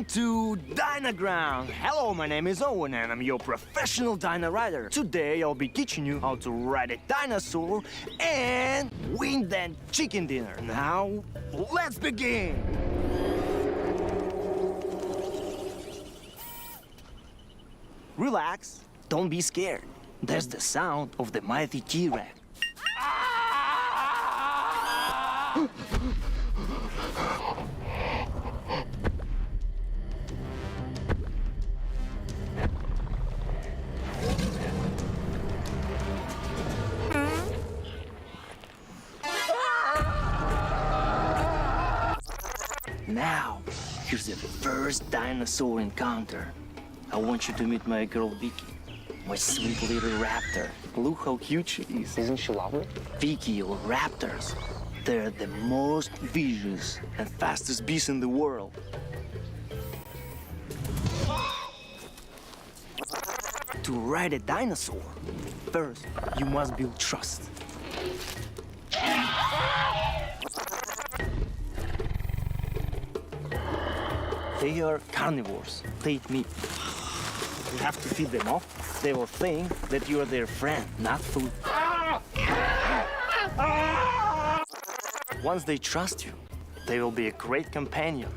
to Dynaground. Hello, my name is Owen and I'm your professional Dyna rider. Today I'll be teaching you how to ride a dinosaur and win that chicken dinner. Now, let's begin. Relax, don't be scared. That's the sound of the mighty T-Rex. Now, here's the first dinosaur encounter. I want you to meet my girl Vicky, my sweet little raptor. Look how cute she is. Isn't she lovely? Vicky or raptors, they're the most vicious and fastest beasts in the world. To ride a dinosaur, first you must build trust. They are carnivores. They eat meat. You have to feed them off. They will think that you are their friend, not food. Once they trust you, they will be a great companion.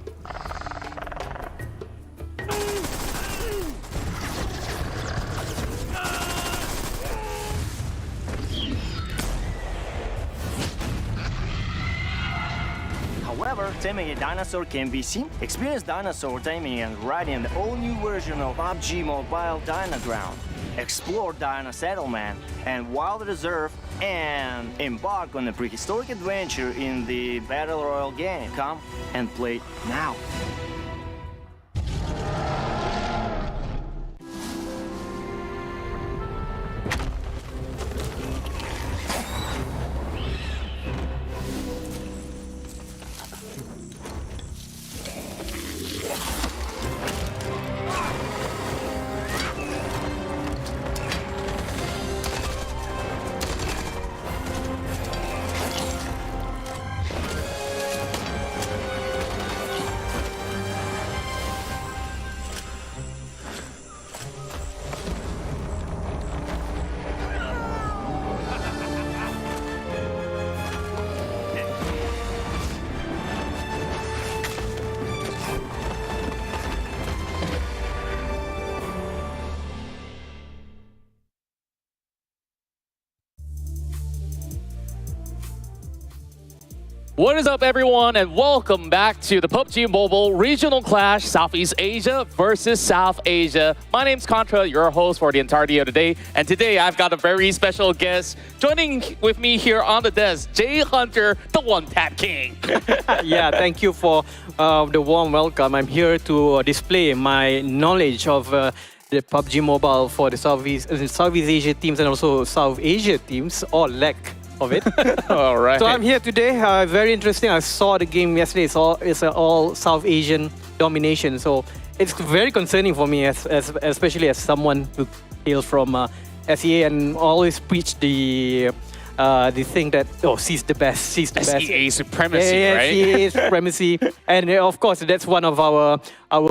However, taming a dinosaur can be seen. Experience dinosaur taming and riding the all-new version of PUBG Mobile Dynaground. Explore Dino Settlement and Wild Reserve and embark on a prehistoric adventure in the Battle Royale game. Come and play now. What is up, everyone, and welcome back to the PUBG Mobile Regional Clash, Southeast Asia versus South Asia. My name's Contra, your host for the entirety of the day, and today I've got a very special guest joining with me here on the desk, Jay Hunter, the One Tap King. Yeah, thank you for the warm welcome. I'm here to display my knowledge of the PUBG Mobile for the Southeast Asia teams and also South Asia teams, or lack of it. All right. So I'm here today. Very interesting. I saw the game yesterday. It's all South Asian domination. So it's very concerning for me, especially as someone who hails from SEA and always preach the thing that C's the best, C's the best. SEA supremacy, right? SEA supremacy, and of course that's one of our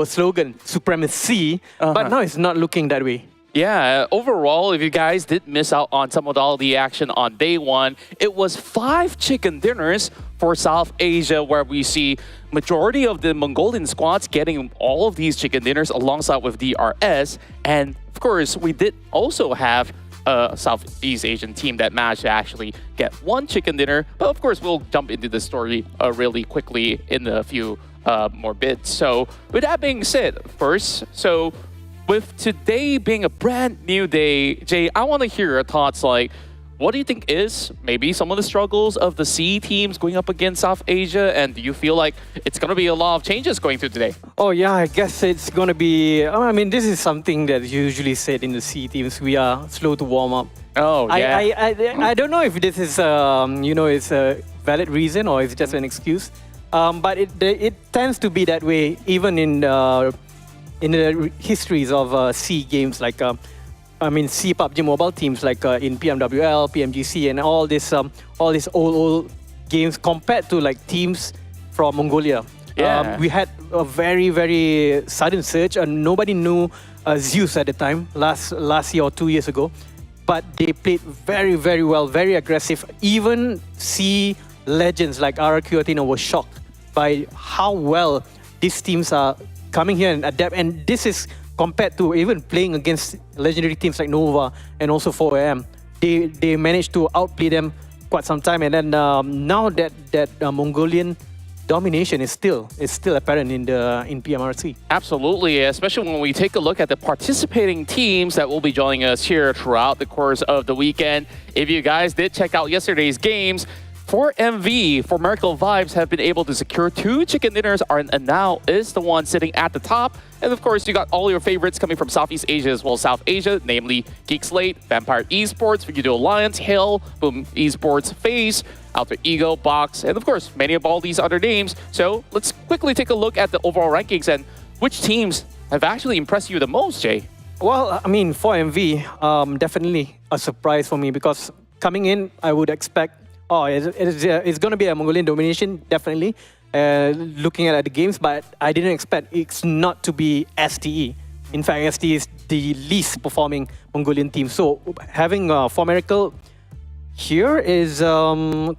slogan, supremacy. But now it's not looking that way. Yeah, overall, if you guys did miss out on some of all the action on day one, it was 5 chicken dinners for South Asia, where we see majority of the Mongolian squads getting all of these chicken dinners alongside with DRS. And of course, we did also have a Southeast Asian team that managed to actually get 1 chicken dinner. But of course, we'll jump into the story really quickly in a few more bits. So with that being said, first, with today being a brand new day, Jay, I want to hear your thoughts. Like, what do you think is maybe some of the struggles of the C teams going up against South Asia? And do you feel like it's going to be a lot of changes going through today? Oh, yeah, I guess it's going to be... I mean, this is something that's usually said in the C teams. We are slow to warm up. Oh, yeah. I don't know if this is, it's a valid reason or it's just an excuse. But it tends to be that way even in the histories of C games, like C PUBG Mobile teams, like in PMWL, PMGC, and all these old games compared to like teams from Mongolia. Yeah. We had a very, very sudden surge, and nobody knew Zeus at the time, last year or 2 years ago. But they played very, very well, very aggressive. Even C legends like RRQ Athena were shocked by how well these teams are coming here and adapt. And this is compared to even playing against legendary teams like Nova and also 4AM. They managed to outplay them quite some time. And then now that Mongolian domination is still apparent in PMRC. Absolutely, especially when we take a look at the participating teams that will be joining us here throughout the course of the weekend. If you guys did check out yesterday's games, 4MV, for Miracle Vibes, have been able to secure 2 chicken dinners and now is the one sitting at the top. And of course, you got all your favorites coming from Southeast Asia as well as South Asia, namely GEEK, SLATE, Vampire Esports, YOODO Alliance, Hill, Boom Esports, FaZe, Alter Ego, Box, and of course, many of all these other names. So let's quickly take a look at the overall rankings and which teams have actually impressed you the most, Jay. Well, I mean, 4MV, definitely a surprise for me because coming in, I would expect, it's going to be a Mongolian domination, definitely, looking at the games, but I didn't expect it's not to be STE. In fact, STE is the least performing Mongolian team. So having 4Miracle here is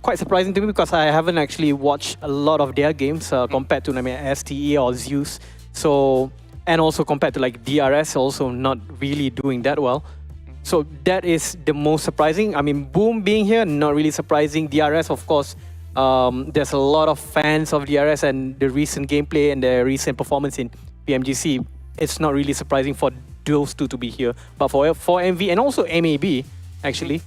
quite surprising to me because I haven't actually watched a lot of their games compared to STE or Zeus. So, and also compared to like DRS, also not really doing that well. So that is the most surprising. I mean, Boom being here, not really surprising. DRS, of course, there's a lot of fans of DRS and the recent gameplay and the recent performance in PMGC. It's not really surprising for those two to be here. But for MV and also MAB, actually,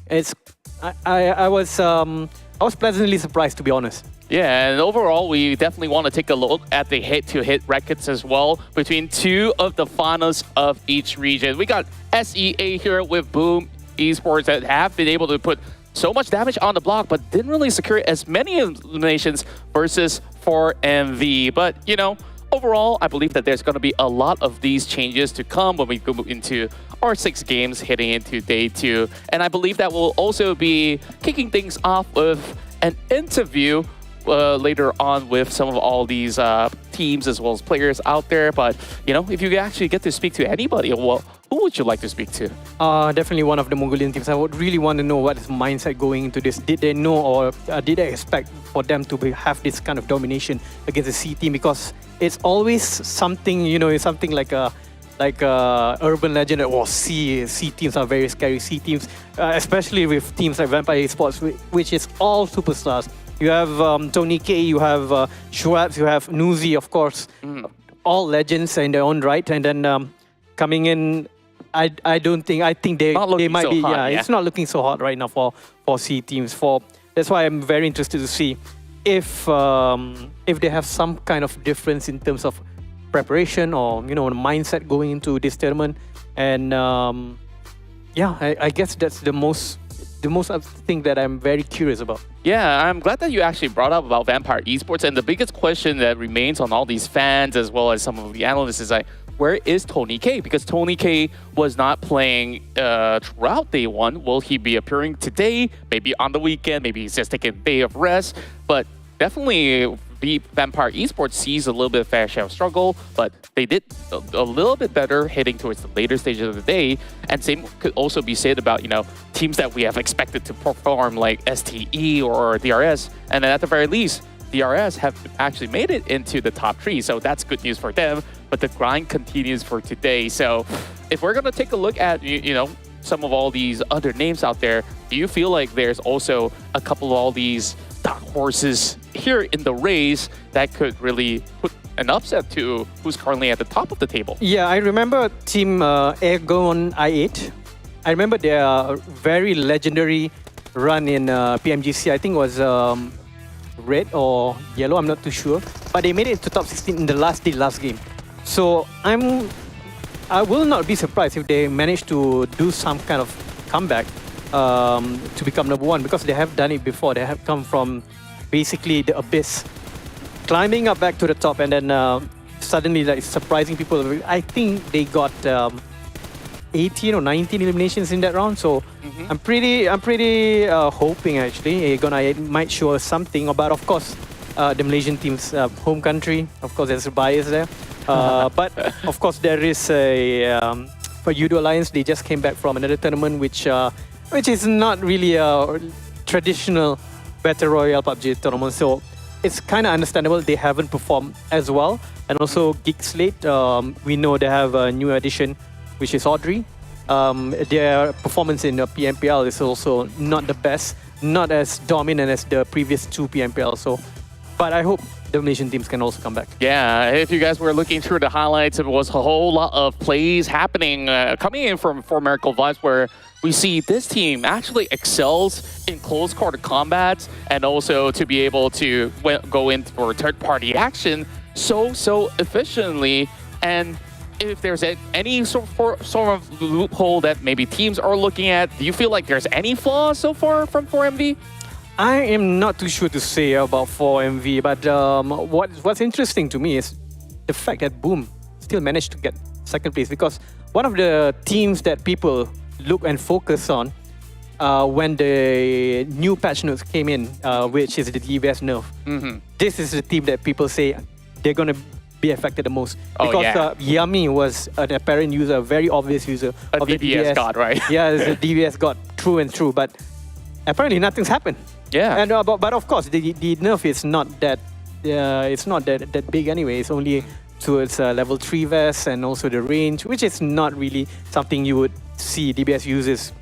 I was pleasantly surprised, to be honest. Yeah, and overall, we definitely want to take a look at the hit-to-hit records as well between 2 of the finalists of each region. We got SEA here with Boom Esports that have been able to put so much damage on the block, but didn't really secure as many eliminations versus 4MV. But, you know, overall, I believe that there's going to be a lot of these changes to come when we go into our 6 games heading into day 2. And I believe that we'll also be kicking things off with an interview later on with some of all these teams as well as players out there. But, you know, if you actually get to speak to anybody, well, who would you like to speak to? Definitely one of the Mongolian teams. I would really want to know what is mindset going into this. Did they know or did they expect for them to have this kind of domination against the C team? Because it's always something, you know, it's something like a urban legend that C teams are very scary. C teams, especially with teams like Vampire Esports, which is all superstars. You have Tony K, you have Schwabs, you have Nuzi, of course. All legends in their own right. And then coming in, I think they might be, it's not looking so hot right now for C teams. That's why I'm very interested to see if they have some kind of difference in terms of preparation or, you know, mindset going into this tournament. And I guess that's the most thing that I'm very curious about. Yeah, I'm glad that you actually brought up about Vampire Esports. And the biggest question that remains on all these fans as well as some of the analysts is like, where is Tony K? Because Tony K was not playing throughout day 1. Will he be appearing today? Maybe on the weekend? Maybe he's just taking a day of rest? But definitely Vampire Esports sees a little bit of fair share of struggle, but they did a little bit better heading towards the later stages of the day. And same could also be said about, you know, teams that we have expected to perform like STE or DRS. And then at the very least, DRS have actually made it into the top 3. So that's good news for them. But the grind continues for today. So if we're going to take a look at, you know, some of all these other names out there, do you feel like there's also a couple of all these dark horses here in the race that could really put an upset to who's currently at the top of the table? Yeah, I remember Team Airgon I8. I remember their very legendary run in PMGC. I think it was red or yellow, I'm not too sure. But they made it to top 16 in the last game. So I will not be surprised if they manage to do some kind of comeback to become number 1, because they have done it before. They have come from basically the abyss, climbing up back to the top, and then suddenly like surprising people. I think they got 18 or 19 eliminations in that round. So I'm pretty hoping actually Aegon might show us something. But of course, the Malaysian team's home country. Of course, there's a bias there. But of course, there is a for YOODO Alliance. They just came back from another tournament, which is not really a traditional Battle Royale PUBG tournament. So it's kind of understandable they haven't performed as well. And also GEEK SLATE, we know they have a new addition, which is Audrey. Their performance in the PMPL is also not the best, not as dominant as the previous two PMPL. So, but I hope the Malaysian teams can also come back. Yeah, if you guys were looking through the highlights, it was a whole lot of plays happening, coming in from For Miracle Vibes, where we see this team actually excels in close quarter combats and also to be able to go in for third-party action so efficiently. And if there's any sort of loophole that maybe teams are looking at, do you feel like there's any flaws so far from 4MV? I am not too sure to say about 4MV, but what's interesting to me is the fact that Boom still managed to get second place, because one of the teams that people look and focus on when the new patch notes came in, which is the DRS nerf. This is the team that people say they're going to be affected the most. Because Yummy was an apparent user, a very obvious user of the DRS god, right? Yeah, the DRS god, true and true. But apparently nothing's happened. Yeah. And but of course, the nerf is not that it's not that big anyway. It's only towards level 3 vests and also the range, which is not really something you would see DBS users,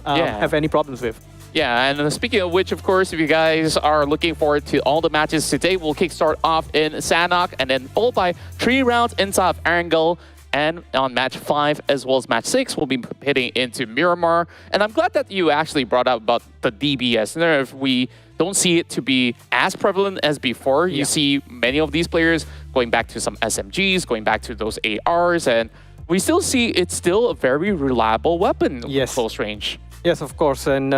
have any problems with. Yeah, and speaking of which, of course, if you guys are looking forward to all the matches today, we'll kickstart off in Sanhok and then followed by 3 rounds inside of Erangel. And on match 5 as well as match 6, we'll be hitting into Miramar. And I'm glad that you actually brought up about the DBS nerf. We don't see it to be as prevalent as before. You see many of these players going back to some SMGs, going back to those ARs, and we still see it's still a very reliable weapon in close range. Yes, of course. And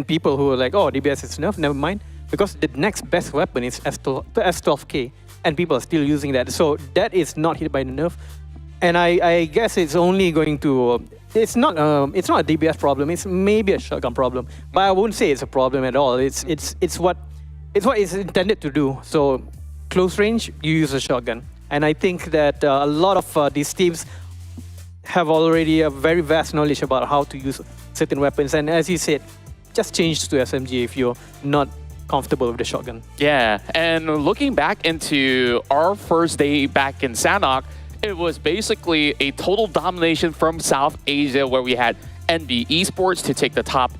people who are like, oh, DBS is nerf, never mind. Because the next best weapon is S12K. And people are still using that. So that is not hit by the nerf. And I guess it's only going to... It's not a DBS problem. It's maybe a shotgun problem. But I wouldn't say it's a problem at all. It's what it's intended to do. So close range, you use a shotgun. And I think that a lot of these teams have already a very vast knowledge about how to use certain weapons. And as you said, just change to SMG if you're not comfortable with the shotgun. Yeah, and looking back into our first day back in Sanhok, it was basically a total domination from South Asia, where we had NBeSports to take the top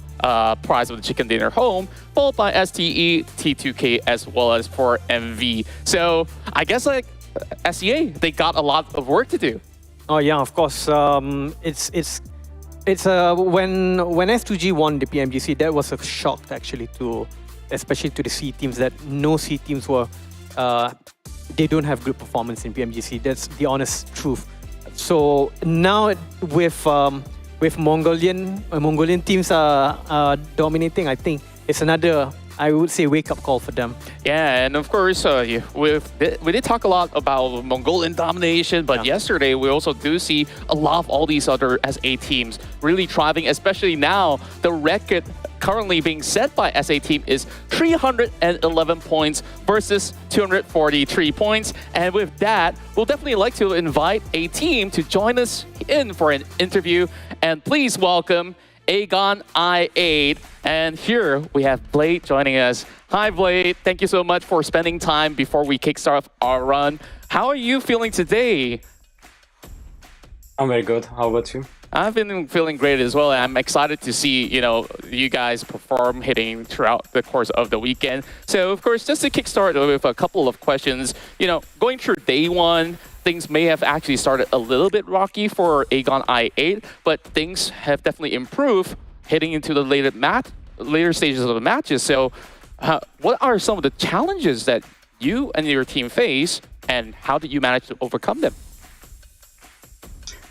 prize of the chicken dinner home, followed by STE, T2K, as well as 4MV. So I guess like SEA, they got a lot of work to do. Oh yeah, of course. It's when S2G won the PMGC, that was a shock actually especially to the C teams, that no C teams were, they don't have good performance in PMGC. That's the honest truth. So now with Mongolian teams are dominating, I think it's another, I would say, wake-up call for them. Yeah, and of course, we did talk a lot about Mongolian domination, but yesterday we also do see a lot of all these other SA teams really thriving, especially now the record currently being set by SA team is 311 points versus 243 points. And with that, we'll definitely like to invite a team to join us in for an interview. And please welcome Aegon I8. And here we have Blade joining us. Hi, Blade. Thank you so much for spending time before we kickstart our run. How are you feeling today? I'm very good. How about you? I've been feeling great as well. I'm excited to see, you guys perform hitting throughout the course of the weekend. So, of course, just to kickstart with a couple of questions, going through day one, things may have actually started a little bit rocky for Aegon I8, but things have definitely improved heading into the later stages of the matches. So, what are some of the challenges that you and your team face, and how did you manage to overcome them?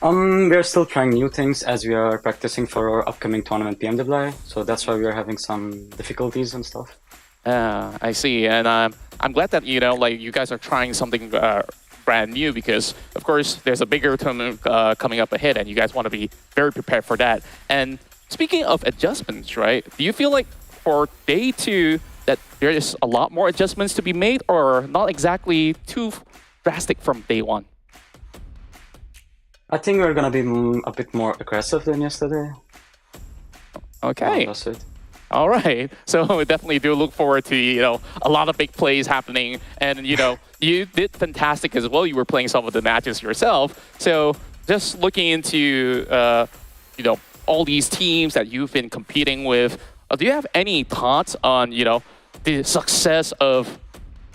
We're still trying new things as we are practicing for our upcoming tournament PMWI, so that's why we are having some difficulties and stuff. I see, and I'm glad that you guys are trying something brand new, because of course there's a bigger tournament coming up ahead, and you guys want to be very prepared for that. And speaking of adjustments, right? Do you feel like for day 2 that there is a lot more adjustments to be made, or not exactly too drastic from day one? I think we're gonna be a bit more aggressive than yesterday. Okay. That's it. All right. So we definitely do look forward to, a lot of big plays happening. And, you did fantastic as well. You were playing some of the matches yourself. So just looking into, all these teams that you've been competing with, do you have any thoughts on, the success of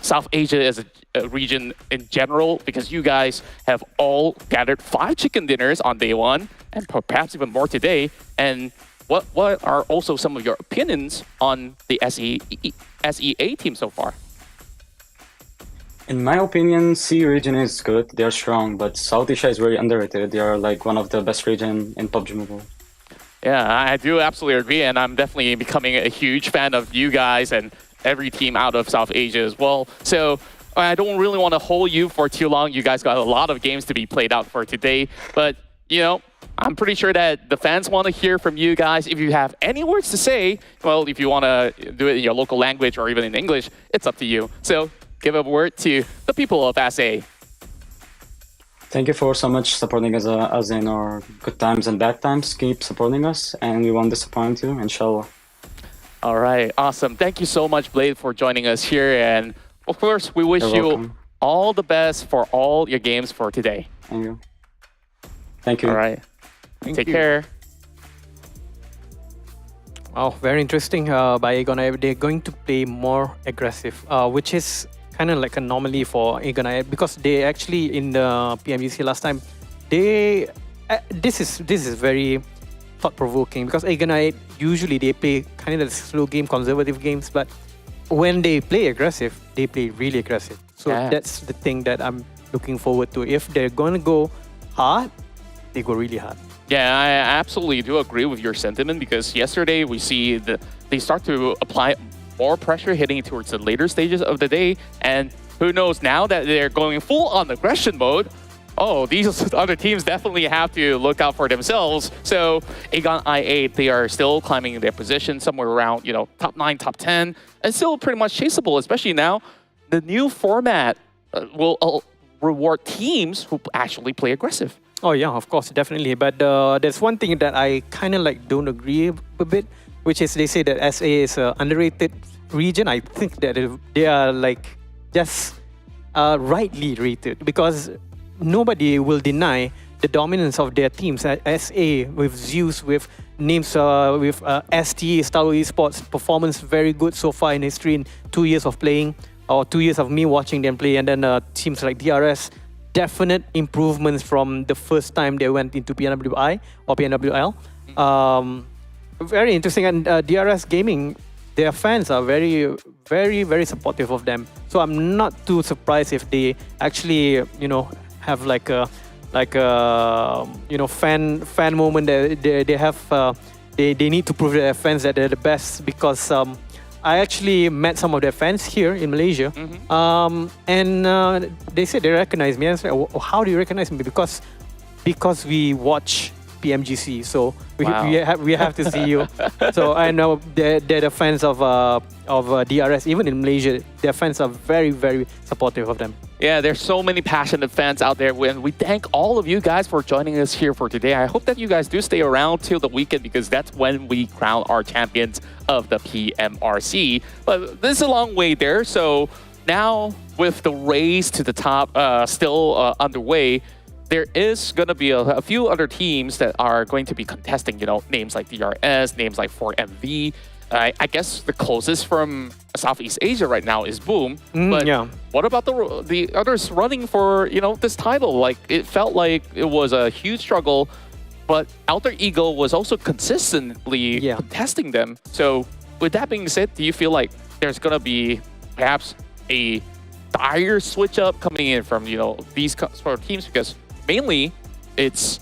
South Asia as a region in general? Because you guys have all gathered 5 chicken dinners on day one, and perhaps even more today. And what are also some of your opinions on the SEA team so far? In my opinion, C region is good. They're strong, but South Asia is very underrated. They are like one of the best region in PUBG Mobile. Yeah, I do absolutely agree, and I'm definitely becoming a huge fan of you guys and every team out of South Asia as well. So I don't really want to hold you for too long. You guys got a lot of games to be played out for today, but I'm pretty sure that the fans want to hear from you guys. If you have any words to say, well, if you want to do it in your local language or even in English, it's up to you. So give a word to the people of SA. Thank you for so much supporting us in our good times and bad times. Keep supporting us, and we won't disappoint you, inshallah. All right, awesome. Thank you so much, Blade, for joining us here. And of course, we wish you all the best for all your games for today. Thank you. Thank you. All right. Take care. Oh, very interesting. By Aegon, they're going to play more aggressive, which is kind of like an anomaly for Aegon, because they actually in the PMGC last time, this is very thought-provoking, because Aegon usually they play kind of slow game, conservative games, but when they play aggressive, they play really aggressive. So that's the thing that I'm looking forward to. If they're going to go hard, they go really hard. Yeah, I absolutely do agree with your sentiment, because yesterday we see that they start to apply more pressure hitting towards the later stages of the day, and who knows, now that they're going full on aggression mode, these other teams definitely have to look out for themselves. So Aegon I8, they are still climbing their position somewhere around, top 9, top 10, and still pretty much chaseable, especially now. The new format will reward teams who actually play aggressive. Oh yeah, of course, definitely. But there's one thing that I kind of like don't agree a bit, which is they say that SA is an underrated region. I think that they are like just rightly rated, because nobody will deny the dominance of their teams at SA, with Zeus, with names with ST, STALWART Esports, performance very good so far in history in 2 years of playing, or 2 years of me watching them play, and then teams like DRS. Definite improvements from the first time they went into PNWI or PNWL. Very interesting. And DRS Gaming, their fans are very, very, very supportive of them. So I'm not too surprised if they actually, have like a fan moment. They have they need to prove to their fans that they're the best, because I actually met some of their fans here in Malaysia, and they said they recognize me. I said, "How do you recognize me?" Because we watch PMGC, so we have to see you. So I know they're the fans of DRS, even in Malaysia. Their fans are very, very supportive of them. Yeah, there's so many passionate fans out there. We thank all of you guys for joining us here for today. I hope that you guys do stay around till the weekend, because that's when we crown our champions of the PMRC. But this is a long way there. So now with the race to the top still underway, there is going to be a few other teams that are going to be contesting, names like DRS, names like 4MV. I guess the closest from Southeast Asia right now is Boom. But what about the others running for, this title? Like, it felt like it was a huge struggle, but Alter Ego was also consistently contesting them. So with that being said, do you feel like there's going to be perhaps a dire switch up coming in from, these sort of teams? Because mainly it's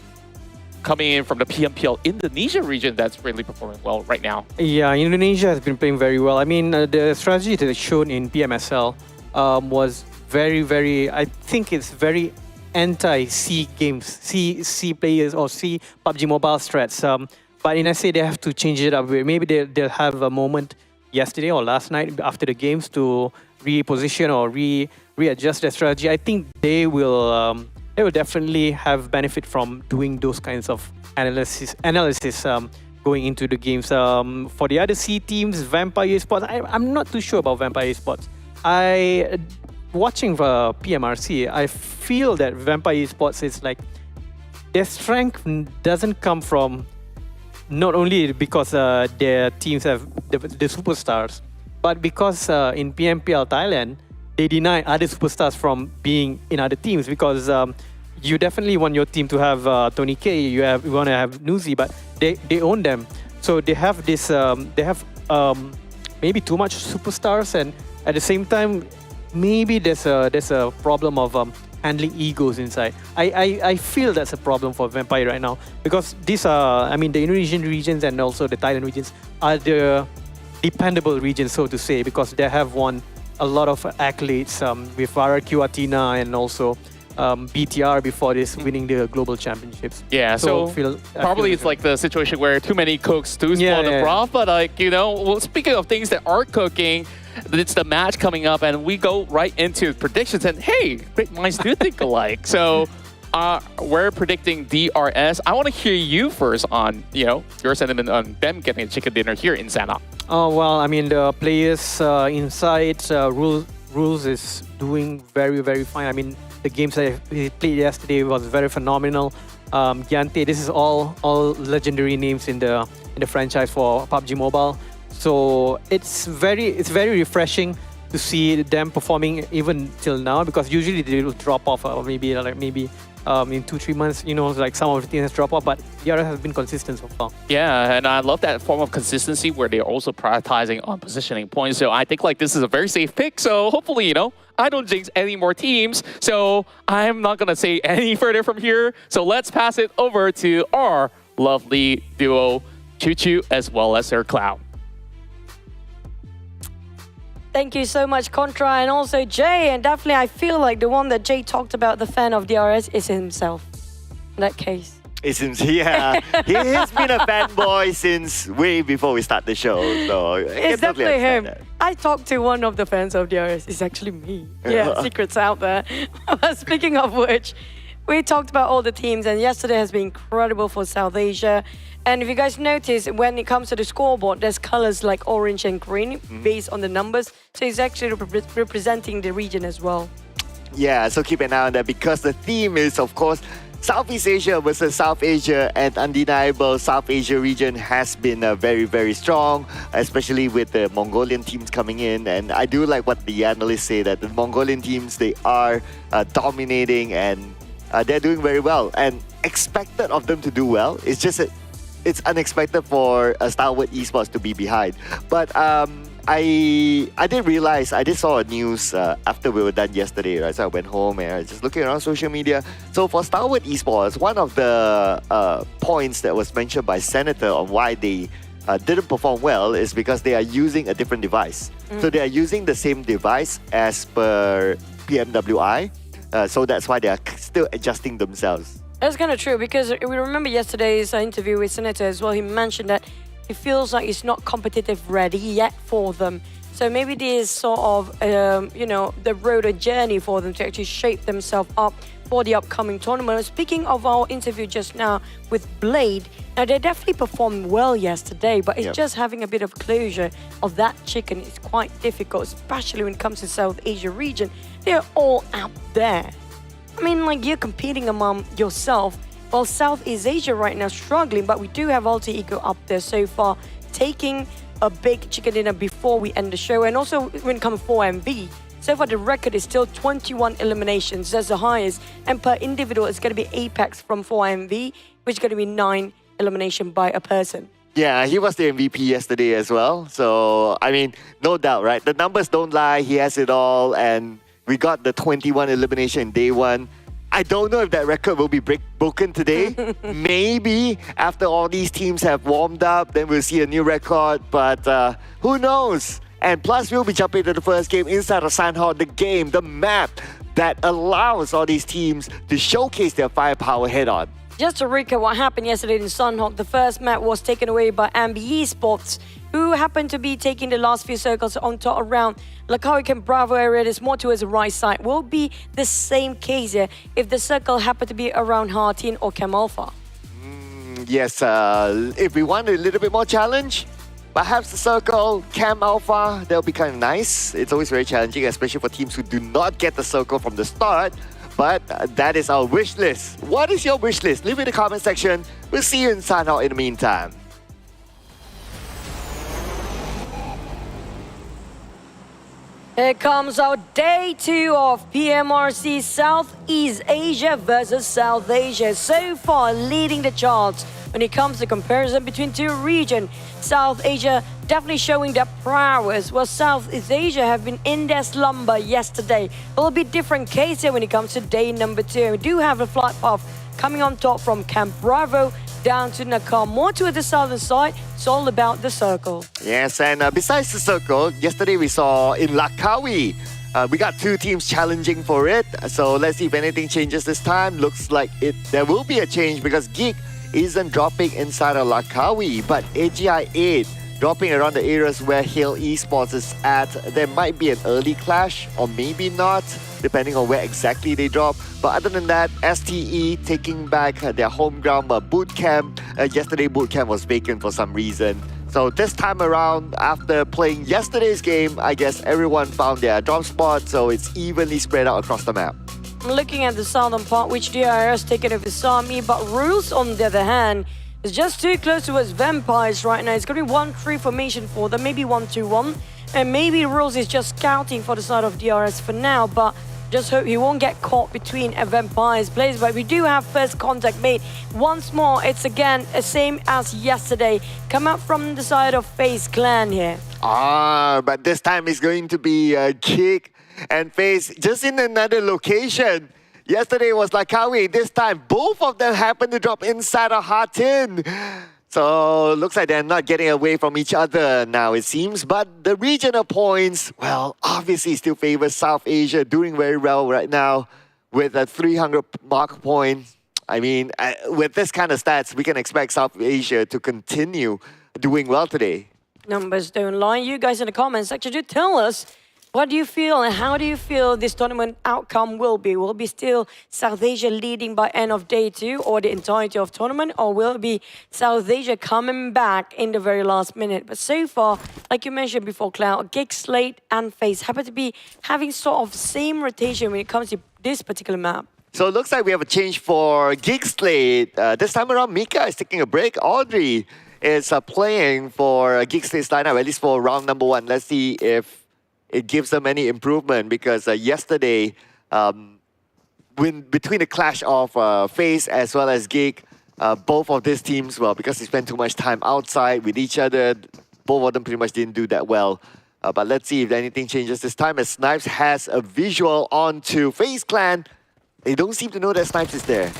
coming in from the PMPL Indonesia region that's really performing well right now. Yeah, Indonesia has been playing very well. I mean, the strategy that is shown in PMSL was very, very, I think it's very anti-C games, C players or C PUBG Mobile strats. But in SA, they have to change it up. Maybe they'll have a moment yesterday or last night after the games to reposition or readjust their strategy. I think they will definitely have benefit from doing those kinds of analysis going into the games. For the other C teams, Vampire Esports, I'm not too sure about Vampire Esports. Watching the PMRC, I feel that Vampire Esports is like their strength doesn't come from not only because their teams have the superstars, but because in PMPL Thailand, they deny other superstars from being in other teams because you definitely want your team to have Tony K, you want to have Nuzi, but they own them. So they have this, maybe too much superstars, and at the same time, maybe there's a problem of handling egos inside. I feel that's a problem for Vampire right now because these are, the Indonesian regions and also the Thailand regions are the dependable regions, so to say, because they have won a lot of accolades with RRQ Athena and also BTR before this winning the global championships. Yeah, so probably it's like the situation where too many cooks do spoil the broth, but well, speaking of things that are cooking, it's the match coming up and we go right into predictions and hey, great minds do think alike. So we're predicting DRS. I want to hear you first on, your sentiment on them getting a chicken dinner here in Sanhok. Oh, well, the players inside Rules is doing very, very fine. The games that he played yesterday was very phenomenal. Gyante, this is all legendary names in the franchise for PUBG Mobile. So it's very refreshing to see them performing even till now, because usually they will drop off maybe in 2-3 months, like some of the teams drop off, but DRS has been consistent so far. Yeah, and I love that form of consistency where they're also prioritizing on positioning points. So I think this is a very safe pick. So hopefully, I don't jinx any more teams. So I'm not going to say any further from here. So let's pass it over to our lovely duo, Choo Choo as well as her Clown. Thank you so much, Contra, and also Jay. And definitely, I feel like the one that Jay talked about, the fan of DRS, is himself. In that case. It seems, yeah. He has been a fanboy since way before we start the show. So it's definitely him. That. I talked to one of the fans of DRS. It's actually me. Yeah, secrets out there. Speaking of which, we talked about all the teams, and yesterday has been incredible for South Asia. And if you guys notice, when it comes to the scoreboard, there's colors like orange and green based on the numbers. So it's actually representing the region as well. Yeah, so keep an eye on that because the theme is, of course, Southeast Asia versus South Asia, and undeniable South Asia region has been very, very strong, especially with the Mongolian teams coming in. And I do like what the analysts say, that the Mongolian teams, they are dominating and they're doing very well. And expected of them to do well. It's just it's unexpected for STALWART Esports to be behind. But I did realize, I did saw a news after we were done yesterday, right? So I went home and I was just looking around social media. So for STALWART Esports, one of the points that was mentioned by Senator on why they didn't perform well is because they are using a different device. So they are using the same device as per PMWI. So that's why they are still adjusting themselves. That's kind of true, because we remember yesterday's interview with Senator as well. He mentioned that it feels like it's not competitive ready yet for them. So maybe this is sort of, the road, a journey for them to actually shape themselves up for the upcoming tournament. Speaking of our interview just now with Blade, now they definitely performed well yesterday, but it's just having a bit of closure of that chicken is quite difficult, especially when it comes to South Asia region. They're all out there. You're competing among yourself. Well, Southeast Asia right now struggling, but we do have Alter Ego up there so far, taking a big chicken dinner before we end the show. And also when it comes to 4MV, so far the record is still 21 eliminations. That's the highest. And per individual, it's going to be Apex from 4MV, which is going to be 9 elimination by a person. Yeah, he was the MVP yesterday as well. So, no doubt, right? The numbers don't lie. He has it all. And we got the 21 elimination day one. I don't know if that record will be broken today. Maybe after all these teams have warmed up, then we'll see a new record. But who knows? And plus, we'll be jumping to the first game inside of Sanhok, the game, the map that allows all these teams to showcase their firepower head on. Just to recap what happened yesterday in Sanhok, the first map was taken away by NBeSports who happen to be taking the last few circles on top around Lakawi Camp Bravo area. There's more towards the right side. Will be the same case here if the circle happen to be around Hartin or Cam Alpha. Yes, if we want a little bit more challenge, perhaps the circle, Cam Alpha, that'll be kind of nice. It's always very challenging, especially for teams who do not get the circle from the start. But that is our wish list. What is your wish list? Leave it in the comment section. We'll see you in Sanhok in the meantime. Here comes our day 2 of PMRC Southeast Asia versus South Asia. So far leading the charts when it comes to comparison between two regions. South Asia definitely showing their prowess, while Southeast Asia have been in their slumber yesterday. It will be different case here when it comes to day number 2. We do have a flight path coming on top from Camp Bravo down to Nakam. More to the southern side, it's all about the circle. Yes, and besides the circle, yesterday we saw in Lakawi, we got 2 teams challenging for it. So let's see if anything changes this time. Looks like there will be a change because GEEK isn't dropping inside of Lakawi, but AGI 8 dropping around the areas where Hill Esports is at. There might be an early clash or maybe not, depending on where exactly they drop. But other than that, STE taking back their home ground boot camp. Yesterday boot camp was vacant for some reason. So this time around, after playing yesterday's game, I guess everyone found their drop spot, so it's evenly spread out across the map. Looking at the southern part, which DRS taken over Sami, but Rules on the other hand is just too close towards Vampires right now. It's going to be 1-3 formation for them, maybe 1-2-1. And maybe Rules is just scouting for the side of DRS for now, but just hope he won't get caught between a Vampires players. But we do have first contact made. Once more, it's again the same as yesterday. Come out from the side of FaZe Clan here. But this time it's going to be GEEK and FaZe just in another location. Yesterday was Lakawi. This time, both of them happened to drop inside of Hartin. So looks like they're not getting away from each other now, it seems. But the regional points, well, obviously still favors South Asia, doing very well right now with a 300 mark point. I mean, with this kind of stats, we can expect South Asia to continue doing well today. Numbers don't lie. You guys in the comments section do tell us, what do you feel and how do you feel this tournament outcome will be? Will it be still South Asia leading by end of day 2 or the entirety of tournament? Or will it be South Asia coming back in the very last minute? But so far, like you mentioned before, Cloud, GEEK, SLATE and FaZe happen to be having sort of same rotation when it comes to this particular map. So it looks like we have a change for GEEK SLATE. This time around, Mika is taking a break. Audrey is playing for GEEK SLATE's lineup, at least for round number 1. Let's see if it gives them any improvement, because yesterday, between the clash of FaZe as well as GEEK, both of these teams, well, because they spent too much time outside with each other, both of them pretty much didn't do that well. But let's see if anything changes this time, as Snipes has a visual onto FaZe Clan. They don't seem to know that Snipes is there.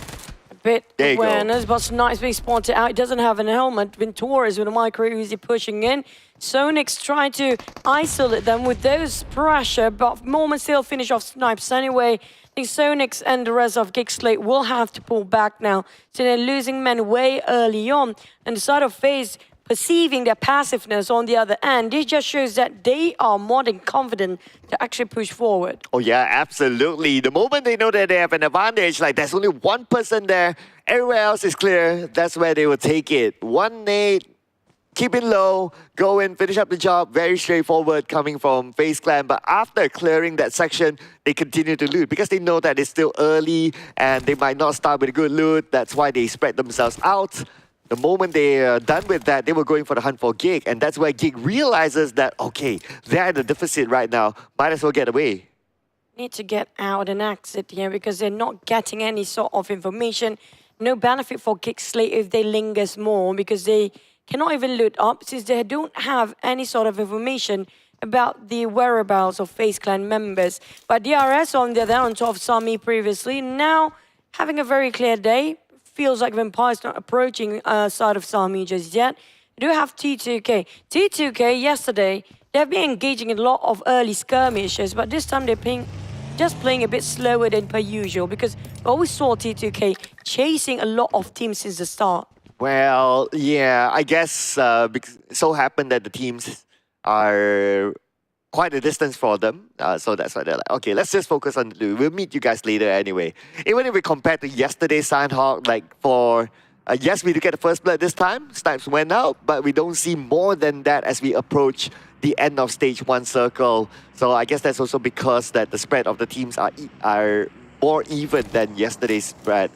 Bit there awareness, but Snipes being spotted out. He doesn't have an helmet. Ventura with a micro Uzi pushing in. Sonic's trying to isolate them with those pressure, but moment still finish off Snipes anyway. I think Sonic's and the rest of GEEK SLATE will have to pull back now. So they're losing men way early on. And the side of FaZe perceiving their passiveness on the other end, this just shows that they are more than confident to actually push forward. Oh yeah, absolutely. The moment they know that they have an advantage, like there's only one person there, everywhere else is clear, that's where they will take it. One nade, keep it low, go in, finish up the job. Very straightforward coming from FaZe Clan. But after clearing that section, they continue to loot because they know that it's still early and they might not start with a good loot. That's why they spread themselves out. The moment they're done with that, they were going for the hunt for GEEK. And that's where GEEK realizes that, okay, they're at a deficit right now. Might as well get away. Need to get out and exit here because they're not getting any sort of information. No benefit for GEEK SLATE if they lingers more, because they cannot even loot up since they don't have any sort of information about the whereabouts of FaZe Clan members. But DRS on the other hand, on top of Sami previously, now having a very clear day. Feels like Vampire's not approaching side of Sami just yet. We do have T2K. T2K yesterday, they've been engaging in a lot of early skirmishes, but this time they're just playing a bit slower than per usual, because we always saw T2K chasing a lot of teams since the start. Well, yeah, I guess because it so happened that the teams are quite a distance for them. So that's why they're like, okay, let's just focus on the blue. We'll meet you guys later anyway. Even if we compare to yesterday's Sanhok, like for, yes, we do get the first blood this time. Snipes went out, but we don't see more than that as we approach the end of stage 1 circle. So I guess that's also because that the spread of the teams are more even than yesterday's spread.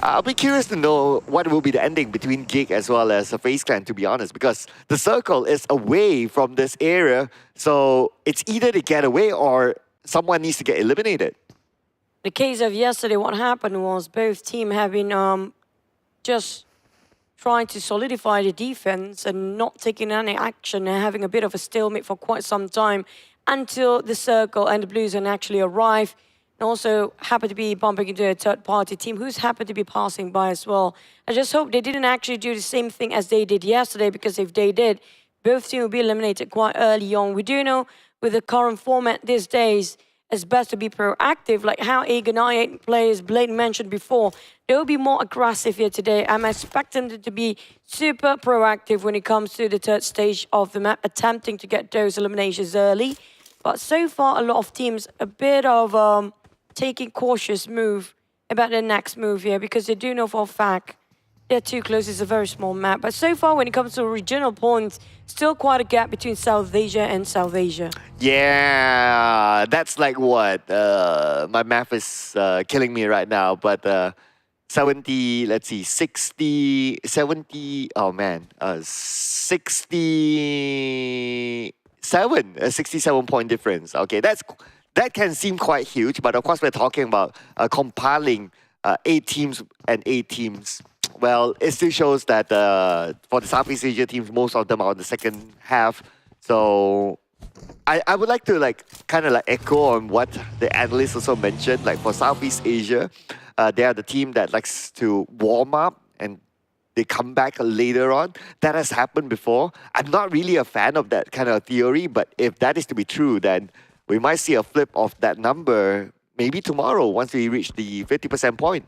I'll be curious to know what will be the ending between GEEK as well as FaZe Clan, to be honest, because the circle is away from this area, so it's either they get away or someone needs to get eliminated. The case of yesterday, what happened was both teams have been just trying to solidify the defense and not taking any action and having a bit of a stalemate for quite some time until the circle and the Blues actually arrive. And also happen to be bumping into a third-party team who's happened to be passing by as well. I just hope they didn't actually do the same thing as they did yesterday, because if they did, both teams will be eliminated quite early on. We do know with the current format these days, it's best to be proactive, like how Ignite players Blade mentioned before. They'll be more aggressive here today. I'm expecting them to be super proactive when it comes to the third stage of the map, attempting to get those eliminations early. But so far, a lot of teams a bit of taking cautious move about their next move here, because they do know for a fact they're too close. It's a very small map. But so far, when it comes to regional points, still quite a gap between South Asia and South Asia. Yeah, that's like what? My math is killing me right now, but 70, let's see, 60, 70, oh man, 67, a 67-point difference. Okay, that can seem quite huge, but of course we're talking about compiling 8 teams and 8 teams. Well, it still shows that for the Southeast Asia teams, most of them are in the second half. So I would like to kind of echo on what the analysts also mentioned. Like for Southeast Asia, they are the team that likes to warm up and they come back later on. That has happened before. I'm not really a fan of that kind of theory, but if that is to be true, then we might see a flip of that number maybe tomorrow once we reach the 50% point.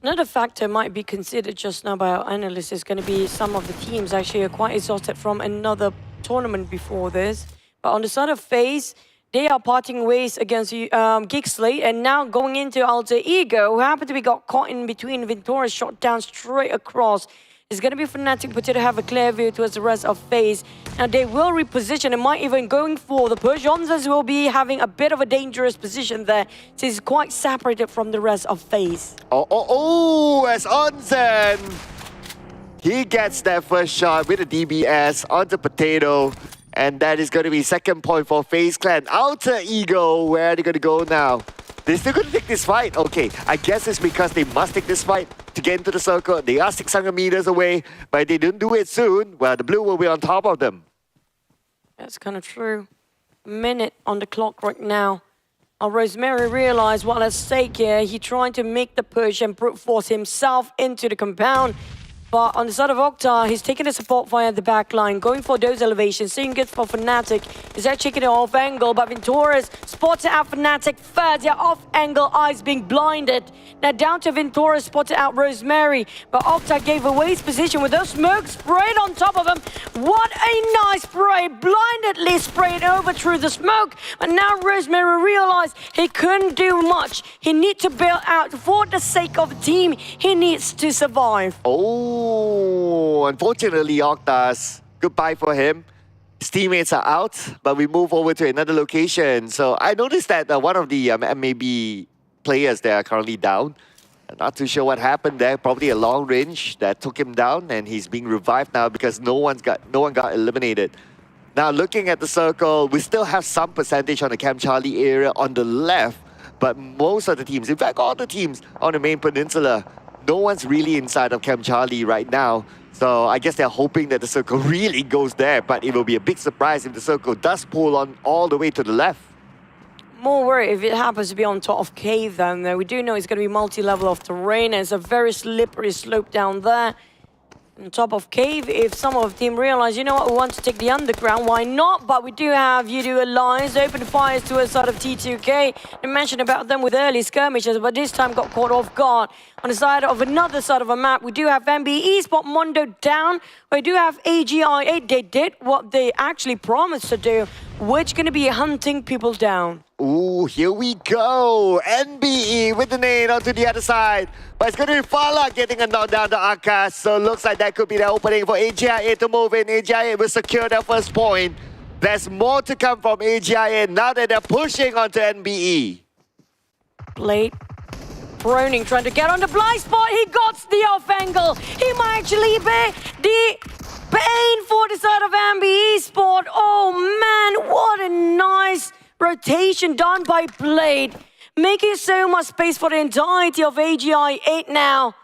Another factor might be considered just now by our analysts is going to be some of the teams actually are quite exhausted from another tournament before this. But on the side of FaZe, they are parting ways against GEEK SLATE, and now going into Alter Ego, who happened to be got caught in between. Ventura shot down straight across. It's going to be Fnatic Potato have a clear view towards the rest of FaZe. Now they will reposition and might even going for the push. Onzas will be having a bit of a dangerous position there. So he's quite separated from the rest of FaZe. As Onzen, he gets that first shot with a DBS onto Potato. And that is going to be second point for FaZe Clan. Alter Ego, where are they going to go now? They're still going to take this fight. Okay, I guess it's because they must take this fight to get into the circle. They are 600 meters away, but if they don't do it soon, well, the blue will be on top of them. That's kind of true. Minute on the clock right now. Rosemary realized what at stake here. He trying to make the push and brute force himself into the compound. But on the side of Okta, he's taking the support via the back line, going for those elevations, seeing good for Fnatic. He's actually taking it off angle, but Venturas spots out Fnatic first. Yeah, off angle, eyes being blinded. Now down to Venturas, spotted out Rosemary, but Okta gave away his position with those smokes sprayed on top of him. What a nice spray, blindedly sprayed over through the smoke. But now Rosemary realized he couldn't do much. He needs to bail out for the sake of the team. He needs to survive. Oh, unfortunately, Okta's goodbye for him. His teammates are out, but we move over to another location. So I noticed that one of the MAB players there are currently down. I'm not too sure what happened there. Probably a long range that took him down, and he's being revived now because no one got eliminated. Now looking at the circle, we still have some percentage on the Camp Charlie area on the left, but most of the teams, in fact all the teams on the main peninsula, no one's really inside of Camp Charlie right now. So I guess they're hoping that the circle really goes there, but it will be a big surprise if the circle does pull on all the way to the left. More worried if it happens to be on top of cave then. We do know it's going to be multi-level of terrain, and it's a very slippery slope down there. On top of cave, if some of the team realize, you know what, we want to take the underground, why not? But we do have YOODO Alliance open fires to a side of T2K. I mentioned about them with early skirmishes, but this time got caught off guard. On the side of another side of a map, we do have NBeSports Mondo down. We do have AGI8. They did what they actually promised to do, which is going to be hunting people down. Ooh, here we go. NBE with the nade onto the other side. But it's going to be Fala getting a knockdown to Akash. So it looks like that could be the opening for AGI8 to move in. AGI8 will secure their first point. There's more to come from AGI8 now that they're pushing onto NBE. Blade. Browning trying to get on the blind spot. He got the off angle. He might actually be the pain for the side of NBeSports. Oh man, what a nice rotation done by Blade. Making so much space for the entirety of AGI8 now.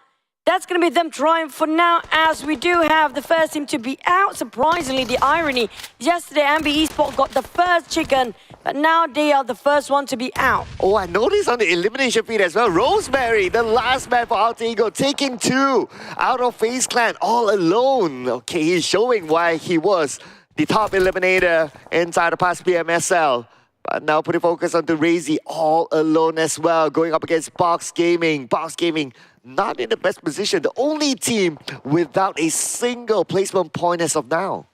That's going to be them trying for now, as we do have the first team to be out. Surprisingly, the irony, yesterday NBeSports got the first chicken, but now they are the first one to be out. Oh, I noticed on the elimination feed as well, Rosemary, the last man for Alter Ego, taking 2 out of FaZe Clan all alone. Okay, he's showing why he was the top eliminator inside the past PMSL. But now putting focus onto Razy all alone as well, going up against Box Gaming. Box Gaming not in the best position, the only team without a single placement point as of now.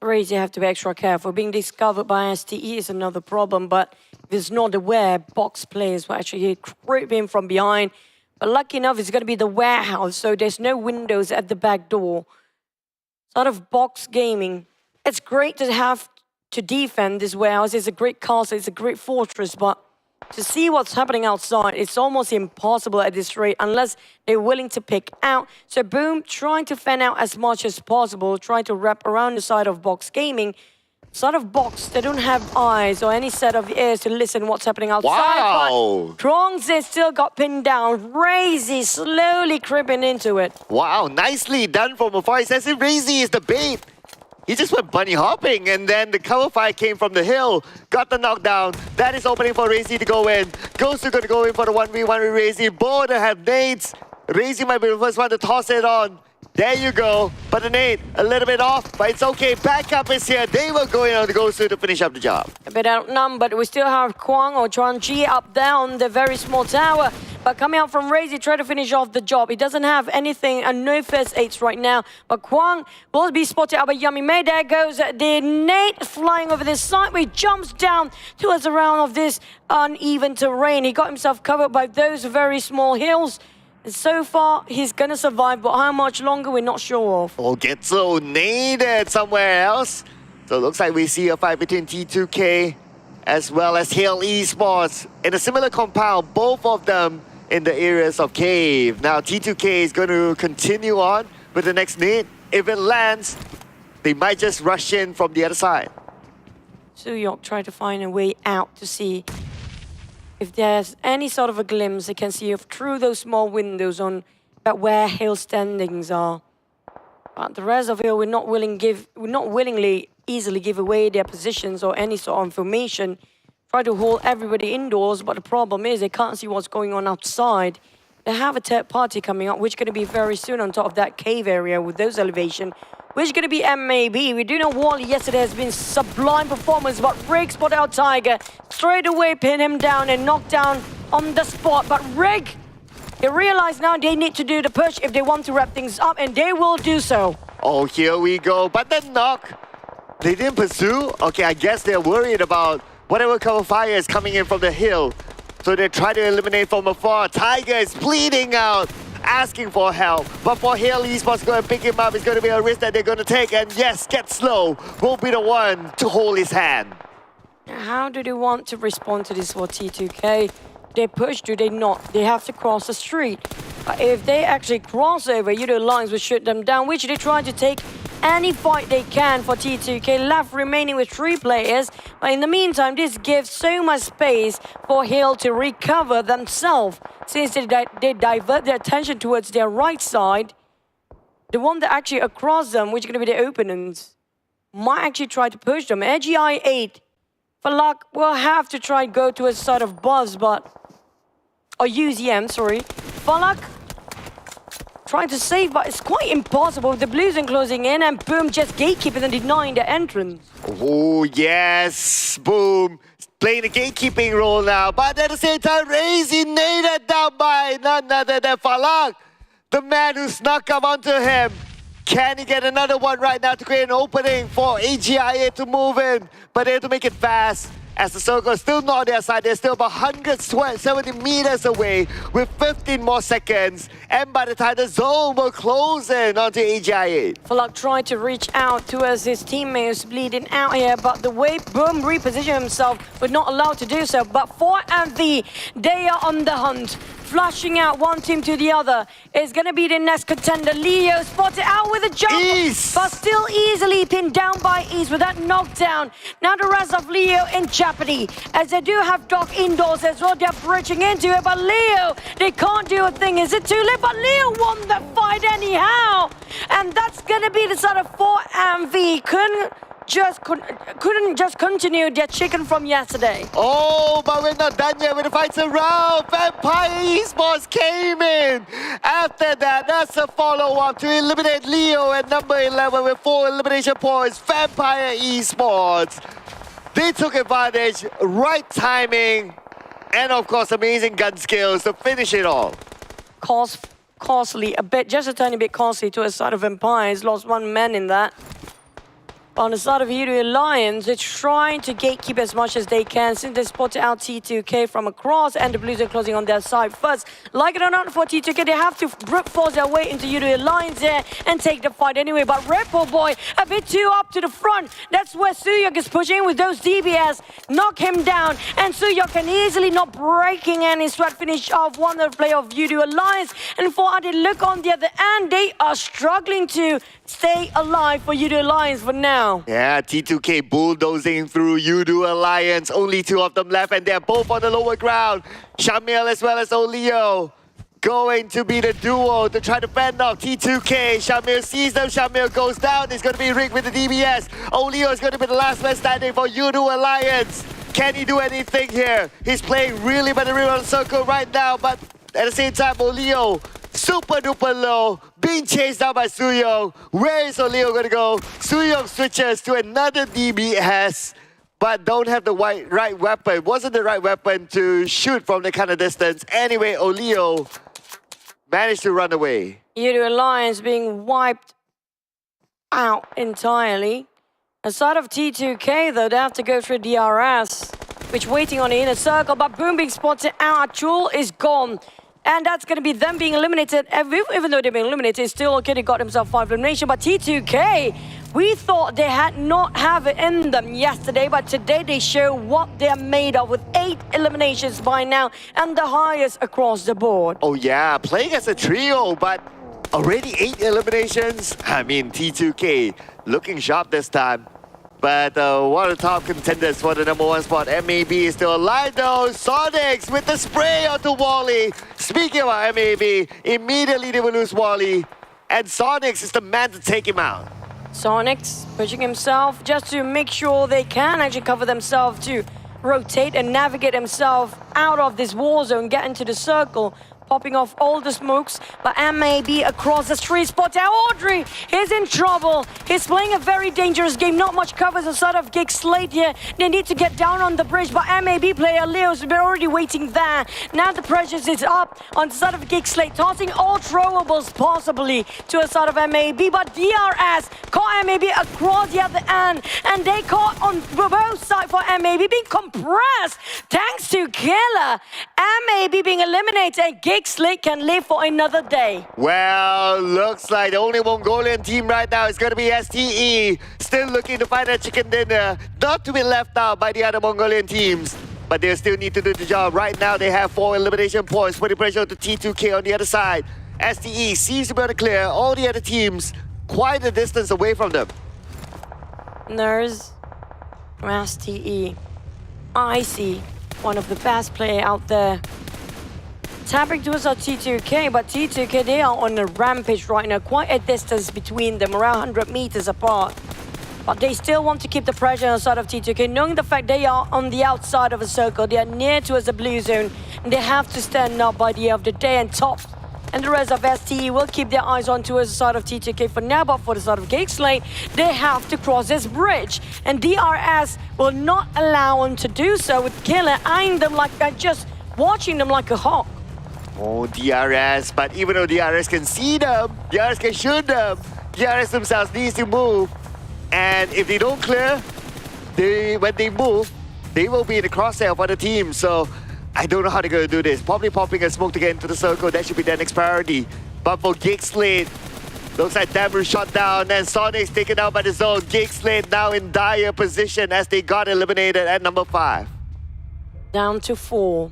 Razy have to be extra careful. Being discovered by STE is another problem, but if it's not aware, Box players will actually creep in from behind. But lucky enough, it's going to be the warehouse, so there's no windows at the back door. Sort of Box Gaming. It's great to have to defend this warehouse. It's a great castle, it's a great fortress, but to see what's happening outside, it's almost impossible at this rate unless they're willing to pick out. So Boom trying to fan out as much as possible, trying to wrap around the side of Box Gaming. Side of Box, they don't have eyes or any set of ears to listen what's happening outside. Wow! But Trongs still got pinned down. Razy slowly creeping into it. Wow, nicely done from afar. It says Razy is the bait. He just went bunny hopping, and then the cover fire came from the hill. Got the knockdown. That is opening for Razy to go in. Ghost is going to go in for the 1v1 with Razy. Both have nades. Razy might be the first one to toss it on. There you go. But the nade, a little bit off, but it's okay. Backup is here. They will go in on the Ghost to finish up the job. A bit outnumbered. We still have Kwang or Chuan Chi up there on the very small tower. But coming out from Razy, trying to finish off the job. He doesn't have anything and no first aids right now. But Kwang will be spotted out by Yummy May. There goes the nade flying over this side. He jumps down towards the round of this uneven terrain. He got himself covered by those very small hills. And so far, he's gonna survive, but how much longer, we're not sure of. Oh, get so naded somewhere else. So it looks like we see a fight between T2K as well as Hail Esports in a similar compound, both of them in the areas of Cave. Now T2K is going to continue on with the next nade. If it lands, they might just rush in from the other side. Suyok tried to find a way out to see if there's any sort of a glimpse they can see through those small windows on where hill standings are. But the rest of Hill will not willingly easily give away their positions or any sort of information. Try to hold everybody indoors, but the problem is they can't see what's going on outside. They have a third party coming up, which is going to be very soon on top of that cave area with those elevation, which is going to be MAB. We do know Wally yesterday has been sublime performance, but Rig spotted out Tiger. Straight away pin him down and knock down on the spot. But Rig, they realize now they need to do the push if they want to wrap things up, and they will do so. Oh, here we go. But the knock, they didn't pursue. Okay, I guess they're worried about whatever cover fire is coming in from the hill. So they try to eliminate from afar. Tiger is bleeding out, asking for help. But for Hail Esports going to pick him up, it's going to be a risk that they're going to take. And yes, Get Slow will be the one to hold his hand. How do they want to respond to this for T2K? They push, do they not? They have to cross the street. But if they actually cross over, YOODO lines will shoot them down, which they try to take any fight they can for T2K, left remaining with 3 players. But in the meantime, this gives so much space for Hill to recover themselves. Since they divert their attention towards their right side, the one that actually across them, which is going to be the openings, might actually try to push them. AGI8, for luck, will have to try and go to a side of Buzz, but... or UZM, sorry. For luck, trying to save, but it's quite impossible with the Blues and closing in, and Boom just gatekeeping and denying the entrance. Oh, yes, Boom. Playing the gatekeeping role now, but at the same time, raising naded down by none other than Falak, the man who snuck up onto him. Can he get another one right now to create an opening for AGIA to move in? But they have to make it fast. As the circle is still not on their side, they're still about 170 meters away with 15 more seconds. And by the time the zone will close in onto AGIA. Falak tried to reach out towards his teammates bleeding out here, but the way Boom repositioned himself would not allow to do so. But for MV, they are on the hunt. Flashing out one team to the other is going to be the next contender. Leo spotted out with a jump, East. but still easily pinned down by East with that knockdown. Now the rest of Leo in jeopardy, as they do have Doc indoors as well. They're bridging into it, but Leo, they can't do a thing. Is it too late? But Leo won the fight anyhow. And that's going to be the sort of 4 MV. Couldn't just continue their chicken from yesterday. Oh, but we're not done yet with the fights around. Vampire Esports came in. After that, that's a follow-up to eliminate Leo at number 11 with 4 elimination points. Vampire Esports. They took advantage, right timing, and of course, amazing gun skills to finish it all. Costly, just a tiny bit costly to a side of Vampires. Lost 1 man in that. On the side of YOODO Alliance, they're trying to gatekeep as much as they can since they spotted out T2K from across, and the Blues are closing on their side first. Like it or not for T2K, they have to brute force their way into YOODO Alliance there and take the fight anyway. But Ripple Boy a bit too up to the front. That's where Suyok is pushing with those DBS. Knock him down, and Suyok can easily not breaking any sweat finish off one of the player of YOODO Alliance. And for Adi, look on the other end, they are struggling to stay alive for YOODO Alliance for now. Yeah, T2K bulldozing through YOODO Alliance. Only 2 of them left, and they're both on the lower ground. Shamil as well as Oleo going to be the duo to try to fend off T2K. Shamil sees them. Shamil goes down. He's going to be rigged with the DBS. Oleo is going to be the last man standing for YOODO Alliance. Can he do anything here? He's playing really by the rim on the circle right now, but at the same time, Oleo super duper low, being chased down by Suyok. Where is Oleo gonna go? Suyok switches to another DBS, but don't have the right weapon. Wasn't the right weapon to shoot from the kind of distance. Anyway, Oleo managed to run away. YOODO Alliance being wiped out entirely. Aside of T2K though, they have to go through DRS, which waiting on the inner circle, but Boom being spotted out. Chul is gone. And that's going to be them being eliminated. Even though they've been eliminated, it's still okay. They got themselves 5 elimination. But T2K, we thought they had not have it in them yesterday, but today they show what they're made of with 8 eliminations by now and the highest across the board. Oh yeah, playing as a trio, but already 8 eliminations. I mean, T2K looking sharp this time. But one of the top contenders for the number 1 spot, MAB is still alive though. Sonics with the spray onto Wally. Speaking about MAB, immediately they will lose Wally. And Sonics is the man to take him out. Sonics pushing himself just to make sure they can actually cover themselves to rotate and navigate themselves out of this war zone, get into the circle. Popping off all the smokes, but MAB across the street spot. Audrey is in trouble. He's playing a very dangerous game. Not much covers inside of GEEK SLATE here. They need to get down on the bridge, but MAB player Leo's been already waiting there. Now the pressure is up on the side of GEEK SLATE, tossing all throwables possibly to the side of MAB, but DRS caught MAB across the other end, and they caught on both sides for MAB being compressed thanks to Killer. MAB being eliminated, and GEEK SLATE can live for another day. Well, looks like the only Mongolian team right now is going to be STE. Still looking to find a chicken dinner, not to be left out by the other Mongolian teams. But they still need to do the job. Right now, they have 4 elimination points, putting pressure to T2K on the other side. STE seems to be able to clear all the other teams quite a distance away from them. There's STE. I see one of the best players out there. Tapping towards our T2K, but T2K, they are on a rampage right now. Quite a distance between them, around 100 meters apart. But they still want to keep the pressure on the side of T2K, knowing the fact they are on the outside of a circle. They are near towards the blue zone, and they have to stand up by the end of the day and top and the rest of STE will keep their eyes on towards the side of T2K for now, but for the side of GEEK SLATE, they have to cross this bridge. And DRS will not allow them to do so, with Killer eyeing them like just watching them like a hawk. Oh, DRS, but even though DRS can see them, DRS can shoot them, DRS themselves needs to move. And if they don't clear, when they move, they will be in the crosshair for the team. So I don't know how they're going to do this. Probably popping a smoke to get into the circle. That should be their next priority. But for GEEK SLATE, looks like Damu shot down and Sonic's taken out by the zone. GEEK SLATE now in dire position as they got eliminated at number 5. Down to 4.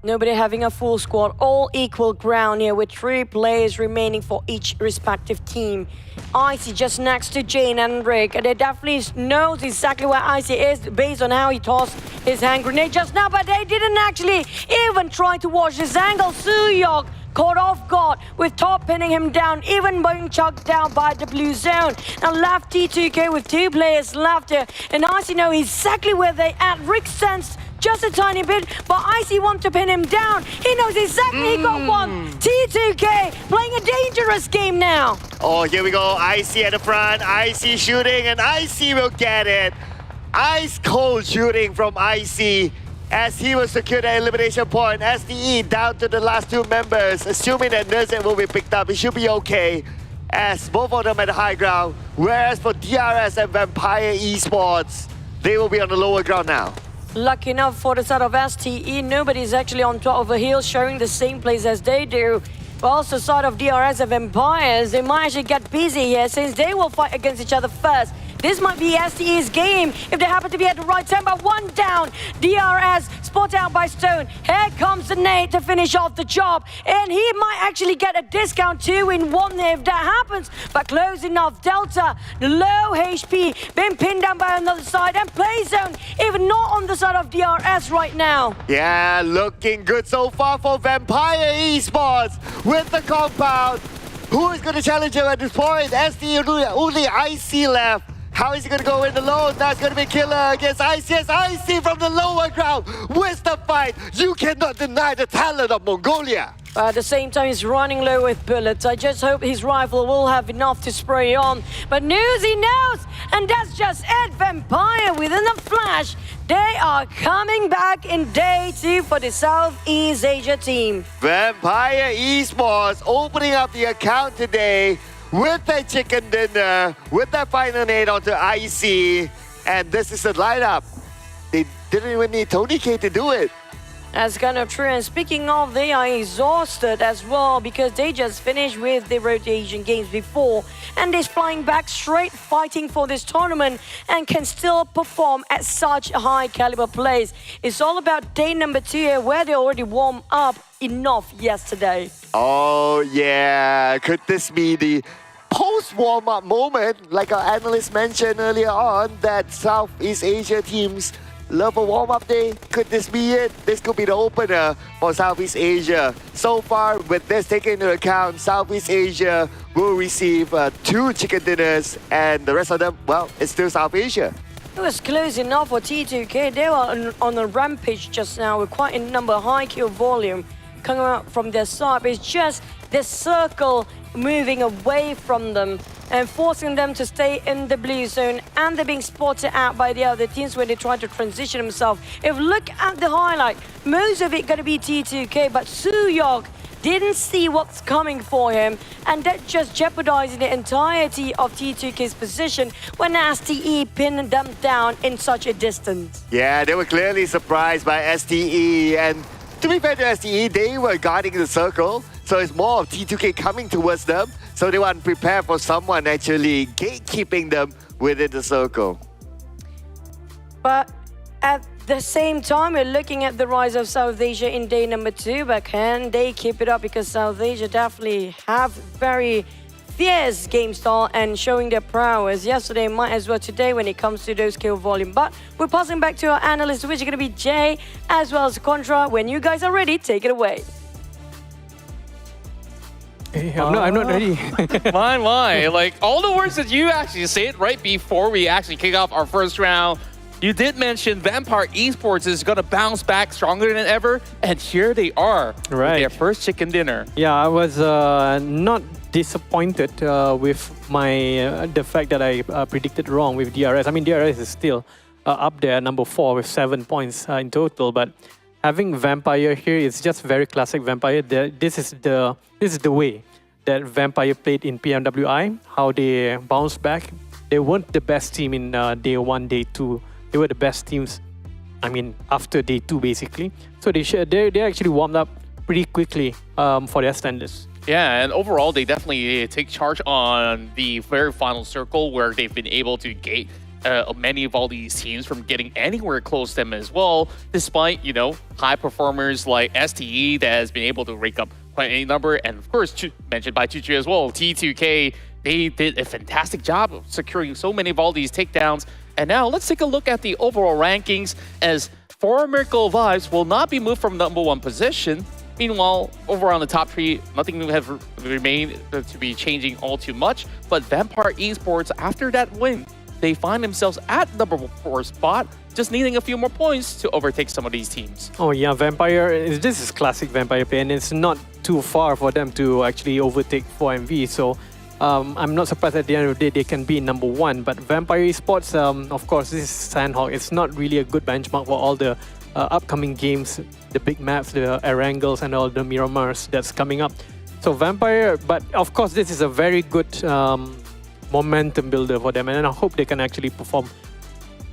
Nobody having a full squad, all equal ground here with 3 players remaining for each respective team. Icy just next to Jane and Rick, and they definitely knows exactly where Icy is based on how he tossed his hand grenade just now, but they didn't actually even try to watch this angle. Suyok caught off guard with Top pinning him down, even being chucked down by the blue zone. Now left T2K with 2 players left here, and Icy know exactly where they at. Rick sensed just a tiny bit, but Icy wants to pin him down. He knows exactly he got one. T2K playing a dangerous game now. Oh, here we go. Icy at the front. Icy shooting, and Icy will get it. Ice cold shooting from Icy as he will secure the elimination point. SDE down to the last 2 members. Assuming that Nurzet will be picked up, it should be okay, as both of them at the high ground. Whereas for DRS and Vampire Esports, they will be on the lower ground now. Lucky enough for the side of STE, nobody's actually on top of a hill showing the same place as they do. But also side of DRS and Vampires, they might actually get busy here since they will fight against each other first. This might be STE's game if they happen to be at the right time, but 1 down. DRS spotted out by Stone. Here comes the nade to finish off the job, and he might actually get a discount 2 in 1 if that happens, but close enough. Delta, low HP, being pinned down by another side, and play zone even not on the side of DRS right now. Yeah, looking good so far for Vampire Esports with the compound. Who is going to challenge him at this point? STE only Icy left. How is he going to go in alone? That's going to be Killer against Icy. Yes, Icy from the lower ground wins the fight. You cannot deny the talent of Mongolia. But at the same time, he's running low with bullets. I just hope his rifle will have enough to spray on. But Newsy knows, and that's just it. Vampire within a flash. They are coming back in day 2 for the Southeast Asia team. Vampire Esports opening up the account today with their chicken dinner, with their final nade onto IC. And this is the lineup. They didn't even need Tony K to do it. That's kind of true. And speaking of, they are exhausted as well because they just finished with the rotation games before. And they're flying back straight, fighting for this tournament and can still perform at such high caliber plays. It's all about day number 2 here where they already warmed up enough yesterday. Oh yeah, could this be the post-warm-up moment, like our analyst mentioned earlier on, that Southeast Asia teams love a warm-up day? Could this be it? This could be the opener for Southeast Asia. So far, with this taken into account, Southeast Asia will receive 2 chicken dinners, and the rest of them, well, it's still South Asia. It was close enough for T2K. They were on a rampage just now with quite a number, high kill volume coming out from their side. It's just this circle moving away from them and forcing them to stay in the blue zone, and they're being spotted out by the other teams when they try to transition themselves. If look at the highlight, most of it going to be T2K, but Suyok didn't see what's coming for him, and that just jeopardizing the entirety of T2K's position when STE pinned them down in such a distance. Yeah, they were clearly surprised by STE, and to be fair to STE, they were guarding the circle, so it's more of T2K coming towards them, so they weren't prepared for someone actually gatekeeping them within the circle. But at the same time, we're looking at the rise of South Asia in day number 2, but can they keep it up? Because South Asia definitely have very fierce game style and showing their prowess. Yesterday, might as well today when it comes to those kill volume. But we're passing back to our analysts, which are going to be Jay as well as Contra. When you guys are ready, take it away. Hey, I'm not ready. My. Like, all the words that you actually said right before we actually kick off our first round, you did mention Vampire Esports is going to bounce back stronger than ever, and here they are with their first chicken dinner. Yeah, I was not disappointed with my the fact that I predicted wrong with DRS. I mean, DRS is still up there, number 4 with 7 points in total, but having Vampire here is just very classic Vampire. This is the way that Vampire played in PMWI, how they bounced back. They weren't the best team in day 1, day 2. They were the best teams, I mean, after day 2 basically. So they actually warmed up pretty quickly for their standards. Yeah, and overall, they definitely take charge on the very final circle where they've been able to gate many of all these teams from getting anywhere close to them as well, despite, you know, high performers like STE that has been able to rake up quite a number. And of course, mentioned by Chuchu as well, T2K, they did a fantastic job of securing so many of all these takedowns. And now let's take a look at the overall rankings, as 4 Miracle Vibes will not be moved from number 1 position. Meanwhile, over on the top 3, nothing have remained to be changing all too much. But Vampire Esports, after that win, they find themselves at number 4 spot, just needing a few more points to overtake some of these teams. Oh yeah, Vampire, this is classic Vampire play, and it's not too far for them to actually overtake 4MV. So I'm not surprised at the end of the day they can be number 1. But Vampire Esports, of course, this is Sanhok. It's not really a good benchmark for all the upcoming games, the big maps, the Erangels and all the Miramars that's coming up. So Vampire, but of course this is a very good momentum builder for them, and I hope they can actually perform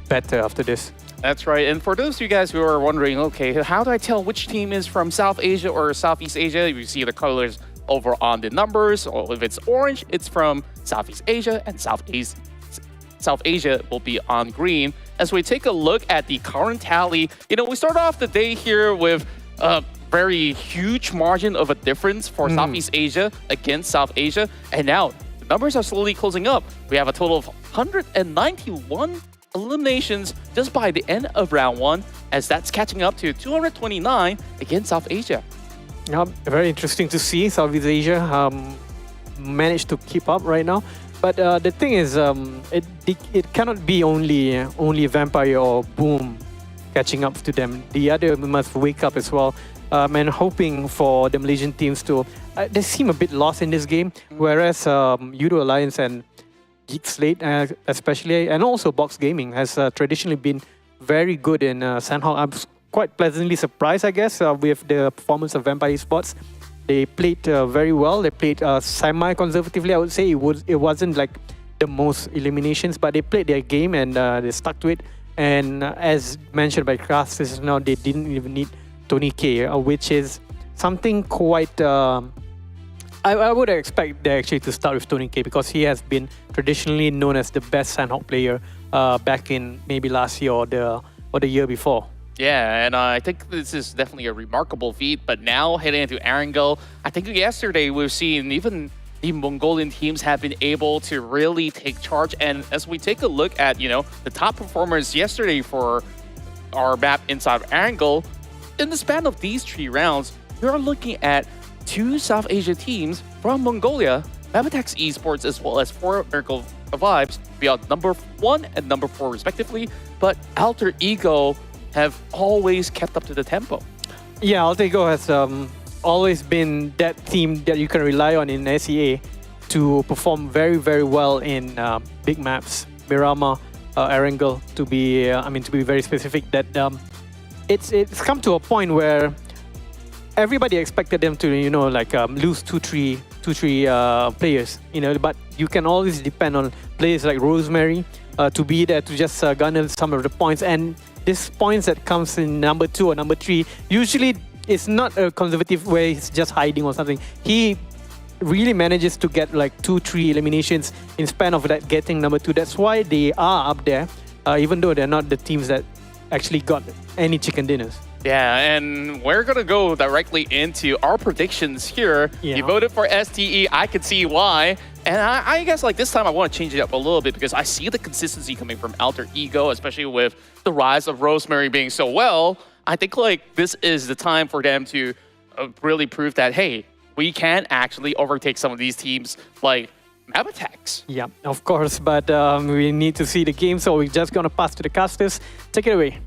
better after this. That's right. And for those of you guys who are wondering, okay, how do I tell which team is from South Asia or Southeast Asia? You see the colors over on the numbers, or if it's orange, it's from Southeast Asia, and South Asia will be on green. As we take a look at the current tally, you know, we start off the day here with a very huge margin of a difference for Southeast Asia against South Asia, and now the numbers are slowly closing up. We have a total of 191 eliminations just by the end of round 1, as that's catching up to 229 against South Asia. Yeah, very interesting to see Southeast Asia manage to keep up right now. But the thing is, it cannot be only Vampire or Boom catching up to them. The other must wake up as well. And hoping for the Malaysian teams to... they seem a bit lost in this game, whereas YOODO Alliance and GEEK SLATE especially, and also Box Gaming has traditionally been very good in Sanhok. I'm quite pleasantly surprised, I guess, with the performance of Vampire Esports. They played very well. They played semi-conservatively, I would say. It wasn't like the most eliminations, but they played their game and they stuck to it. And as mentioned by Kraft, this is now they didn't even need Tony K, which is something quite... I would expect they actually to start with Tony K, because he has been traditionally known as the best Sanhok player back in maybe last year or the year before. Yeah, and I think this is definitely a remarkable feat. But now heading into Erangel, I think yesterday we've seen even the Mongolian teams have been able to really take charge. And as we take a look at, you know, the top performers yesterday for our map inside of Erangel, in the span of these 3 rounds, you're looking at 2 South Asia teams from Mongolia, Mabetex Esports as well as 4 Miracle Vibes, beyond number 1 and number 4 respectively. But Alter Ego have always kept up to the tempo. Yeah, Alter Ego has always been that team that you can rely on in SEA to perform very, very well in big maps, Miramar, Erangel, to be very specific. That it's come to a point where everybody expected them to, you know, like lose two, three players, you know, but you can always depend on players like Rosemary to be there to just garner some of the points. And these points that comes in number 2 or number 3, usually it's not a conservative way, he's just hiding or something. He really manages to get like 2-3 eliminations in span of that getting number 2. That's why they are up there, even though they're not the teams that actually got any chicken dinners. Yeah, and we're going to go directly into our predictions here. Yeah. You voted for STE. I could see why. And I guess like this time I want to change it up a little bit, because I see the consistency coming from Alter Ego, especially with the rise of Rosemary being so well. I think like this is the time for them to really prove that, hey, we can actually overtake some of these teams like Mabetex. Yeah, of course, but we need to see the game, so we're just going to pass to the casters. Take it away.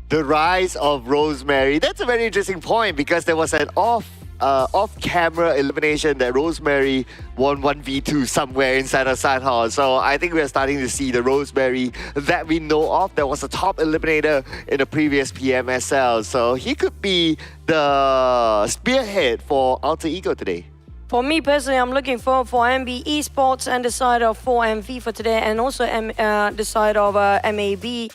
The rise of Rosemary. That's a very interesting point because there was an off-camera elimination that Rosemary won 1v2 somewhere inside of Sanhok. So I think we're starting to see the Rosemary that we know of. There was a top eliminator in the previous PMSL. So he could be the spearhead for Alter Ego today. For me personally, I'm looking forward for NBeSports and the side of 4MV for today, and also the side of MAB.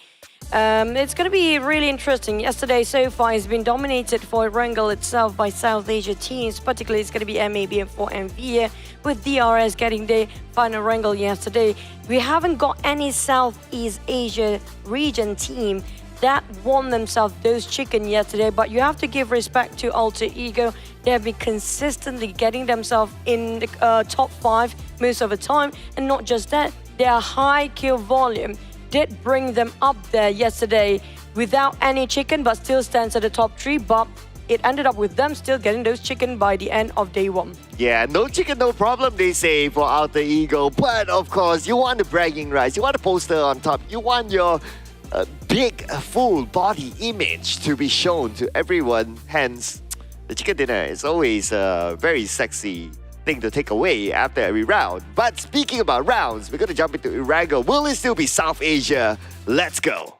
It's going to be really interesting. Yesterday, so far, has been dominated for Erangel itself by South Asia teams. Particularly, it's going to be MAB and 4MV here, with DRS getting the final Erangel yesterday. We haven't got any Southeast Asia region team that won themselves those chicken yesterday, but you have to give respect to Alter Ego. They have been consistently getting themselves in the top 5 most of the time, and not just that, their high kill volume did bring them up there yesterday without any chicken, but still stands at the top 3. But it ended up with them still getting those chicken by the end of day 1. Yeah, no chicken, no problem, they say, for Alter Ego. But of course, you want the bragging rights, you want a poster on top, you want your big, full body image to be shown to everyone. Hence, the chicken dinner is always a very sexy thing to take away after every round. But speaking about rounds, we're going to jump into Erangel. Will it still be South Asia? Let's go.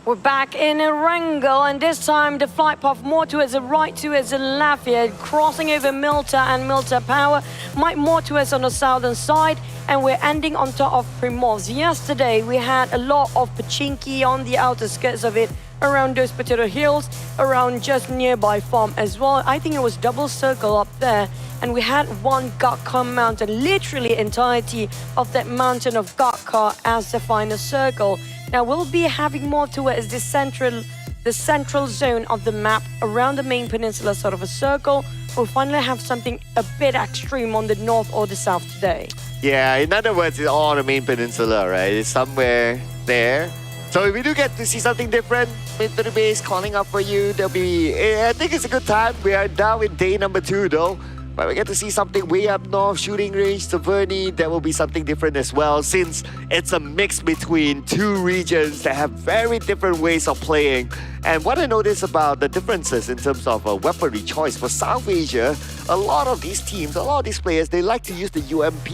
We're back in Erangel, and this time the flight path more towards the right, towards the left here, crossing over Milta and Milta Power, might more towards on the southern side, and we're ending on top of Primos. Yesterday we had a lot of Pachinki on the outer skirts of it, around those particular hills, around just nearby farm as well. I think it was double circle up there, and we had one Gakkar mountain, literally entirety of that mountain of Gakkar as the final circle. Now we'll be having more towards the central zone of the map, around the main peninsula, sort of a circle. We'll finally have something a bit extreme on the north or the south today. Yeah, in other words, it's all on the main peninsula, right? It's somewhere there. So if we do get to see something different, mid to the base calling up for you, there'll be, I think it's a good time. We are down with day number 2 though. But we get to see something way up north, shooting range, Taverny. That will be something different as well, since it's a mix between 2 regions that have very different ways of playing. And what I noticed about the differences in terms of weaponry choice for South Asia, a lot of these teams, a lot of these players, they like to use the UMP.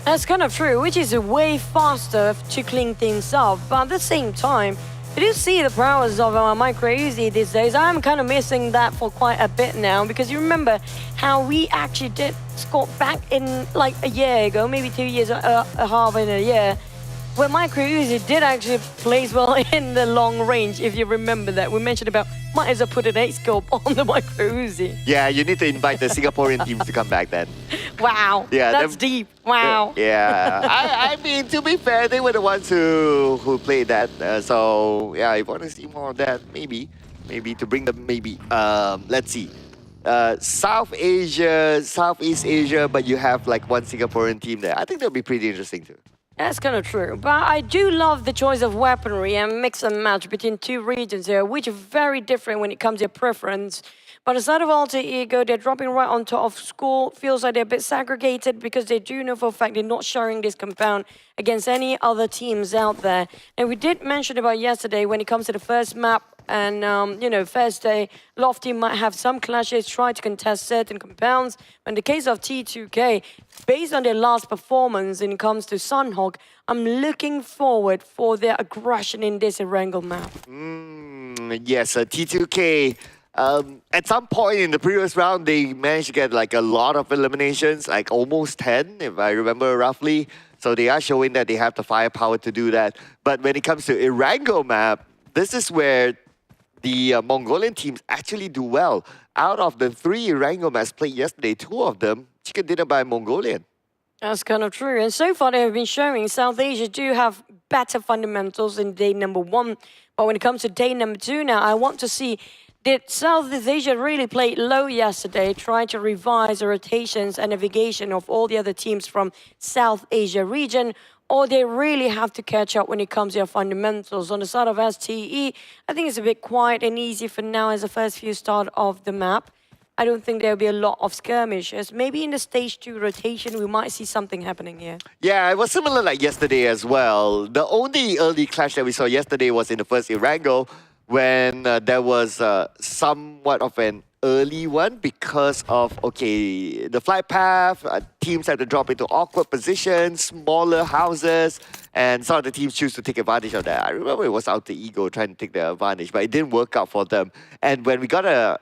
That's kind of true, which is a way faster to clean things up. But at the same time, you do see the prowess of Micro Uzi these days. I'm kind of missing that for quite a bit now, because you remember how we actually did score back in like a year ago, maybe 2 years, a half in a year, where Micro Uzi did actually place well in the long range, if you remember that. We mentioned about might as well put an 8-scope on the Micro Uzi. Yeah, you need to invite the Singaporean teams to come back then. Wow, yeah, that's deep. Wow. Yeah, I mean, to be fair, they were the ones who played that. So yeah, if you want to see more of that, maybe to bring them, let's see. Southeast Asia, but you have like one Singaporean team there. I think that'll be pretty interesting too. That's kind of true, but I do love the choice of weaponry and mix and match between 2 regions here, which are very different when it comes to your preference. But aside of Alter Ego, they're dropping right on top of school. Feels like they're a bit segregated because they do know for a fact they're not sharing this compound against any other teams out there. And we did mention about yesterday when it comes to the first map, and, you know, first day, a lot of teams might have some clashes, try to contest certain compounds. But in the case of T2K, based on their last performance when it comes to Sanhok, I'm looking forward for their aggression in this Erangel map. Yes, T2K, at some point in the previous round, they managed to get like a lot of eliminations, like almost 10, if I remember roughly. So they are showing that they have the firepower to do that. But when it comes to Erangel map, this is where the Mongolian teams actually do well. Out of the 3 Erangel maps played yesterday, 2 of them chicken dinner by Mongolian. That's kind of true. And so far they have been showing South Asia do have better fundamentals in day number 1. But when it comes to day number 2 now, I want to see, did Southeast Asia really play low yesterday, trying to revise the rotations and navigation of all the other teams from South Asia region? or they really have to catch up when it comes to their fundamentals. On the side of STE, I think it's a bit quiet and easy for now as the first few start of the map. I don't think there'll be a lot of skirmishes. Maybe in the stage 2 rotation, we might see something happening here. Yeah, it was similar like yesterday as well. The only early clash that we saw yesterday was in the first Erangel, when there was somewhat of an early one because of, okay, the flight path, teams had to drop into awkward positions, smaller houses, and some of the teams choose to take advantage of that. I remember it was Alter Ego trying to take the advantage, but it didn't work out for them. And when we got a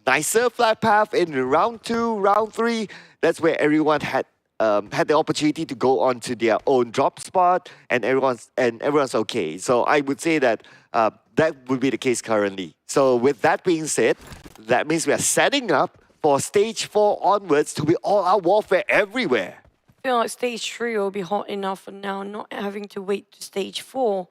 nicer flight path in round 2, round 3, that's where everyone had the opportunity to go on to their own drop spot, and everyone's okay. So I would say that that would be the case currently. So with that being said, that means we are setting up for stage 4 onwards to be all-out warfare everywhere. I feel like stage 3 will be hot enough for now, not having to wait to stage 4.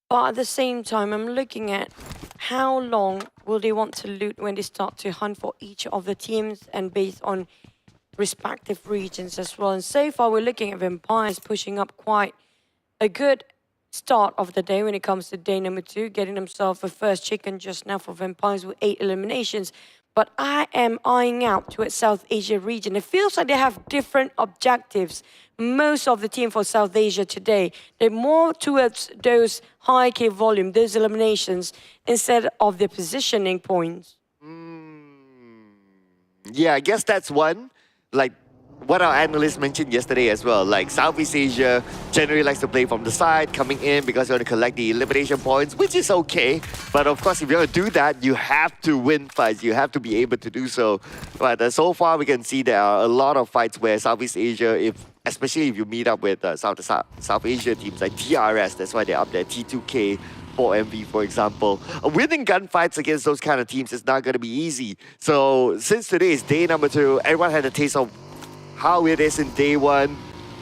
But at the same time, I'm looking at how long will they want to loot when they start to hunt for each of the teams and based on respective regions as well. And so far, we're looking at Vampires pushing up quite a good start of the day when it comes to day number 2, getting themselves a first chicken just now for Vampires with 8 eliminations. But I am eyeing out towards South Asia region. It feels like they have different objectives. Most of the team for South Asia today, they're more towards those high K volume, those eliminations, instead of their positioning points. Yeah, I guess that's one. Like what our analyst mentioned yesterday as well, like Southeast Asia generally likes to play from the side, coming in because you want to collect the elimination points, which is okay. But of course, if you want to do that, you have to win fights. You have to be able to do so. But so far, we can see there are a lot of fights where Southeast Asia, especially if you meet up with South Asia teams like DRS, that's why they're up there, T2K, 4MV, for example. Winning gunfights against those kind of teams is not going to be easy. So since today is day number 2, everyone had a taste of how it is in day 1.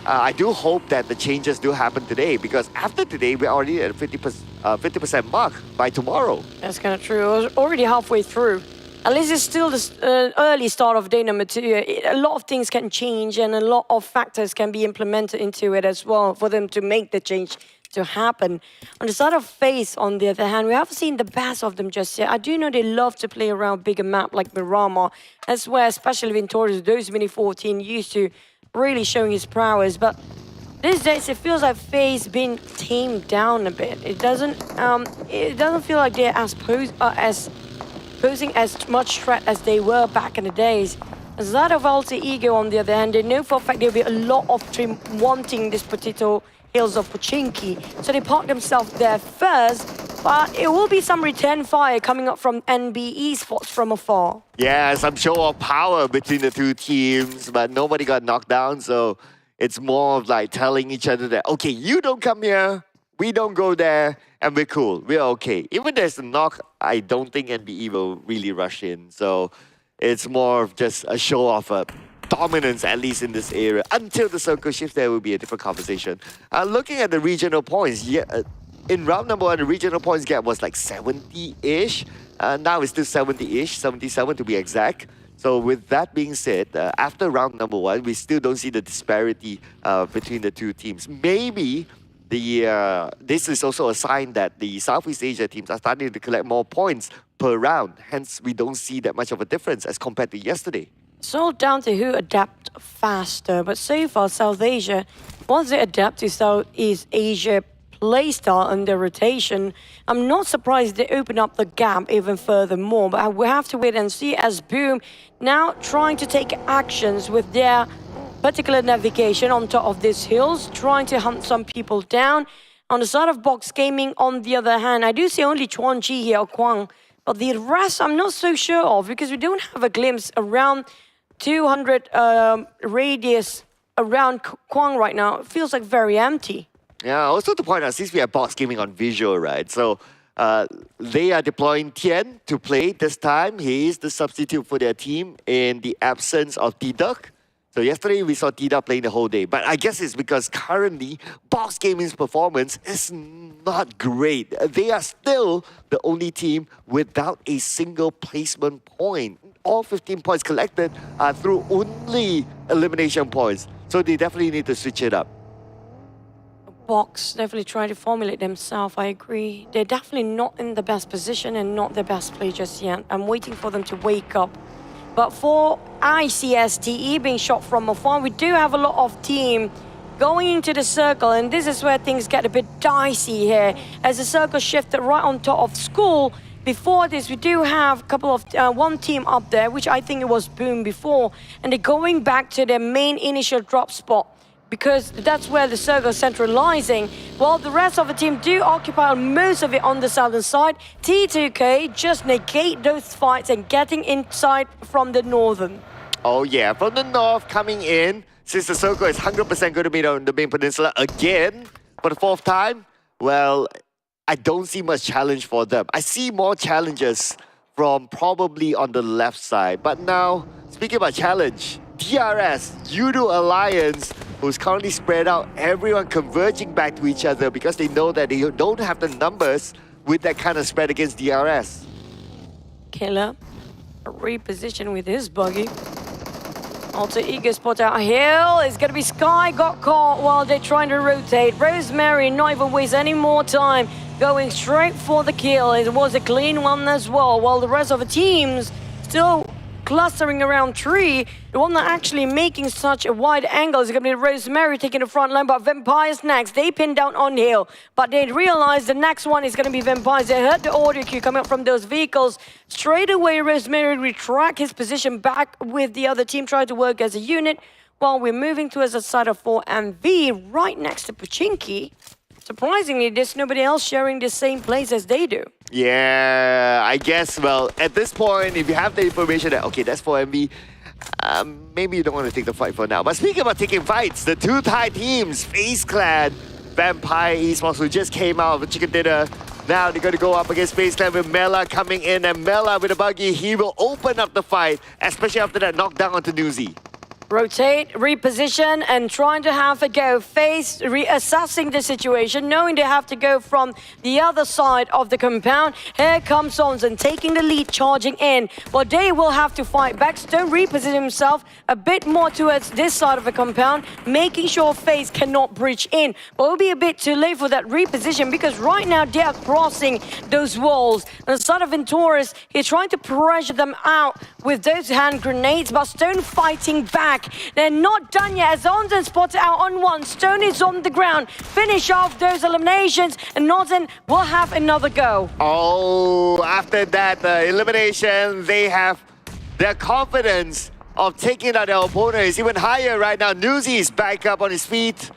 I do hope that the changes do happen today, because after today, we're already at 50% mark by tomorrow. That's kind of true. We're already halfway through. At least it's still the early start of day number 2. A lot of things can change and a lot of factors can be implemented into it as well for them to make the change to happen. On the side of FaZe, on the other hand, we haven't seen the best of them just yet. I do know they love to play around bigger map like Miramar. That's where, especially Vintorius, those mini 14 used to really showing his prowess. But these days, it feels like FaZe been tamed down a bit. It doesn't feel like they're as posing as much threat as they were back in the days. As that of Alter Ego, on the other hand, they know for a fact there'll be a lot of team wanting this potato hills of Pochinki. So they park themselves there first, but it will be some return fire coming up from NBeSports from afar. Yeah, some show of power between the two teams, but nobody got knocked down, so it's more of like telling each other that, okay, you don't come here, we don't go there, and we're cool, we're okay. Even there's a knock, I don't think NBE will really rush in, so it's more of just a show of dominance, at least in this area. Until the circle shifts, there will be a different conversation. Looking at the regional points, in round number 1, the regional points gap was like 70-ish. Now it's still 70-ish, 77 to be exact. So with that being said, after round number 1, we still don't see the disparity between the two teams. Maybe this is also a sign that the Southeast Asia teams are starting to collect more points per round. Hence, we don't see that much of a difference as compared to yesterday. It's all down to who adapt faster, but so far South Asia, once they adapt to Southeast Asia playstyle and their rotation, I'm not surprised they open up the gap even furthermore, but we have to wait and see as Boom now trying to take actions with their particular navigation on top of these hills, trying to hunt some people down. On the side of Box Gaming, on the other hand, I do see only Chuan Chi here, or Kwang, but the rest I'm not so sure of because we don't have a glimpse around 200 radius around Kwang right now. It feels like very empty. Yeah, also to point out, since we have Box Gaming on visual, right? So they are deploying Tien to play this time. He is the substitute for their team in the absence of T-Duck. So yesterday we saw T-Duck playing the whole day. But I guess it's because currently Box Gaming's performance is not great. They are still the only team without a single placement point. All 15 points collected are through only elimination points. So they definitely need to switch it up. box, definitely trying to formulate themselves. I agree. They're definitely not in the best position and not the best play just yet. I'm waiting for them to wake up. But for ICSTE being shot from afar, we do have a lot of team going into the circle, and this is where things get a bit dicey here. As the circle shifted right on top of school, before this, we do have a couple of one team up there, which I think it was Boom before, and they're going back to their main initial drop spot because that's where the circle is centralizing. While the rest of the team do occupy most of it on the southern side, T2K just negate those fights and getting inside from the northern. Oh yeah, from the north coming in, since the circle is 100% going to be on the main peninsula again for the fourth time, well, I don't see much challenge for them. I see more challenges from probably on the left side. But now, speaking about challenge, DRS, YOODO Alliance, who's currently spread out, everyone converging back to each other because they know that they don't have the numbers with that kind of spread against DRS. Killer, reposition with his buggy. Also, Eager spot out Hill. It's going to be Sky got caught while they're trying to rotate. Rosemary not even waste any more time, going straight for the kill. It was a clean one as well, while the rest of the teams still clustering around Tree. The one that actually making such a wide angle is going to be Rosemary taking the front line, but Vampires next. They pin down on Hill, but they realize the next one is going to be Vampires. They heard the audio cue coming up from those vehicles. Straight away, Rosemary retract his position back with the other team, trying to work as a unit, while we're moving towards the side of 4 and V, right next to Pachinki. Surprisingly, there's nobody else sharing the same place as they do. Yeah, I guess, well, at this point, if you have the information that, okay, that's 4MV, maybe you don't want to take the fight for now. But speaking about taking fights, the two Thai teams, FaZe Clan, Vampire Esports, who just came out of a chicken dinner, now they're going to go up against FaZe Clan with Mela coming in, and Mela with a buggy, he will open up the fight, especially after that knockdown onto Newsy. Rotate, reposition, and trying to have a go. FaZe reassessing the situation, knowing they have to go from the other side of the compound. Here comes Sonson taking the lead, charging in. But they will have to fight back. Stone reposition himself a bit more towards this side of the compound, making sure FaZe cannot breach in. But it will be a bit too late for that reposition because right now they are crossing those walls. On the side of Venturis, he's trying to pressure them out with those hand grenades, but Stone fighting back. They're not done yet as Onzen spots out on one. Stone is on the ground. Finish off those eliminations and Nozen will have another go. Oh, after that elimination, they have their confidence of taking out their opponent is even higher right now. Newsy is back up on his feet.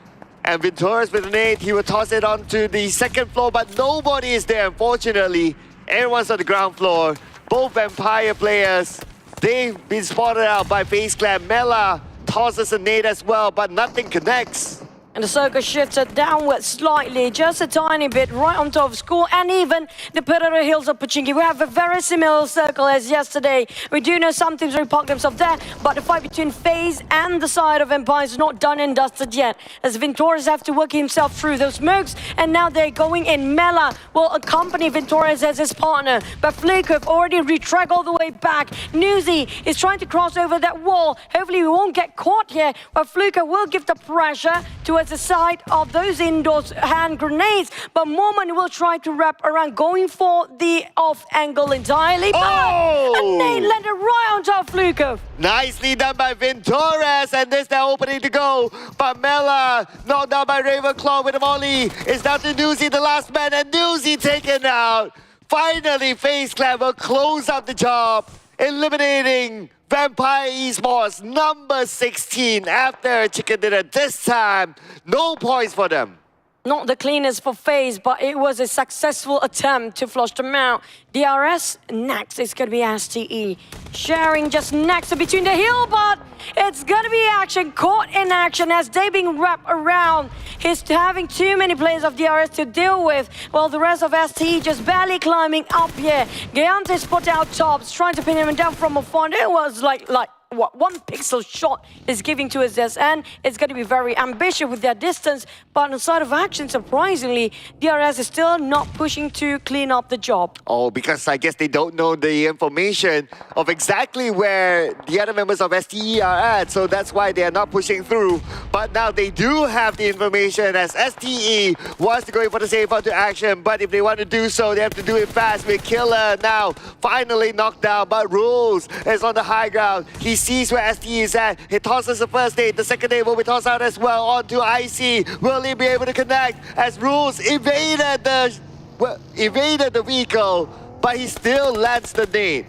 And Venturis with an 8, he will toss it onto the second floor, but nobody is there, unfortunately. Everyone's on the ground floor. Both Vampire players, they've been spotted out by FaZe Clan. Mela tosses a nade as well, but nothing connects. And the circle shifts it downwards slightly, just a tiny bit, right on top of school, and even the Perera Hills of Pachinki. We have a very similar circle as yesterday. We do know some teams repark themselves there, but the fight between FaZe and the side of Empire is not done and dusted yet, as Venturis have to work himself through those smokes, and now they're going in. Mela will accompany Venturis as his partner, but Flickr already retract all the way back. Newsy is trying to cross over that wall. Hopefully we won't get caught here, but Flickr will give the pressure towards the side of those indoors hand grenades, but Mormon will try to wrap around, going for the off angle entirely. Oh! And they landed right on top of Flukov. Nicely done by Venturis, and this their opening to go. But Mela knocked down by Ravenclaw with a volley. It's down to Newsy, the last man, and Newsy taken out. Finally, FaZe Clan will close out the job, eliminating Vampire Esports number 16 after chicken dinner. This time, no points for them. Not the cleanest for FaZe, but it was a successful attempt to flush them out. DRS, next is going to be STE. Sharing just next to between the hill, but it's going to be action, caught in action as they being wrapped around. He's having too many players of DRS to deal with, while the rest of STE just barely climbing up here. Gayante spot out tops, trying to pin him down from afar. It was like one pixel shot is giving to his SN. It's going to be very ambitious with their distance, but on the side of action, surprisingly, DRS is still not pushing to clean up the job. Oh, because I guess they don't know the information of exactly where the other members of STE are at, so that's why they are not pushing through. But now they do have the information as STE wants to go in for the save out to action, but if they want to do so, they have to do it fast with Killer now finally knocked down, but Rules is on the high ground. He sees where STE is at. He tosses the first nade. The second nade will be tossed out as well onto IC. Will he be able to connect as Rules evaded the vehicle, but he still lands the nade.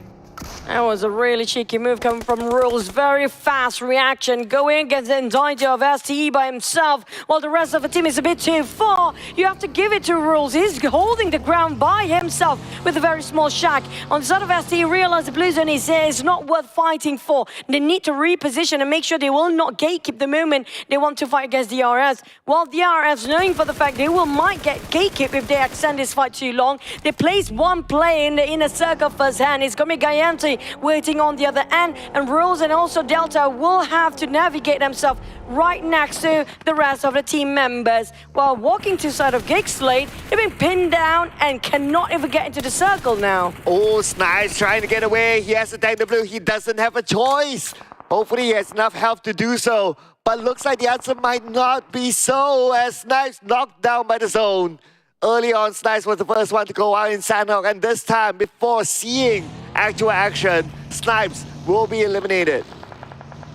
That was a really cheeky move coming from Rules. Very fast reaction going against the entirety of STE by himself, while the rest of the team is a bit too far. You have to give it to Rules. He's holding the ground by himself with a very small shack. On the side of STE, realize the blue zone is not worth fighting for. They need to reposition and make sure they will not gatekeep the moment they want to fight against DRS. While DRS, knowing for the fact they might get gatekeep if they extend this fight too long, they place one player in the inner circle first hand. It's going to be Gayante waiting on the other end, and Rules and also Delta will have to navigate themselves right next to the rest of the team members. While walking to the side of GEEK SLATE, they've been pinned down and cannot even get into the circle now. Oh, Snipes trying to get away. He has to tank the blue. He doesn't have a choice. Hopefully he has enough health to do so, but looks like the answer might not be so as Snipes knocked down by the zone. Early on, Snipes was the first one to go out in Sanhok, and this time, before seeing actual action, Snipes will be eliminated.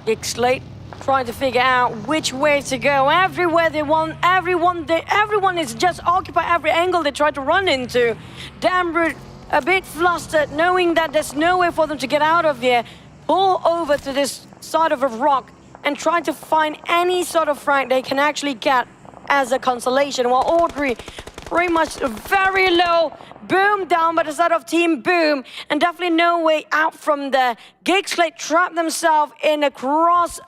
GEEK SLATE trying to figure out which way to go. Everywhere they want, everyone is just occupied every angle they try to run into. Damroot a bit flustered, knowing that there's no way for them to get out of here. Pull over to this side of a rock and try to find any sort of frag they can actually get as a consolation, while Audrey pretty much very low, boom down by the side of Team Boom, and definitely no way out from there. GEEK SLATE trapped themselves in a cross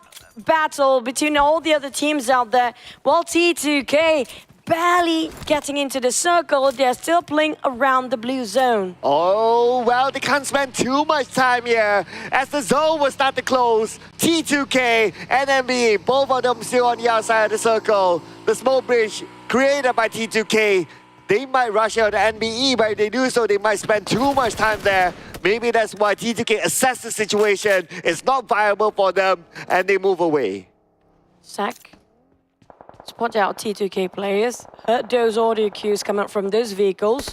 battle between all the other teams out there, while T2K barely getting into the circle. They're still playing around the blue zone. Oh, well, they can't spend too much time here as the zone will start to close. T2K and NB, both of them still on the outside of the circle. The smoke bridge created by T2K, they might rush out the NBE, but if they do so, they might spend too much time there. Maybe that's why T2K assess the situation. It's not viable for them, and they move away. Zach, spot out T2K players. Heard those audio cues coming up from those vehicles.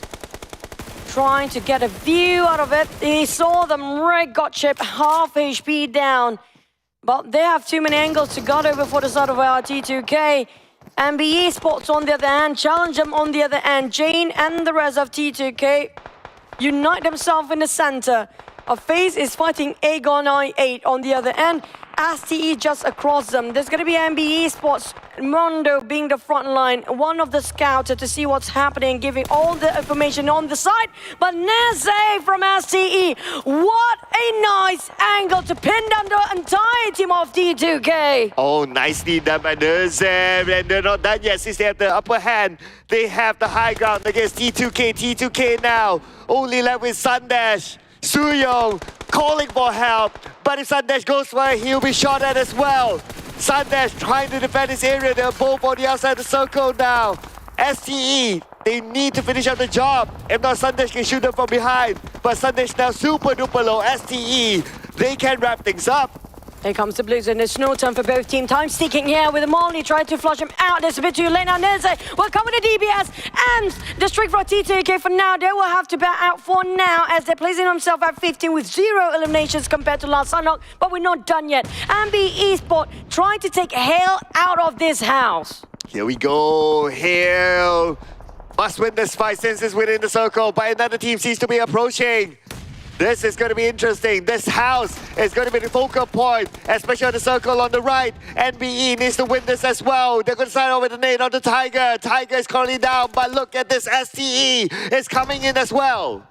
Trying to get a view out of it. He saw them red got chip, half HP down. But they have too many angles to go over for the side of our T2K. NBeSports on the other hand, challenge them on the other end. Jane and the rest of T2K unite themselves in the center. FaZe is fighting Aegon I8 on the other end. STE just across them. There's going to be NBeSports, Mondo being the front line, one of the scouts to see what's happening, giving all the information on the side. But Neze from STE, what a nice angle to pin down the entire team of T2K. Oh, nicely done by Neze, and they're not done yet since they have the upper hand. They have the high ground against T2K. T2K now only left with Sundash. Suyong calling for help, but if Sundash goes for it, he'll be shot at as well. Sundash trying to defend his area. They're both on the outside of the circle now. STE, they need to finish up the job. If not, Sundash can shoot them from behind. But Sundash now super duper low. STE, they can wrap things up. Here comes the Blues, and there's no time for both teams. Time sticking here with Molly trying to flush him out. There's a bit too late now. Neze will come with the DBS and the streak for T2K for now. They will have to bat out for now as they're placing themselves at 15 with 0 eliminations compared to last Sanhok. But we're not done yet. NBeSports trying to take Hale out of this house. Here we go. Hale must win this fight since it's within the circle, but another team seems to be approaching. This is going to be interesting. This house is going to be the focal point, especially on the circle on the right. NBE needs to win this as well. They're going to sign over the nade on the Tiger. Tiger is currently down, but look at this. STE is coming in as well.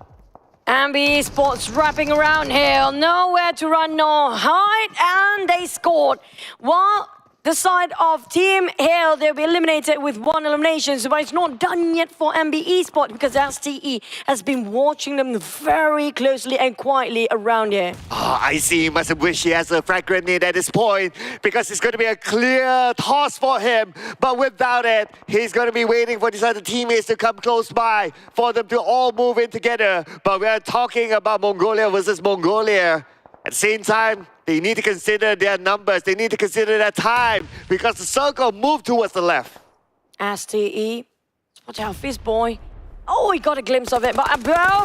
NBeSports wrapping around here. Nowhere to run nor hide, and they scored. While the side of Team Hale, they'll be eliminated with 1 elimination, but it's not done yet for NBeSports because STE has been watching them very closely and quietly around here. Oh, I see. He must have wished he has a frag grenade at this point because it's going to be a clear toss for him. But without it, he's going to be waiting for these other teammates to come close by for them to all move in together. But we're talking about Mongolia versus Mongolia. At the same time, they need to consider their numbers. They need to consider their time because the circle moved towards the left. STE, watch out, Fizz Boy. Oh, he got a glimpse of it, but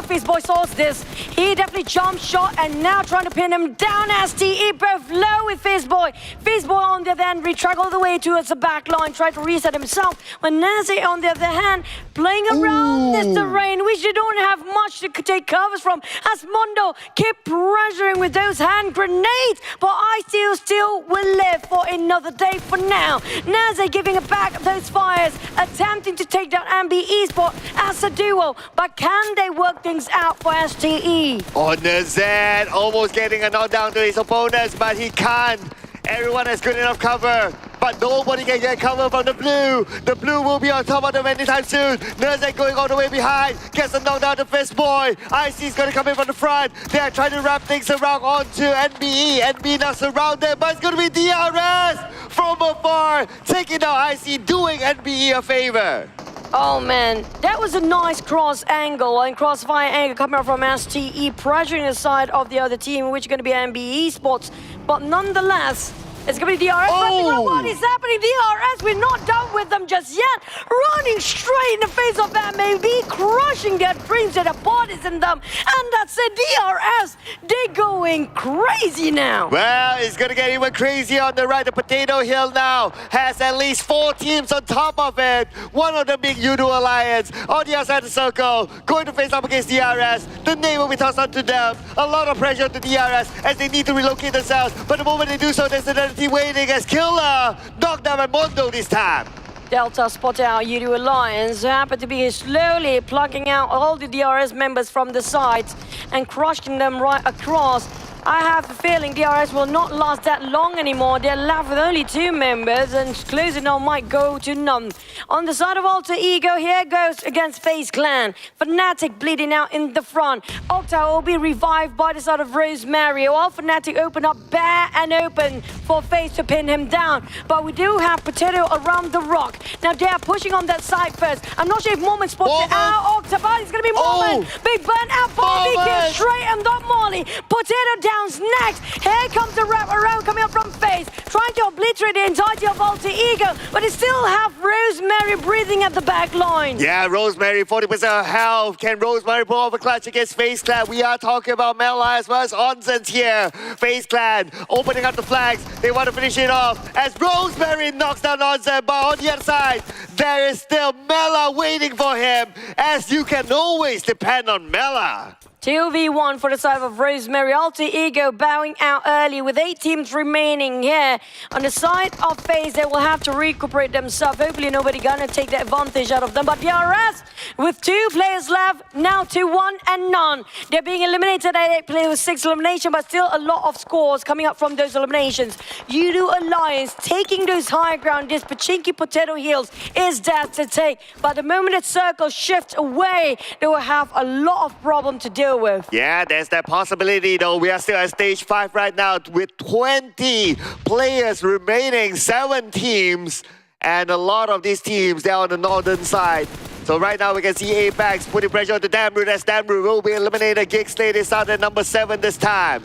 Fizz Boy saw this. He definitely jump shot and now trying to pin him down. STE both low with Fizz Boy. Fizz Boy on the other hand retract all the way towards the back line, try to reset himself. But Nazi on the other hand playing around this terrain, which you don't have much to take covers from. As Mondo keep pressuring with those hand grenades, but ICU still will live for another day for now. Nazi giving it back those fires, attempting to take down NBeSports as a duo, but can they work things out for STE? On the Z, almost getting a knockdown to his opponents, but he can't. Everyone has good enough cover, but nobody can get cover from the blue. The blue will be on top of them anytime soon. Nerzek going all the way behind, gets a knockdown to Fizz Boy. IC is going to come in from the front. They are trying to wrap things around onto NBE. NBE now surrounded, but it's going to be DRS from afar, taking out IC, doing NBE a favor. Oh man, that was a nice cross angle and crossfire angle coming out from STE, pressuring the side of the other team, which is going to be NBeSports. But nonetheless, it's going to be DRS. What is happening? DRS, we're not done with them just yet. Running straight in the face of MAB, crushing their dreams and their bodies in them. And that's it, DRS. They're going crazy now. Well, it's going to get even crazier on the right. The Potato Hill now has at least 4 teams on top of it. One of them being YOODO Alliance. On the outside of the circle, going to face up against DRS. The name will be tossed onto them. A lot of pressure to DRS as they need to relocate themselves. But the moment they do so, there's another team waiting as Killer knocked down by Mondo this time. Delta spotted out YOODO Alliance, happen to be slowly plugging out all the DRS members from the sides and crushing them right across. I have a feeling DRS will not last that long anymore. They're left with only 2 members and closing now might go to none. On the side of Alter Ego, here goes against FaZe Clan. Fnatic bleeding out in the front. Octa will be revived by the side of Rosemary. While Fnatic open up bare and open for FaZe to pin him down. But we do have Potato around the rock. Now they are pushing on that side first. I'm not sure if Moment spots it out. Octa, but it's going to be Moment. Big burn out. Bobby kills straight and not Molly. Potato down. Next, here comes the wrap around coming up from FaZe, trying to obliterate the entirety of Alter Ego, but they still have Rosemary breathing at the back line. Yeah, Rosemary, 40% of health. Can Rosemary pull off a clutch against FaZe Clan? We are talking about Mela as well as Onsens here. FaZe Clan opening up the flags. They want to finish it off as Rosemary knocks down Onsen, but on the other side, there is still Mela waiting for him, as you can always depend on Mela. 2v1 for the side of Rosemary. Alter Ego bowing out early with 8 teams remaining here. On the side of FaZe, they will have to recuperate themselves. Hopefully nobody gonna take the advantage out of them. But DRS, with 2 players left, now 2-1 and none. They're being eliminated at 8 players with 6 eliminations, but still a lot of scores coming up from those eliminations. YOODO Alliance taking those high ground. This Pachinki Potato Hills is theirs to take. But the moment that circle shifts away, they will have a lot of problem to deal with. Yeah, there's that possibility though. We are still at stage 5 right now with 20 players remaining, 7 teams, and a lot of these teams, they're on the northern side. So right now we can see Apex putting pressure on the Damru, as Damru will be eliminated. GEEK SLATE is out at number 7 this time.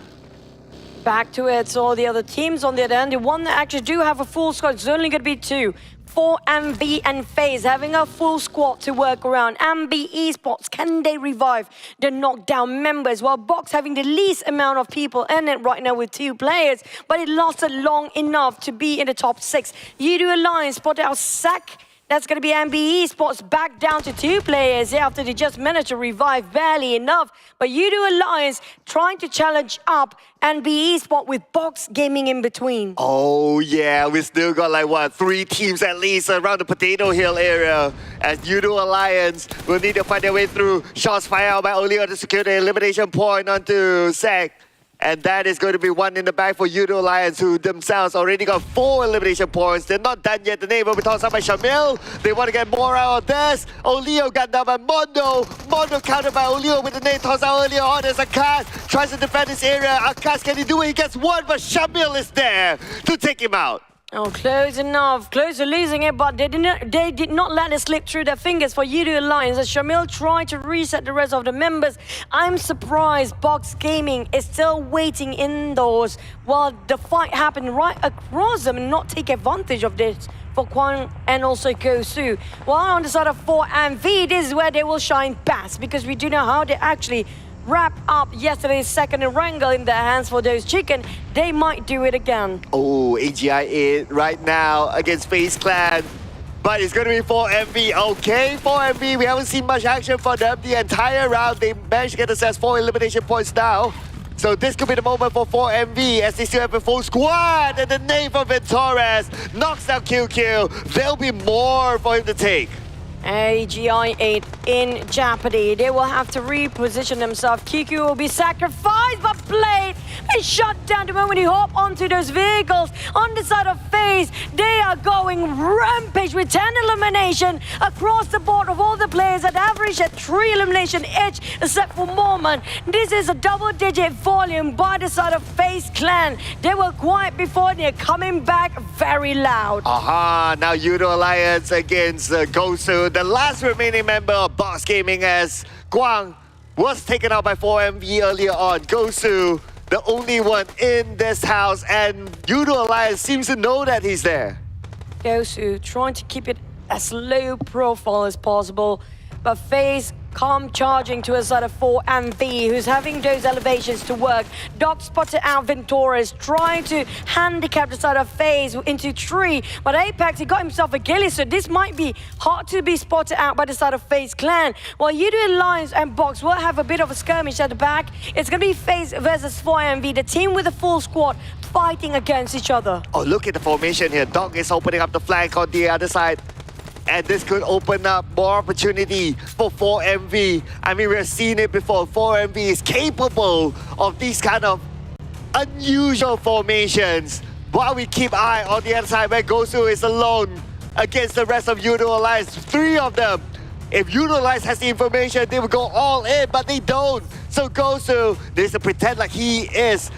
Back to it, so the other teams on the other end, the one that actually do have a full squad, it's only going to be 2. For NB and FaZe having a full squad to work around. NBeSports, can they revive the knockdown members? While Box having the least amount of people in it right now with 2 players, but it lasted long enough to be in the top 6. YOODO Alliance spotted out Sack. That's going to be NBeSports back down to 2 players after they just managed to revive barely enough. But YOODO Alliance trying to challenge up NBeSports with Box Gaming in between. Oh yeah, we still got like what, 3 teams at least around the Potato Hill area. As YOODO Alliance will need to find their way through. Shots fired out by Olio to secure the elimination point onto Sek. And that is going to be one in the bag for YOODO Alliance, who themselves already got 4 elimination points. They're not done yet. The name will be tossed up by Shamil. They want to get more out of this. Oleo got down by Mondo. Mondo countered by Oleo with the name tossed out earlier on. There's Akash. Tries to defend this area. Akash, can he do it? He gets one, but Shamil is there to take him out. Oh, close enough. Close to losing it, but they did not let it slip through their fingers for YOODO Alliance as Shamil tried to reset the rest of the members. I'm surprised Box Gaming is still waiting indoors while the fight happened right across them and not take advantage of this for Kwang and also Gosu. While on the side of 4MV, this is where they will shine best because we do know how they actually wrap up yesterday's second Erangel in their hands for those chicken. They might do it again. Oh, AGI in right now against FaZe Clan. But it's going to be 4MV. Okay, 4MV, we haven't seen much action for them the entire round. They managed to get themselves 4 elimination points now. So this could be the moment for 4MV as they still have a full squad. And the name of Torres knocks out QQ. There'll be more for him to take. AGI 8 in jeopardy. They will have to reposition themselves. QQ will be sacrificed, but Blade is shut down the moment he hop onto those vehicles. On the side of FaZe, they are going rampage with 10 elimination across the board of all the players that average at 3 elimination each, except for Mormon. This is a double-digit volume by the side of FaZe Clan. They were quiet before, they're coming back very loud. Aha, now YOODO Alliance against Gosu, the last remaining member of Box Gaming, as Guang was taken out by 4MV earlier on. Gosu, the only one in this house, and YOODO Alliance seems to know that he's there. Gosu trying to keep it as low profile as possible, but FaZe come charging to a side of 4MV, who's having those elevations to work. Doc spotted out Venturas, trying to handicap the side of FaZe into 3, but Apex, he got himself a ghillie, so this might be hard to be spotted out by the side of FaZe Clan. While YOODO Alliance and Box will have a bit of a skirmish at the back, it's going to be FaZe versus 4MV, the team with a full squad fighting against each other. Oh, look at the formation here. Doc is opening up the flank on the other side. And this could open up more opportunity for 4MV. I mean, we've seen it before. 4MV is capable of these kind of unusual formations. While we keep eye on the other side where Gosu is alone against the rest of YOODO Alliance. 3 of them. If YOODO Alliance has the information, they will go all in, but they don't. So Gosu, they to pretend like he has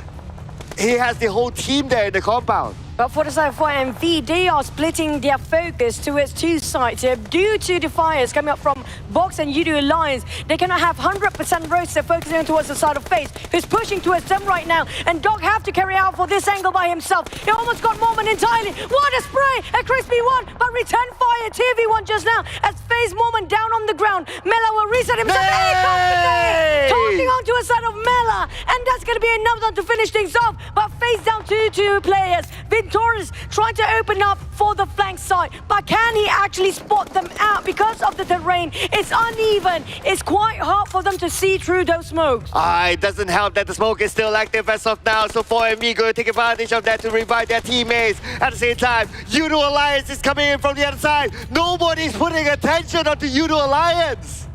the whole team there in the compound. But for the side of 4MV, they are splitting their focus towards 2 sides. Due to the fires coming up from Box and YOODO Alliance, they cannot have 100% roster focusing towards the side of FaZe, who's pushing towards them right now. And Doc have to carry out for this angle by himself. He almost got Moment entirely. What a spray! A crispy one, but return fire. 2v1 just now as FaZe Moment down on the ground. Mela will reset himself. Hey! Tossing on to a side of Mela. And that's going to be enough to finish things off. But FaZe down to 2 players. Torres trying to open up for the flank side, but can he actually spot them out because of the terrain? It's uneven. It's quite hard for them to see through those smokes. It doesn't help that the smoke is still active as of now, so 4MV going to take advantage of that to revive their teammates. At the same time, YOODO Alliance is coming in from the other side. Nobody's putting attention onto YOODO Alliance.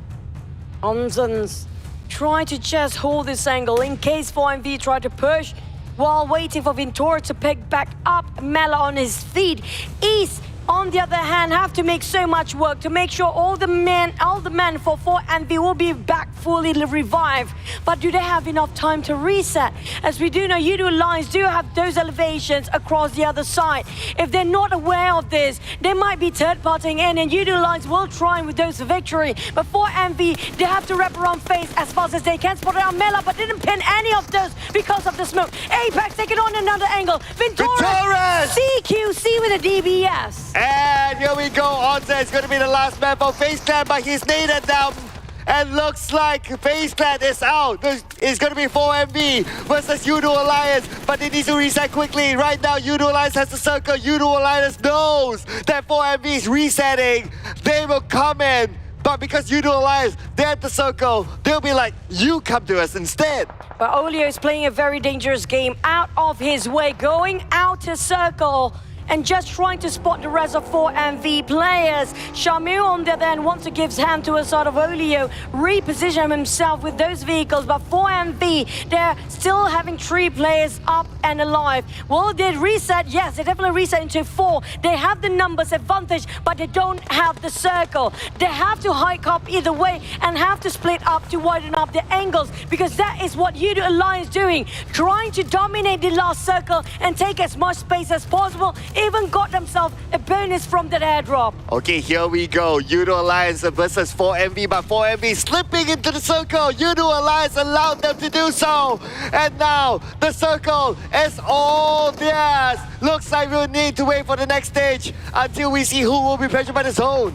Onsens try to just hold this angle in case 4MV try to push, while waiting for Ventura to pick back up Mela on his feet. East, on the other hand, have to make so much work to make sure all the men for 4MV will be back fully revived. But do they have enough time to reset? As we do know, YOODO Alliance do have those elevations across the other side. If they're not aware of this, they might be third-partying in, and YOODO Alliance will try with those victory. But 4MV, they have to wrap around FaZe as fast as they can. Spot around Mela, but didn't pin any of those because of the smoke. Apex taking on another angle. Ventura! CQC with a DBS. And here we go. Onza is going to be the last man for FaZe Clan, but he's naded down. And looks like FaZe Clan is out. It's going to be 4MV versus YOODO Alliance, but they need to reset quickly. Right now, YOODO Alliance has the circle. YOODO Alliance knows that 4MV is resetting. They will come in, but because YOODO Alliance, they're at the circle, they'll be like, you come to us instead. But Olio is playing a very dangerous game, out of his way, going outer circle. and just trying to spot the rest of 4MV players. Shamil on the other end wants to give his hand to a sort of Olio, reposition himself with those vehicles, but 4MV, they're still having 3 players up and alive. Well, they reset, yes, they definitely reset into 4. They have the numbers advantage, but they don't have the circle. They have to hike up either way and have to split up to widen up the angles, because that is what YOODO Alliance doing, trying to dominate the last circle and take as much space as possible, even got themselves a bonus from that airdrop. Okay, here we go. YOODO Alliance versus 4MV, but 4MV slipping into the circle. YOODO Alliance allowed them to do so. And now the circle is all theirs. Looks like we'll need to wait for the next stage until we see who will be pressured by the zone.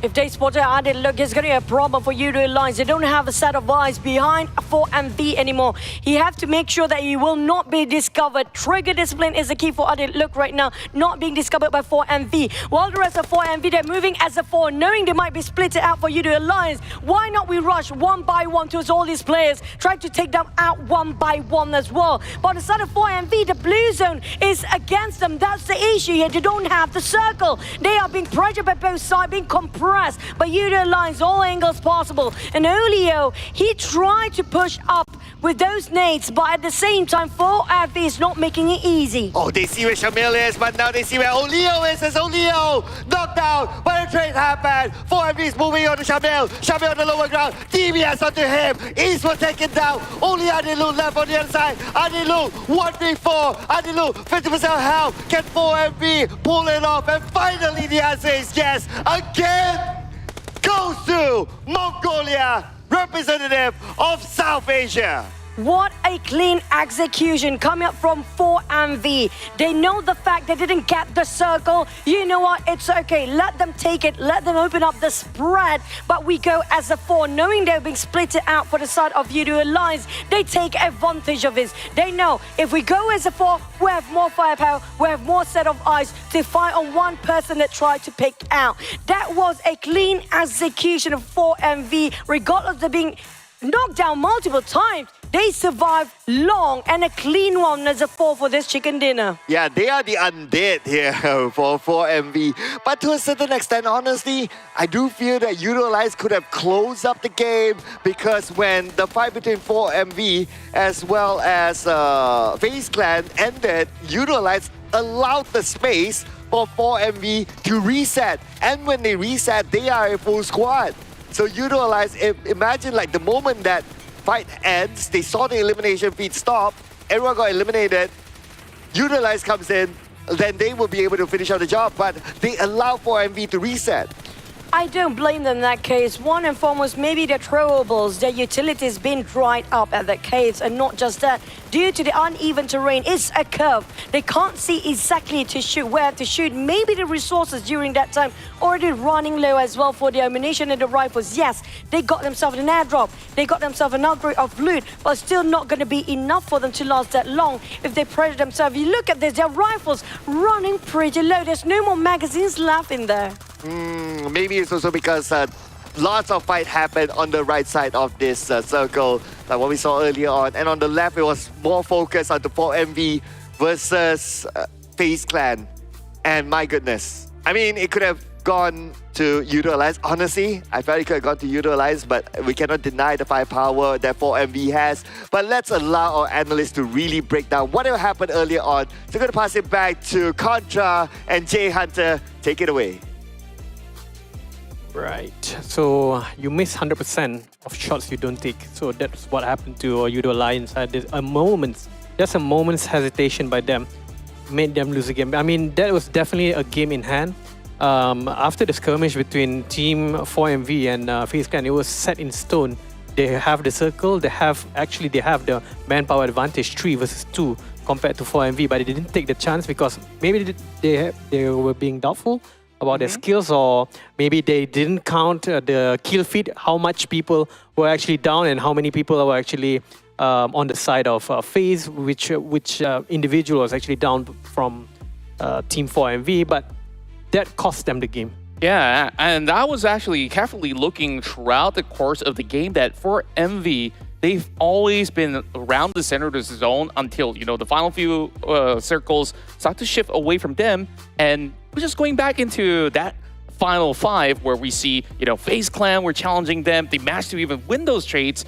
If they spot it, look, it's going to be a problem for YOODO Alliance. They don't have a set of eyes behind 4MV anymore. You have to make sure that you will not be discovered. Trigger discipline is the key for Adil. Look right now, not being discovered by 4MV. While the rest of 4MV, they're moving as a 4, knowing they might be split out for YOODO Alliance. Why not we rush one by one towards all these players, try to take them out one by one as well. But on the side of 4MV, the blue zone is against them. That's the issue here. They don't have the circle. They are being pressured by both sides, being compressed. But YOODO Alliance all angles possible. And Olio, he tried to push up with those nades, but at the same time, 4MV is not making it easy. Oh, they see where Shamil is, but now they see where Olio is. As Olio knocked down, but a trade happened. 4MV is moving on to Shamil. Shamil on the lower ground. DBS onto him. East taken down. Only Adilu left on the other side. Adilu 1v4. Adilu 50% health. Can 4MV pull it off? And finally the answer is yes. Again goes to Mongolia, representative of South Asia. What a clean execution coming up from 4MV. They know the fact they didn't get the circle. You know what? It's okay. Let them take it. Let them open up the spread. But we go as a 4, knowing they're being split out for the side of YOODO Alliance. They take advantage of this. They know if we go as a 4, we have more firepower. We have more set of eyes to fight on one person that tried to pick out. That was a clean execution of 4MV, regardless of being knocked down multiple times. They survived long, and a clean one as a 4 for this chicken dinner. Yeah, they are the undead here for 4MV. But to a certain extent, honestly, I do feel that YOODO Alliance could have closed up the game, because when the fight between 4MV as well as FaZe Clan ended, YOODO Alliance allowed the space for 4MV to reset. And when they reset, they are a full squad. So YOODO Alliance, imagine like the moment that fight ends, they saw the elimination feed stop, everyone got eliminated, YOODO Alliance comes in, then they will be able to finish out the job, but they allow 4MV to reset. I don't blame them in that case. One and foremost, maybe their throwables, their utilities been dried up at that case, and not just that. Due to the uneven terrain, it's a curve. They can't see exactly to shoot, where to shoot. Maybe the resources during that time already running low as well for the ammunition and the rifles. Yes, they got themselves an airdrop. They got themselves an upgrade of loot, but still not going to be enough for them to last that long if they pressure themselves. You look at this, their rifles running pretty low. There's no more magazines left in there. Maybe it's also because lots of fight happened on the right side of this circle, like what we saw earlier on. And on the left, it was more focused on the 4MV versus FaZe Clan. And my goodness, I mean, it could have gone to YOODO Alliance. Honestly, I felt it could have gone to YOODO Alliance, but we cannot deny the firepower that 4MV has. But let's allow our analysts to really break down whatever happened earlier on. So I'm going to pass it back to Contra and Jay Hunter. Take it away. Right. So you miss 100% of shots you don't take. So that's what happened to YOODO Alliance. There's a moment's hesitation by them made them lose a game. I mean, that was definitely a game in hand. After the skirmish between Team 4MV and FaZe Clan, it was set in stone. They have the circle. They have the manpower advantage 3 versus 2 compared to 4MV, but they didn't take the chance because maybe they were being doubtful about their skills, or maybe they didn't count the kill feed, how much people were actually down and how many people were actually on the side of FaZe, which individual was actually down from Team 4MV, but that cost them the game. Yeah, and I was actually carefully looking throughout the course of the game that 4MV they've always been around the center of the zone until, you know, the final few circles start to shift away from them. And we're just going back into that final 5 where we see, you know, FaZe Clan were challenging them. They managed to even win those trades.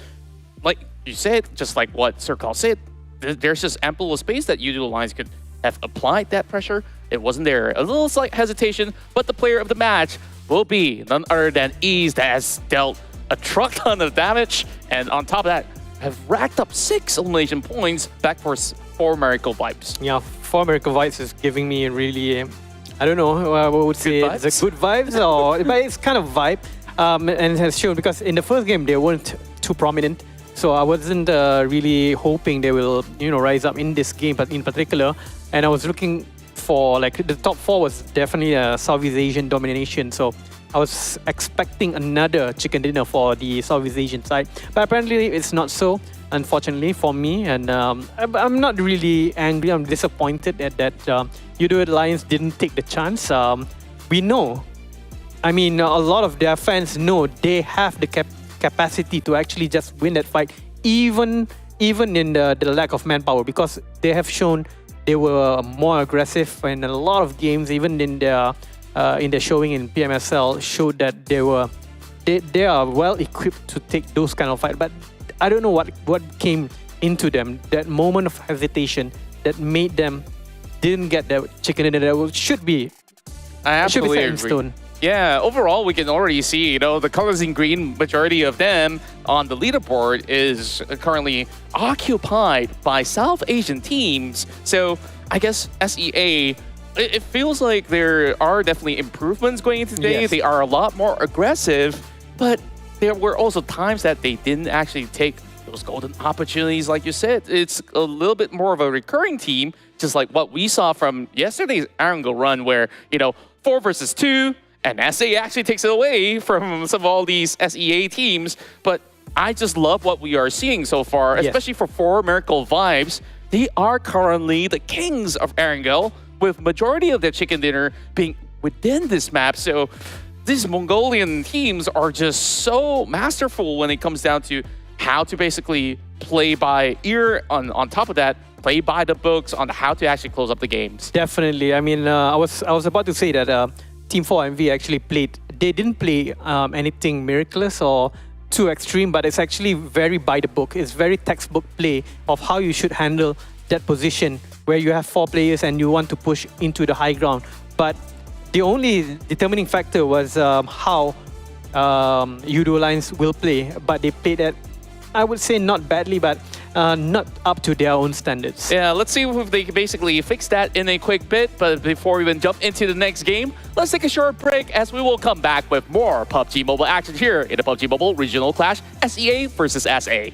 Like you said, just like what Sir Carl said, there's just ample space that YOODO Alliance could have applied that pressure. It wasn't there. A little slight hesitation, but the player of the match will be none other than Ease, that has dealt a truck ton of damage, and on top of that, have racked up 6 elimination points back for Miracle Vibes. Yeah, for Miracle Vibes is giving me really, I don't know, I would say vibes? it's a good vibes, or but it's kind of vibe, and it has shown because in the first game they weren't too prominent. So I wasn't really hoping they will, you know, rise up in this game, but in particular, and I was looking for like the top 4 was definitely a Southeast Asian domination. So I was expecting another chicken dinner for the Southeast Asian side, but apparently it's not so, unfortunately for me. And I'm not really angry. I'm disappointed at that YOODO Alliance didn't take the chance. We know, I mean, a lot of their fans know they have the capacity to actually just win that fight, even in the lack of manpower, because they have shown they were more aggressive in a lot of games, even in their showing in PMSL showed that they are well equipped to take those kind of fights. But I don't know what came into them, that moment of hesitation that made them didn't get that chicken dinner that should be Absolutely set in agree. stone. Yeah, overall, we can already see, you know, the colors in green, majority of them on the leaderboard is currently occupied by South Asian teams. So I guess SEA, it feels like there are definitely improvements going into today. Yes. They are a lot more aggressive, but there were also times that they didn't actually take those golden opportunities, like you said. It's a little bit more of a recurring team, just like what we saw from yesterday's Erangel run, where, you know, 4 versus 2, and SA actually takes it away from some of all these SEA teams. But I just love what we are seeing so far, Yes. especially for Miracle Vibes. They are currently the kings of Erangel, with majority of their chicken dinner being within this map. So these Mongolian teams are just so masterful when it comes down to how to basically play by ear, on top of that, play by the books on how to actually close up the games. Definitely. I mean, I was about to say that Team 4MV actually played. They didn't play anything miraculous or too extreme, but it's actually very by the book. It's very textbook play of how you should handle that position where you have 4 players and you want to push into the high ground. But the only determining factor was how YOODO Alliance will play. But they played that, I would say, not badly, but not up to their own standards. Yeah, let's see if they can basically fix that in a quick bit. But before we even jump into the next game, let's take a short break as we will come back with more PUBG Mobile action here in the PUBG Mobile Regional Clash, SEA versus SA.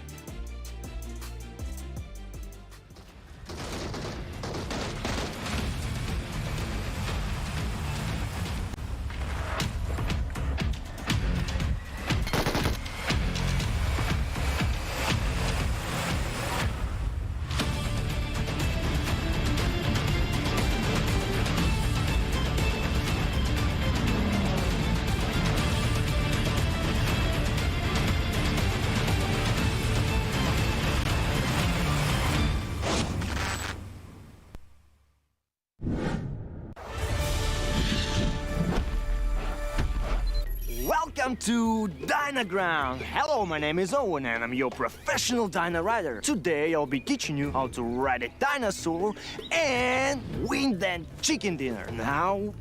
Welcome to Dynaground. Hello, my name is Owen and I'm your professional Dyna rider. Today I'll be teaching you how to ride a dinosaur and win that chicken dinner. Now,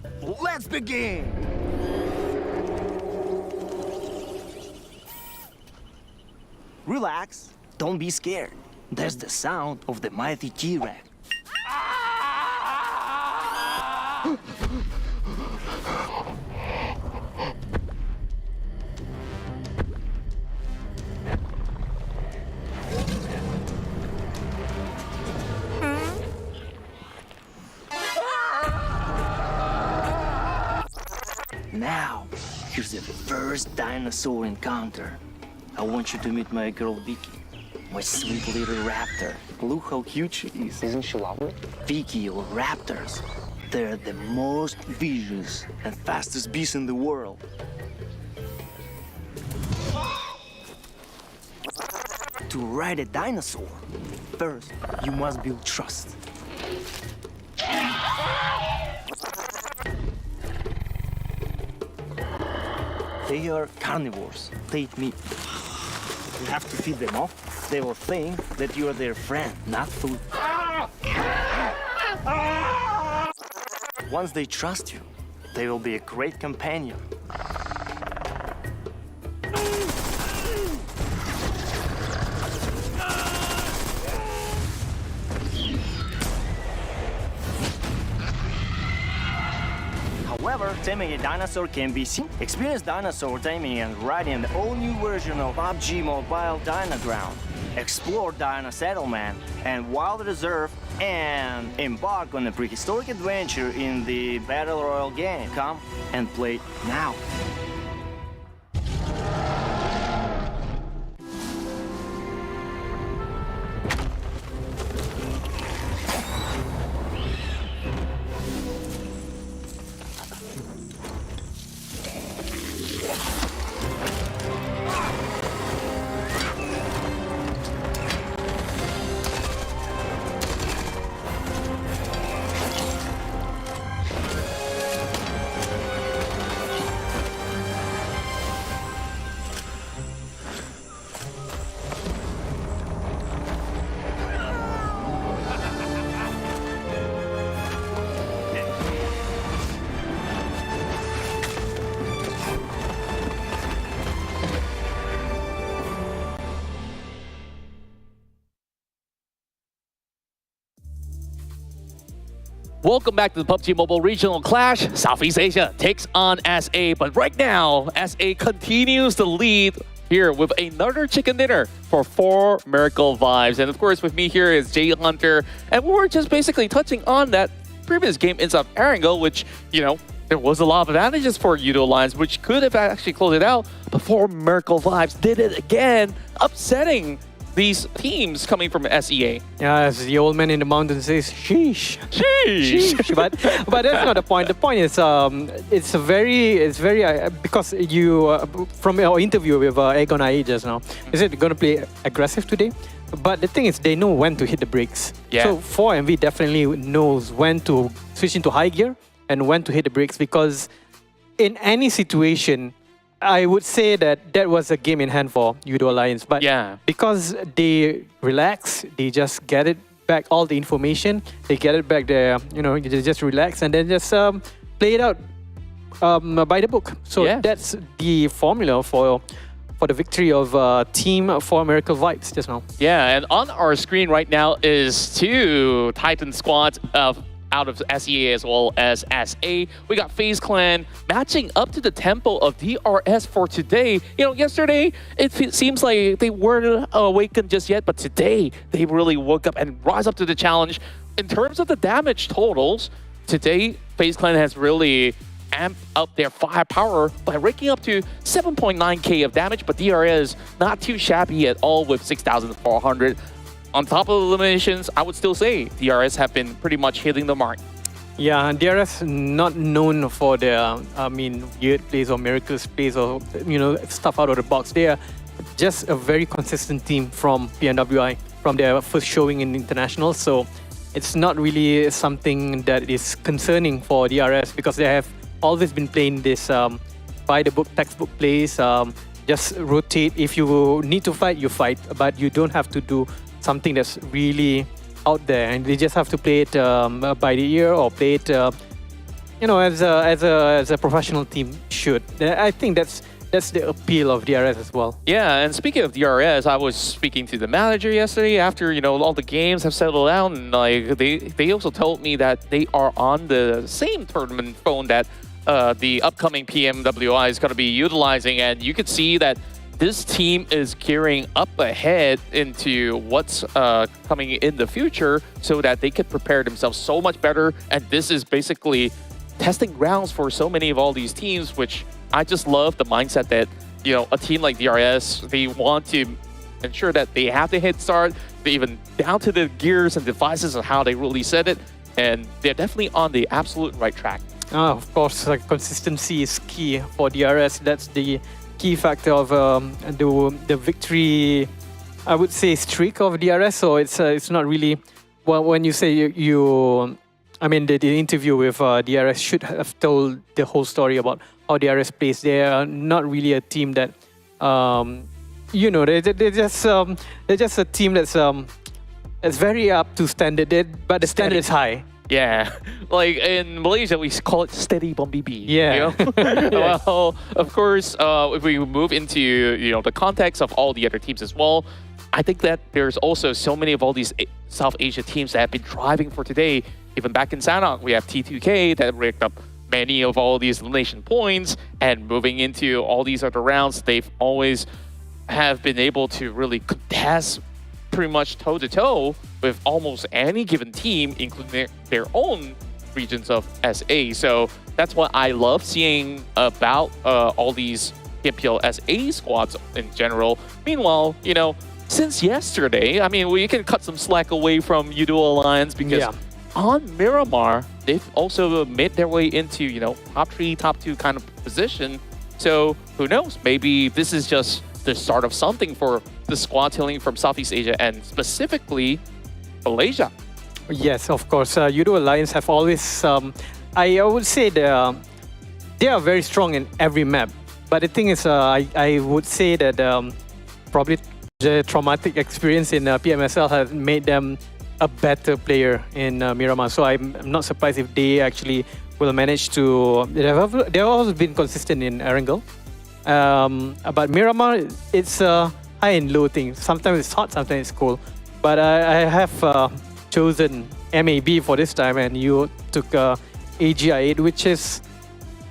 let's begin. Relax, don't be scared. That's the sound of the mighty T-Rex. Now, here's the first dinosaur encounter. I want you to meet my girl Vicky, my sweet little raptor. Look how cute she is. Isn't she lovely? Vicky or raptors, they're the most vicious and fastest beasts in the world. to ride a dinosaur? First, you must build trust. They are carnivores. They eat meat. You have to feed them off. They will think that you are their friend, not food. Once they trust you, they will be a great companion. However, taming a dinosaur can be seen. Experience dinosaur taming and riding the all-new version of PUBG Mobile Dynaground. Explore Dino Settlement and Wild Reserve and embark on a prehistoric adventure in the Battle Royale game. Come and play now. Welcome back to the PUBG Mobile Regional Clash. Southeast Asia takes on SA, but right now, SA continues to lead here with another chicken dinner for 4 Miracle Vibes. And of course, with me here is Jay Hunter, and we were just basically touching on that previous game inside Erangel, which, you know, there was a lot of advantages for YOODO Alliance, which could have actually closed it out, but 4 Miracle Vibes did it again, upsetting these teams coming from SEA. Yeah, as the old man in the mountain says, sheesh. Sheesh. but that's not the point. The point is, it's very because you from our interview with Egon IE just now, he said they're gonna play aggressive today. But the thing is, they know when to hit the brakes. Yeah. So 4MV definitely knows when to switch into high gear and when to hit the brakes, because in any situation, I would say that that was a game in hand for YOODO Alliance. But Yeah. because they relax, they just get it back, all the information, they get it back there, you know, they just relax and then just play it out by the book. So Yeah. that's the formula for the victory of Team 4 Miracle Vibes just now. Yeah, and on our screen right now is 2 Titan squads out of SEA as well as SA. We got FaZe Clan matching up to the tempo of DRS for today. You know, yesterday, it seems like they weren't awakened just yet, but today, they really woke up and rise up to the challenge. In terms of the damage totals, today, FaZe Clan has really amped up their firepower by raking up to 7.9k of damage, but DRS not too shabby at all with 6,400. On top of the eliminations, I would still say DRS have been pretty much hitting the mark. Yeah, DRS not known for their, weird plays or miracles plays or, you know, stuff out of the box. They are just a very consistent team from PNWI, from their first showing in international. So it's not really something that is concerning for DRS, because they have always been playing this by the book, textbook plays. Just rotate. If you need to fight, you fight, but you don't have to do something that's really out there, and they just have to play it by the ear, or play it, you know, as a professional team should. I think that's the appeal of DRS as well. Yeah, and speaking of DRS, I was speaking to the manager yesterday after, you know, all the games have settled down, and like they also told me that they are on the same tournament phone that the upcoming PMWI is going to be utilizing, and you could see that this team is gearing up ahead into what's coming in the future so that they could prepare themselves so much better. And this is basically testing grounds for so many of all these teams, which I just love the mindset that, you know, a team like DRS, they want to ensure that they have the head start, even down to the gears and devices of how they really set it. And they're definitely on the absolute right track. Of course, consistency is key for DRS. That's the key factor of the victory I would say, streak of DRS. So it's not really. Well, when you say I mean, the interview with DRS should have told the whole story about how DRS plays. They are not really a team that, they're just a team that's very up to standard. But the standard is high. Yeah, like in Malaysia, we call it steady Bombi B. Yeah. You know? Well, of course, if we move into the context of all the other teams as well, I think that there's also so many of all these South Asia teams that have been driving for today. Even back in Sanhok, we have T2K that racked up many of all these elimination points, and moving into all these other rounds, they've always have been able to really contest pretty much toe-to-toe with almost any given team, including their own regions of SA. So that's what I love seeing about all these PMPL SA squads in general. Meanwhile, since yesterday, I mean, we can cut some slack away from YOODO Alliance because on Miramar, they've also made their way into, top 3, top 2 kind of position. So who knows? Maybe this is just the start of something for the squad hailing from Southeast Asia and specifically Malaysia. Yes, of course. YOODO Alliance have always, I would say they are very strong in every map. But the thing is, I would say that probably the traumatic experience in PMSL has made them a better player in Miramar. So I'm not surprised if they actually will manage to. They've always been consistent in Erangel. But Miramar, it's a high and low thing. Sometimes it's hot, sometimes it's cold. But I have chosen MAB for this time, and you took AGI8, which is,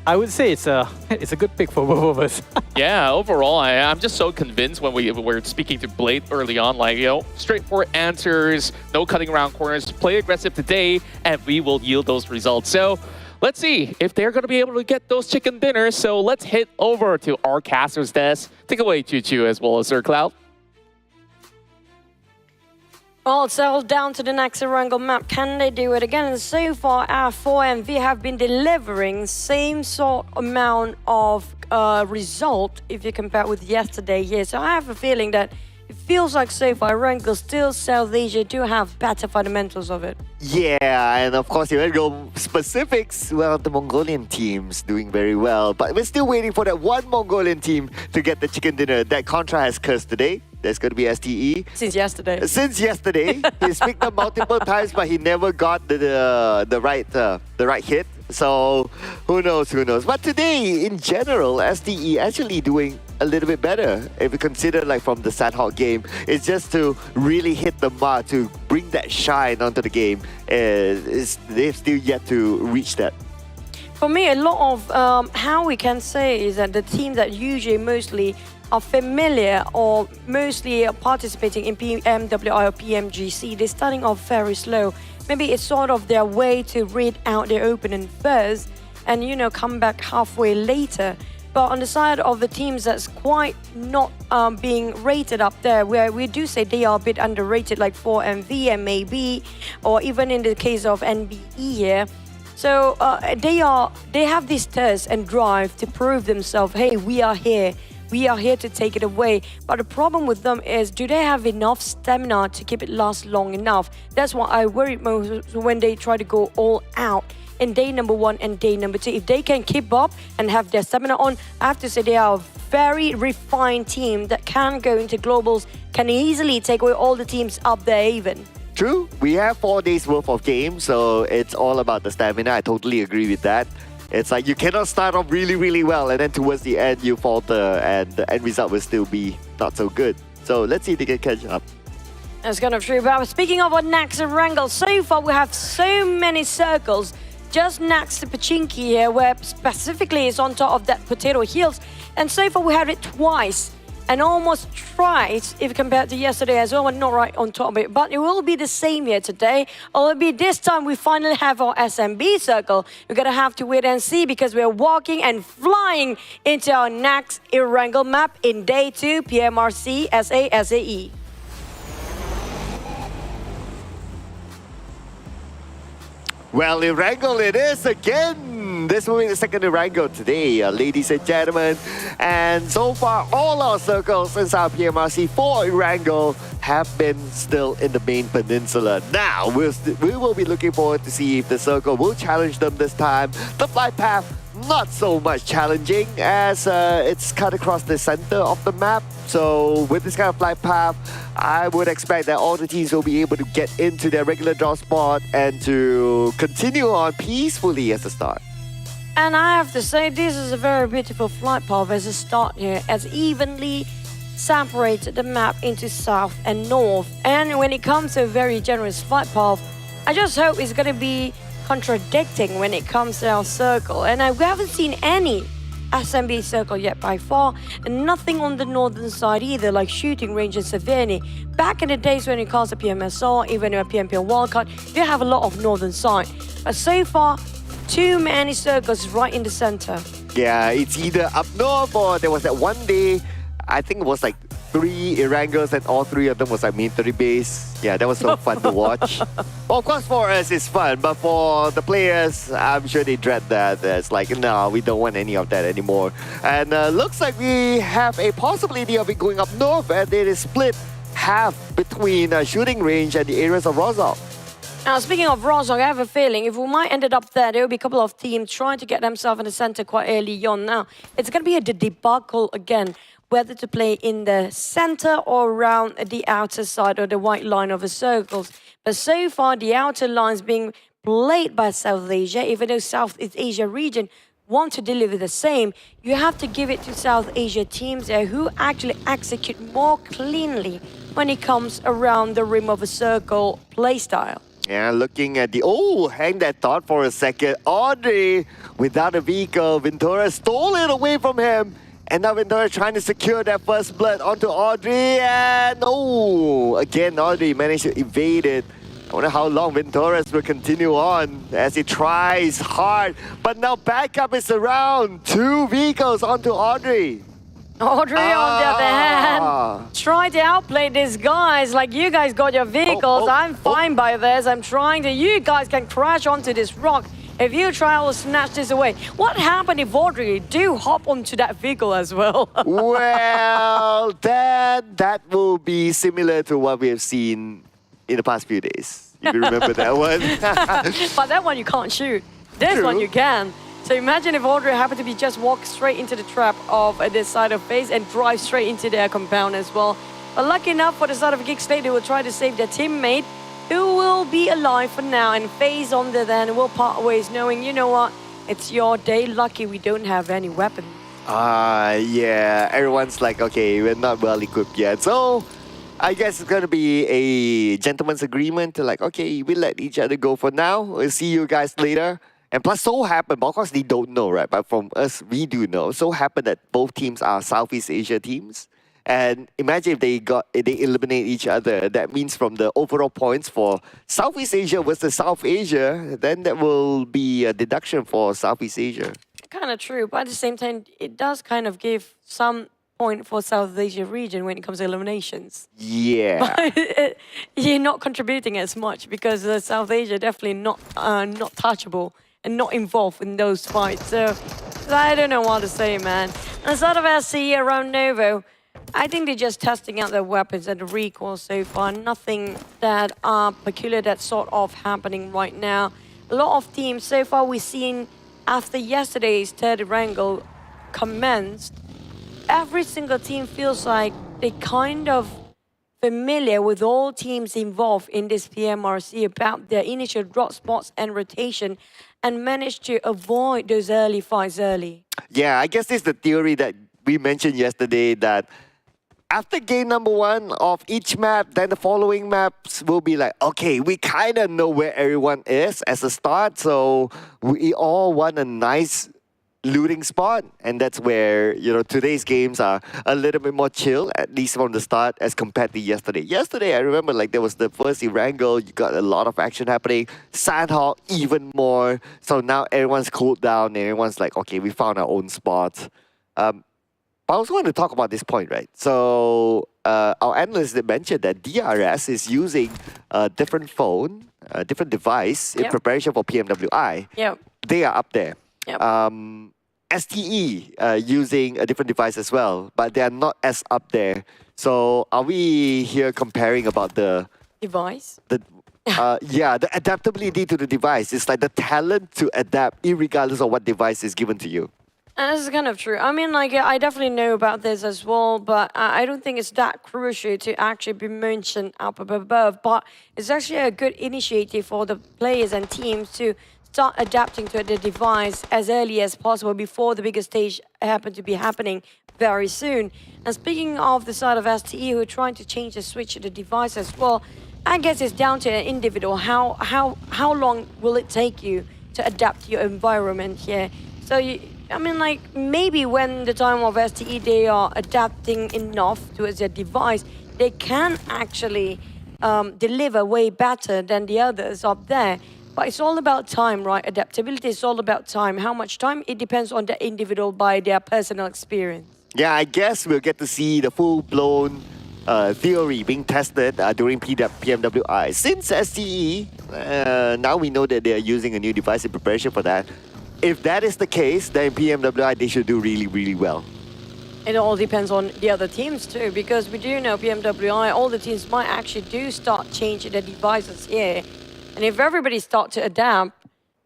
I would say it's a good pick for both of us. Yeah, overall, I'm just so convinced when we were speaking to Blade early on, like, straightforward answers, no cutting around corners, play aggressive today, and we will yield those results. So let's see if they're going to be able to get those chicken dinners. So let's head over to our caster's desk. Take away, Choo-Choo, as well as Sir Cloud. Well, it's all down to the next Erangel map. Can they do it again? And so far, our 4MV have been delivering same sort amount of result if you compare with yesterday here. So I have a feeling that it feels like so far Erangel, still South Asia, do have better fundamentals of it. Yeah, and of course, you want to go specifics. Well, the Mongolian team's doing very well, but we're still waiting for that one Mongolian team to get the chicken dinner. That Contra has cursed today. There's going to be STE. Since yesterday. Since yesterday. He's picked up multiple times, but he never got the right hit. So who knows? But today, in general, STE actually doing a little bit better. If you consider like from the Sanhok game, it's just to really hit the mark, to bring that shine onto the game. They've still yet to reach that. For me, a lot of how we can say is that the teams that usually mostly are familiar or mostly participating in PMWI or PMGC, they're starting off very slow. Maybe it's sort of their way to read out their opponent first and, come back halfway later. But on the side of the teams that's quite not being rated up there, where we do say they are a bit underrated, like 4MV and MAB, or even in the case of NBE here. So they have this thirst and drive to prove themselves, hey, we are here. We are here to take it away. But the problem with them is, do they have enough stamina to keep it last long enough? That's what I worry most when they try to go all out in day number 1 and day number 2. If they can keep up and have their stamina on, I have to say they are a very refined team that can go into globals, can easily take away all the teams up there even. True, we have 4 days worth of games, so it's all about the stamina. I totally agree with that. It's like you cannot start off really, really well and then towards the end you falter and the end result will still be not so good. So let's see if they can catch up. That's kind of true. But speaking of next Erangel, so far we have so many circles just next to Pachinki here, where specifically it's on top of that potato hills. And so far we had it twice. And almost twice if compared to yesterday as well, not right on top of it. But it will be the same here today. Or it'll be this time we finally have our SMB circle. We're going to have to wait and see because we're walking and flying into our next Erangel map in day 2, PMRC SAE. Well, Erangel it is again. this will be the second Erangel today, ladies and gentlemen. And so far, all our circles since our PMRC for Erangel have been still in the main peninsula. Now, we will be looking forward to see if the circle will challenge them this time. The flight path, not so much challenging as it's cut across the center of the map. So with this kind of flight path, I would expect that all the teams will be able to get into their regular draw spot and to continue on peacefully as a start. And I have to say, this is a very beautiful flight path as a start here, as evenly separated the map into south and north. And when it comes to a very generous flight path, I just hope it's going to be contradicting when it comes to our circle. And we haven't seen any SMB circle yet by far, and nothing on the northern side either, like shooting range and Savannah. Back in the days when it comes to PMSR, even a PMP wildcard, you have a lot of northern side. But so far, too many circles right in the center. Yeah, it's either up north or there was that one day, I think it was like 3 Erangels and all 3 of them was like military base. Yeah, that was so fun to watch. Well, of course for us it's fun, but for the players, I'm sure they dread that. It's like, no, we don't want any of that anymore. And looks like we have a possibility of it going up north, and it is split half between shooting range and the areas of Rozok. Now, speaking of Rozok, I have a feeling if we might end up there will be a couple of teams trying to get themselves in the center quite early on. Now, it's going to be a debacle again, whether to play in the center or around the outer side or the white line of the circles. But so far, the outer lines being played by South Asia, even though Southeast Asia region want to deliver the same, you have to give it to South Asia teams there who actually execute more cleanly when it comes around the rim of a circle playstyle. Yeah, looking at the... Oh, hang that thought for a second. Audrey, without a vehicle, Ventura stole it away from him. And now Ventura trying to secure that first blood onto Audrey. And oh, again, Audrey managed to evade it. I wonder how long Venturas will continue on as he tries hard. But now backup is around. 2 vehicles onto Audrey. Audrey, on the other hand, try to outplay these guys. Like, you guys got your vehicles, I'm fine by this. I'm trying to, you guys can crash onto this rock. If you try, I will snatch this away. What happened if Audrey do hop onto that vehicle as well? Well, then that will be similar to what we have seen in the past few days. If you remember that one. But that one you can't shoot. This True. one you can. So imagine if Audrey happened to be just walk straight into the trap of this side of FaZe and drive straight into their compound as well. But lucky enough for the side of GEEK SLATE, they will try to save their teammate, who will be alive for now, and FaZe on the then will part ways knowing, you know what, it's your day, lucky we don't have any weapon. Yeah, everyone's like, okay, we're not well equipped yet. So I guess it's gonna be a gentleman's agreement to like, okay, we let each other go for now. We'll see you guys later. And plus, so happened, but of course they don't know, right? But from us, we do know. So happened that both teams are Southeast Asia teams. And imagine if they eliminate each other. That means from the overall points for Southeast Asia versus South Asia, then that will be a deduction for Southeast Asia. Kind of true, but at the same time, it does kind of give some point for South Asia region when it comes to eliminations. Yeah. But you're not contributing as much because South Asia definitely not touchable and not involved in those fights. So I don't know what to say, man. And sort of SC around Novo, I think they're just testing out their weapons and the recoil so far. Nothing that peculiar that's sort of happening right now. A lot of teams so far we've seen after yesterday's third Erangel commenced, every single team feels like they kind of familiar with all teams involved in this PMRC about their initial drop spots and rotation and managed to avoid those early fights early. Yeah, I guess this is the theory that we mentioned yesterday, that after game number 1 of each map, then the following maps will be like, okay, we kind of know where everyone is as a start, so we all want a nice looting spot, and that's where, you know, today's games are a little bit more chill, at least from the start, as compared to yesterday. Yesterday, I remember, like, there was the first Erangel, you got a lot of action happening. Sanhok, even more. So now everyone's cooled down, and everyone's like, okay, we found our own spot. But I also want to talk about this point, right? So our analyst did mention that DRS is using a different phone, a different device in preparation for PMWI. Yep. They are up there. Yep. STE using a different device as well, but they are not as up there. So are we here comparing about the Device. yeah, the adaptability to the device? It's like the talent to adapt irregardless of what device is given to you. This is kind of true. I mean, like, I definitely know about this as well, but I don't think it's that crucial to actually be mentioned up above. But it's actually a good initiative for the players and teams to start adapting to the device as early as possible before the bigger stage happen to be happening very soon. And speaking of the side of STE who are trying to change the switch to the device as well, I guess it's down to an individual. How long will it take you to adapt to your environment here? So I mean, like, maybe when the time of STE they are adapting enough towards their device, they can actually deliver way better than the others up there. But it's all about time, right? Adaptability is all about time. How much time? It depends on the individual by their personal experience. Yeah, I guess we'll get to see the full-blown theory being tested during PMWI. Since STE, now we know that they are using a new device in preparation for that. If that is the case, then PMWI, they should do really, really well. It all depends on the other teams too, because we do know PMWI, all the teams might actually do start changing their devices here. And if everybody start to adapt,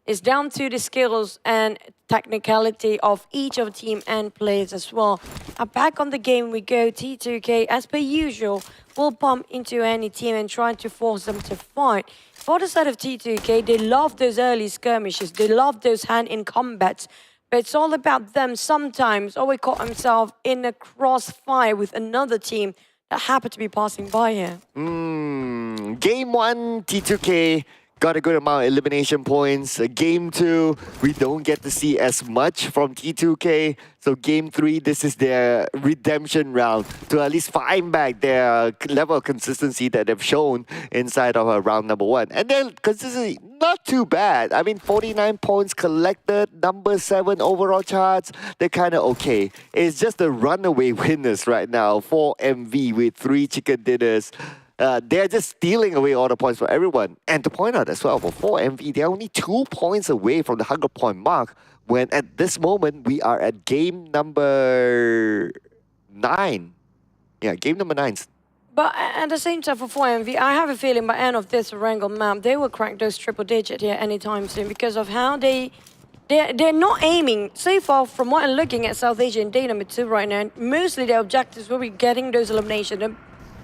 it's down to the skills and technicality of each of the team and players as well. Back on the game we go, T2K, as per usual, will bump into any team and try to force them to fight. For the side of T2K, they love those early skirmishes, they love those hand-in combats, but it's all about them sometimes always caught himself in a crossfire with another team that happened to be passing by here. Game 1, T2K got a good amount of elimination points. Game 2, we don't get to see as much from T2K. So Game 3, this is their redemption round to at least find back their level of consistency that they've shown inside of round number 1. And then consistency, not too bad. I mean, 49 points collected, number 7 overall charts, they're kind of okay. It's just the runaway winners right now, 4MV with 3 chicken dinners. They're just stealing away all the points for everyone. And to point out as well, for 4MV, they're only 2 points away from the 100 point mark, when at this moment, we are at game number 9. Yeah, game number 9. But at the same time, for 4MV, I have a feeling by end of this Erangel map, they will crack those triple digit here anytime soon because of how they're not aiming. So far, from what I'm looking at South Asia in day number 2 right now, mostly their objectives will be getting those eliminations.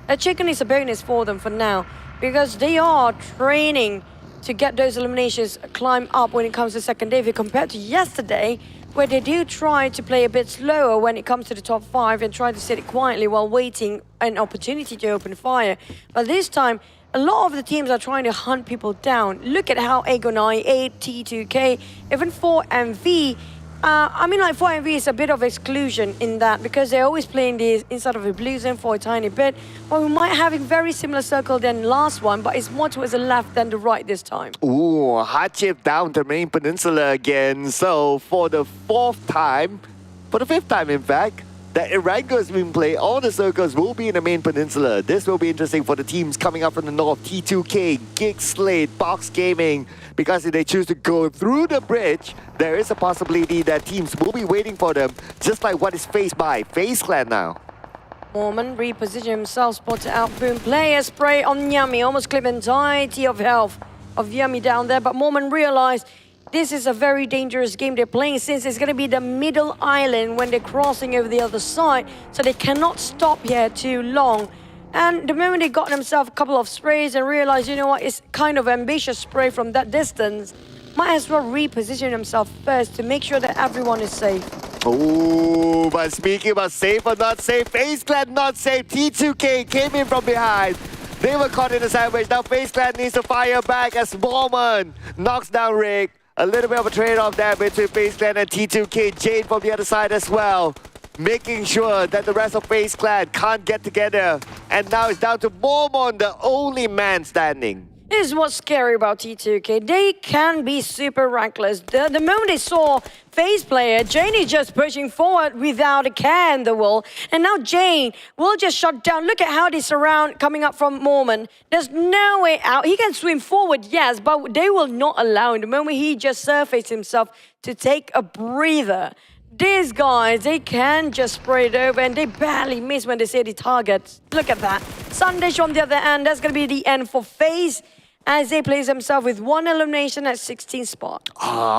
A chicken is a bonus for them for now because they are training to get those eliminations climb up when it comes to second day compared to yesterday, where they do try to play a bit slower when it comes to the top 5 and try to sit quietly while waiting an opportunity to open fire. But this time, a lot of the teams are trying to hunt people down. Look at how Agonai, 8, T2K, even 4MV. I mean, like 4MV is a bit of exclusion in that because they're always playing this inside of a blue zone for a tiny bit. But we might have a very similar circle than last one, but it's more towards the left than the right this time. Ooh, hardship down to main peninsula again. So for the 5th time in fact, that Erangel has been played, all the circles will be in the main peninsula. This will be interesting for the teams coming up from the north, T2K, GEEK, SLATE, Box Gaming, because if they choose to go through the bridge, there is a possibility that teams will be waiting for them, just like what is faced by FaZe Clan now. Mormon repositioned himself, spotted out boom. Player spray on Yummy, almost clipped entirety of health of Yummy down there, but Mormon realized this is a very dangerous game they're playing since it's going to be the middle island when they're crossing over the other side, so they cannot stop here too long. And the moment they got themselves a couple of sprays and realized, you know what, it's kind of ambitious spray from that distance, might as well reposition themselves first to make sure that everyone is safe. Oh, but speaking about safe or not safe, FaZe Clan not safe. T2K came in from behind. They were caught in the sideways. Now FaZe Clan needs to fire back as Mormon knocks down Rick. A little bit of a trade-off there between FaZe Clan and T2K. Jade from the other side as well, making sure that the rest of FaZe Clan can't get together. And now it's down to Mormon, the only man standing. This is what's scary about T2K. They can be super reckless. The moment they saw FaZe player, Jane is just pushing forward without a care in the world. And now Jane will just shut down. Look at how they surround coming up from Mormon. There's no way out. He can swim forward, yes, but they will not allow him. The moment he just surfaced himself to take a breather. These guys, they can just spray it over and they barely miss when they say the targets. Look at that. Sundish on the other end, that's going to be the end for FaZe as they place themselves with 1 elimination at 16th spot.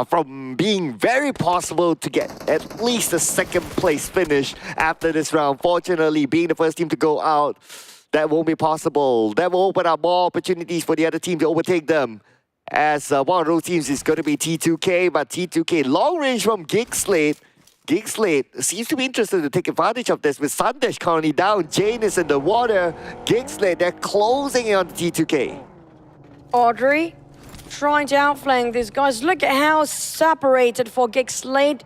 From being very possible to get at least a second place finish after this round. Fortunately, being the first team to go out, that won't be possible. That will open up more opportunities for the other team to overtake them. As one of those teams is going to be T2K, but T2K long range from GEEK SLATE. GEEK SLATE seems to be interested to take advantage of this with Sandesh currently down. Jane is in the water. GEEK SLATE, they're closing in on the T2K. Audrey trying to outflank these guys. Look at how separated for GEEK SLATE.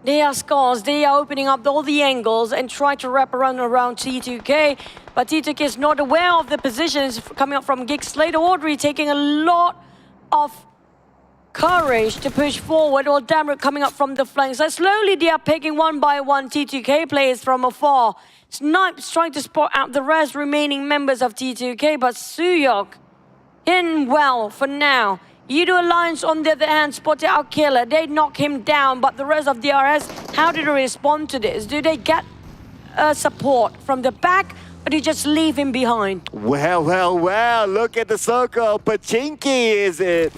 They are scars. They are opening up all the angles and try to wrap around T2K. But T2K is not aware of the positions coming up from GEEK SLATE. Audrey taking a lot of courage to push forward. All Damroot coming up from the flanks. So slowly they are picking one by one T2K players from afar. Snipes trying to spot out the rest remaining members of T2K, but Suyok in well for now. YOODO Alliance on the other hand spotted our killer. They knock him down, but the rest of DRS, how do they respond to this? Do they get support from the back, or do you just leave him behind? Well, look at the circle. Pachinki is it.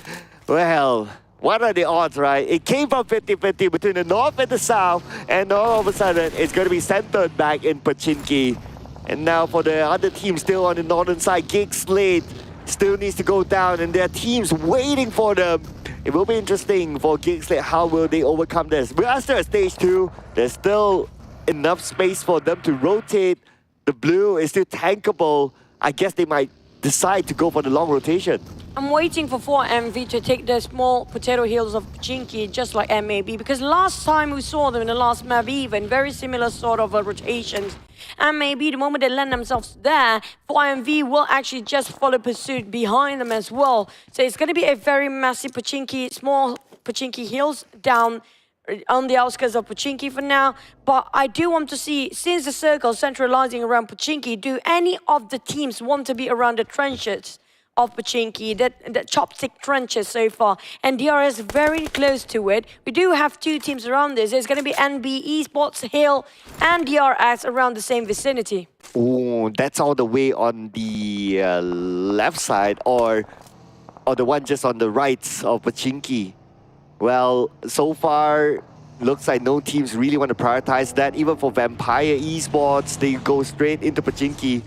Well, what are the odds, right? It came from 50-50 between the north and the south, and all of a sudden, it's going to be centered back in Pachinki. And now for the other team still on the northern side, GEEK SLATE still needs to go down, and there are teams waiting for them. It will be interesting for GEEK SLATE. How will they overcome this? We are still at stage 2. There's still enough space for them to rotate. The blue is still tankable. I guess they might decide to go for the long rotation. I'm waiting for 4MV to take the small potato hills of Pachinki, just like MAB, because last time we saw them in the last map even, very similar sort of rotations. And maybe the moment they land themselves there, 4MV will actually just follow pursuit behind them as well. So it's going to be a very massive Pachinki, small Pachinki hills down on the outskirts of Pachinki for now. But I do want to see, since the circle centralizing around Pachinki, do any of the teams want to be around the trenches of Pachinki, the chopstick trenches so far, and DRS very close to it. We do have 2 teams around this. There's going to be NBeSports, Hill, and DRS around the same vicinity. Oh, that's all the way on the left side, or the one just on the right of Pachinki. Well, so far, looks like no teams really want to prioritize that. Even for Vampire Esports, they go straight into Pachinki,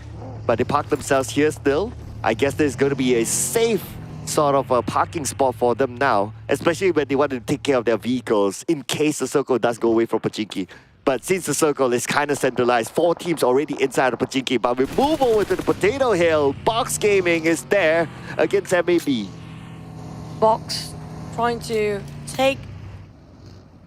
but they park themselves here still. I guess there's going to be a safe sort of a parking spot for them now, especially when they want to take care of their vehicles in case the circle does go away from Pachinki. But since the circle is kind of centralized, 4 teams already inside of Pachinki, but we move over to the Potato Hill. Box Gaming is there against MAB. Box trying to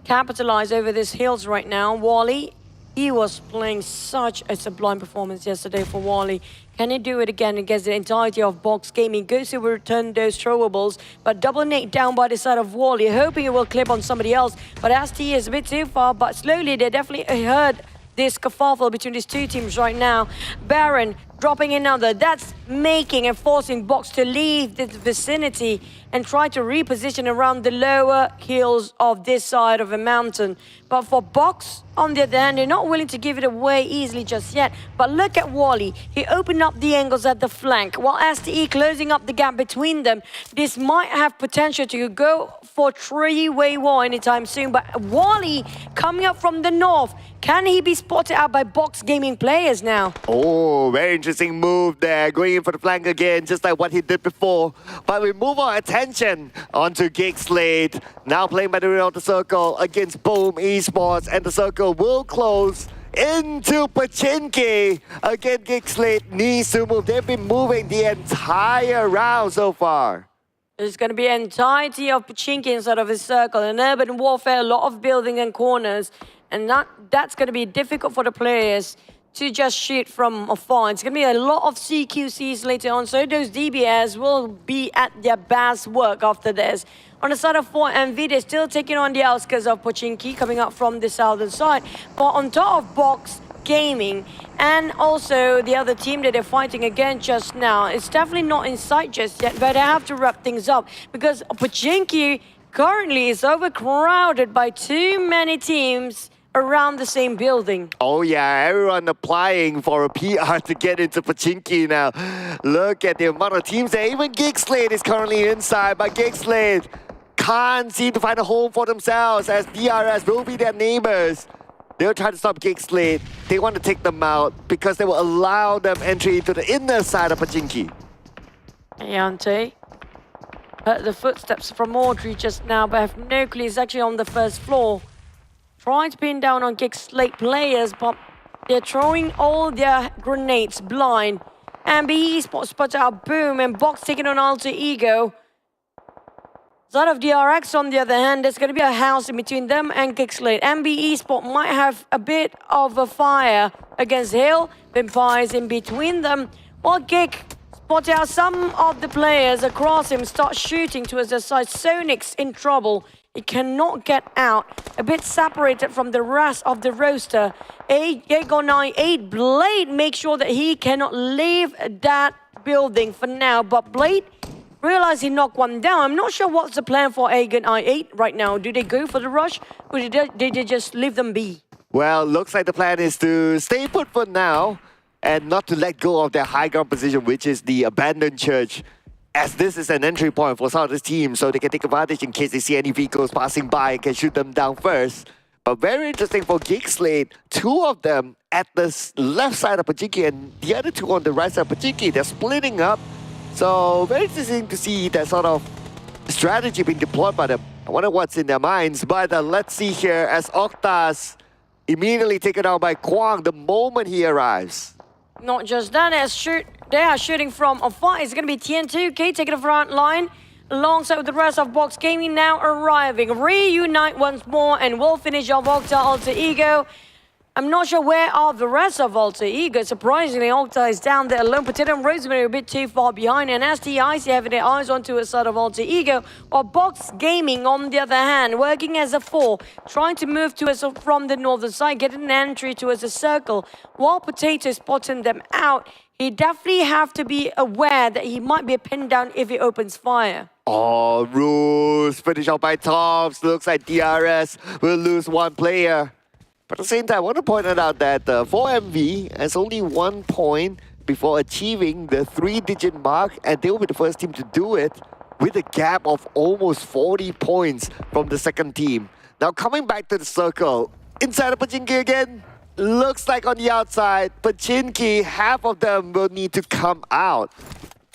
capitalize over these hills right now. Wally, he was playing such a sublime performance yesterday for Wally. Can he do it again against the entirety of Box Gaming? Goes to return those throwables, but double nade down by the side of Wally, hoping it will clip on somebody else. But ST is a bit too far, but slowly they definitely heard this kerfuffle between these 2 teams right now. Baron dropping another. That's making and forcing Box to leave this vicinity and try to reposition around the lower hills of this side of a mountain. But for Box, on the other hand, they're not willing to give it away easily just yet. But look at Wally. He opened up the angles at the flank, while STE closing up the gap between them. This might have potential to go for 3-way war anytime soon. But Wally coming up from the north, can he be spotted out by Box Gaming players now? Oh, very interesting move there, going in for the flank again, just like what he did before. But we move our attention onto GEEK SLATE, now playing by the rear of the circle against Boom Esports, and the circle will close into Pachinki. Again, GEEK SLATE needs to move. They've been moving the entire round so far. There's going to be an entirety of Pachinki inside of his circle. In urban warfare, a lot of building and corners. And that's going to be difficult for the players to just shoot from afar. It's going to be a lot of CQCs later on, so those DBS will be at their best work after this. On the side of 4MV, they're still taking on the outskirts of Pochinki, coming up from the southern side. But on top of Box Gaming and also the other team that they're fighting against just now, it's definitely not in sight just yet, but I have to wrap things up because Pochinki currently is overcrowded by too many teams around the same building. Oh yeah, everyone applying for a PR to get into Pochinki now. Look at the amount of teams there. Even GEEK is currently inside, but GEEK can't seem to find a home for themselves as DRS will be their neighbors. They'll try to stop GEEK. They want to take them out because they will allow them entry into the inner side of Pochinki. Ayante heard the footsteps from Audrey just now, but I have no clue. He's actually on the first floor. Trying to pin down on GEEK players, but they're throwing all their grenades blind. NBeSports spots out Boom and Box taking on Alter Ego. Side of DRX on the other hand, there's going to be a house in between them and GEEK. NBeSports might have a bit of a fire against Hill. Vampires in between them. While GEEK spot out some of the players across him, start shooting towards the side. Sonic's in trouble. He cannot get out. A bit separated from the rest of the roster. 8 Blade makes sure that he cannot leave that building for now. But Blade realized he knocked one down. I'm not sure what's the plan for Aegon I8 right now. Do they go for the rush or did they just leave them be? Well, looks like the plan is to stay put for now and not to let go of their high ground position, which is the abandoned church, as this is an entry point for some of this team, so they can take advantage in case they see any vehicles passing by and can shoot them down first. But very interesting for GEEK, 2 of them at the left side of Pochinki and the other 2 on the right side of Pochinki. They're splitting up. So very interesting to see that sort of strategy being deployed by them. I wonder what's in their minds. But let's see here as Octas immediately taken out by Kwang the moment he arrives. Not just that, they are shooting from afar. It's going to be TN2K taking the front line alongside with the rest of Box Gaming now arriving. Reunite once more and will finish off Octa Alter Ego. I'm not sure where are the rest of Alter Ego. Surprisingly, Octa is down there alone. Potato and Rosemary are a bit too far behind. And STIC having their eyes onto a side of Alter Ego. Or Box Gaming, on the other hand, working as a 4. Trying to move to us from the northern side. Getting an entry towards a circle. While Potato is spotting them out. He definitely have to be aware that he might be pinned down if he opens fire. Oh, Roos finished off by Tops. Looks like DRS will lose 1 player. But at the same time, I want to point out that 4MV has only 1 point before achieving the 3-digit mark, and they will be the first team to do it with a gap of almost 40 points from the second team. Now coming back to the circle, inside of Pochinki again, looks like on the outside, Pochinki, half of them will need to come out.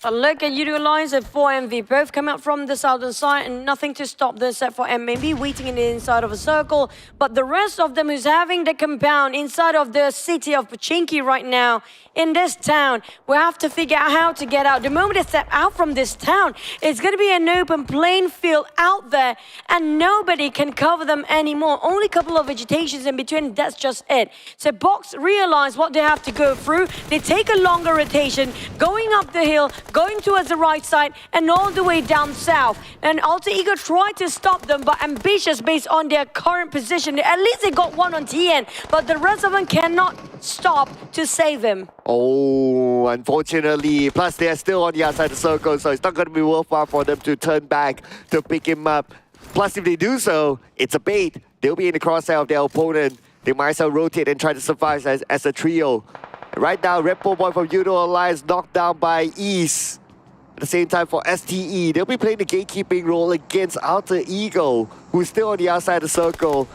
A look at YOODO Alliance and 4MV, both come out from the southern side and nothing to stop them except for MMB waiting in the inside of a circle. But the rest of them who's having the compound inside of the city of Pochinki right now, in this town, we have to figure out how to get out. The moment they step out from this town, it's going to be an open plain field out there and nobody can cover them anymore. Only a couple of vegetations in between, that's just it. So Box realize what they have to go through. They take a longer rotation, going up the hill, going towards the right side and all the way down south. And Alter Ego tried to stop them, but ambitious based on their current position. At least they got 1 on TN, but the rest of them cannot stop to save him. Oh, unfortunately. Plus, they are still on the outside of the circle, so it's not going to be worthwhile for them to turn back to pick him up. Plus, if they do so, it's a bait. They'll be in the crosshair of their opponent. They might as well rotate and try to survive as a trio. Right now, Red Bull Boy from YOODO Alliance knocked down by East. At the same time for STE, they'll be playing the gatekeeping role against Alter Ego, who's still on the outside of the circle.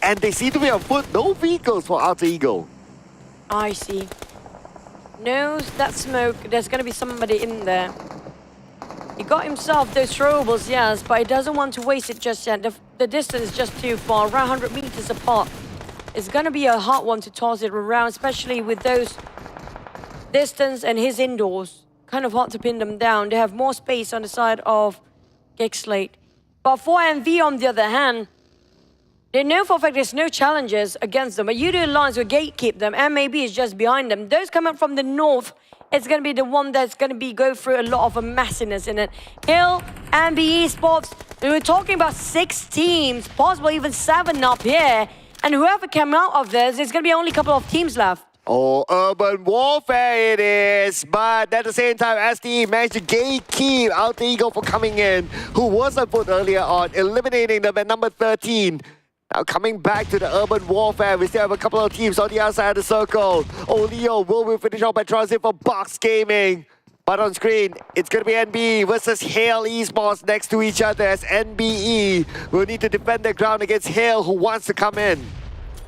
And they seem to be on foot. No vehicles for Alter Ego. I see. Knows that smoke, there's going to be somebody in there. He got himself those throwables, yes, but he doesn't want to waste it just yet. The distance is just too far, around 100 meters apart. It's going to be a hard one to toss it around, especially with those distance and his indoors. Kind of hard to pin them down. They have more space on the side of GEEK. But 4MV, on the other hand, They know for a fact there's no challenges against them, but YOODO Alliance will gatekeep them, and maybe it's just behind them. Those coming from the north, it's going to be the one that's going to be go through a lot of a messiness in it. Hill, NBeSports, we were talking about 6 teams, possibly even 7 up here, and whoever came out of this, there's going to be only a couple of teams left. Oh, urban warfare it is. But at the same time, STE managed to gatekeep Alter Ego for coming in, who was on foot earlier on, eliminating them at number 13. Now coming back to the urban warfare, we still have a couple of teams on the outside of the circle. Leo will finish off by transit for Box Gaming. But on screen, it's going to be NBE versus Hale Esports next to each other, as NBE will need to defend their ground against Hale, who wants to come in.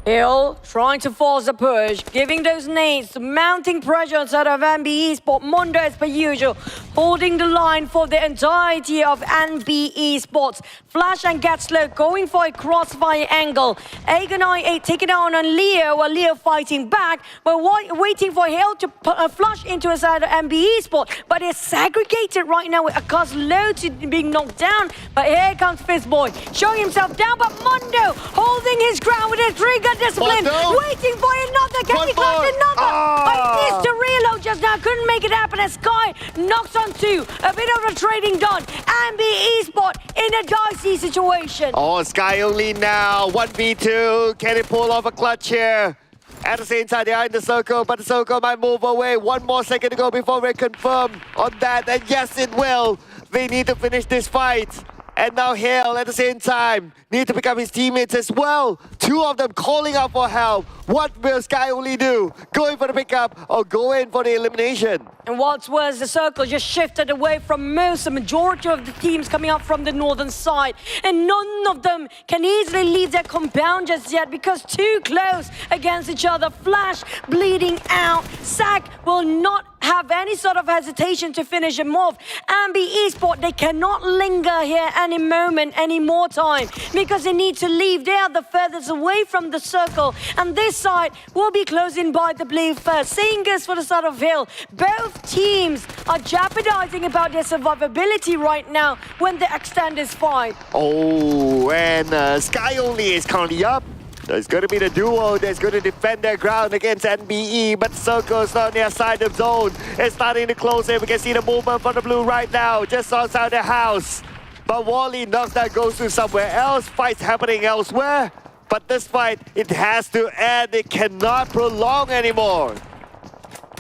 Hill trying to force a push, giving those nades, mounting pressure inside of NBeSports. Mondo, as per usual, holding the line for the entirety of NBeSports. Flash and Gatslow going for a crossfire angle. Agonite taking down on Leo, while Leo fighting back. But waiting for Hill to flush into a side of NBeSports. But it's segregated right now with Akash low to being knocked down. But here comes Fizzboy, showing himself down. But Mondo holding his ground with a trigger discipline, waiting for another. Can he clutch another? But he needs to reload just now. Couldn't make it happen as Sky knocks on 2. A bit of a trading done. NBeSports in a dicey situation. Oh, Sky only now. 1v2. Can he pull off a clutch here? At the same time, they are in the circle, but the circle might move away. 1 more second to go before we confirm on that. And yes, it will. They need to finish this fight. And now Hale, at the same time, need to pick up his teammates as well. 2 of them calling out for help. What will Sky only do? Going for the pickup or go in for the elimination? And what's worse, the circle just shifted away from the majority of the teams coming up from the northern side. And none of them can easily leave their compound just yet because too close against each other. Flash bleeding out. Sack will not have any sort of hesitation to finish him off. NBeSports, they cannot linger here any moment, any more time, because they need to leave. They are the furthest away from the circle, and this side will be closing by the blue first. Same goes for the side of Hill. Both teams are jeopardizing about their survivability right now when they extend this fight. Oh, and Sky only is currently up. There's going to be the duo that's going to defend their ground against NBE, but Circle's not on their side of zone. It's starting to close in. We can see the movement from the blue right now, just outside the house. But Wally knocks that goes to somewhere else. Fight's happening elsewhere. But this fight, it has to end. It cannot prolong anymore.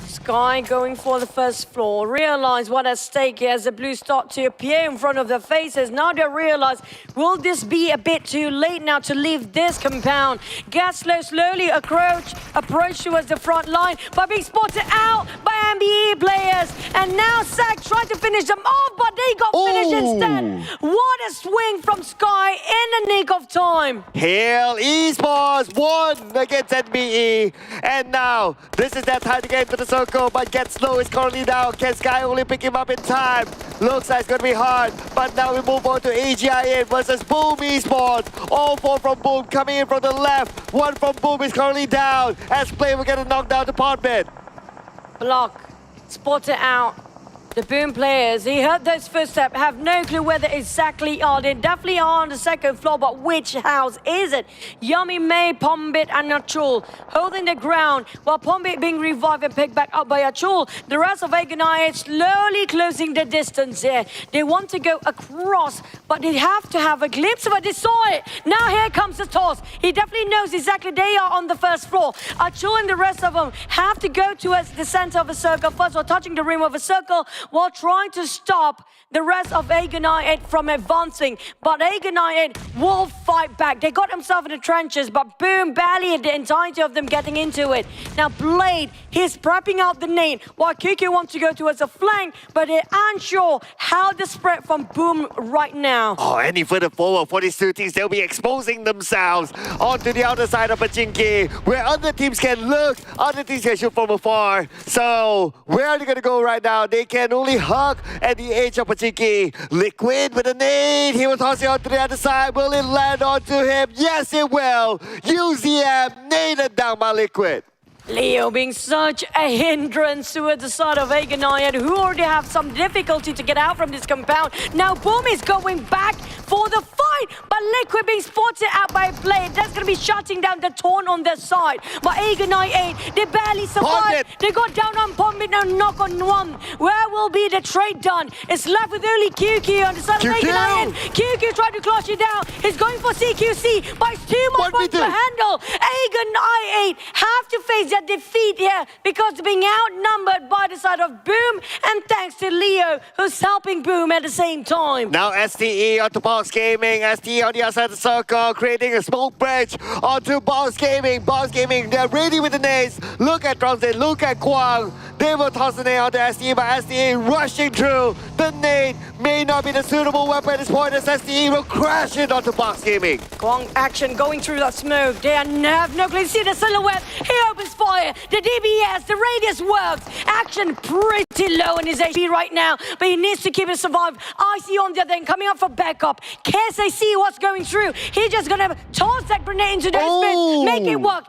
Sky going for the first floor. Realize what at stake here as the blue start to appear in front of their faces. Now they realize, will this be a bit too late now to leave this compound? Gaslow slowly approach towards the front line, but being spotted out by NBE players. And now Sack tried to finish them off, but they got finished instead. What a swing from Sky in the nick of time. Hale Esports won against NBE. And now, this is their time to get into the circle. But Gatslow is currently down. Can Sky only pick him up in time? Looks like it's going to be hard. But now we move on to AGIN versus Boom Esports. All 4 from Boom coming in from the left. 1 from Boom is currently down. As play, we're going to knock down the Podman. Block. Spotted out. The Boom players, he heard those footsteps, have no clue where they exactly are. They definitely are on the second floor, but which house is it? Yummy, May, Pombit, and Achul holding the ground, while Pombit being revived and picked back up by Achul. The rest of Agonite slowly closing the distance here. They want to go across, but they have to have a glimpse of it. They saw it. Now here comes the toss. He definitely knows exactly they are on the first floor. Achul and the rest of them have to go towards the center of the circle first, while touching the rim of a circle, while trying to stop the rest of Agonite from advancing. But Agonite will fight back. They got themselves in the trenches, but Boom barely the entirety of them getting into it. Now Blade, he's prepping out the nade, while QQ wants to go towards a flank, but they're unsure how to spread from Boom right now. Oh, any further forward for these 2 teams, they'll be exposing themselves onto the outer side of Pachinki, where other teams can look, other teams can shoot from afar. So, where are they going to go right now? They can only hug at the edge of Pachinki. Liquid with a nade. He was tossing onto the other side. Will it land onto him? Yes, it will. UZM naded down by Liquid. Leo being such a hindrance towards the side of Agonite, who already have some difficulty to get out from this compound. Now Boom is going back for the fight. fight, but Liquid being spotted out by Blade. That's going to be shutting down the taunt on their side. But Aga 98, they barely survived. They got down on Pombit, now knock on one. Where will be the trade done? It's left with only QQ on the side of Aga 98. QQ tried to clutch it down. He's going for CQC, but it's too much points to handle. Aga 98 have to face their defeat here because they're being outnumbered by the side of Boom, and thanks to Leo, who's helping Boom at the same time. Now STE onto Box Gaming. STE on the outside of the circle, creating a smoke bridge onto Box Gaming. Box Gaming, they're ready with the nades. Look at Drumsy, look at Kwang. They will toss the nade onto STE, but STE rushing through. The nade may not be the suitable weapon at this point, as STE will crash it onto Box Gaming. Kwang action going through that smoke. They have no clue. See the silhouette. He opens fire. The DBS, the radius works. Action pretty low in his HP right now, but he needs to keep it survive. IC on the other end, coming up for backup. Kese see what's going through. He's just gonna toss that grenade into the space, make it work.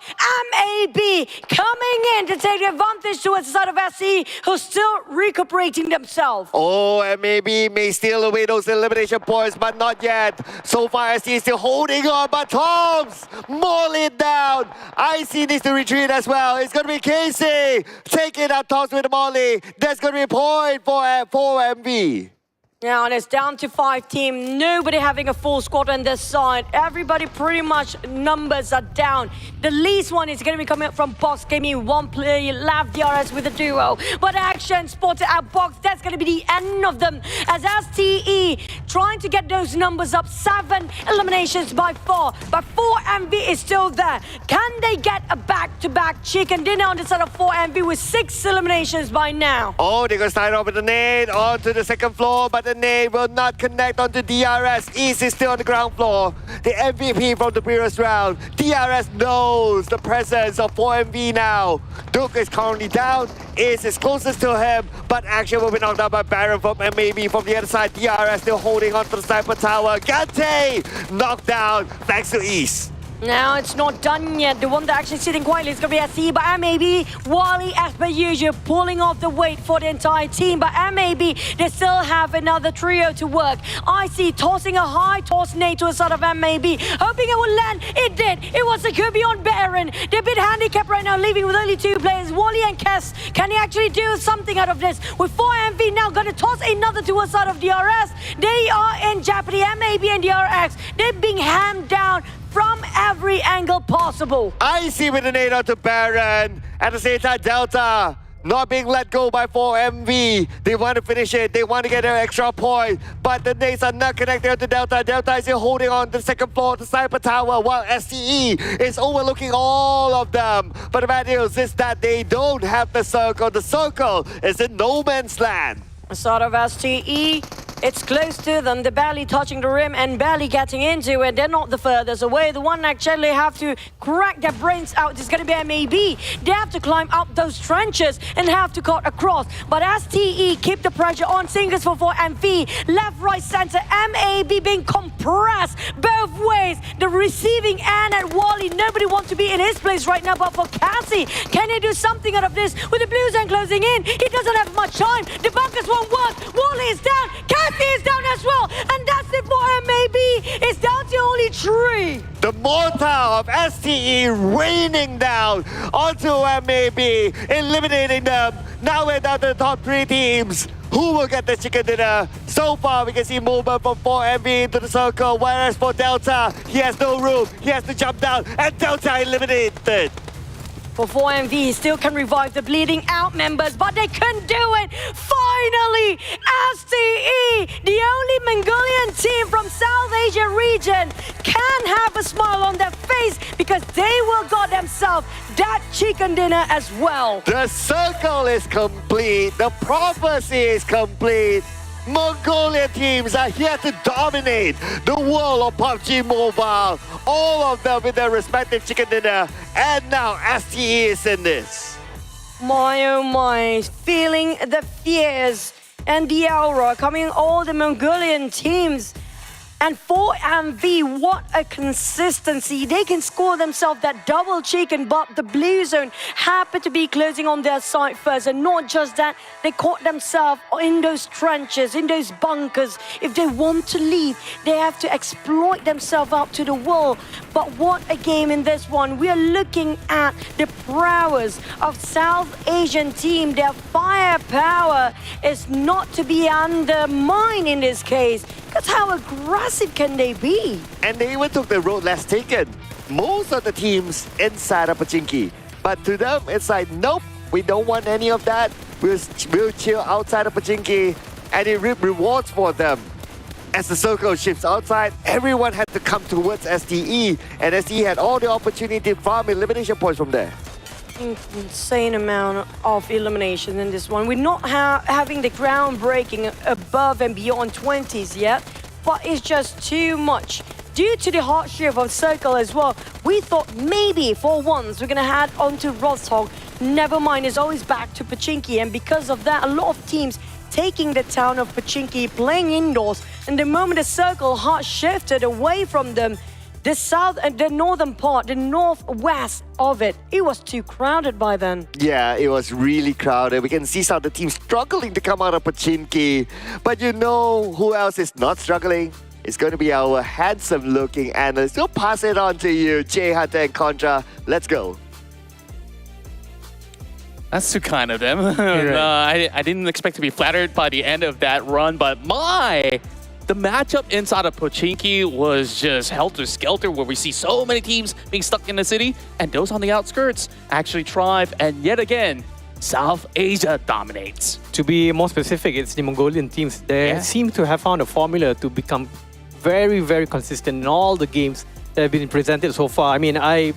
MAB coming in to take advantage towards the side of SE, who's still recuperating themselves. Oh, and maybe may steal away those elimination points, but not yet. So far, SE is still holding on, but Toms maul it down. IC needs to retreat as well. It's gonna be Casey taking out Toms with the molly. That's gonna be a point for MV. Now, and it's down to 5 teams. Nobody having a full squad on this side. Everybody pretty much numbers are down. The least one is going to be coming up from Box Gaming. One player left, DRS with a duo. But action spotted at Box. That's going to be the end of them. As STE trying to get those numbers up. 7 eliminations by 4. But 4MV is still there. Can they get a back-to-back chicken dinner on the side of 4MV with 6 eliminations by now? Oh, they're going to start off with the nade onto the second floor, but the nade will not connect onto DRS. East is still on the ground floor. The MVP from the previous round. DRS knows the presence of 4MV now. Duke is currently down. Ace is closest to him, but action will be knocked out by Baron from MAB from the other side. DRS still holding on to the sniper tower. Gante knocked down thanks to East. Now it's not done yet. The one that actually sitting quietly is going to be SE, but MAB, Wally as per usual, pulling off the weight for the entire team. But MAB, they still have another trio to work. IC tossing a high toss nade to the side of MAB, hoping it will land. It did. It was a Kirby on Baron. They're a bit handicapped right now, leaving with only 2 players, Wally and Kess. Can he actually do something out of this? With 4MV now going to toss another to the side of DRS. They are in jeopardy. MAB and DRX, they're being hammed down from every angle possible. IC with the nade onto Baron. At the same time, Delta not being let go by 4MV. They want to finish it. They want to get their extra point. But the nades are not connected to Delta. Delta is still holding on to the second floor of the sniper tower, while STE is overlooking all of them. But the bad news is that they don't have the circle. The circle is in no man's land. Sort of STE, it's close to them. They're barely touching the rim and barely getting into it. They're not the furthest away. The one actually have to crack their brains out is going to be MAB. They have to climb up those trenches and have to cut across. But STE keep the pressure on. Singles for 4MV. Left, right, center. MAB being compressed both ways. The receiving end at Wally. Nobody wants to be in his place right now. But for Cassie, can he do something out of this? With the Blues end closing in, he doesn't have much time. The bunkers won't work. Wally is down. Cassie is down as well. And that's it for MAB. It's down to only 3. The mortar of STE raining down onto MAB, eliminating them. Now we're down to the top 3 teams. Who will get the chicken dinner? So far, we can see movement from 4MV into the circle, whereas for Delta, he has no room. He has to jump down, and Delta eliminated. For 4MV, still can revive the bleeding out members, but they couldn't do it. Finally, STE, the only Mongolian team from South Asia region, can have a smile on their face because they will got themselves that chicken dinner as well. The circle is complete. The prophecy is complete. Mongolian teams are here to dominate the world of PUBG Mobile. All of them with their respective chicken dinner. And now STE is in this. My oh my, feeling the fears and the aura coming all the Mongolian teams. And for MV, what a consistency. They can score themselves that double chicken, but the blue zone happened to be closing on their side first. And not just that, they caught themselves in those trenches, in those bunkers. If they want to leave, they have to exploit themselves out to the wall. But what a game in this one. We are looking at the prowess of South Asian team. Their firepower is not to be undermined in this case. Because how aggressive can they be? And they even took the road less taken. Most of the teams inside of Pachinki. But to them, it's like, nope, we don't want any of that. We'll chill outside of Pachinki, and it reap rewards for them. As the circle shifts outside, everyone had to come towards STE, and STE had all the opportunity to farm elimination points from there. Insane amount of elimination in this one. We're not having the groundbreaking above and beyond 20s yet, but it's just too much. Due to the hardship of Circle as well, we thought maybe for once we're gonna head on to Rothog. Never mind, it's always back to Pachinki, and because of that, a lot of teams taking the town of Pachinki, playing indoors, and the moment the Circle heart shifted away from them, the south and the northern part, the northwest of it, it was too crowded by then. Yeah, it was really crowded. We can see some of the teams struggling to come out of Pachinki. But you know who else is not struggling? It's going to be our handsome-looking analyst. We'll pass it on to you, Jay Hunter and Contra. Let's go. That's too kind of them. I didn't expect to be flattered by the end of that run, but the matchup inside of Pachinki was just helter-skelter, where we see so many teams being stuck in the city, and those on the outskirts actually thrive, and yet again, South Asia dominates. To be more specific, it's the Mongolian teams. They seem to have found a formula to become very, very consistent in all the games that have been presented so far. I mean, I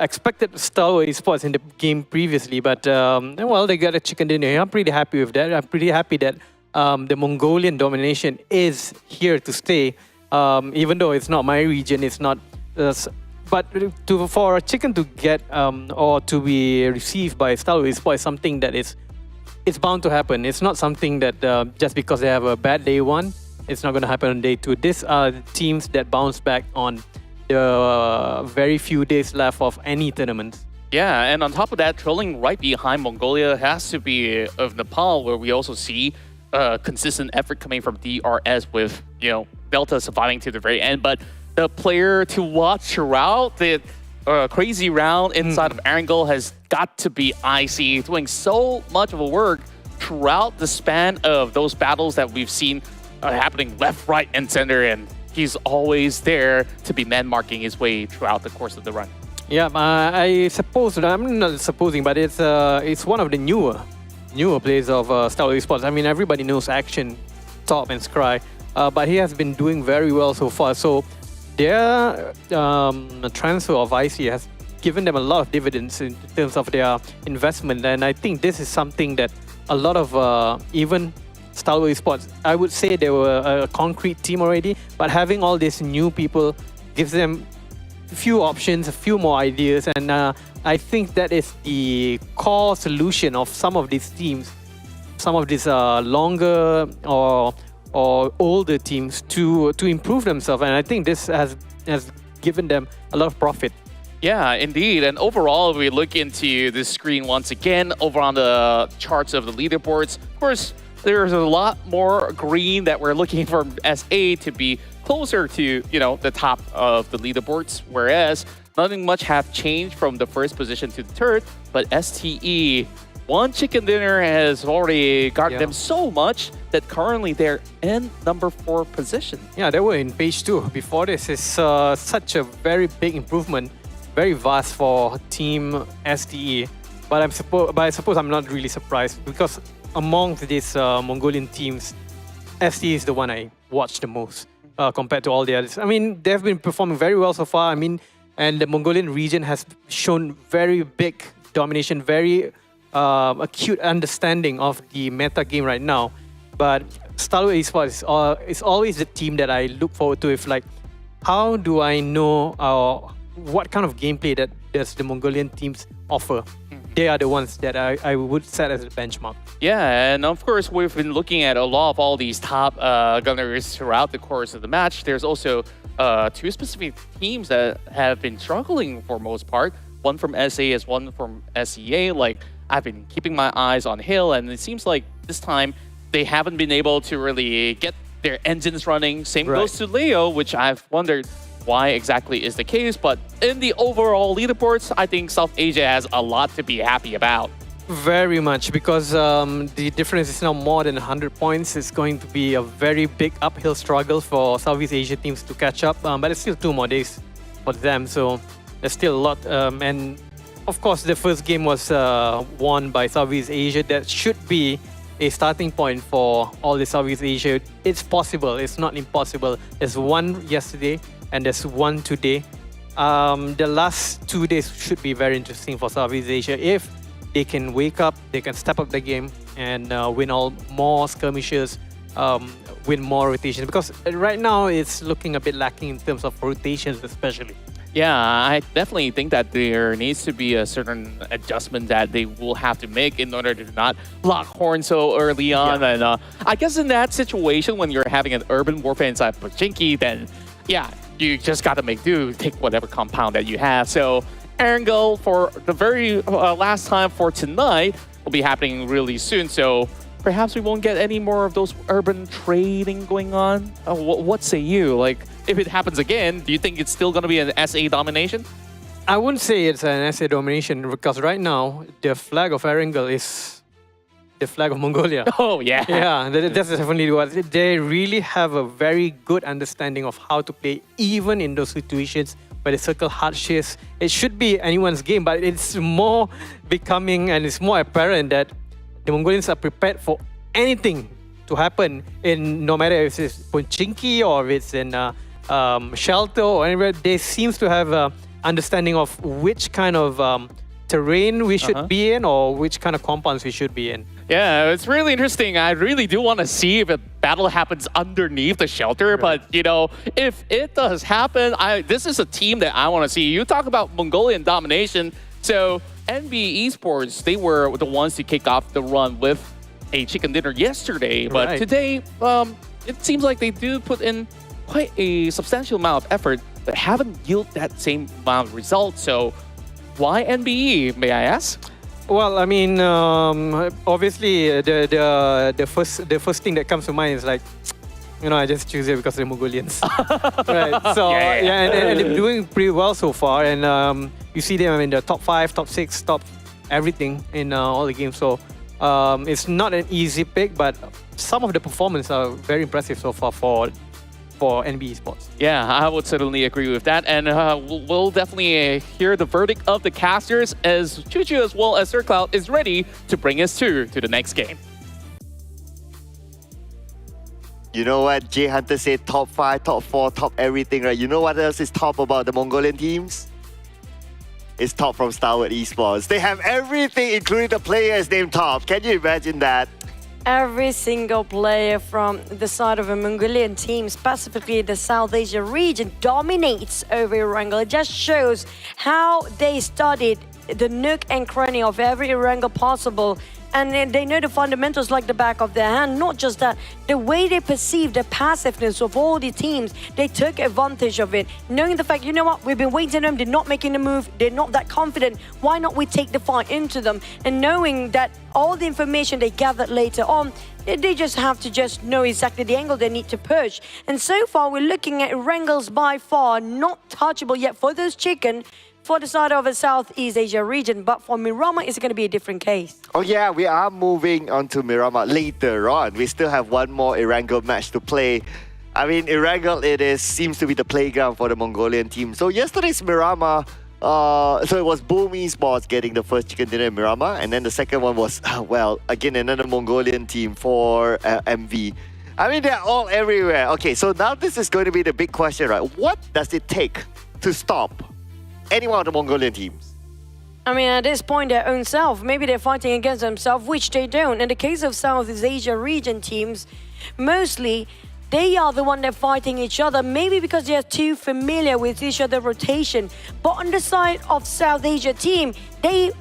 expected STALWART Esports in the game previously, but well, they got a chicken dinner. I'm pretty happy with that. I'm pretty happy that the Mongolian domination is here to stay, even though it's not my region. It's not, but for a chicken to get or to be received by STALWART Esports is something that it's bound to happen. It's not something that just because they have a bad day one, it's not going to happen on day two. These are teams that bounce back on the very few days left of any tournament. Yeah, and on top of that, trailing right behind Mongolia has to be of Nepal, where we also see consistent effort coming from DRS with, Delta surviving to the very end. But the player to watch throughout the crazy round inside of Erangel has got to be Icy, doing so much of a work throughout the span of those battles that we've seen happening left, right, and center. And he's always there to be man-marking his way throughout the course of the run. Yeah, I suppose, I'm not supposing, but it's one of the newer players of STALWART Esports. I mean, everybody knows Action, Top, and Scry, but he has been doing very well so far. So their transfer of IC has given them a lot of dividends in terms of their investment, and I think this is something that a lot of even STALWART Esports, I would say they were a concrete team already, but having all these new people gives them a few options, a few more ideas, and I think that is the core solution of some of these teams, some of these longer or older teams to improve themselves, and I think this has given them a lot of profit. Yeah, indeed. And overall, if we look into this screen once again, over on the charts of the leaderboards, of course, there's a lot more green that we're looking for SA to be closer to, the top of the leaderboards, whereas nothing much have changed from the first position to the third, but STE, one chicken dinner has already gotten them so much that currently they're in number 4 position. Yeah, they were in page 2 before this. Is such a very big improvement, very vast for Team STE. But I suppose I'm not really surprised, because among these Mongolian teams, STE is the one I watched the most compared to all the others. I mean, they've been performing very well so far. I mean, and the Mongolian region has shown very big domination, very acute understanding of the meta game right now. But STALWART Esports is always the team that I look forward to. If how do I know what kind of gameplay that does the Mongolian teams offer? they are the ones that I would set as a benchmark. Yeah, and of course, we've been looking at a lot of all these top gunners throughout the course of the match. There's also two specific teams that have been struggling for most part. One from SA as one from SEA. Like, I've been keeping my eyes on Hill, and it seems like this time they haven't been able to really get their engines running. Same goes to Leo, which I've wondered why exactly is the case. But in the overall leaderboards, I think South Asia has a lot to be happy about. Very much, because the difference is now more than 100 points. It's going to be a very big uphill struggle for Southeast Asia teams to catch up. But it's still 2 more days for them, so there's still a lot. And of course, the first game was won by Southeast Asia. That should be a starting point for all the Southeast Asia. It's possible, it's not impossible. There's one yesterday and there's one today. The last 2 days should be very interesting for Southeast Asia. If they can wake up, they can step up the game and win more skirmishes, win more rotations. Because right now it's looking a bit lacking in terms of rotations especially. Yeah, I definitely think that there needs to be a certain adjustment that they will have to make in order to not lock horn so early on. And I guess in that situation, when you're having an urban warfare inside Pochinki, then yeah, you just got to make do, take whatever compound that you have. So Erangel, for the very last time for tonight, will be happening really soon. So perhaps we won't get any more of those urban trading going on. What say you? Like, if it happens again, do you think it's still going to be an SA domination? I wouldn't say it's an SA domination, because right now the flag of Erangel is the flag of Mongolia. Oh, yeah. Yeah, that's definitely what they really have a very good understanding of how to play, even in those situations where the circle hard shifts. It should be anyone's game, but it's more becoming and it's more apparent that the Mongolians are prepared for anything to happen, in no matter if it's Pochinki or if it's in Shelter or anywhere. They seems to have an understanding of which kind of terrain we should be in, or which kind of compounds we should be in. Yeah, it's really interesting. I really do want to see if a battle happens underneath the shelter. But, you know, if it does happen, this is a team that I want to see. You talk about Mongolian domination. So NBeSports, they were the ones to kick off the run with a chicken dinner yesterday. But today, it seems like they do put in quite a substantial amount of effort, but haven't yielded that same amount of results. So why NBE, may I ask? Well, I mean, obviously, the first thing that comes to mind is like, you know, I just choose it because they're Mongolians. Right. So and they're doing pretty well so far. And you see them in the top 5, top 6, top everything in all the games. So it's not an easy pick, but some of the performance are very impressive so far for NBeSports. Yeah, I would certainly agree with that. And we'll definitely hear the verdict of the casters as Chuchu as well as Sir Cloud is ready to bring us to the next game. You know what? Jay Hunter said top 5, top 4, top everything, right? You know what else is top about the Mongolian teams? It's top from STALWART Esports. They have everything, including the players named top. Can you imagine that? Every single player from the side of a Mongolian team, specifically the South Asia region, dominates over Erangel. It just shows how they studied the nook and cranny of every Erangel possible. And they know the fundamentals like the back of their hand. Not just that, the way they perceive the passiveness of all the teams, they took advantage of it. Knowing the fact, you know what, we've been waiting on them, they're not making a move, they're not that confident. Why not we take the fight into them? And knowing that all the information they gathered later on, they just have to just know exactly the angle they need to push. And so far, we're looking at Erangel's by far not touchable yet for those chicken, for the side of the Southeast Asia region, but for Miramar, it's going to be a different case. Oh yeah, we are moving on to Miramar later on. We still have one more Erangel match to play. I mean, Erangel, seems to be the playground for the Mongolian team. So yesterday's Miramar, so it was Boom Esports getting the first chicken dinner in Miramar, and then the second one was, well, again, another Mongolian team for MV. I mean, they're all everywhere. Okay, so now this is going to be the big question, right? What does it take to stop any one of the Mongolian teams? I mean, at this point, their own self. Maybe they're fighting against themselves, which they don't. In the case of Southeast Asia region teams, mostly, they are the one that are fighting each other, maybe because they are too familiar with each other's rotation. But on the side of South Asia team, they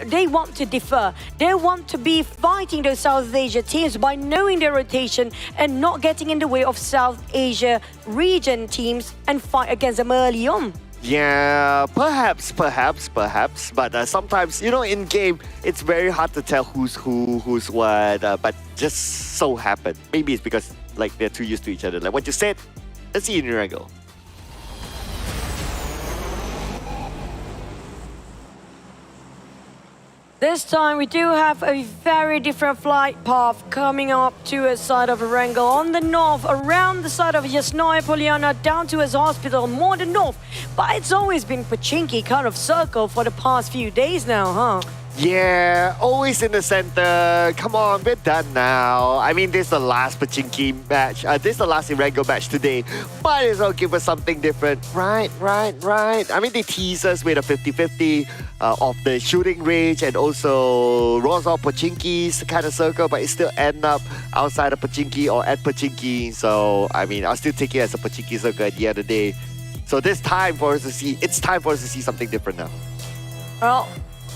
they want to defer. They want to be fighting those South Asia teams by knowing their rotation and not getting in the way of South Asia region teams and fight against them early on. Yeah, perhaps. But sometimes, you know, in game, it's very hard to tell who's who, who's what. But just so happen. Maybe it's because like they're too used to each other. Like what you said. Let's see in Erangel. This time we do have a very different flight path coming up to a side of Erangel on the north, around the side of Yasnaya Poliana, down to his hospital, more the north. But it's always been Pochinki kind of circle for the past few days now, huh? Yeah, always in the center. Come on, we're done now. I mean, this is the last Pochinki match. This is the last Erangel match today. Might as well give us something different. Right. I mean, they tease us with a 50-50 of the shooting range and also Rosal Pochinki's kind of circle, but it still end up outside of Pochinki or at Pochinki. So, I mean, I'll still take it as a Pochinki circle at the end of the day. So it's time for us to see something different now. Well,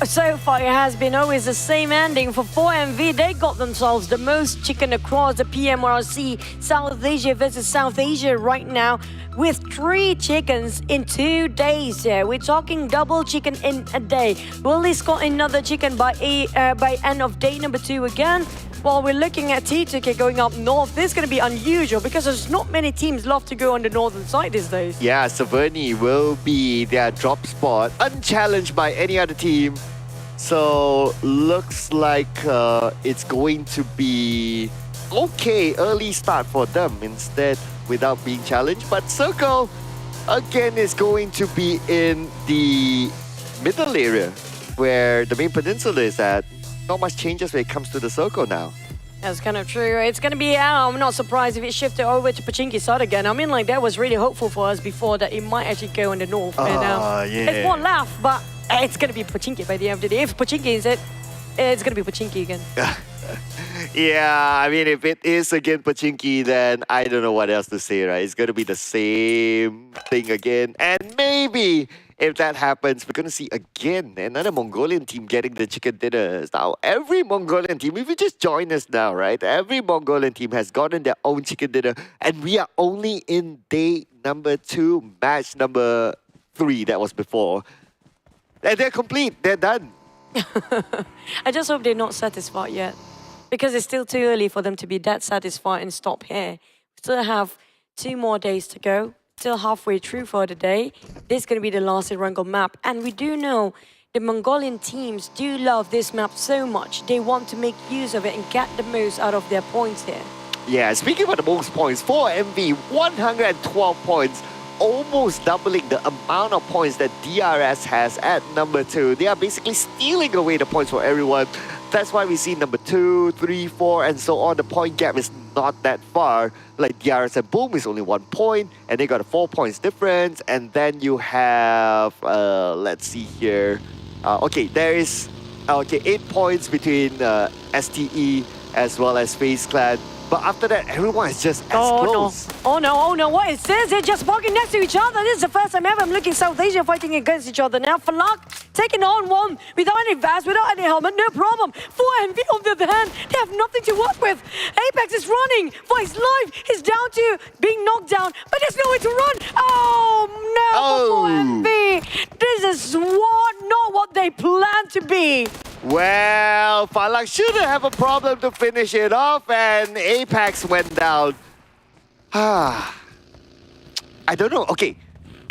so far it has been always the same ending for 4MV. They got themselves the most chicken across the PMRC South Asia versus South Asia right now with 3 chickens in 2 days here. We're talking double chicken in a day. Will they score another chicken by end of day number 2 again? While we're looking at T2K going up north, this is going to be unusual because there's not many teams love to go on the northern side these days. Yeah, Saverni will be their drop spot, unchallenged by any other team. So looks like it's going to be okay early start for them instead without being challenged. But Circle again is going to be in the middle area where the main peninsula is at. Not much changes when it comes to the circle now. That's kind of true. It's going to be, I'm not surprised if it shifted over to Pochinki side again. I mean, like, that was really hopeful for us before that it might actually go in the north. Yeah. It's more laugh, but it's going to be Pochinki by the end of the day. If Pochinki is it, it's going to be Pochinki again. Yeah, I mean, if it is again Pochinki, then I don't know what else to say, right? It's going to be the same thing again. And maybe if that happens, we're going to see again another Mongolian team getting the chicken dinners. Now, every Mongolian team, if you just join us now, right? Every Mongolian team has gotten their own chicken dinner. And we are only in day number 2, match number 3 that was before. And they're complete. They're done. I just hope they're not satisfied yet. Because it's still too early for them to be that satisfied and stop here. We still have 2 more days to go. Still halfway through for the day. This is going to be the last Erangel map. And we do know the Mongolian teams do love this map so much. They want to make use of it and get the most out of their points here. Yeah, speaking about the most points, 4MV, 112 points. Almost doubling the amount of points that DRS has at number 2. They are basically stealing away the points for everyone. That's why we see number 2, 3, 4, and so on. The point gap is not that far. Like DRS and Boom is only 1 point, and they got a 4 points difference. And then you have, let's see here. Okay, there is 8 points between STE as well as FaZe Clan. But after that, everyone is just as close. Oh no, what is this? They're just walking next to each other. This is the first time ever I'm looking South Asia fighting against each other. Now, Falak taking on one without any vest, without any helmet, no problem. 4MV on the other hand, they have nothing to work with. Apex is running for his life. He's down to being knocked down, but there's nowhere to run. Oh no, for 4MV. This is not what they planned to be. Well, Falak shouldn't have a problem to finish it off, and Apex went down. I don't know. Okay,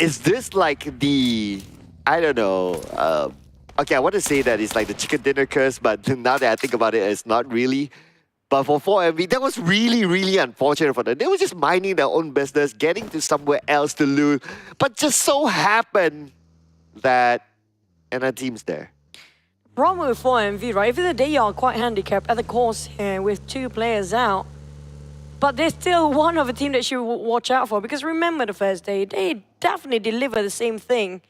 is this like the... I don't know. Okay, I want to say that it's like the chicken dinner curse, but now that I think about it, it's not really. But for 4MV, that was really, really unfortunate for them. They were just minding their own business, getting to somewhere else to loot, but just so happened that another team's there. Problem with 4MV, right? Even though they are quite handicapped at the course here with 2 players out, but they're still one of a team that you should watch out for. Because remember the first day, they definitely deliver the same thing.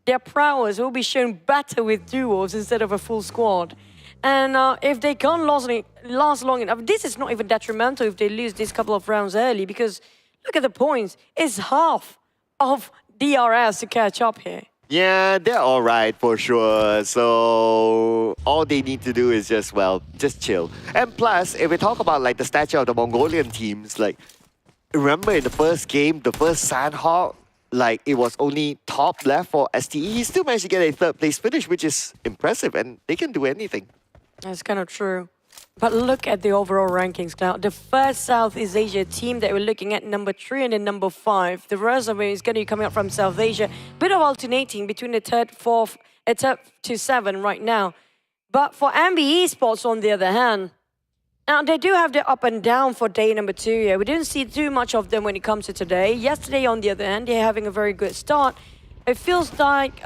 Their prowess will be shown better with duos instead of a full squad. And if they can't last long enough, this is not even detrimental if they lose this couple of rounds early. Because look at the points. It's half of DRS to catch up here. Yeah, they're all right for sure. So all they need to do is just, well, just chill. And plus, if we talk about like the stature of the Mongolian teams, like remember in the first game, the first Sanhok, like it was only top left for STE. He still managed to get a third place finish, which is impressive, and they can do anything. That's kind of true. But look at the overall rankings now. The first Southeast Asia team that we're looking at, number 3 and then number 5. The rest of it is going to be coming up from South Asia. Bit of alternating between the third, fourth, third to 7 right now. But for NBeSports, on the other hand, now they do have the up and down for day number 2 here. We didn't see too much of them when it comes to today. Yesterday, on the other hand, they're having a very good start. It feels like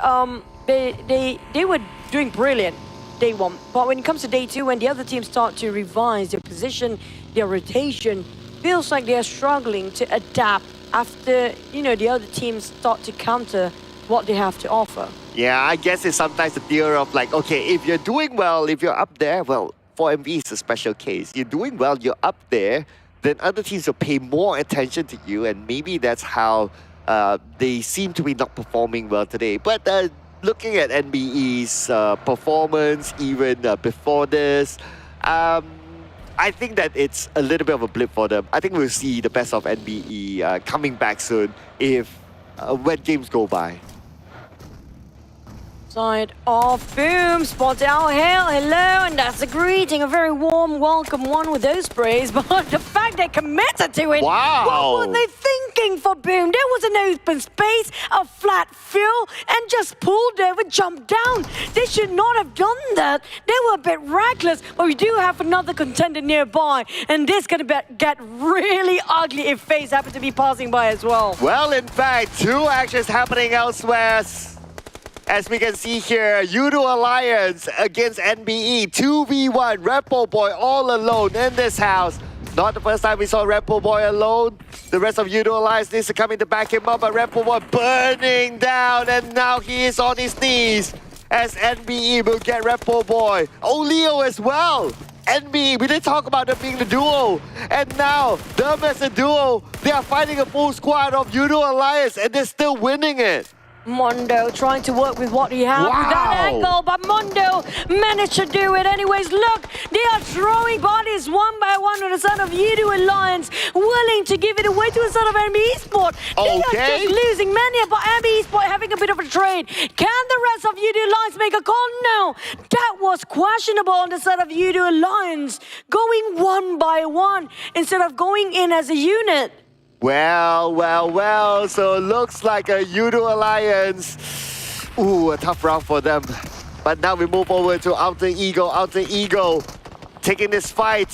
they were doing brilliant day 1. But when it comes to day 2, when the other teams start to revise their position, their rotation, feels like they're struggling to adapt after, you know, the other teams start to counter what they have to offer. Yeah, I guess it's sometimes the theory of like, okay, if you're doing well, if you're up there, well, for MV it's a special case. You're doing well, you're up there, then other teams will pay more attention to you, and maybe that's how they seem to be not performing well today. But looking at NBE's performance even before this, I think that it's a little bit of a blip for them. I think we'll see the best of NBE coming back soon if when games go by. Side of Boom, spot out hail, hello, and that's a greeting, a very warm welcome one with those sprays, but the fact they committed to it, wow. What were they thinking for Boom? There was an open space, a flat fill, and just pulled over, jumped down. They should not have done that. They were a bit reckless, but we do have another contender nearby, and this is going to get really ugly if FaZe happen to be passing by as well. Well, in fact, 2 actions happening elsewhere. As we can see here, YOODO Alliance against NBE, 2v1, Repo Boy all alone in this house. Not the first time we saw Repo Boy alone. The rest of YOODO Alliance needs to come in to back him up, but Repo Boy burning down, and now he is on his knees as NBE will get Repo Boy. Oh, Leo as well. NBE, we did talk about them being the duo, and now them as a duo, they are fighting a full squad of YOODO Alliance, and they're still winning it. Mondo trying to work with what he has with that angle, but Mondo managed to do it anyways. Look, they are throwing bodies one by one on the side of YOODO Alliance, willing to give it away to the side of NBeSports. They are just losing many, but NBeSports having a bit of a trade. Can the rest of YOODO Alliance make a call? No, that was questionable on the side of YOODO Alliance, going one by one instead of going in as a unit. Well, so looks like a YOODO Alliance. Ooh, a tough round for them. But now we move over to Alter Ego. Alter Ego taking this fight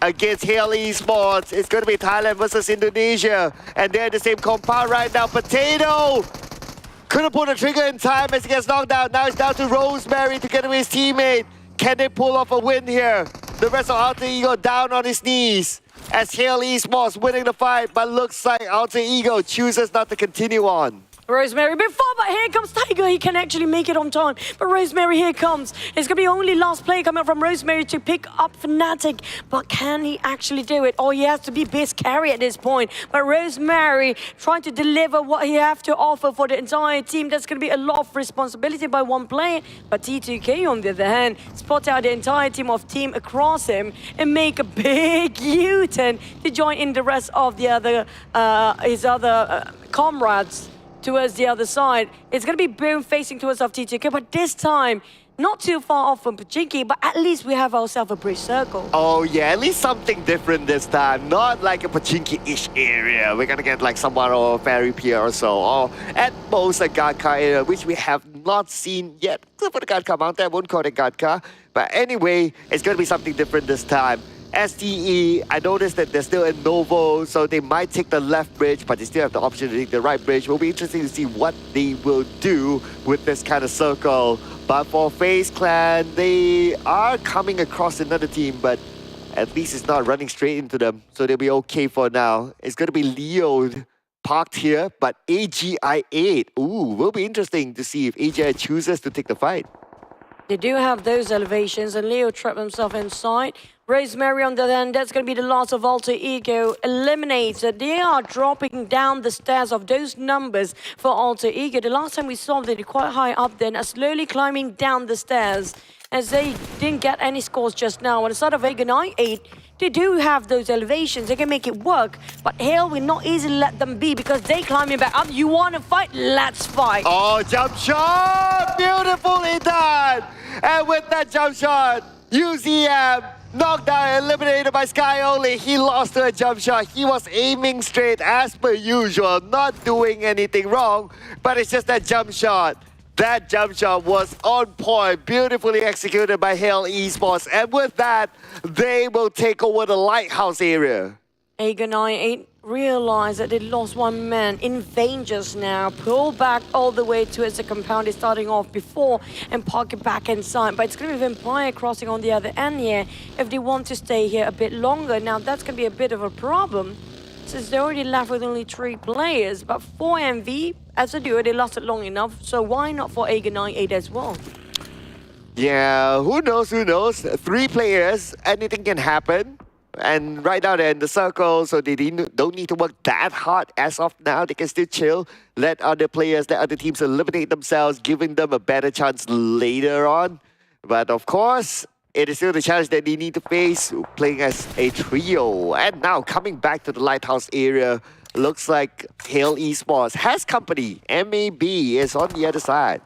against Hail Esports. It's going to be Thailand versus Indonesia. And they're in the same compound right now. Potato couldn't pull the trigger in time as he gets knocked down. Now it's down to Rosemary together with his teammate. Can they pull off a win here? The rest of Alter Ego down on his knees as Hail Esports winning the fight, but looks like Alter Ego chooses not to continue on. Rosemary before, but here comes Tiger. He can actually make it on time. But Rosemary, here comes. It's going to be only last play coming up from Rosemary to pick up Fnatic. But can he actually do it? Oh, he has to be base carry at this point. But Rosemary trying to deliver what he has to offer for the entire team. That's going to be a lot of responsibility by one player. But T2K, on the other hand, spot out the entire team of team across him and make a big U-turn to join in the rest of the other, his other comrades towards the other side. It's going to be Boom facing towards of T2K, but this time, not too far off from Pachinki, but at least we have ourselves a bridge circle. Oh yeah, at least something different this time. Not like a Pachinki-ish area. We're going to get like someone or a ferry pier or so, or at most a guard car area, which we have not seen yet. Except for the guard car mountain, I won't call it guard car. But anyway, it's going to be something different this time. STE, I noticed that they're still in Novo, so they might take the left bridge, but they still have the option to take the right bridge. It will be interesting to see what they will do with this kind of circle. But for FaZe Clan, they are coming across another team, but at least it's not running straight into them, so they'll be okay for now. It's going to be Leo parked here, but AGI8. Ooh, will be interesting to see if AGI chooses to take the fight. They do have those elevations, and Leo trapped himself inside. Rosemary on the end, that's going to be the loss of Alter Ego. Eliminated. They are dropping down the stairs of those numbers for Alter Ego. The last time we saw them, they were quite high up then, are slowly climbing down the stairs as they didn't get any scores just now. On the side of Ignite 8, they do have those elevations. They can make it work. But Hale will not easily let them be because they climbing back up. You want to fight? Let's fight. Oh, jump shot! Beautifully done! And with that jump shot, UZM knocked down, eliminated by Sky Only. He lost to a jump shot. He was aiming straight as per usual, not doing anything wrong, but it's just that jump shot. That jump shot was on point, beautifully executed by Hale Esports. And with that, they will take over the Lighthouse area. Ignite 8 realize that they lost one man in vain just now. Pull back all the way towards the compound they're starting off before and park it back inside. But it's going to be Vampire crossing on the other end here if they want to stay here a bit longer. Now that's going to be a bit of a problem since they're already left with only 3 players. But for MV, as a duo, they lasted long enough. So why not for Ignite 8 as well? Yeah, who knows, who knows? 3 players, anything can happen. And right now they're in the circle, so they don't need to work that hard as of now. They can still chill, let other players, let other teams eliminate themselves, giving them a better chance later on. But of course, it is still the challenge that they need to face, playing as a trio. And now coming back to the Lighthouse area, looks like Hale Esports has company. MAB is on the other side.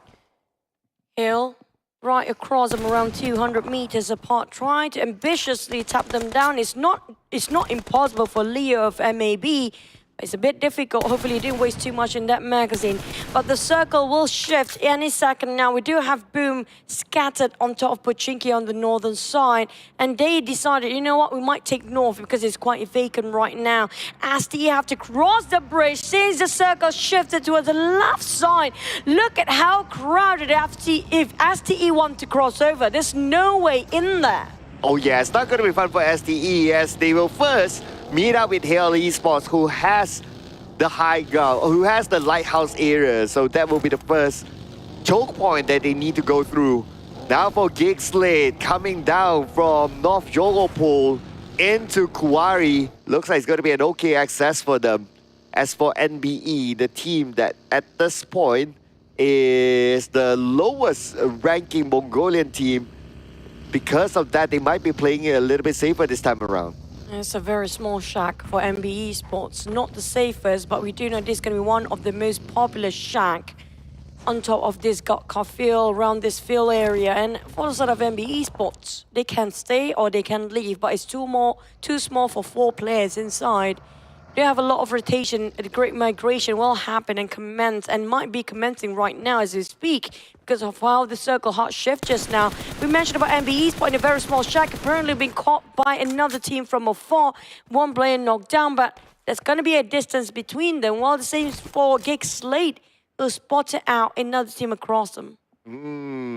Hale, right across them around 200 meters apart, trying to ambitiously tap them down. It's not impossible for Leo of MAB. It's a bit difficult. Hopefully he didn't waste too much in that magazine. But the circle will shift any second now. We do have Boom scattered on top of Pochinki on the northern side. And they decided, you know what, we might take north because it's quite vacant right now. STE have to cross the bridge since the circle shifted towards the left side. Look at how crowded if STE want to cross over. There's no way in there. Oh yeah, it's not going to be fun for STE as they will first meet up with Hale Esports, who has the high ground, who has the Lighthouse area. So that will be the first choke point that they need to go through. Now for GEEK SLATE coming down from North Yogopol into Kuwari. Looks like it's going to be an okay access for them. As for NBE, the team that at this point is the lowest ranking Mongolian team. Because of that, they might be playing it a little bit safer this time around. It's a very small shack for NBeSports. Not the safest, but we do know this is going to be one of the most popular shack on top of this car field, around this field area. And for the side of NBeSports, they can stay or they can leave, but it's too small for 4 players inside. They have a lot of rotation. The great migration will happen and commence and might be commencing right now as we speak because of how the circle hot shift just now. We mentioned about NBeSports in a very small shack, apparently being caught by another team from afar. 1 player knocked down, but there's going to be a distance between them. While the same for GEEK SLATE, who spotted out another team across them.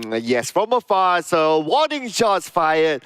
Yes, from afar, so warning shots fired.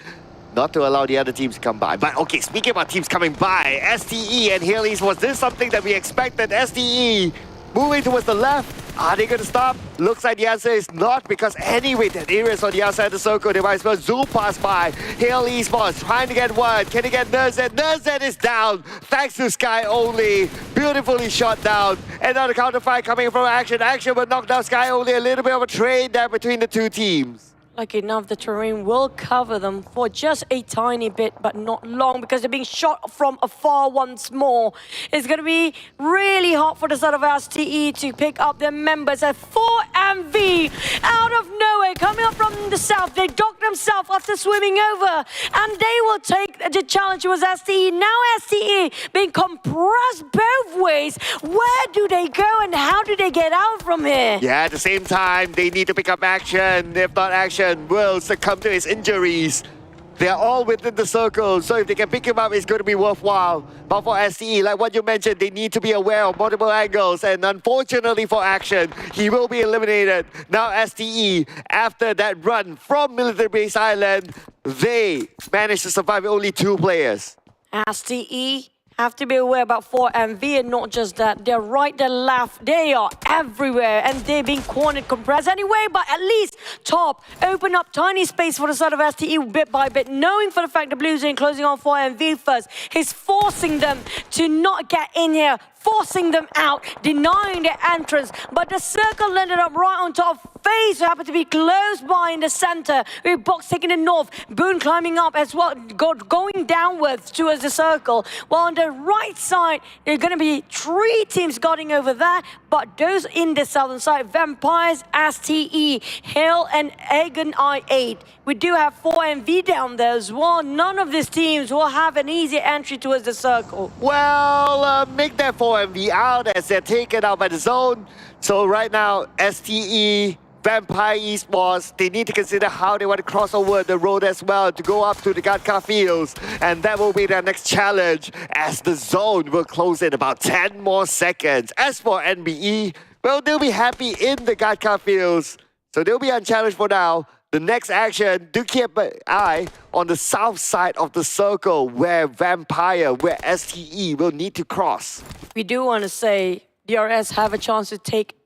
Not to allow the other teams to come by. But okay, speaking about teams coming by, STE and Hale Esports, was this something that we expected? STE moving towards the left. Are they going to stop? Looks like the answer is not, because anyway, that area is on the outside of the circle. They might as well zoom past by. Hale Esports trying to get one. Can he get Nerzet? Nerzet is down, thanks to Sky Only. Beautifully shot down. Another counter fight coming from Action. Action will knock down Sky Only. A little bit of a trade there between the 2 teams. Lucky enough, the terrain will cover them for just a tiny bit, but not long, because they're being shot from afar once more. It's going to be really hot for the side of STE to pick up their members at 4MV out of nowhere, coming up from the south. They docked themselves after swimming over, and they will take the challenge with STE. Now STE being compressed both ways. Where do they go and how do they get out from here? Yeah, at the same time, they need to pick up Action. If not, Action will succumb to his injuries. They're all within the circle, so if they can pick him up, it's going to be worthwhile. But for STE, like what you mentioned, they need to be aware of multiple angles, and unfortunately for Action, he will be eliminated. Now STE, after that run from Military Base Island, they managed to survive with only 2 players. STE Have to be aware about 4MV, and not just that. They're right, they're left. They are everywhere, and they're being cornered, compressed anyway, but at least top. Open up tiny space for the side of STE bit by bit, knowing for the fact the Blues are closing on 4MV first. He's forcing them to not get in here, forcing them out, denying their entrance. But the circle ended up right on top. FaZe, who happened to be close by in the center, with Box taking the north. Boone climbing up as well, going downwards towards the circle. While on the right side, there are going to be 3 teams guarding over there. But those in the southern side, Vampires, STE, Hill, and Aegon I8. We do have 4MV down there as well. None of these teams will have an easy entry towards the circle. Well, make that 4MV out as they're taken out by the zone. So right now, STE, Vampire Esports, they need to consider how they want to cross over the road as well to go up to the Gatka fields. And that will be their next challenge as the zone will close in about 10 more seconds. As for NBE, well, they'll be happy in the Gatka fields. So they'll be unchallenged for now. The next action, do keep an eye on the south side of the circle where Vampire, where STE will need to cross. We do want to say DRS have a chance to take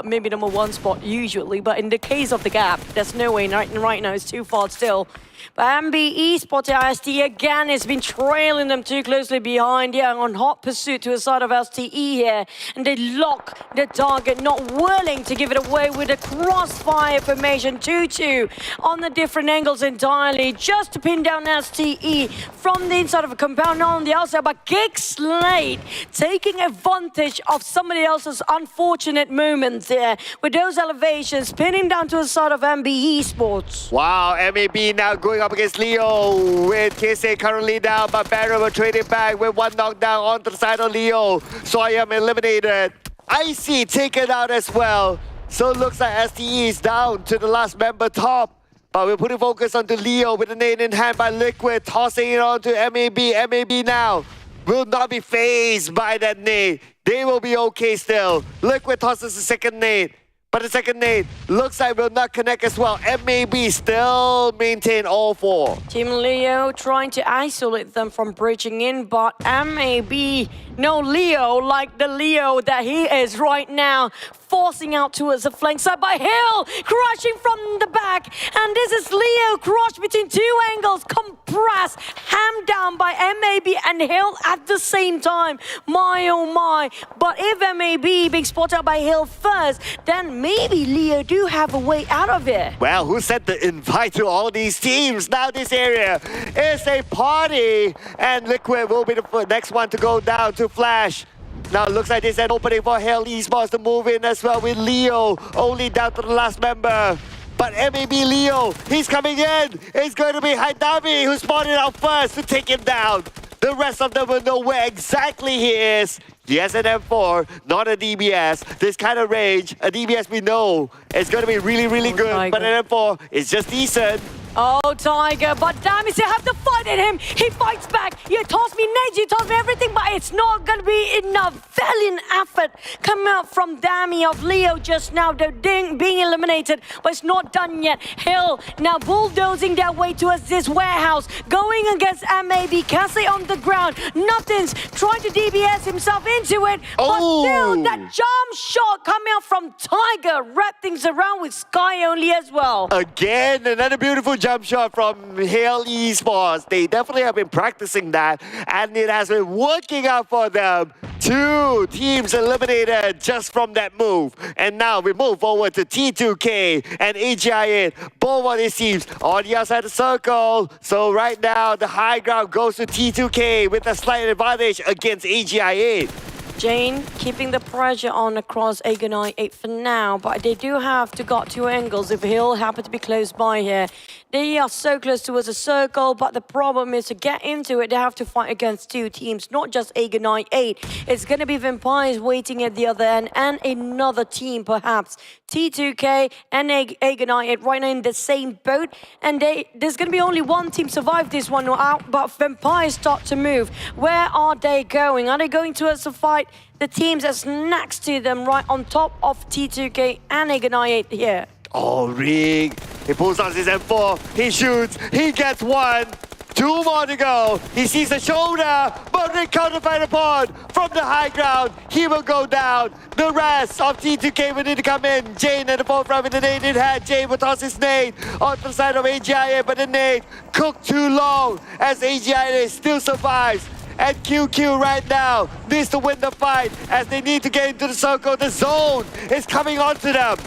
maybe number 1 spot usually, but in the case of the gap, there's no way right now, it's too far still. But NBeSports STE again has been trailing them too closely behind. Yeah, on hot pursuit to the side of STE here. And they lock the target, not willing to give it away with a crossfire formation 2-2 on the different angles entirely, just to pin down STE from the inside of a compound, not on the outside. But GEEK SLATE taking advantage of somebody else's unfortunate moments there with those elevations, pinning down to the side of NBeSports. Wow, MAB now going up against Leo with Kese currently down, but Barrow will trade it back with 1 knockdown onto the side of Leo. So I am eliminated. Icy taken out as well. So it looks like STE is down to the last member top. But we're putting focus onto Leo with the nade in hand by Liquid, tossing it on to MAB. MAB now will not be phased by that nade. They will be okay still. Liquid tosses the second nade. But the second nade looks like will not connect as well. MAB still maintain all 4. Team Leo trying to isolate them from breaching in, but MAB, no Leo like the Leo that he is right now, forcing out towards the flank side by Hill, crushing from the back. And this is Leo crushed between 2 angles, compressed, hammed down by MAB and Hill at the same time. My oh my. But if MAB being spotted out by Hill first, then maybe Leo do have a way out of it. Well, who sent the invite to all these teams? Now this area is a party. And Liquid will be the next one to go down to Flash. Now it looks like there's an opening for Hell Esports to move in as well with Leo only down to the last member. But MAB Leo, he's coming in. It's going to be Haidami who spotted out first to take him down. The rest of them will know where exactly he is. He has an M4, not a DBS. This kind of range, a DBS we know is going to be really, really good. Tiger. But an M4 is just decent. Oh, Tiger, but damn it, you have to fight at him. He fights back. You toss me nades, you toss me everything, but it's not going to be enough. Valiant effort coming out from Dami of Leo just now. They're being eliminated, but it's not done yet. Hill now bulldozing their way towards this warehouse, going against MAB. Cassie on the ground. Nothing's trying to DBS himself into it, but still that jump shot coming out from Tiger wrapped things around with Sky only as well. Again, another beautiful jump shot from Hell Esports. They definitely have been practicing that, and it has been working out for them. 2 teams eliminated just from that move. And now we move forward to T2K and AGI8. Both of these teams on the outside of the circle. So right now, the high ground goes to T2K with a slight advantage against AGI8. Jane keeping the pressure on across Aegon I8 for now, but they do have to got 2 angles if Hill happen to be close by here. They are so close towards a circle, but the problem is to get into it, they have to fight against 2 teams, not just Aegon I8. It's going to be Vampires waiting at the other end and another team perhaps. T2K and Aegon I8 right now in the same boat, and there's going to be only 1 team survive this one out, but Vampires start to move. Where are they going? Are they going towards the fight? The teams that's next to them right on top of T2K and Aegon I8 here. Oh, Rig. He pulls out his M4. He shoots. He gets 1. 2 more to go. He sees the shoulder, but they counterfired upon from the high ground. He will go down. The rest of T2K will need to come in. Jane at the forefront with the nade in hand. Jane will toss his nade onto the side of AGIA, but the nade cooked too long as AGIA still survives. And QQ right now needs to win the fight as they need to get into the circle. The zone is coming onto them.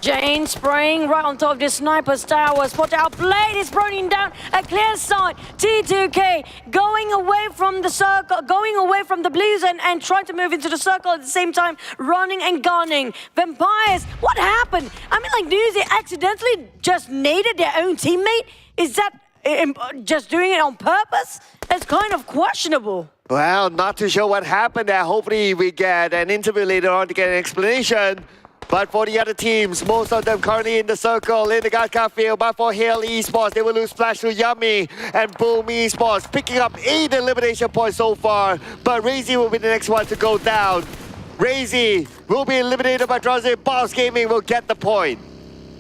Jane spraying right on top of the sniper's tower. Spot out, Blade is burning down a clear side. T2K going away from the circle, going away from the blues and trying to move into the circle at the same time, running and gunning. Vampires, what happened? I mean, like, news, they accidentally just naded their own teammate? Is that just doing it on purpose? It's kind of questionable. Well, not too sure what happened there. Hopefully we get an interview later on to get an explanation. But for the other teams, most of them currently in the circle, in the Gatka field. But for Hale Esports, they will lose Splash to Yummy and Boom Esports, picking up 8 elimination points so far. But Razy will be the next one to go down. Razy will be eliminated by Draze. Boss Gaming will get the point.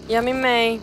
Yummy May.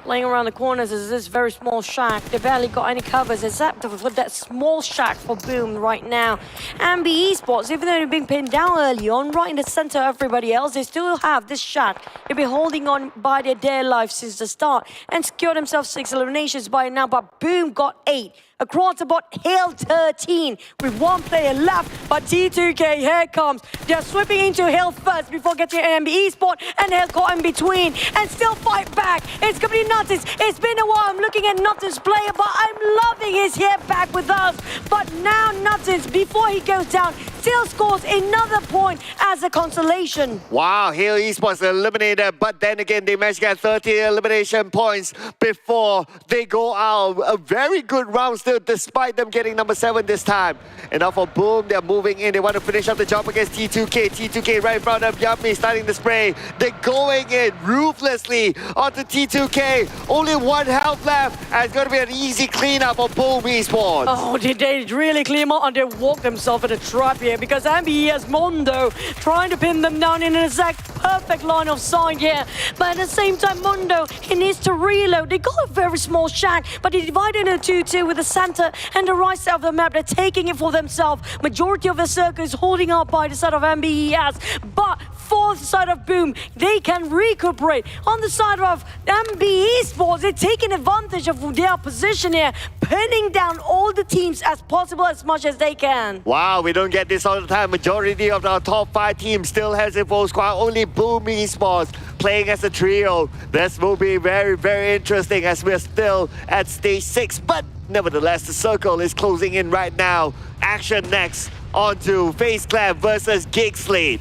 Laying around the corners is this very small shack. They barely got any covers except for that small shack for Boom right now. NBeSports, even though they're being pinned down early on, right in the center of everybody else, they still have this shack. They've been holding on by their dear life since the start and secured themselves 6 eliminations by now, but Boom got 8. Across the bot, Hale 13 with 1 player left, but T2K, here comes. They're sweeping into Hale first before getting an NBeSports, and Hale caught in between and still fight back. It's gonna be Nuttons. It's been a while. I'm looking at Nuttons' player, but I'm loving his here back with us. But now Nuttons, before he goes down, still scores another point as a consolation. Wow, Hale Esports eliminated, but then again, they managed to get 30 elimination points before they go out. A very good round still, despite them getting number 7 this time. And now for Boom, they're moving in. They want to finish up the job against T2K. T2K right in front of Yummy, starting the spray. They're going in ruthlessly onto T2K. Only 1 health left, and it's going to be an easy cleanup for Boom Esports. Oh, did they really clean up and they walked themselves in a trap here? Because MB has Mondo trying to pin them down in an exact perfect line of sight here. But at the same time, Mondo, he needs to reload. They got a very small shack, but they divided into 2-2 with the center and the right side of the map. They're taking it for themselves. Majority of the circle is holding up by the side of MBES. But for the side of Boom, they can recuperate. On the side of NBeSports, they're taking advantage of their position here, pinning down all the teams as possible as much as they can. Wow, we don't get this all the time. Majority of our top 5 teams still has a full squad. Only Boom Esports playing as a trio. This will be very, very interesting as we're still at stage 6. But nevertheless, the circle is closing in right now. Action next onto FaZe Clan versus GEEK SLATE.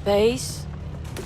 FaZe,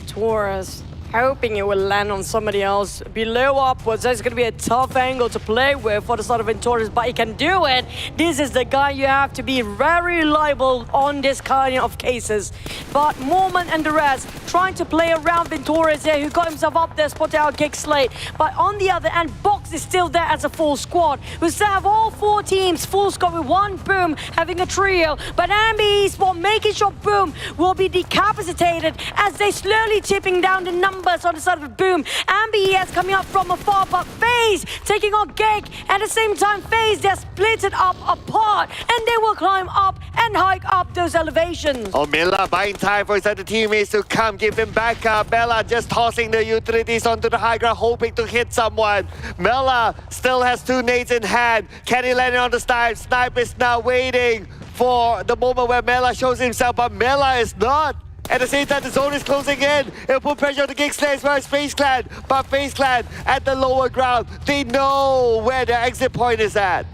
Taurus, hoping it will land on somebody else. Below upwards, that's going to be a tough angle to play with for the side of Venturas, but he can do it. This is the guy you have to be very reliable on this kind of cases. But Mormon and the rest trying to play around Venturas here, who got himself up there, spotted out GEEK SLATE. But on the other end, Box is still there as a full squad. We still have all 4 teams full squad with 1 Boom having a trio. But NBeSports making sure Boom will be decapitated as they slowly chipping down the numbers on the side of Boom. NBES coming up from afar, but FaZe taking on GEEK. At the same time, FaZe, they're split up apart, and they will climb up and hike up those elevations. Oh, Mela buying time for his other teammates to come give him back up. Mela just tossing the utilities onto the high ground, hoping to hit someone. Mela still has 2 nades in hand. Can he land it on the snipe? Snipe is now waiting for the moment where Mela shows himself, but Mela is not. At the same time, the zone is closing in. It'll put pressure on the GEEK SLATE as well as FaZe Clan. But FaZe Clan at the lower ground, they know where their exit point is at.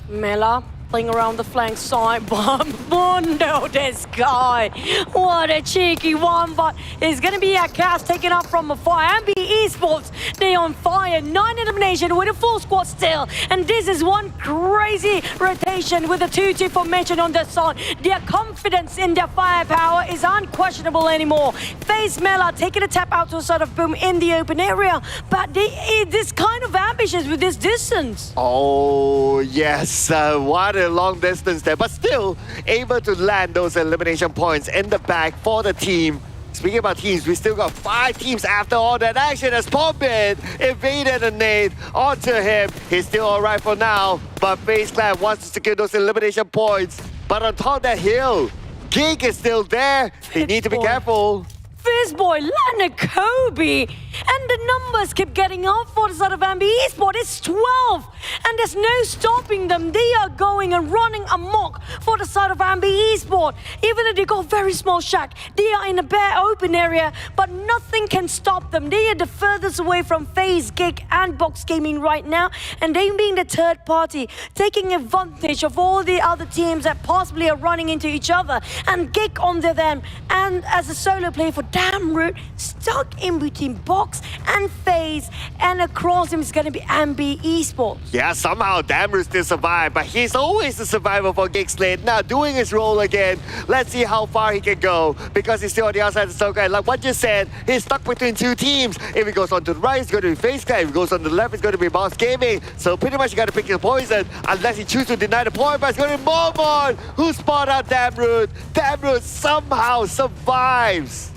Mela playing around the flank side, but Mondo, this guy, what a cheeky one, but it's gonna be a cast taken up from afar. NBeSports, they on fire, 9 elimination with a full squad still, and this is one crazy rotation with a 2-2 formation on their side. Their confidence in their firepower is unquestionable anymore. FaZe Mela taking a tap out to the side of Boom in the open area, but they this kind of ambitious with this distance. Oh, yes, what a long distance there, but still able to land those elimination points in the back for the team. Speaking about teams, we still got 5 teams after all that action as Pombin evaded a nade onto him. He's still alright for now, but FaZe Clan wants to secure those elimination points. But on top of that hill, GEEK is still there. They need to be careful. FizzBoy, Leonard, Kobe, and the numbers keep getting up for the side of NBeSports. It's 12, and there's no stopping them. They are going and running amok for the side of NBeSports. Even though they got a very small shack, they are in a bare open area, but nothing can stop them. They are the furthest away from FaZe, GEEK, and Box Gaming right now, and they being the third party, taking advantage of all the other teams that possibly are running into each other. And GEEK onto them, and as a solo player for Damroot, stuck in between Box and FaZe, and across him is going to be NBeSports. Yeah, somehow Damroot still survived, but he's always the survivor for GEEK SLATE. Now doing his role again. Let's see how far he can go, because he's still on the outside of the circle. And like what you said, he's stuck between 2 teams. If he goes on to the right, it's going to be FaZe Clan. If he goes on to the left, it's going to be Box Gaming. So pretty much you got to pick your poison, unless he chooses to deny the point, but it's going to be Miramar who spot out Damroot. Damroot somehow survives.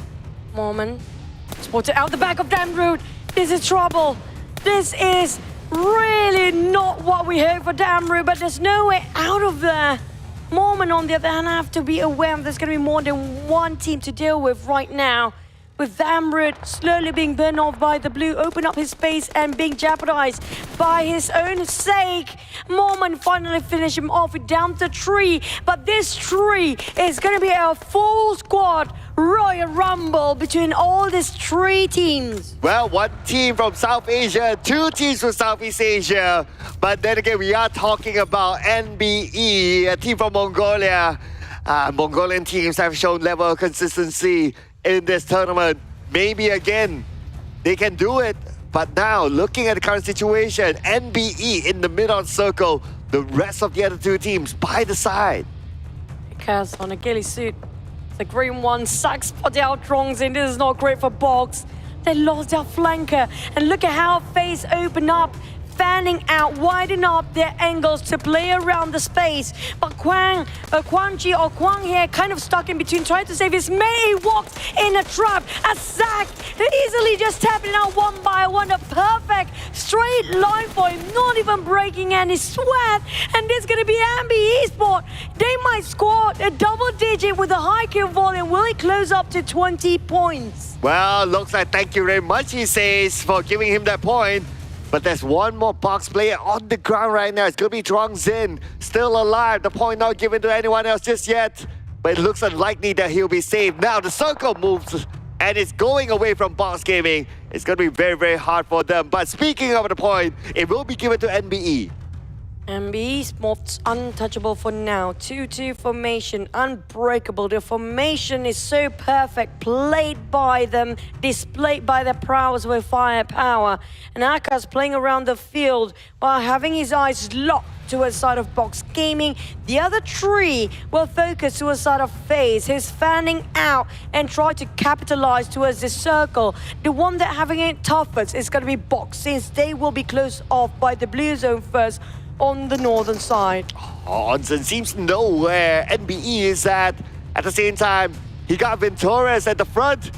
Moment. Spotted out the back of Damroot. This is trouble. This is really not what we hope for Damroot, but there's no way out of there. Moment, on the other hand, I have to be aware there's going to be more than one team to deal with right now. With Damroot slowly being burned off by the blue, open up his space and being jeopardized by his own sake. Moment finally finish him off with down to 3, but this 3 is going to be a full squad Royal Rumble between all these 3 teams. Well, 1 team from South Asia, 2 teams from Southeast Asia. But then again, we are talking about NBE, a team from Mongolia. Mongolian teams have shown level of consistency in this tournament. Maybe again, they can do it. But now, looking at the current situation, NBE in the mid-on circle, the rest of the other 2 teams by the side. Because on a ghillie suit, the green one sucks for the Outrongs, and this is not great for Box. They lost their flanker, and look at how FaZe open up, fanning out, widen up their angles to play around the space. But Kwang here kind of stuck in between, trying to save his mate. He walks in a trap. As Zach easily just tapping out one by one. A perfect straight line for him, not even breaking any sweat. And this is going to be NBeSports. They might score a double digit with a high kill volume. Will he close up to 20 points? Well, looks like thank you very much, he says, for giving him that point. But there's one more Box player on the ground right now. It's going to be Trong Zin, still alive. The point not given to anyone else just yet. But it looks unlikely that he'll be saved. Now the circle moves and it's going away from Box Gaming. It's going to be very, very hard for them. But speaking of the point, it will be given to NBE. NBeSports untouchable for now. 2-2 formation, unbreakable. The formation is so perfect, played by them, displayed by their prowess with firepower. And Aka's playing around the field while having his eyes locked to a side of Box Gaming. The other 3 will focus to a side of FaZe, who's fanning out and try to capitalize towards this circle. The one that having it toughest is going to be Box, since they will be closed off by the blue zone first on the northern side. Onsen seems to know where NBE is at. At the same time, he got Ventores at the front.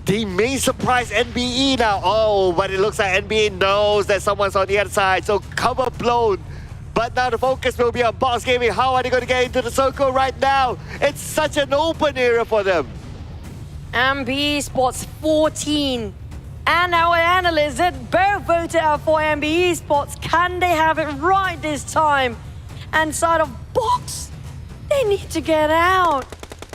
They may surprise NBE now. Oh, but it looks like NBE knows that someone's on the other side. So cover blown. But now the focus will be on Box Gaming. How are they going to get into the circle right now? It's such an open area for them. NBeSports 14. And our analysts that both voted out for NBeSports. Can they have it right this time? And side of Box, they need to get out.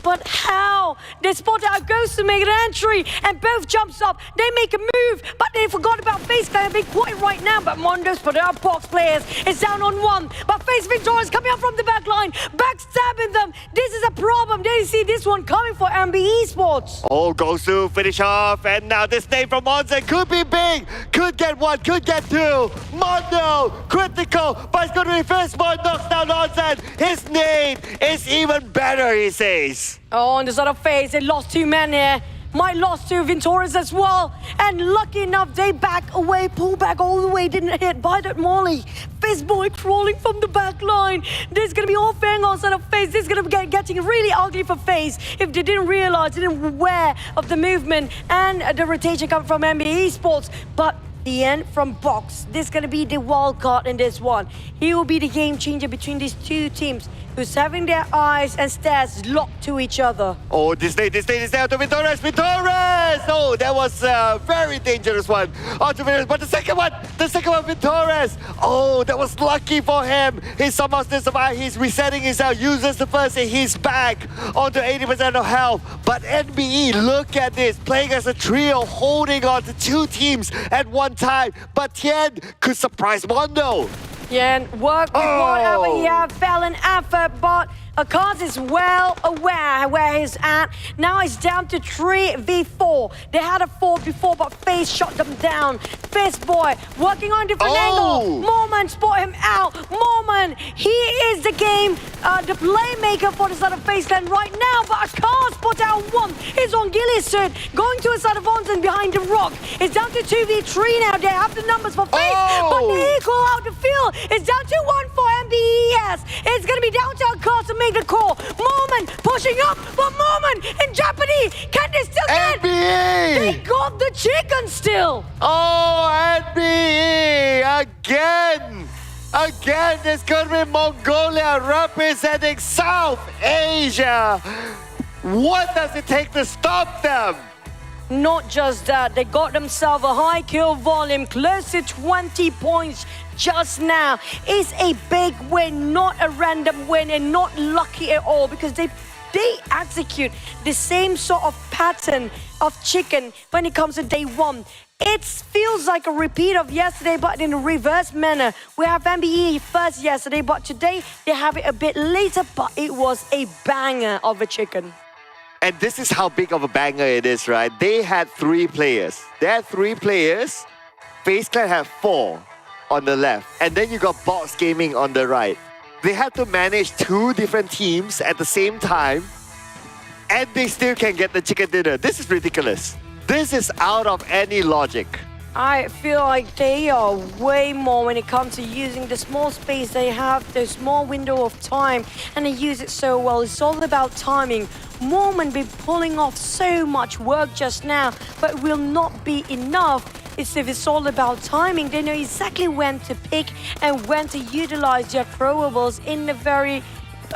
But how? They spot out Ghost to make an entry, and both jumps up. They make a move, but they forgot about FaZe Clan. A big point right now, but Mondo spot out Box players. It's down on 1, but FaZe Victorious coming up from the back line, backstabbing them. This is a problem. They see this one coming for NBeSports. Oh, goes to finish off, and now this name from Onsen could be big. Could get 1, could get 2. Mondo, critical, but it's going to be first one, knocks down Onsen. His name is even better, he says. Oh, on the side of FaZe, they lost 2 men here. Might lost to Ventores as well. And lucky enough, they back away, pull back all the way, didn't hit by that Molly. FaZe boy crawling from the back line. This is going to be all Fang outside of FaZe. This is going to be getting really ugly for FaZe if they didn't realize, didn't aware of the movement and the rotation coming from NBeSports. But the end from Box. This is going to be the wild card in this one. He will be the game changer between these two teams who's having their eyes and stares locked to each other. Oh, this lane to Ventores! Ventores! Oh, that was a very dangerous one. Onto Ventores, but the second one, Ventores! Oh, that was lucky for him. He somehow still survived. He's resetting himself, uses the first hit, he's back onto 80% of health. But NBE, look at this, playing as a trio, holding on to two teams at one time. But Tien could surprise Mondo. Yeah, and work with whatever he have, fell in effort, but Akaz is well aware where he's at. Now he's down to 3v4. They had a 4 before, but FaZe shot them down. FaZe boy working on a different angle. Mormon spot him out. Mormon, he is the game, the playmaker for the side of FaZe Clan right now, but Akaz spot out one. He's on Gillisud, going to his side of Onsen behind the rock. It's down to 2v3 now. They have the numbers for FaZe, but they equal out the field. It's down to 1 for NBES. It's going to be down to Akaz to make the call. Mormon pushing up, but Mormon in jeopardy. Can they still get? NBE! They got the chicken still. Oh, NBE again! Again, it's going to be Mongolia representing South Asia. What does it take to stop them? Not just that, they got themselves a high kill volume, close to 20 points just now. It's a big win, not a random win, and not lucky at all, because they execute the same sort of pattern of chicken when it comes to day one. It feels like a repeat of yesterday, but in a reverse manner. We have NBE first yesterday, but today they have it a bit later, but it was a banger of a chicken. And this is how big of a banger it is, right? They had 3 players. FaZe Clan had 4 on the left. And then you got Box Gaming on the right. They had to manage 2 different teams at the same time. And they still can get the chicken dinner. This is ridiculous. This is out of any logic. I feel like they are way more when it comes to using the small space they have, the small window of time, and they use it so well. It's all about timing. Mormon been pulling off so much work just now, but it will not be enough. It's all about timing. They know exactly when to pick and when to utilize their throwables in a very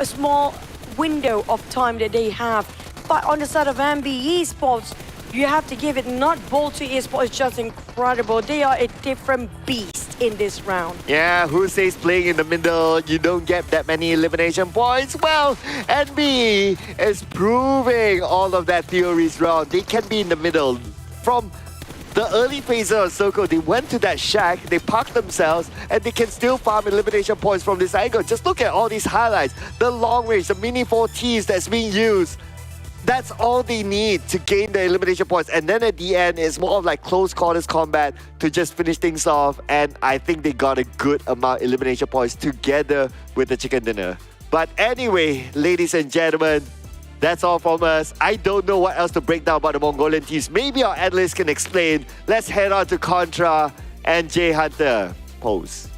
small window of time that they have. But on the side of NBeSports, you have to give it not Ball to Esports, it's just incredible. They are a different beast in this round. Yeah, who says playing in the middle, you don't get that many elimination points? Well, NB is proving all of that theories wrong. They can be in the middle. From the early phases of Circle, they went to that shack, they parked themselves, and they can still farm elimination points from this angle. Just look at all these highlights. The long range, the mini 4Ts that's being used. That's all they need to gain the elimination points. And then at the end, it's more of like close quarters combat to just finish things off. And I think they got a good amount of elimination points together with the chicken dinner. But anyway, ladies and gentlemen, that's all from us. I don't know what else to break down about the Mongolian teams. Maybe our analysts can explain. Let's head on to Contra and Jay Hunter. Pose.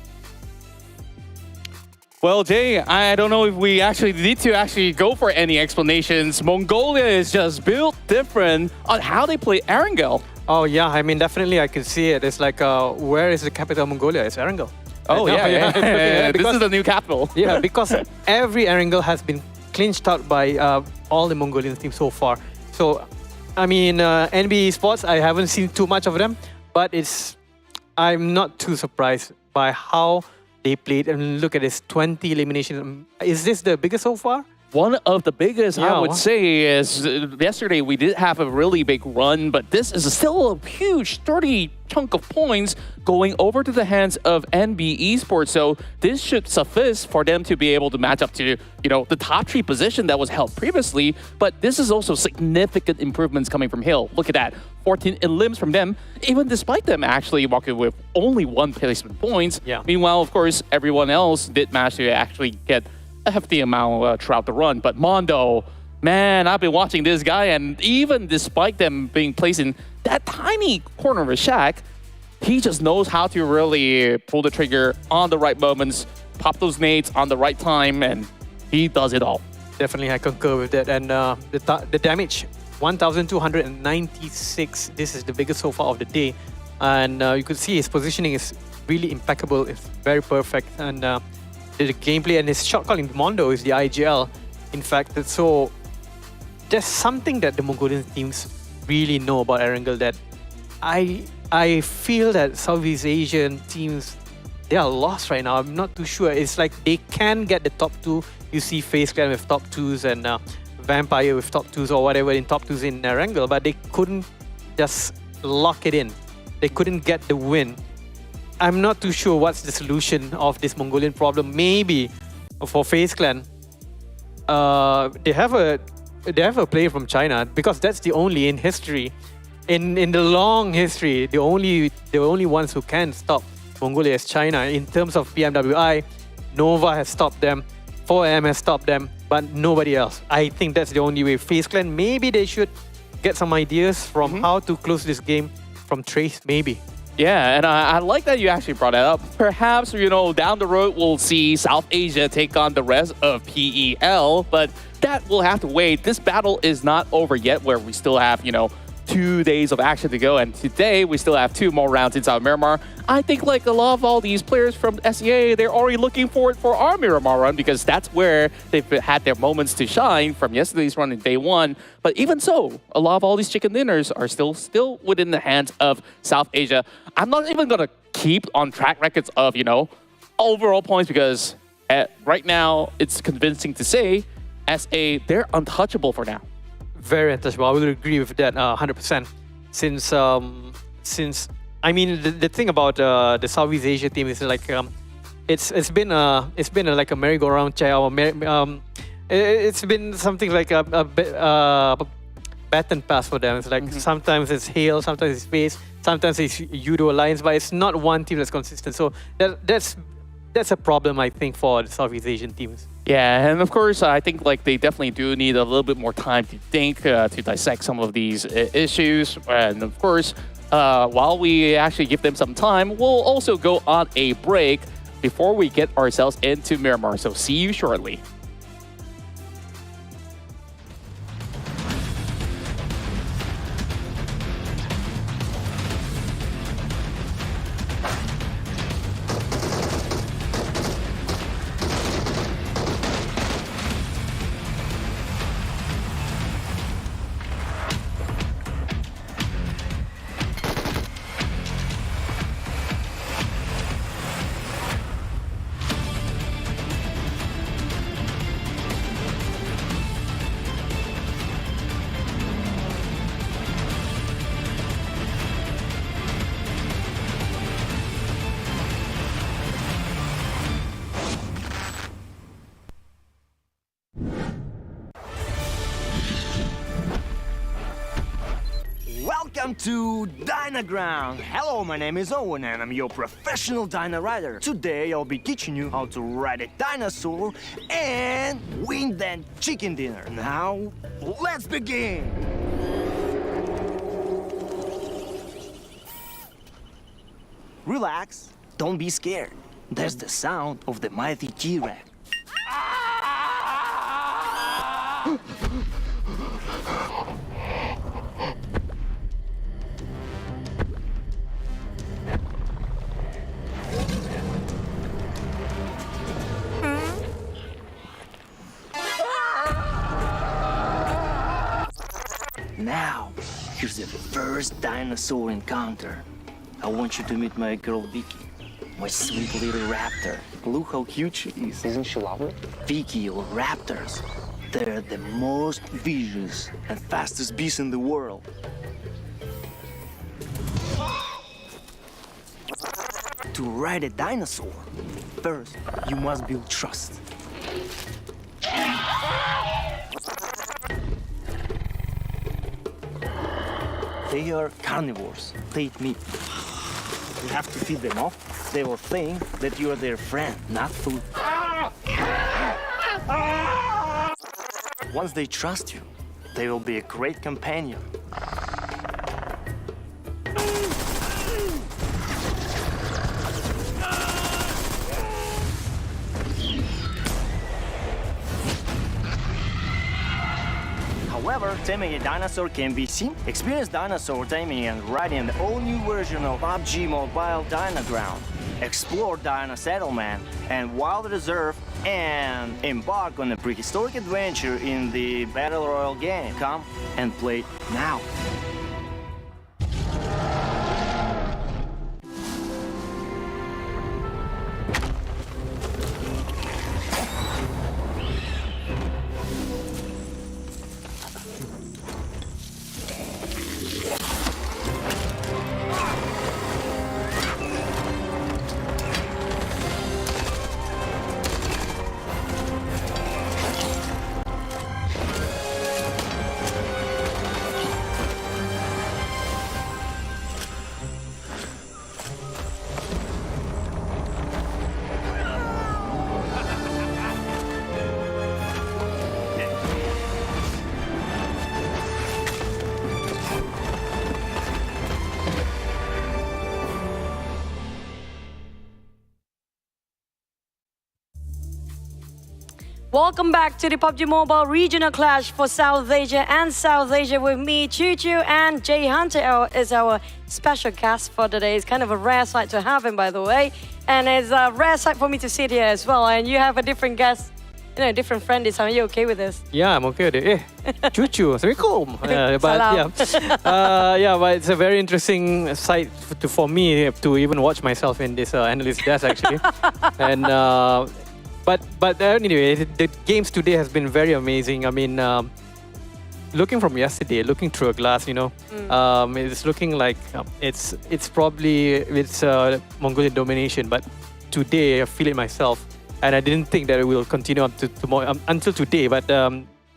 Well, Jay, I don't know if we actually need to go for any explanations. Mongolia is just built different on how they play Erangel. Oh yeah, I mean definitely I can see it. It's like where is the capital of Mongolia? It's Erangel. Oh yeah. Because, this is the new capital. Yeah, because every Erangel has been clinched out by all the Mongolian teams so far. So, I mean, NBeSports, I haven't seen too much of them, but I'm not too surprised by how they played. And look at this, 20 eliminations. Is this the biggest so far? One of the biggest, Yeah, I would say, is yesterday we did have a really big run, but this is still a huge, sturdy chunk of points going over to the hands of NBeSports. So this should suffice for them to be able to match up to, the top 3 position that was held previously. But this is also significant improvements coming from Hill. Look at that, 14 elims from them, even despite them actually walking with only 1 placement points. Yeah. Meanwhile, of course, everyone else did manage to actually get a hefty amount throughout the run. But Mondo, Man, I've been watching this guy, and even despite them being placed in that tiny corner of a shack, he just knows how to really pull the trigger on the right moments, pop those nades on the right time, and he does it all. Definitely, I concur with that. And the damage, 1,296. This is the biggest so far of the day. And you could see his positioning is really impeccable. It's very perfect. And the gameplay and his shot calling Mondo is the IGL. In fact, so there's something that the Mongolian teams really know about Erangel that I feel that Southeast Asian teams, they are lost right now. I'm not too sure. It's like they can get the top two. You see FaZe Clan with top twos and Vampire with top twos or whatever in top twos in Erangel, but they couldn't just lock it in. They couldn't get the win. I'm not too sure what's the solution of this Mongolian problem. Maybe for FaZe Clan, they have a player from China because that's the only in history, in the long history, the only ones who can stop Mongolia is China. In terms of PMWI, Nova has stopped them, 4M has stopped them, but nobody else. I think that's the only way. FaZe Clan, maybe they should get some ideas from how to close this game from Trace, maybe. Yeah, and I like that you actually brought that up. Perhaps, down the road, we'll see South Asia take on the rest of PEL, but that will have to wait. This battle is not over yet, where we still have, 2 days of action to go, and today we still have 2 more rounds inside Miramar. I think like a lot of all these players from SEA, they're already looking forward for our Miramar run because that's where they've had their moments to shine from yesterday's run in day 1. But even so, a lot of all these chicken dinners are still within the hands of South Asia. I'm not even gonna keep on track records of, overall points because right now it's convincing to say SA, they're untouchable for now. Very untouchable. I will agree with that 100%. Since I mean the thing about the Southeast Asia team is like it's been like a merry-go-round chair. Or it's been something like a baton pass for them. It's like sometimes it's Hail, sometimes it's FaZe, sometimes it's YOODO Alliance, but it's not one team that's consistent. So that's a problem, I think, for the Southeast Asian teams. Yeah, and of course, I think like they definitely do need a little bit more time to think, to dissect some of these issues. And of course, while we actually give them some time, we'll also go on a break before we get ourselves into Miramar. So see you shortly. Welcome to Dynaground! Hello, my name is Owen and I'm your professional Dyna rider. Today I'll be teaching you how to ride a dinosaur and win that chicken dinner. Now, let's begin! Relax, don't be scared. That's the sound of the mighty T-Rex. Now, here's the first dinosaur encounter. I want you to meet my girl Vicky, my sweet little raptor. Look how cute she is. Isn't she lovely? Vicky or raptors, they're the most vicious and fastest beasts in the world. To ride a dinosaur, first you must build trust. They are carnivores. They eat meat. You have to feed them off. They will think that you are their friend, not food. Once they trust you, they will be a great companion. However, taming a dinosaur can be seen. Experience dinosaur taming and riding the all-new version of PUBG Mobile Dynaground. Explore Dino Settlement and Wild Reserve and embark on a prehistoric adventure in the Battle Royale game. Come and play now. Welcome back to the PUBG Mobile Regional Clash for South Asia and South Asia with me, Choo Choo, and Jay Hunter is our special guest for today. It's kind of a rare sight to have him, by the way. And it's a rare sight for me to sit here as well. And you have a different guest, you know, a different friend this time. Are you okay with this? Yeah, I'm okay with it. Choo Choo, Assalamualaikum. But it's a very interesting sight for me to even watch myself in this analyst desk actually. And but anyway, the games today has been very amazing. I mean, looking from yesterday, looking through a glass, you know, it's looking like it's Mongolian domination. But today I feel it myself, and I didn't think that it will continue up to tomorrow until today. But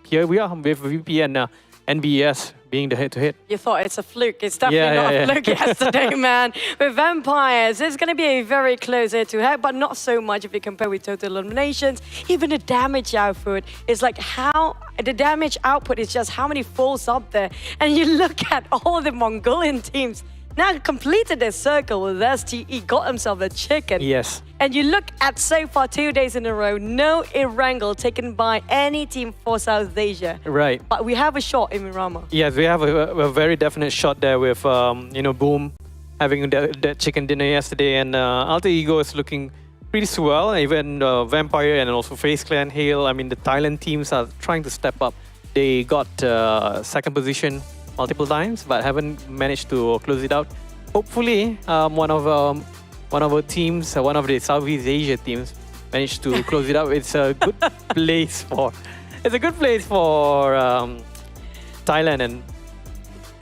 here we are with VP and NBES being the head-to-head. You thought it's a fluke. It's definitely not a fluke yesterday, man. With Vampires, it's going to be a very close head-to-head, but not so much if you compare with total eliminations. Even the damage output is like the damage output is just how many falls up there. And you look at all the Mongolian teams now completed their circle with STE, got himself a chicken. Yes. And you look at so far 2 days in a row, no Erangel taken by any team for South Asia. Right. But we have a shot in Miramar. Yes, we have a very definite shot there with, Boom having that chicken dinner yesterday. And Alter Ego is looking pretty swell. Even Vampire and also FaZe Clan, Hale. I mean, the Thailand teams are trying to step up. They got second position multiple times, but haven't managed to close it out. Hopefully, one of our teams, one of the Southeast Asia teams, managed to close it out. It's a good place for. It's a good place for Thailand and.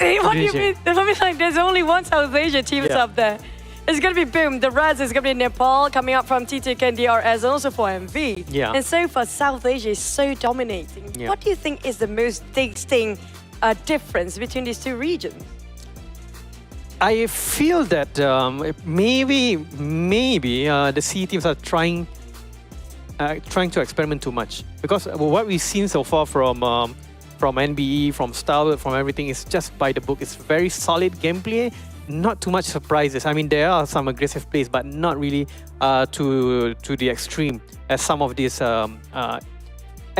Hey, what do you mean? Like, there's only one South Asia team up there. It's gonna be Boom. The rest is gonna be Nepal coming up from TTK and DRS, and also for MV. Yeah. And so far, South Asia is so dominating. Yeah. What do you think is the most distinct difference between these two regions? I feel that maybe the C teams are trying to experiment too much, because what we've seen so far from NBE, from STALWART, from everything is just by the book. It's very solid gameplay, not too much surprises. I mean, there are some aggressive plays, but not really to the extreme as some of these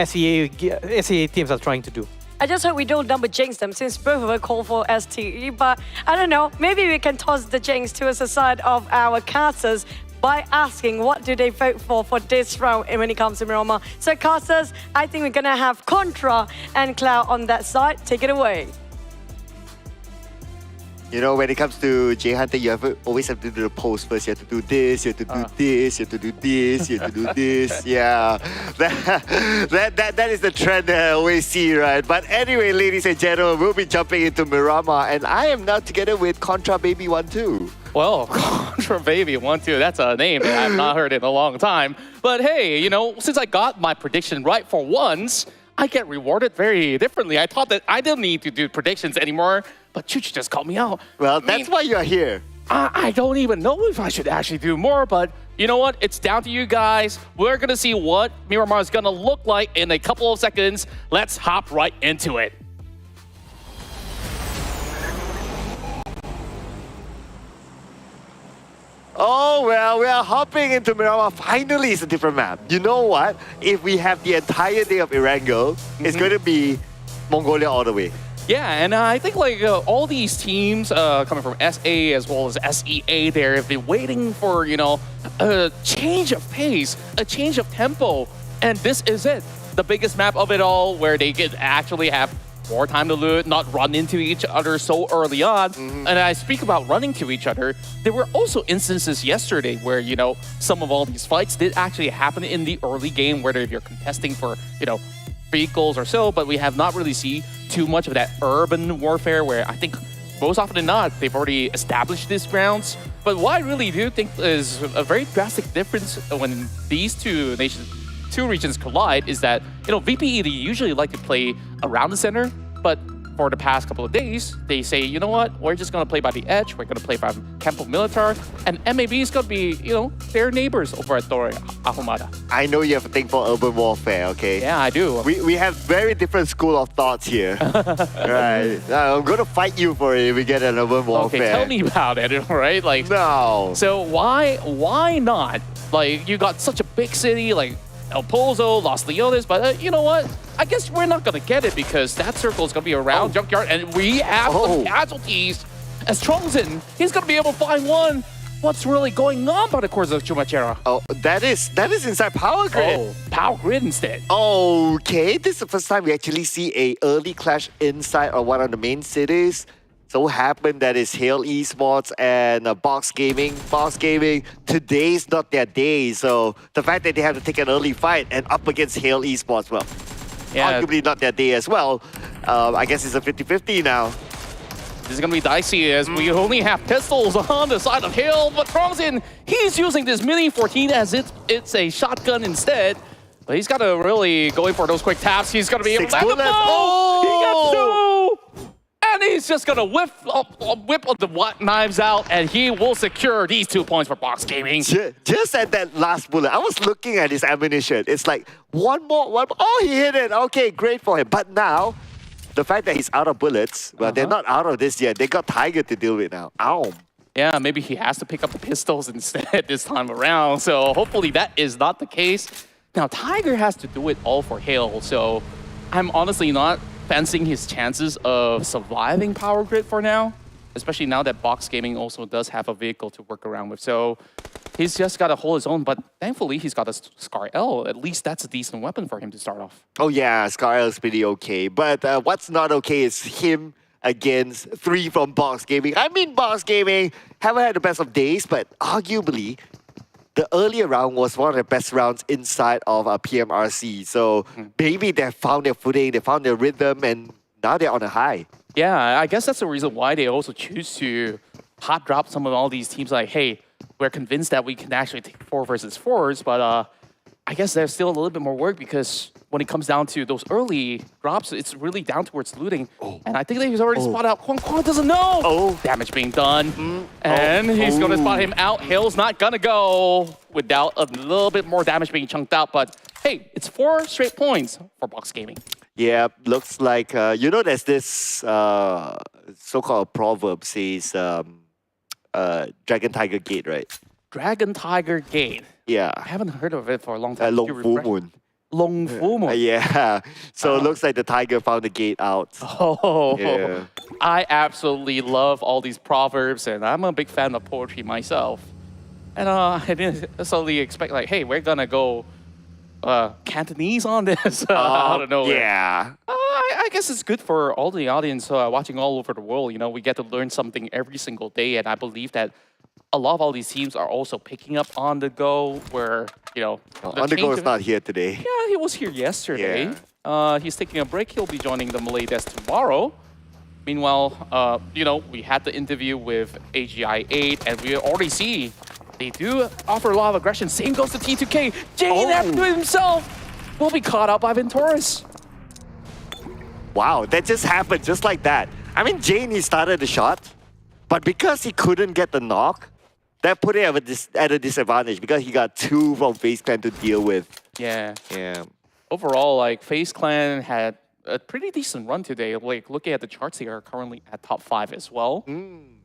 SEA teams are trying to do. I just hope we don't number jinx them, since both of them call for STE, but I don't know, maybe we can toss the jinx to the side of our casters by asking what do they vote for this round when it comes to Miramar. So casters, I think we're gonna have Contra and Cloud on that side. Take it away. You know, when it comes to J Hunter, always have to do the pose first. You have to do this, you have to do this, you have to do this, you have to do this. Yeah, that is the trend that I always see, right? But anyway, ladies and gentlemen, we'll be jumping into Miramar, and I am now together with Contra Baby 1-2. Well, Contra Baby 1-2, that's a name that I've not heard in a long time. But hey, you know, since I got my prediction right for once, I get rewarded very differently. I thought that I didn't need to do predictions anymore, but Choo just called me out. Well, that's why you're here. I don't even know if I should actually do more, but you know what? It's down to you guys. We're going to see what Miramar is going to look like in a couple of seconds. Let's hop right into it. Oh, well, we are hopping into Miramar. Finally, it's a different map. You know what? If we have the entire day of Erangel, it's going to be Mongolia all the way. Yeah, and I think like all these teams coming from SA as well as SEA there have been waiting for, you know, a change of pace, a change of tempo. And this is it. The biggest map of it all where they could actually have more time to loot, not run into each other so early on. And I speak about running to each other. There were also instances yesterday where, you know, some of all these fights did actually happen in the early game, whether you're contesting for, you know, vehicles or so, but we have not really seen too much of that urban warfare where I think most often than not, they've already established these grounds. But what I really do think is a very drastic difference when these two regions collide is that, you know, VPE, they usually like to play around the center, but for the past couple of days, they say, you know what, we're just going to play by the edge, we're going to play by Campo Militar, and MAB is going to be, you know, their neighbors over at Torre Ahumada. I know you have a thing for urban warfare, okay? Yeah, I do. We have very different school of thoughts here. Right. I'm going to fight you for it if we get an urban warfare. Okay, tell me about it, right? Like, no. So why not? Like, you got such a big city, like El Pozo, Los Leones, but you know what? I guess we're not going to get it because that circle is going to be around Junkyard, and we have some casualties. As Trongzen, he's going to be able to find one. What's really going on by the course of Chumachera? Oh, that is inside Power Grid. Oh, Power Grid instead. Okay, this is the first time we actually see a early clash inside of one of the main cities. So happened that is Hale Esports and Box Gaming. Box Gaming, today's not their day. So the fact that they have to take an early fight and up against Hale Esports, well, arguably not their day as well. I guess it's a 50-50 now. This is going to be dicey as we only have pistols on the side of Hale, but Trongzen, he's using this Mini 14 as it's a shotgun instead. But he's got to really go in for those quick taps. He's going to be able to land the blow. He got two! And he's just going to whip the knives out, and he will secure these 2 points for Box Gaming. Just at that last bullet, I was looking at his ammunition. It's like, one more. Oh, he hit it. Okay, great for him. But now, the fact that he's out of bullets, well, they're not out of this yet. They got Tiger to deal with now. Ow. Yeah, maybe he has to pick up the pistols instead this time around. So hopefully that is not the case. Now, Tiger has to do it all for Hale. So I'm honestly not fancying his chances of surviving Power Grid for now, especially now that Box Gaming also does have a vehicle to work around with. So he's just got to hold his own, but thankfully he's got a Scar L. At least that's a decent weapon for him to start off. Oh yeah, Scar L is pretty okay. But what's not okay is him against 3 from Box Gaming. I mean, Box Gaming haven't had the best of days, but arguably, the earlier round was one of the best rounds inside of a PMRC. So maybe they found their footing, they found their rhythm, and now they're on a high. Yeah, I guess that's the reason why they also choose to hot drop some of all these teams like, hey, we're convinced that we can actually take 4 versus 4s, but I guess there's still a little bit more work because when it comes down to those early drops, it's really down towards looting. And I think that he's already spotted out. Kwang doesn't know. Damage being done. And he's going to spot him out. Hale's not going to go without a little bit more damage being chunked out. But hey, it's 4 straight points for Box Gaming. Yeah, looks like, you know, there's this so-called proverb says Dragon Tiger Gate, right? Dragon Tiger Gate. Yeah. I haven't heard of it for a long time. Long Full Moon. Long Full Moon. Yeah. So it looks like the tiger found the gate out. Oh, yeah. I absolutely love all these proverbs, and I'm a big fan of poetry myself. And I didn't necessarily expect, like, hey, we're gonna go Cantonese on this out of nowhere. Yeah. I guess it's good for all the audience watching all over the world. You know, we get to learn something every single day, and I believe that a lot of all these teams are also picking up On The Go, where, you know... On The Go is not here today. Yeah, he was here yesterday. Yeah. He's taking a break. He'll be joining the Malay Desk tomorrow. Meanwhile, you know, we had the interview with AGI 8, and we already see they do offer a lot of aggression. Same goes to T2K. Jane after himself will be caught out by Venturis. Wow, that just happened just like that. I mean, Jane, he started the shot, but because he couldn't get the knock, that put him at a disadvantage because he got 2 from FaZe Clan to deal with. Yeah. Yeah. Overall, like FaZe Clan had a pretty decent run today. Like looking at the charts, they are currently at top 5 as well,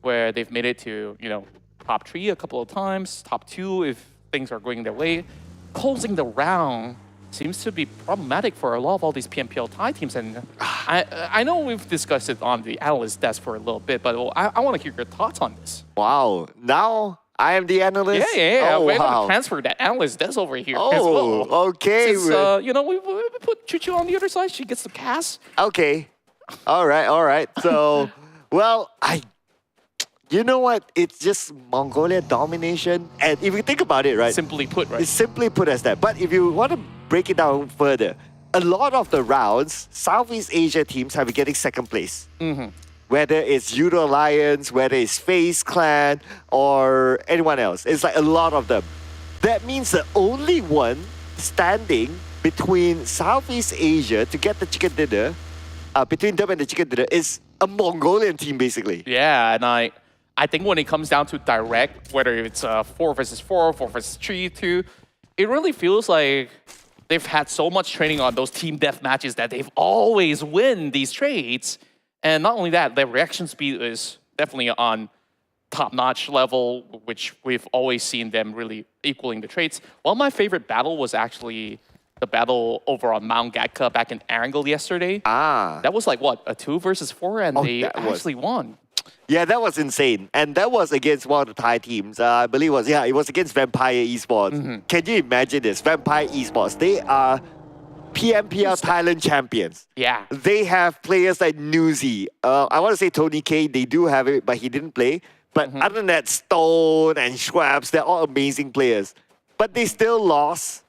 where they've made it to, you know, top 3 a couple of times, top 2 if things are going their way. Closing the round seems to be problematic for a lot of all these PMPL Thai teams. And I know we've discussed it on the analyst desk for a little bit, but I want to hear your thoughts on this. Wow. Now I am the analyst? Yeah. Oh, We're wow. going to transfer that analyst desk over here as well. Oh, okay. Since, you know, we put Chuchu on the other side. She gets the cast. Okay. All right. So, well, you know what? It's just Mongolia domination. And if you think about it, right? Simply put, right? It's simply put as that. But if you want to break it down further, a lot of the rounds, Southeast Asia teams have been getting second place. Whether it's YOODO Alliance, whether it's FaZe Clan, or anyone else. It's like a lot of them. That means the only one standing between Southeast Asia to get the chicken dinner, between them and the chicken dinner, is a Mongolian team, basically. Yeah, and I think when it comes down to direct, whether it's 4 versus 4, 4 versus 3, 2, it really feels like they've had so much training on those team death matches that they've always win these trades. And not only that, their reaction speed is definitely on top-notch level, which we've always seen them really equaling the trades. Well, my favorite battle was actually the battle over on Mount Gatka back in Erangel yesterday. That was like, what, a 2 versus 4, and they actually won. Yeah, that was insane. And that was against one of the Thai teams. I believe it was against Vampire Esports. Can you imagine this? Vampire Esports, they are PMPL Thailand champions. Yeah. They have players like Newsy. I want to say Tony K, they do have it, but he didn't play. But other than that, Stone and Schwabs, they're all amazing players. But they still lost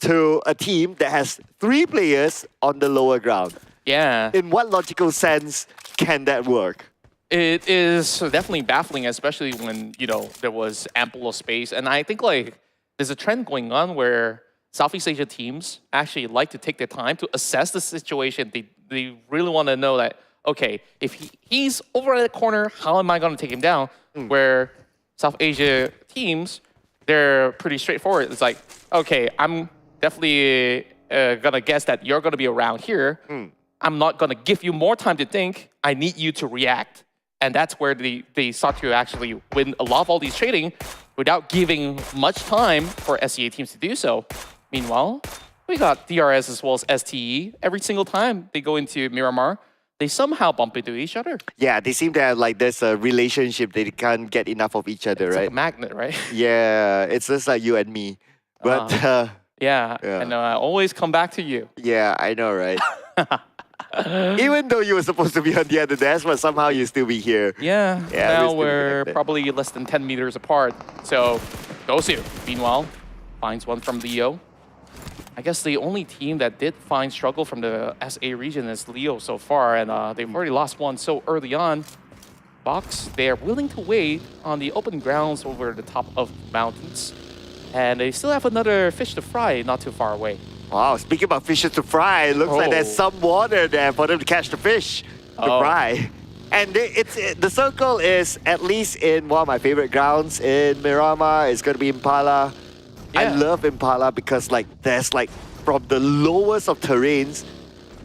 to a team that has 3 players on the lower ground. Yeah. In what logical sense can that work? It is definitely baffling, especially when, you know, there was ample space. And I think, like, there's a trend going on where Southeast Asia teams actually like to take their time to assess the situation. They really want to know that, okay, if he's over at the corner, how am I going to take him down? Where South Asia teams, they're pretty straightforward. It's like, okay, I'm definitely going to guess that you're going to be around here. I'm not going to give you more time to think. I need you to react. And that's where they start to actually win a lot of all these trading without giving much time for SEA teams to do so. Meanwhile, we got DRS as well as STE. Every single time they go into Miramar, they somehow bump into each other. Yeah, they seem to have like this relationship. They can't get enough of each other, It's right? like a magnet, right? Yeah, it's just like you and me. But Yeah, and I always come back to you. yeah, I know, right? Even though you were supposed to be on the other desk, but somehow you still be here. Yeah, Yeah, now we're still we're connected. probably less than 10 meters apart. So, Dosu, meanwhile, finds one from Leo. I guess the only team that did find struggle from the SA region is Leo so far, and they've already lost one so early on. Box, they are willing to wait on the open grounds over the top of mountains. And they still have another fish to fry not too far away. Wow, speaking about fishes to fry, it looks like there's some water there for them to catch the fish to fry. And the circle is at least in one of my favorite grounds in Miramar. It's going to be Impala. I Yeah. love Impala because like there's like from the lowest of terrains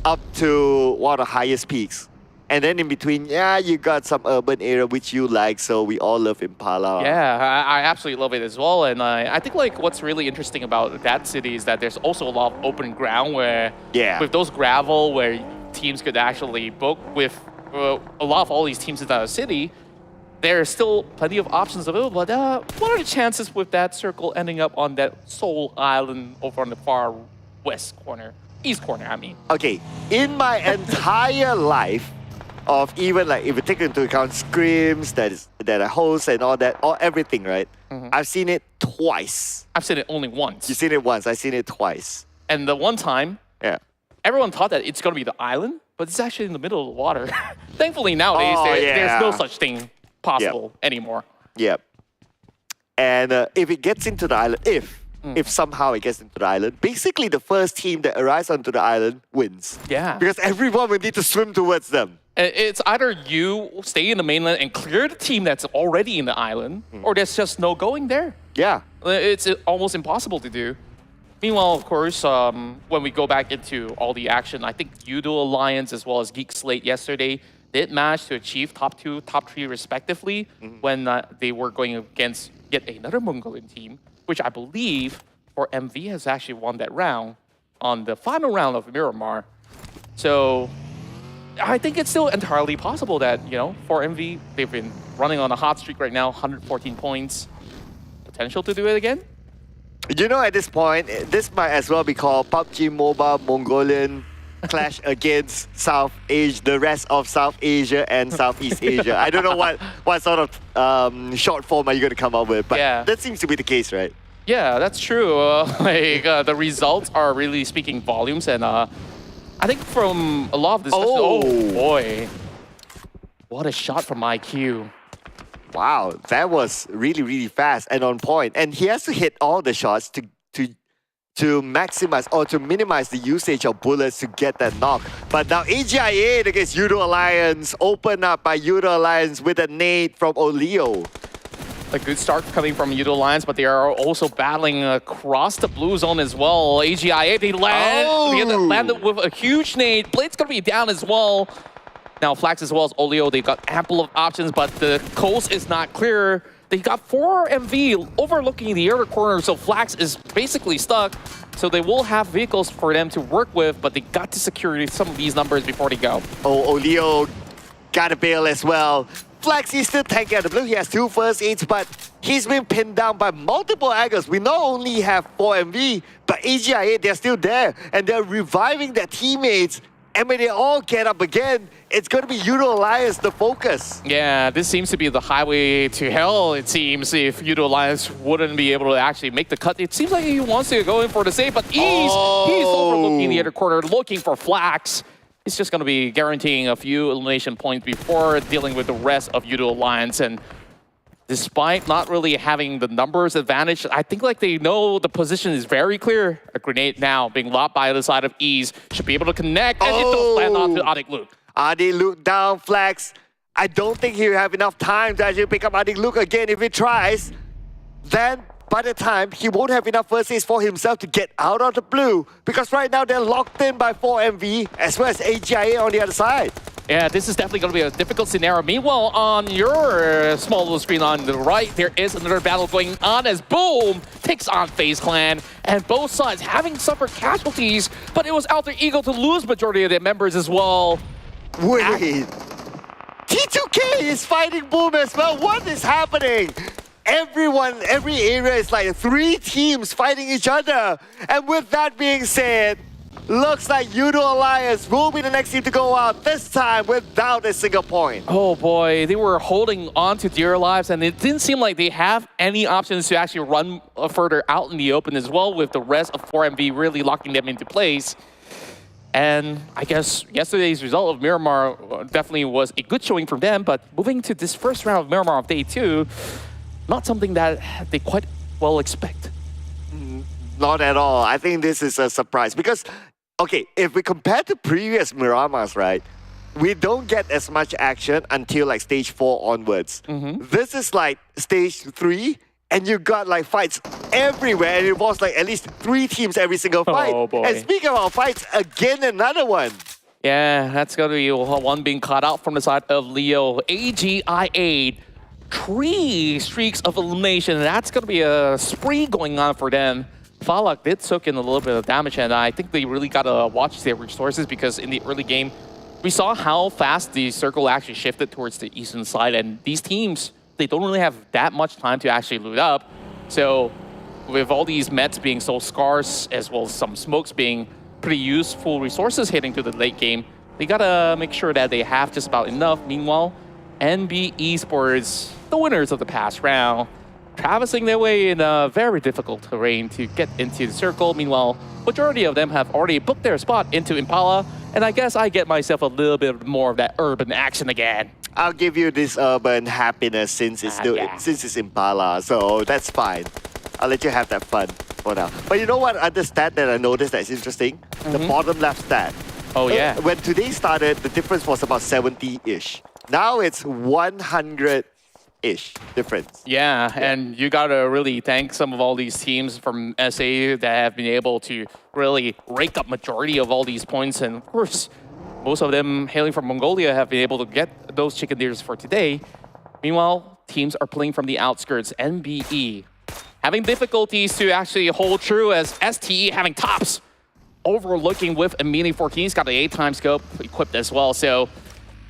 up to one of the highest peaks. And then in between, yeah, you got some urban area which you like, so we all love Impala. Yeah, I absolutely love it as well. And I think like what's really interesting about that city is that there's also a lot of open ground where with those gravel where teams could actually book with a lot of all these teams in the city, there's still plenty of options available. But what are the chances with that circle ending up on that Seoul Island over on the far west corner? East corner, I mean. Okay, in my entire life, of even like if you take into account scrims that I host and all that, everything, right? I've seen it twice. I've seen it only once. You've seen it once, I've seen it twice. And the one time, everyone thought that it's going to be the island, but it's actually in the middle of the water. Thankfully nowadays, there's no such thing possible anymore. Yep. And if it gets into the island, if somehow it gets into the island, basically the first team that arrives onto the island wins. Yeah. Because everyone will need to swim towards them. It's either you stay in the mainland and clear the team that's already in the island, or there's just no going there. Yeah. It's almost impossible to do. Meanwhile, of course, when we go back into all the action, I think YOODO Alliance as well as GEEK SLATE yesterday did manage to achieve top 2, top 3 respectively when they were going against yet another Mongolian team, which I believe for MV has actually won that round on the final round of Miramar. So I think it's still entirely possible that, for MV, they've been running on a hot streak right now, 114 points. Potential to do it again? At this point, this might as well be called PUBG Mobile Mongolian Clash against South Asia, the rest of South Asia and Southeast Asia. I don't know what sort of short form are you going to come up with, but that seems to be the case, right? Yeah, that's true. The results are really speaking volumes, and I think from a lot of discussion, oh boy, what a shot from IQ. Wow, that was really, really fast and on point. And he has to hit all the shots to maximize or to minimize the usage of bullets to get that knock. But now AGI8 against YOODO Alliance, open up by YOODO Alliance with a nade from Oleo. A good start coming from YOODO Alliance, but they are also battling across the blue zone as well. AGI8, they landed with a huge nade. Blade's gonna be down as well. Now Flax as well as Oleo, they've got ample of options, but the coast is not clear. They got 4 MV overlooking the other corner, so Flax is basically stuck. So they will have vehicles for them to work with, but they got to secure some of these numbers before they go. Oh, Oleo got a bail as well. Flax is still tanking at the blue. He has 2 first aids, but he's been pinned down by multiple angles. We not only have 4 MV, but AGI8, they're still there, and they're reviving their teammates. And when they all get up again, it's going to be YOODO Alliance the focus. Yeah, this seems to be the highway to hell, it seems, if YOODO Alliance wouldn't be able to actually make the cut. It seems like he wants to go in for the save, but he's overlooking the other corner, looking for Flax. He's just going to be guaranteeing a few elimination points before dealing with the rest of YOODO Alliance. And despite not really having the numbers advantage, I think they know the position is very clear. A grenade now being lobbed by the side of Ease. Should be able to connect, and it does land onto Adik Luke. Adik Luke down, Flax. I don't think he'll have enough time to actually pick up Adik Luke again. If he tries, then by the time, he won't have enough first aids for himself to get out of the blue, because right now they're locked in by 4 MV as well as AGIA on the other side. Yeah, this is definitely going to be a difficult scenario. Meanwhile, on your small little screen on the right, there is another battle going on as Boom takes on FaZe Clan. And both sides having suffered casualties, but it was Alter Ego to lose majority of their members as well. Wait, T2K is fighting Boom as well. What is happening? Every area is like 3 teams fighting each other. And with that being said, looks like YOODO Alliance will be the next team to go out, this time without a single point. Oh boy, they were holding on to dear lives, and it didn't seem like they have any options to actually run further out in the open as well, with the rest of 4MV really locking them into place. And I guess yesterday's result of Miramar definitely was a good showing from them, but moving to this first round of Miramar of day 2, not something that they quite well expect. Not at all. I think this is a surprise because, okay, if we compare to previous Miramars, right, we don't get as much action until like stage 4 onwards. This is like stage 3, and you got like fights everywhere, and it was like at least 3 teams every single fight. Oh boy. And speaking of fights, again another one. Yeah, that's going to be one being caught out from the side of Leo. AGI8, 3 streaks of elimination. That's going to be a spree going on for them. Falak did soak in a little bit of damage, and I think they really got to watch their resources, because in the early game, we saw how fast the circle actually shifted towards the eastern side, and these teams, they don't really have that much time to actually loot up. So with all these meds being so scarce, as well as some smokes being pretty useful resources heading to the late game, they got to make sure that they have just about enough. Meanwhile, NBeSports, the winners of the past round, traversing their way in a very difficult terrain to get into the circle. Meanwhile, majority of them have already booked their spot into Impala, and I guess I get myself a little bit more of that urban action again. I'll give you this urban happiness since it's since it's Impala, so that's fine. I'll let you have that fun for now. But you know what other stat that I noticed that's interesting? The bottom left stat. Oh, yeah. When today started, the difference was about 70-ish. Now it's 100-ish difference. Yeah, and you gotta really thank some of all these teams from SA that have been able to really rake up majority of all these points. And of course, most of them hailing from Mongolia have been able to get those chicken dinners for today. Meanwhile, teams are playing from the outskirts. NBE having difficulties to actually hold true as STE having tops. Overlooking with a Mini 14. He's got the 8x scope equipped as well. So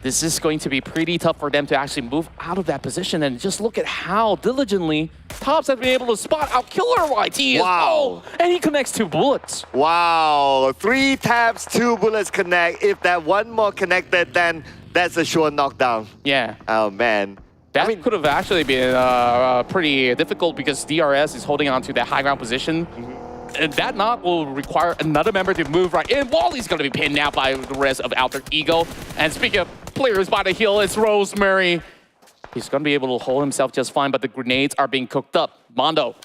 this is going to be pretty tough for them to actually move out of that position. And just look at how diligently Tops have been able to spot out Killer YT as well. And he connects 2 bullets. Wow, 3 taps, 2 bullets connect. If that one more connected, then that's a sure knockdown. Yeah. Oh, man. That could have actually been pretty difficult because DRS is holding on to that high ground position. And that knock will require another member to move right in. Wally's going to be pinned now by the rest of Alter Ego. And speaking of players by the heel, it's Rosemary. He's going to be able to hold himself just fine, but the grenades are being cooked up. Mondo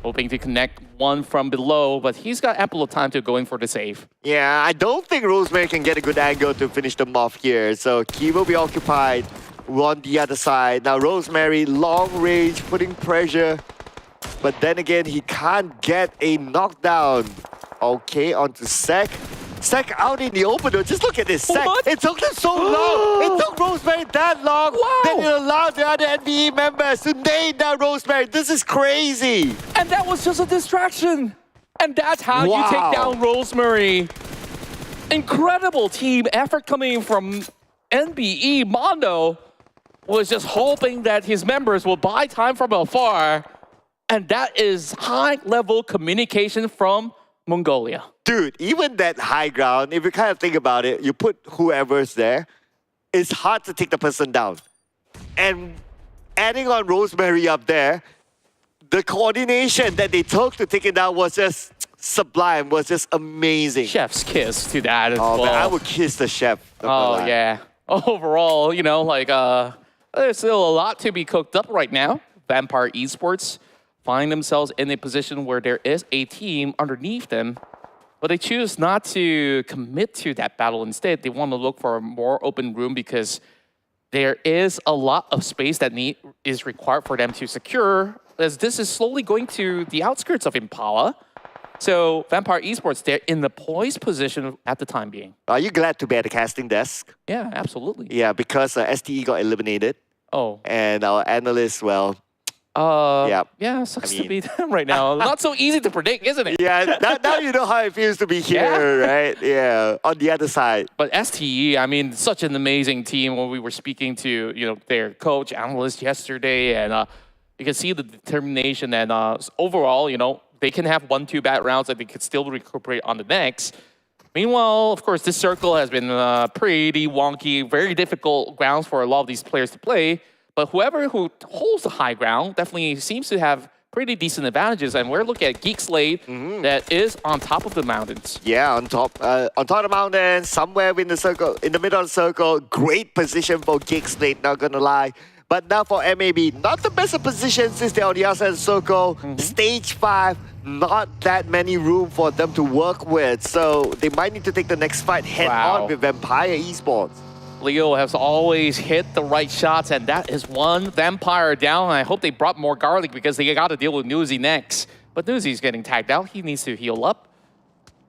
hoping to connect one from below, but he's got ample time to go in for the save. Yeah, I don't think Rosemary can get a good angle to finish them off here. So Key will be occupied on the other side. Now Rosemary, long range, putting pressure. But then again, he can't get a knockdown. Okay, onto Sek. Sek out in the open though. Just look at this, Sek. What? It took them so long. It took Rosemary that long. Wow. Then it allowed the other NBE members to nade down Rosemary. This is crazy. And that was just a distraction. And that's how you take down Rosemary. Incredible team effort coming from NBE. Mondo was just hoping that his members will buy time from afar. And that is high-level communication from Mongolia. Dude, even that high ground, if you kind of think about it, you put whoever's there, it's hard to take the person down. And adding on Rosemary up there, the coordination that they took to take it down was just sublime, was just amazing. Chef's kiss to that as well. Man, I would kiss the chef. Oh, yeah. Overall, you know, like, there's still a lot to be cooked up right now. Vampire Esports find themselves in a position where there is a team underneath them, but they choose not to commit to that battle. Instead, they want to look for a more open room because there is a lot of space that is required for them to secure, as this is slowly going to the outskirts of Impala. So Vampire Esports, they're in the poised position at the time being. Are you glad to be at the casting desk? Yeah, absolutely. Yeah, because STE got eliminated. Oh. And our analyst, well, yeah, sucks to be them right now. Not so easy to predict, isn't it? Yeah, now you know how it feels to be here, right? Yeah, on the other side. But STE, I mean, such an amazing team. When we were speaking to, you know, their coach, analyst yesterday, and you can see the determination. And overall, you know, they can have 1-2 bad rounds and they could still recuperate on the next. Meanwhile, of course, this circle has been pretty wonky, very difficult grounds for a lot of these players to play. But whoever who holds the high ground definitely seems to have pretty decent advantages. And we're looking at GEEK SLATE that is on top of the mountains. Yeah, on top of the mountain, somewhere in the circle, in the middle of the circle. Great position for GEEK SLATE, not gonna lie. But now for MAB, not the best of position since they're on the outside of the circle. Stage 5, not that many room for them to work with. So they might need to take the next fight head on with Vampire Esports. Leo has always hit the right shots, and that is one Vampire down. I hope they brought more garlic because they got to deal with Newsy next. But Newsy's getting tagged out. He needs to heal up.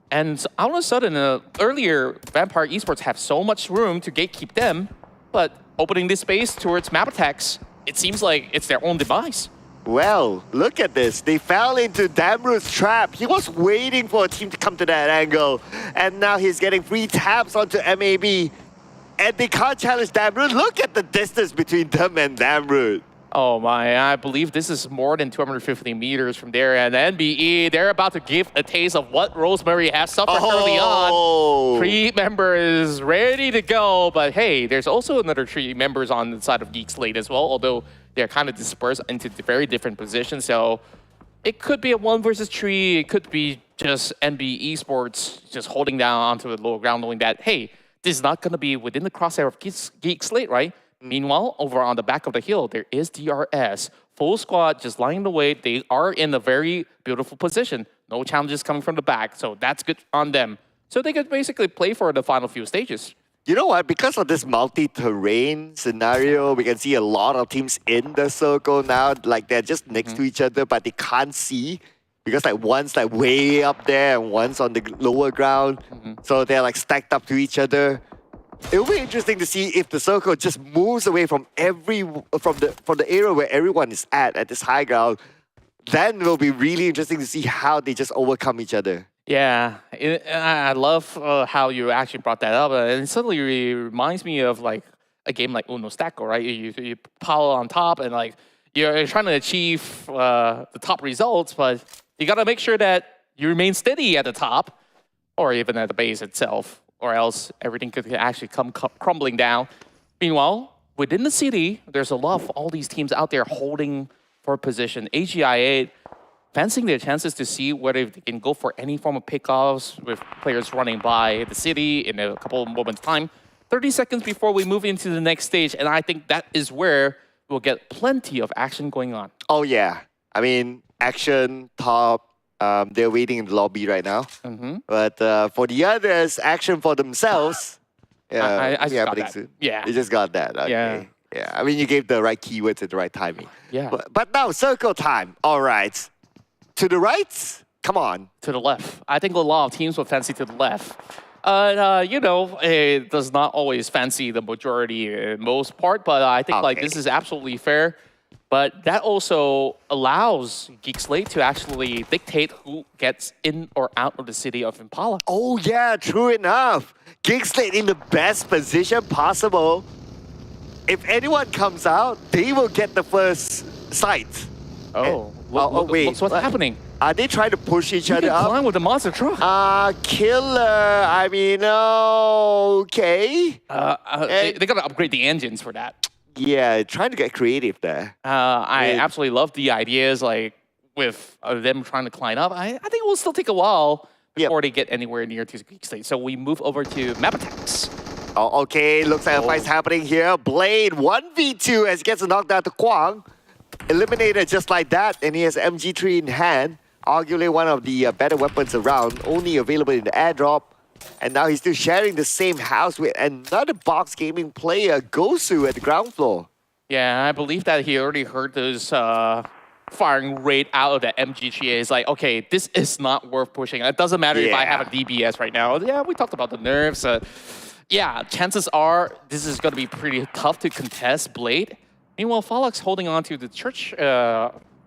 And all of a sudden, earlier, Vampire Esports have so much room to gatekeep them, but opening this space towards Mabetex, it seems like it's their own demise. Well, look at this. They fell into Damru's trap. He was waiting for a team to come to that angle. And now he's getting free taps onto MAB. And they can't challenge Damru. Look at the distance between them and Damru. Oh my, I believe this is more than 250 meters from there. And NBE, they're about to give a taste of what Rosemary has suffered early on. 3 members ready to go. But hey, there's also another 3 members on the side of GEEK SLATE as well, although they're kind of dispersed into very different positions. So it could be a 1 versus 3. It could be just NBeSports just holding down onto the lower ground, knowing that, hey, this is not going to be within the crosshair of GEEK SLATE, right? Meanwhile, over on the back of the hill, there is DRS. Full squad just lying the way. They are in a very beautiful position. No challenges coming from the back, so that's good on them. so they could basically play for the final few stages. You know what? Because of this multi-terrain scenario, we can see a lot of teams in the circle now. Like they're just next to each other, but they can't see because like one's like way up there and one's on the lower ground. So they're like stacked up to each other. It'll be interesting to see if the circle just moves away from the area where everyone is at this high ground. Then it'll be really interesting to see how they just overcome each other. Yeah, I love how you actually brought that up. And it suddenly reminds me of like a game like Uno Stacko, right? You pile on top and like you're trying to achieve the top results, but you got to make sure that you remain steady at the top or even at the base itself, or else everything could actually come crumbling down. Meanwhile, within the city, there's a lot of all these teams out there holding for position. AGI8 fancying their chances to see whether they can go for any form of pickoffs with players running by the city in a couple of moments' time. 30 seconds before we move into the next stage, and I think that is where we'll get plenty of action going on. Oh yeah, I mean, action, top, they're waiting in the lobby right now. But for the others, action for themselves. I just got that. Soon. Yeah. You just got that. Okay. Yeah. I mean, you gave the right keywords at the right timing. Yeah. But now, circle time. All right. To the right? Come on. To the left. I think a lot of teams will fancy to the left. You know, it does not always fancy the majority in most part, but I think like this is absolutely fair. But that also allows GEEK SLATE to actually dictate who gets in or out of the city of Impala. Oh yeah, true enough. GEEK SLATE in the best position possible. If anyone comes out, they will get the first sight. Wait, what's happening? Are they trying to push each other up? Climb with the monster truck. Killer. I mean, okay. They gotta upgrade the engines for that. Yeah, trying to get creative there. I absolutely love the ideas, like with them trying to climb up. I think it will still take a while before they get anywhere near to GEEK SLATE. So we move over to Mabetex. Oh, okay, looks like a fight's happening here. Blade 1v2 as he gets a knockdown to Kwang. Eliminated just like that, and he has MG3 in hand. Arguably one of the better weapons around, only available in the airdrop. And now he's still sharing the same house with another Box Gaming player, Gosu, at the ground floor. Yeah, I believe that he already heard those firing rate out of the MG3. It's like, okay, this is not worth pushing. It doesn't matter if I have a DBS right now. Yeah, we talked about the nerfs. Yeah, chances are this is going to be pretty tough to contest Blade. Meanwhile, Fallox holding on to the church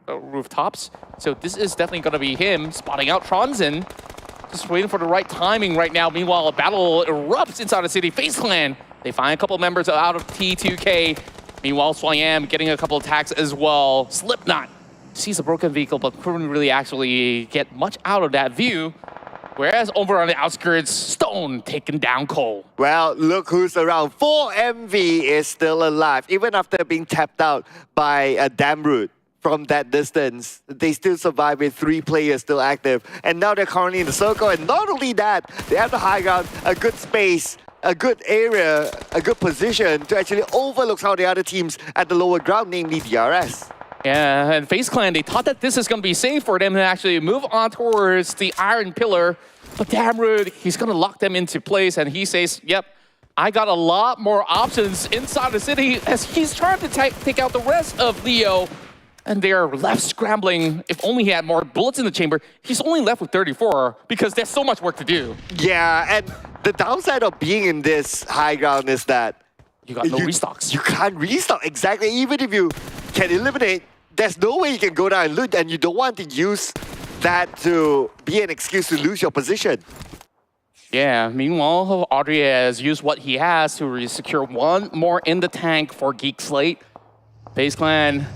rooftops. So this is definitely going to be him spotting out Tronzen. Just waiting for the right timing right now. Meanwhile, a battle erupts inside the city. FaZe Clan, they find a couple members out of T2K. Meanwhile, Swayam getting a couple attacks as well. Slipknot sees a broken vehicle, but couldn't really actually get much out of that view. Whereas over on the outskirts, Stone taking down Cole. Well, look who's around. 4MV is still alive. Even after being tapped out by a Damroot from that distance, they still survive with 3 players still active. And now they're currently in the circle. And not only that, they have the high ground, a good space, a good area, a good position to actually overlook some of the other teams at the lower ground, namely DRS. Yeah, and FaZe Clan, they thought that this is going to be safe for them to actually move on towards the Iron Pillar. But Damroot, he's going to lock them into place, and he says, yep, I got a lot more options inside the city as he's trying to take out the rest of Leo. And they're left scrambling. If only he had more bullets in the chamber, he's only left with 34 because there's so much work to do. Yeah, and the downside of being in this high ground is that you got no restocks. You can't restock, exactly. Even if you can eliminate, there's no way you can go down and loot, and you don't want to use that to be an excuse to lose your position. Yeah, meanwhile, Audrey has used what he has to secure one more in the tank for GEEK SLATE. FaZe Clan,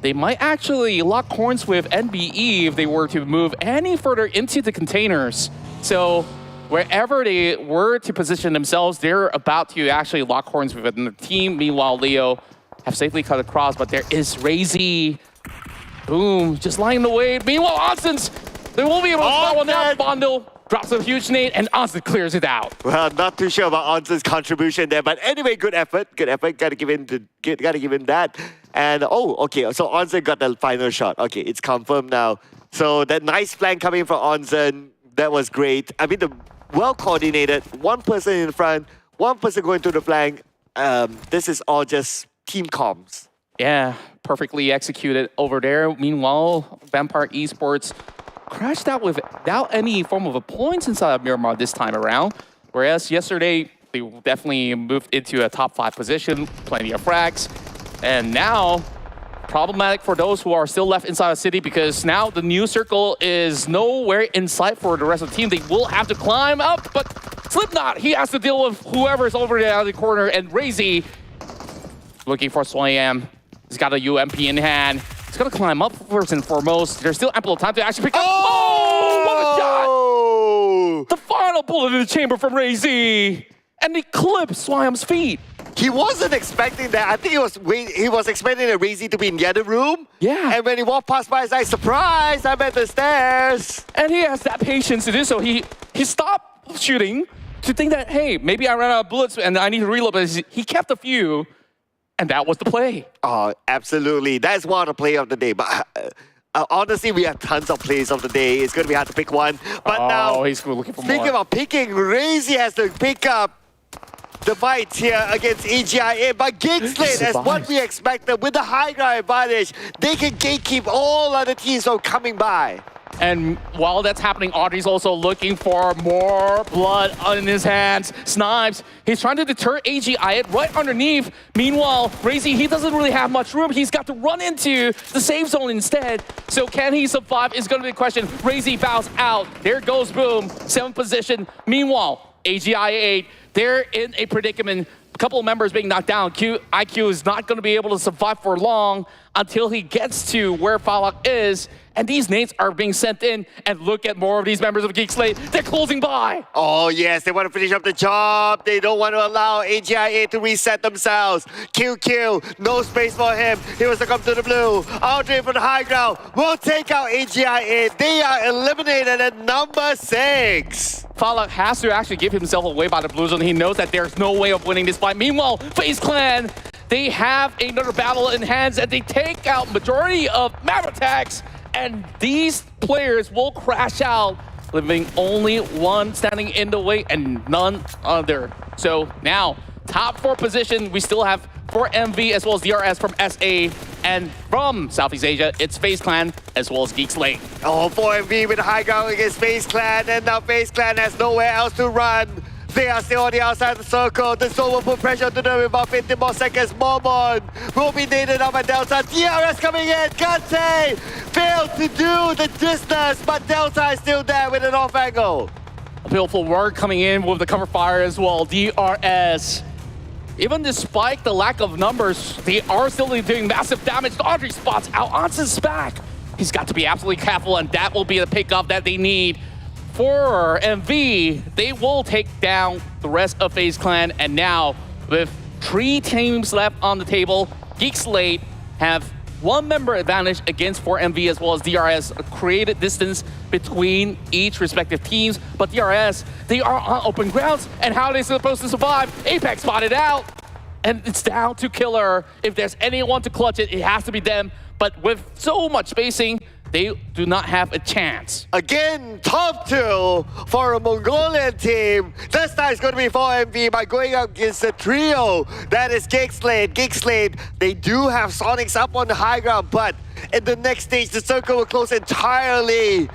they might actually lock horns with NBE if they were to move any further into the containers. So wherever they were to position themselves, they're about to actually lock horns with another team. Meanwhile, Leo have safely cut across, but there is Razy. Boom, just lying in the way. Meanwhile, Onsens, they won't be able to spot one out. Bondle drops a huge nade, and Onsen clears it out. Well, not too sure about Onsen's contribution there, but anyway, good effort. Good effort. Gotta give him that. And okay, so Onsen got the final shot. Okay, it's confirmed now. So that nice flank coming from Onsen, that was great. I mean, well coordinated. One person in front, one person going to the flank. This is all just team comms. Yeah, perfectly executed over there. Meanwhile, Vampire Esports crashed out without any form of a points inside of Miramar this time around. Whereas yesterday, they definitely moved into a top 5 position, plenty of frags. And now, problematic for those who are still left inside the city because now the new circle is nowhere in sight for the rest of the team. They will have to climb up, but Slipknot, he has to deal with whoever's over there out of the corner, and Razy looking for Swayam. He's got a UMP in hand. He's gonna climb up first and foremost. There's still ample time to actually pick up. Oh, what a shot! The final bullet in the chamber from Razy, and he clips Swayam's feet. He wasn't expecting that. I think he was expecting a Razy to be in the other room. Yeah. And when he walked past by, he's like, surprise, I'm at the stairs. And he has that patience to do so. He stopped shooting to think that, hey, maybe I ran out of bullets and I need to reload, but he kept a few, and that was the play. Oh, absolutely. That's one of the play of the day. But honestly, we have tons of plays of the day. It's going to be hard to pick one. But now, he's looking for more. speaking about picking, Razy has to pick up the fight here against EGIA, but GEEK as what we expected with the high ground advantage, they can gatekeep all other teams from coming by. And while that's happening, Audrey's also looking for more blood in his hands. Snipes, he's trying to deter AGIA right underneath. Meanwhile, Razy, he doesn't really have much room. He's got to run into the safe zone instead. So can he survive is going to be the question. Razy bows out. There goes Boom, 7th position. Meanwhile, AGIA 8, they're in a predicament. A couple of members being knocked down. IQ is not going to be able to survive for long until he gets to where Falak is. And these nades are being sent in. And look at more of these members of GEEK. They're closing by. Oh, yes, they want to finish up the job. They don't want to allow AGIA to reset themselves. Kill, no space for him. He wants to come to the blue. Audrey from the high ground will take out AGIA. They are eliminated at number 6. Falak has to actually give himself away by the blue zone. He knows that there's no way of winning this fight. Meanwhile, FaZe Clan, they have another battle in hands and they take out majority of Mabetex. And these players will crash out, leaving only one standing in the way and none other. So now, top 4 position, we still have 4 MV as well as DRS from SA. And from Southeast Asia, it's FaZe Clan as well as GEEK. Oh, 4 MV with the high ground against FaZe Clan, and now FaZe Clan has nowhere else to run. They are still on the outside of the circle. The Soul will put pressure to them in about 15 more seconds. Momon will be needed up at Delta. DRS coming in. Kante failed to do the distance, but Delta is still there with an off angle. A beautiful work coming in with the cover fire as well. DRS. Even despite the lack of numbers, they are still doing massive damage. Audrey spots out onto his back. He's got to be absolutely careful, and that will be the pickup that they need. For MV, they will take down the rest of FaZe Clan, and now with 3 teams left on the table, GEEK have 1 member advantage against 4MV as well as DRS, a created distance between each respective teams. But DRS, they are on open grounds, and how are they supposed to survive? Apex spotted out, and it's down to Killer. If there's anyone to clutch it, it has to be them. But with so much spacing, they do not have a chance. Again, top 2 for a Mongolian team. This time it's going to be 4MV by going up against the trio. That is GEEK. GEEK, they do have Sonics up on the high ground, but in the next stage, the circle will close entirely.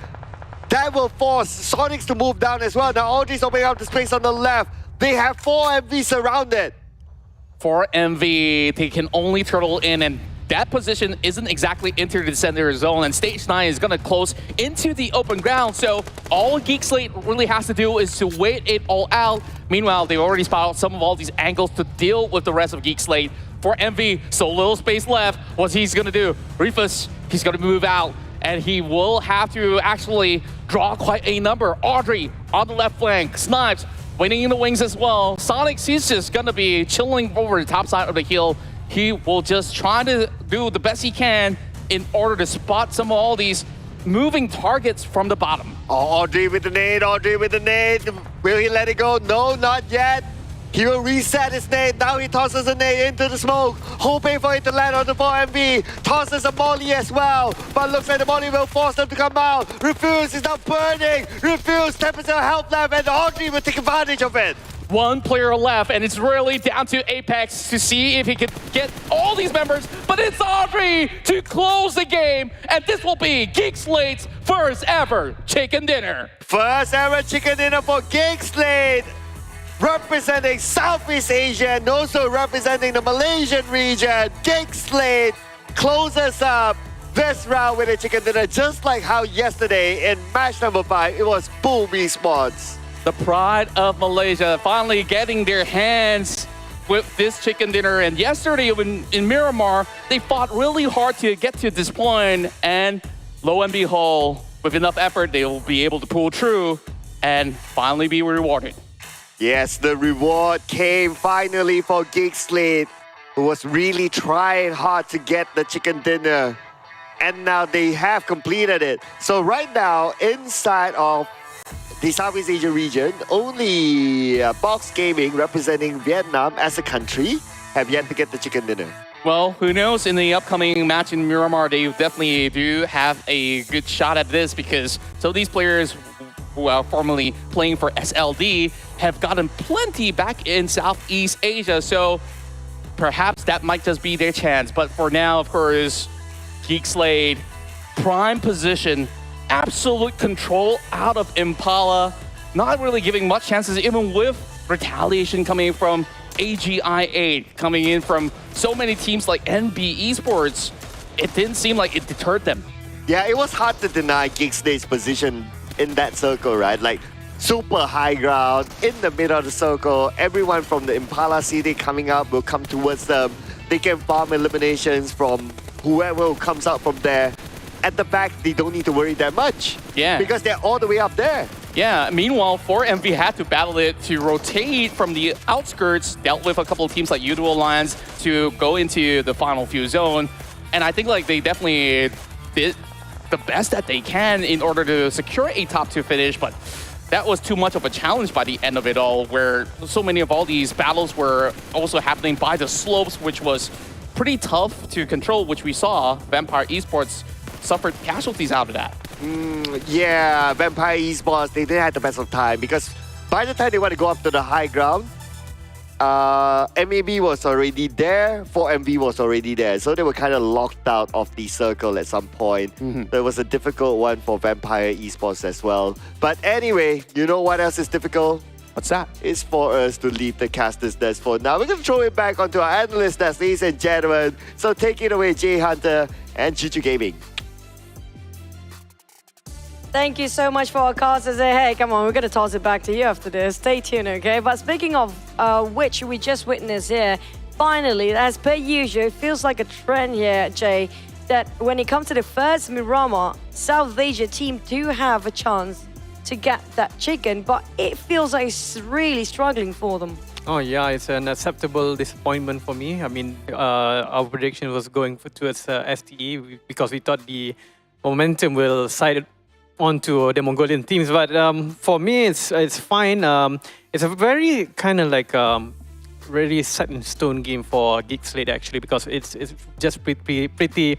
That will force Sonics to move down as well. Now Audrey's opening up the space on the left. They have 4MV surrounded. 4MV, they can only turtle in, and that position isn't exactly into the center zone, and Stage 9 is going to close into the open ground. So all GEEK really has to do is to wait it all out. Meanwhile, they already spotted out some of all these angles to deal with the rest of GEEK. For MV, so little space left. What he's going to do? Rufus, he's going to move out, and he will have to actually draw quite a number. Audrey on the left flank. Snipes waiting in the wings as well. Sonics, he's just going to be chilling over the top side of the hill. He will just try to do the best he can in order to spot some of all these moving targets from the bottom. Oh, Audrey with the nade, Will he let it go? No, not yet. He will reset his nade. Now he tosses a nade into the smoke, hoping for it to land on the 4MV. Tosses a molly as well, but looks like the molly will force them to come out. Refuse is now burning. Refuse, 10% health left, and Audrey will take advantage of it. One player left, and it's really down to Apex to see if he can get all these members, but it's Audrey to close the game, and this will be GEEK SLATE's first ever chicken dinner. First ever chicken dinner for GEEK SLATE, representing Southeast Asia and also representing the Malaysian region. GEEK SLATE closes up this round with a chicken dinner, just like how yesterday in match number 5, it was Boom Esports. The pride of Malaysia finally getting their hands with this chicken dinner. And yesterday in Miramar, they fought really hard to get to this point. And lo and behold, with enough effort, they will be able to pull through and finally be rewarded. Yes, the reward came finally for GEEK SLATE, who was really trying hard to get the chicken dinner. And now they have completed it. So right now, inside of the Southeast Asia region, only Box Gaming, representing Vietnam as a country, have yet to get the chicken dinner. Well, who knows, in the upcoming match in Miramar, they definitely do have a good shot at this, because so these players who are formerly playing for SLD have gotten plenty back in Southeast Asia, so perhaps that might just be their chance. But for now, of course, GEEK SLATE, prime position, absolute control out of Impala, not really giving much chances, even with retaliation coming from AGI8, coming in from so many teams like NBeSports. It didn't seem like it deterred them. Yeah, it was hard to deny GEEK SLATE's position in that circle, right? Like, super high ground, in the middle of the circle, everyone from the Impala city coming up will come towards them. They can farm eliminations from whoever comes out from there. At the back, they don't need to worry that much. Yeah. Because they're all the way up there. Yeah, meanwhile, 4MV had to battle it to rotate from the outskirts, dealt with a couple of teams like YOODO Alliance to go into the final few zone. And I think like they definitely did the best that they can in order to secure a top 2 finish, but that was too much of a challenge by the end of it all, where so many of all these battles were also happening by the slopes, which was pretty tough to control, which we saw Vampire Esports suffered casualties out of that. Yeah, Vampire Esports, they didn't have the best of time, because by the time they want to go up to the high ground, MAB was already there, 4MV was already there, so they were kind of locked out of the circle at some point. There was a difficult one for Vampire Esports as well. But anyway, you know what else is difficult? What's that? It's for us to leave the caster's desk for now. We're going to throw it back onto our analyst desk, ladies and gentlemen. So take it away, Jay Hunter and Chuchu Gaming. Thank you so much for our casters. Hey, come on, we're going to toss it back to you after this. Stay tuned, okay? But speaking of which we just witnessed here, finally, as per usual, it feels like a trend here, Jay, that when it comes to the first Miramar, South Asia team do have a chance to get that chicken, but it feels like it's really struggling for them. Oh yeah, it's an acceptable disappointment for me. I mean, our prediction was going towards STE because we thought the momentum will side onto the Mongolian teams, but for me it's fine. It's a very kind of like really set in stone game for GEEK SLATE actually, because it's just pretty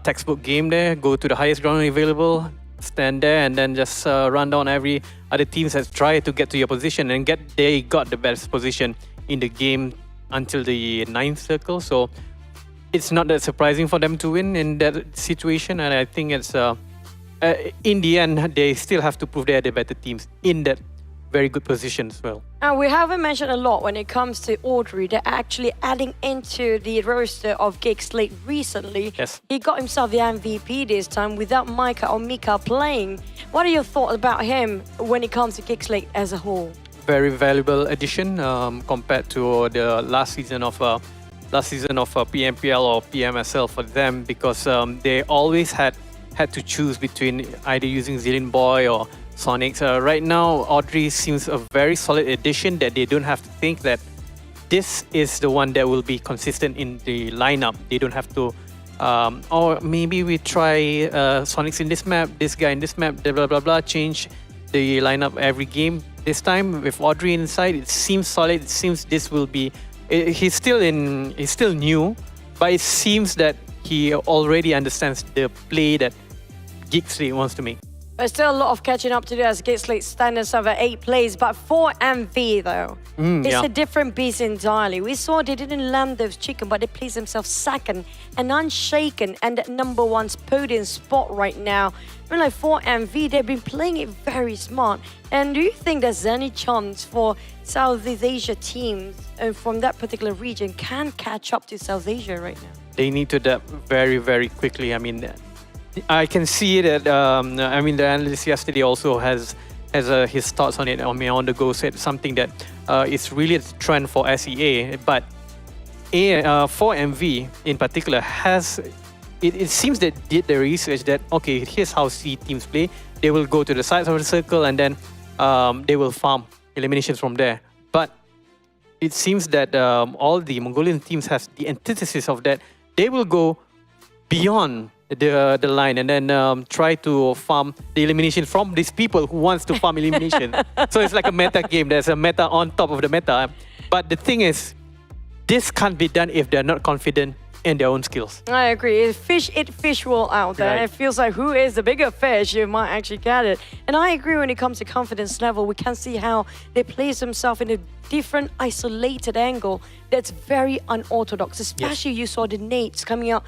textbook game there. Go to the highest ground available, stand there, and then just run down every other teams that try to get to your position, and they got the best position in the game until the 9th circle. So it's not that surprising for them to win in that situation, and I think it's in the end, they still have to prove they are the better teams in that very good position as well. And we haven't mentioned a lot when it comes to Audrey. They're actually adding into the roster of GEEK SLATE recently. Yes. He got himself the MVP this time without Micah or Mika playing. What are your thoughts about him when it comes to GEEK SLATE as a whole? Very valuable addition compared to the last season of PMPL or PMSL for them, because they always had to choose between either using Zillion Boy or Sonics. Right now, Audrey seems a very solid addition that they don't have to think that this is the one that will be consistent in the lineup. They don't have to, or maybe we try Sonics in this map, this guy in this map, blah, blah, blah, change the lineup every game. this time with Audrey inside, it seems solid. It seems this will be. He's still new, but it seems that he already understands the play that GEEK wants to make. There's still a lot of catching up to do as GEEK standards over 8 plays, but for MV though, it's a different beast entirely. We saw they didn't land those chicken, but they placed themselves second and unshaken and at number 1's podium spot right now. I mean, like for MV, they've been playing it very smart. And do you think there's any chance for Southeast Asia teams from that particular region can catch up to South Asia right now? They need to adapt very, very quickly. I mean, I can see that. I mean, the analyst yesterday also has his thoughts on it. I mean, on the go said something that it's really a trend for SEA, but for MV in particular has. It seems that did the research that okay, here's how C teams play. They will go to the sides of the circle and then they will farm eliminations from there. But it seems that all the Mongolian teams has the antithesis of that. They will go beyond the line and then try to farm the elimination from these people who wants to farm elimination. So it's like a meta game. There's a meta on top of the meta. But the thing is, this can't be done if they're not confident in their own skills. I agree. It's fish eat fish world out there. Right. It feels like who is the bigger fish, you might actually get it. And I agree when it comes to confidence level, we can see how they place themselves in a different isolated angle that's very unorthodox. Especially you saw the nades coming out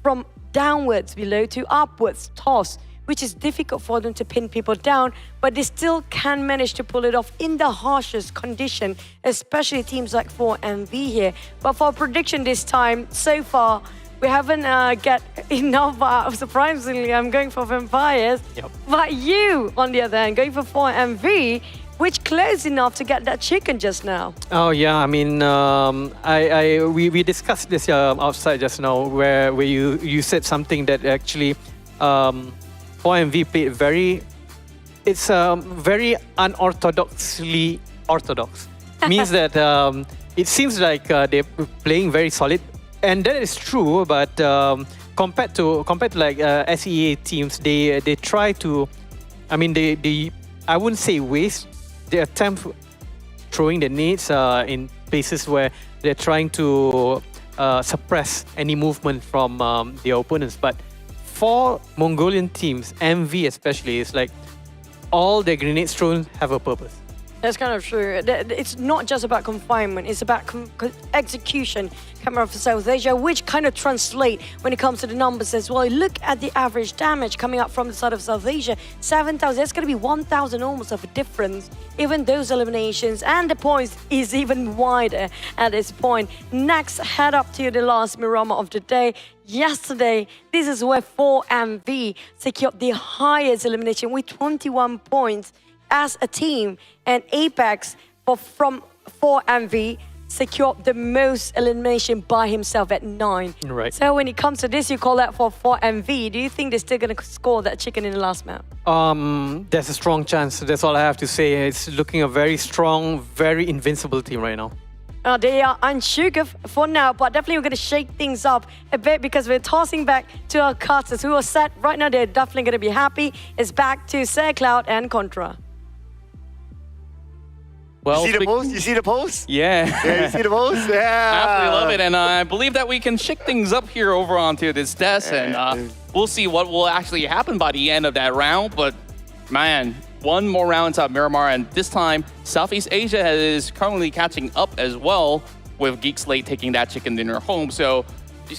from downwards below to upwards toss, which is difficult for them to pin people down, but they still can manage to pull it off in the harshest condition, especially teams like 4MV here. But for prediction this time, so far, we haven't get enough. Surprisingly, I'm going for Vampires. Yep. But you, on the other hand, going for 4MV, which close enough to get that chicken just now. Oh yeah, I mean, we discussed this outside just now, where you said something that actually 4MV played very unorthodoxly orthodox. Means that it seems like they're playing very solid, and that is true. But compared to like SEA teams, they try to, I mean, they I wouldn't say waste. They attempt throwing the nades in places where they're trying to suppress any movement from the opponents. But for Mongolian teams, MV especially, it's like all their grenades thrown have a purpose. That's kind of true. It's not just about confinement, it's about execution coming out of South Asia, which kind of translate when it comes to the numbers as well. Look at the average damage coming up from the side of South Asia, 7,000. That's going to be 1,000 almost of a difference. Even those eliminations and the points is even wider at this point. Next, head up to the last Miramar of the day. Yesterday, this is where 4MV secured the highest elimination with 21 points as a team, and Apex from 4MV secured the most elimination by himself at 9. Right. So when it comes to this, you call that for 4MV. Do you think they're still going to score that chicken in the last map? There's a strong chance. That's all I have to say. It's looking a very strong, very invincible team right now. They are unshook for now, but definitely we're going to shake things up a bit because we're tossing back to our casters who are set. Right now, they're definitely going to be happy. It's back to SairCloud and Contra. Well, you see the post? You see the post? Yeah. Yeah, you see the post? Yeah. Absolutely love it, and I believe that we can shake things up here over onto this desk, and we'll see what will actually happen by the end of that round. But man, one more round inside Miramar, and this time Southeast Asia is currently catching up as well, with GEEK SLATE taking that chicken dinner home. So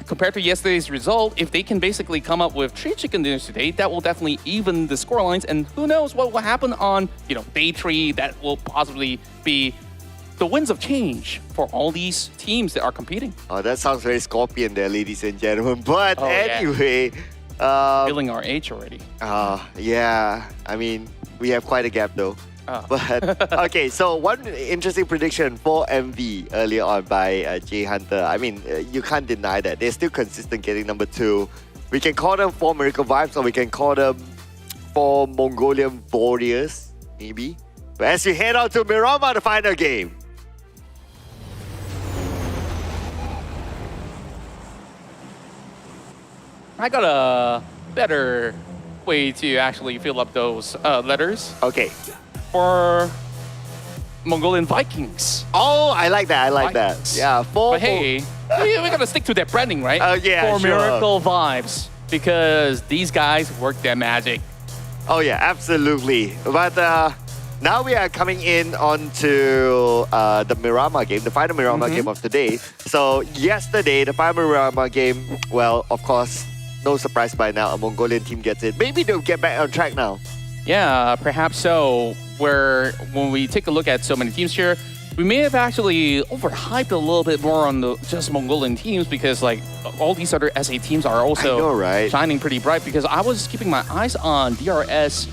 compared to yesterday's result, if they can basically come up with 3 chicken dinners today, that will definitely even the score lines. And who knows what will happen on, day 3, that will possibly be the winds of change for all these teams that are competing. Oh, that sounds very Scorpion there, ladies and gentlemen. But Oh, yeah. anyway... Filling our age already. yeah. I mean, we have quite a gap though. But okay, so one interesting prediction for MV earlier on by Jay Hunter. I mean, you can't deny that they're still consistent getting number 2. We can call them 4 Miracle Vibes, or we can call them 4 Mongolian Warriors, maybe. But as you head out to Miramar, the final game. I got a better way to actually fill up those letters. Okay. For Mongolian Vikings. Oh, I like that. I like Vikings. that. Yeah, But hey, we're gonna stick to their branding, right? yeah, For sure. Miracle Vibes, because these guys work their magic. Oh yeah, absolutely. But now we are coming in onto the Miramar game, the final Miramar game of today. So yesterday, the final Miramar game, well, of course, no surprise by now, a Mongolian team gets it. Maybe they'll get back on track now. Yeah, perhaps so. When we take a look at so many teams here, we may have actually overhyped a little bit more on the just Mongolian teams because like all these other SA teams are also I know, right? shining pretty bright, because I was keeping my eyes on DRS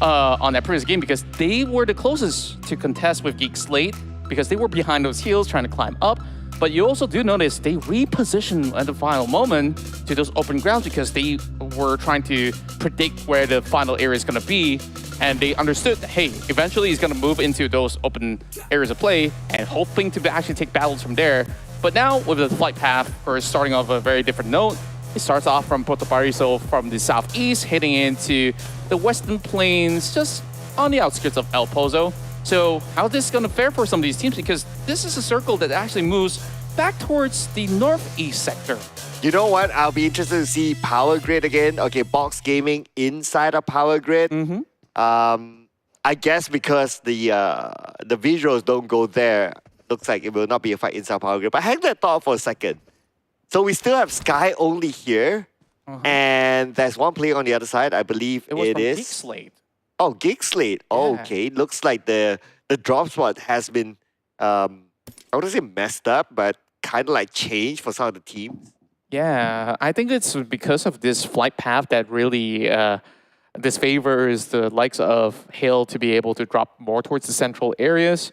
on that previous game because they were the closest to contest with GEEK SLATE because they were behind those hills trying to climb up. But you also do notice they repositioned at the final moment to those open grounds because they were trying to predict where the final area is going to be. And they understood that, hey, eventually he's going to move into those open areas of play and hoping to actually take battles from there. But now with the flight path, we're starting off a very different note. It starts off from Puerto Paraiso from the southeast, heading into the western plains, just on the outskirts of El Pozo. So how is this going to fare for some of these teams? Because this is a circle that actually moves back towards the northeast sector. You know what? I'll be interested to see Power Grid again. Okay, Box Gaming inside of Power Grid. I guess because the visuals don't go there, looks like it will not be a fight inside Power Grid. But hang that thought for a second. So we still have Sky only here, and there's one player on the other side. I believe It was from is GEEK SLATE. Oh, GEEK SLATE. Oh, okay, looks like the drop spot has been I wouldn't say messed up, but kind of like changed for some of the teams. Yeah, I think it's because of this flight path that really disfavors the likes of Hill to be able to drop more towards the central areas.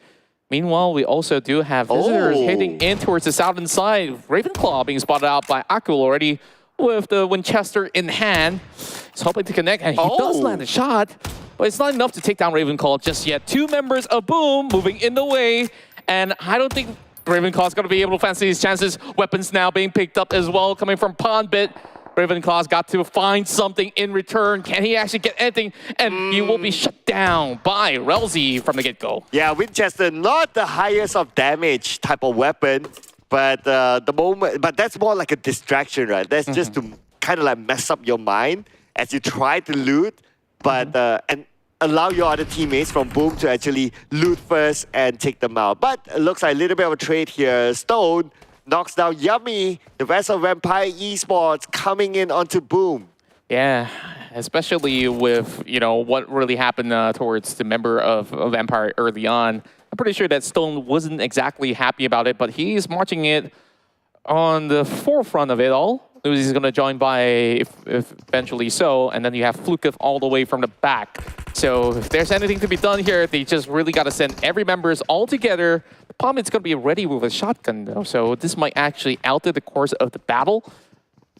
Meanwhile, we also do have visitors heading in towards the southern side. Ravenclaw being spotted out by Akul already with the Winchester in hand. He's hoping to connect, and he does land a shot, but it's not enough to take down Ravenclaw just yet. Two members of Boom moving in the way, and I don't think Ravenclaw's going to be able to fancy his chances. Weapons now being picked up as well, coming from Pondbit. Ravenclaw's got to find something in return. Can he actually get anything? And he will be shut down by Relzy from the get-go. Yeah, Winchester, not the highest of damage type of weapon, but but that's more like a distraction, right? That's just to kind of like mess up your mind as you try to loot, but and allow your other teammates from Boom to actually loot first and take them out. But it looks like a little bit of a trade here. Stone knocks down Yummy, the rest of Vampire Esports coming in onto Boom. Yeah, especially with, you know, what really happened towards the member of Vampire early on. I'm pretty sure that Stone wasn't exactly happy about it, but he's marching it on the forefront of it all. He's going to join by if eventually so, and then you have Flukov all the way from the back. So if there's anything to be done here, they just really got to send every members all together. The problem is going to be ready with a shotgun though, so this might actually alter the course of the battle.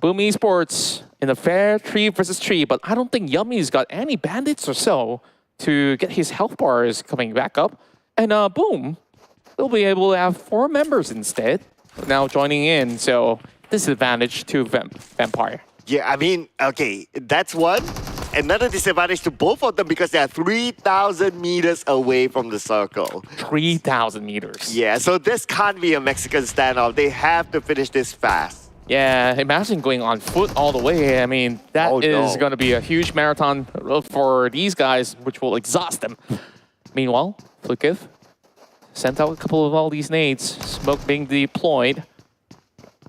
Boom Esports in a fair 3 versus 3, but I don't think Yummy's got any bandits or so to get his health bars coming back up. And Boom, they'll be able to have 4 members instead now joining in, so disadvantage to Vampire. Yeah, I mean, okay, that's one. Another disadvantage to both of them because they are 3,000 meters away from the circle. 3,000 meters. Yeah, so this can't be a Mexican standoff. They have to finish this fast. Yeah, imagine going on foot all the way. I mean, that is going to be a huge marathon for these guys, which will exhaust them. Meanwhile, Flukov sent out a couple of all these nades, smoke being deployed.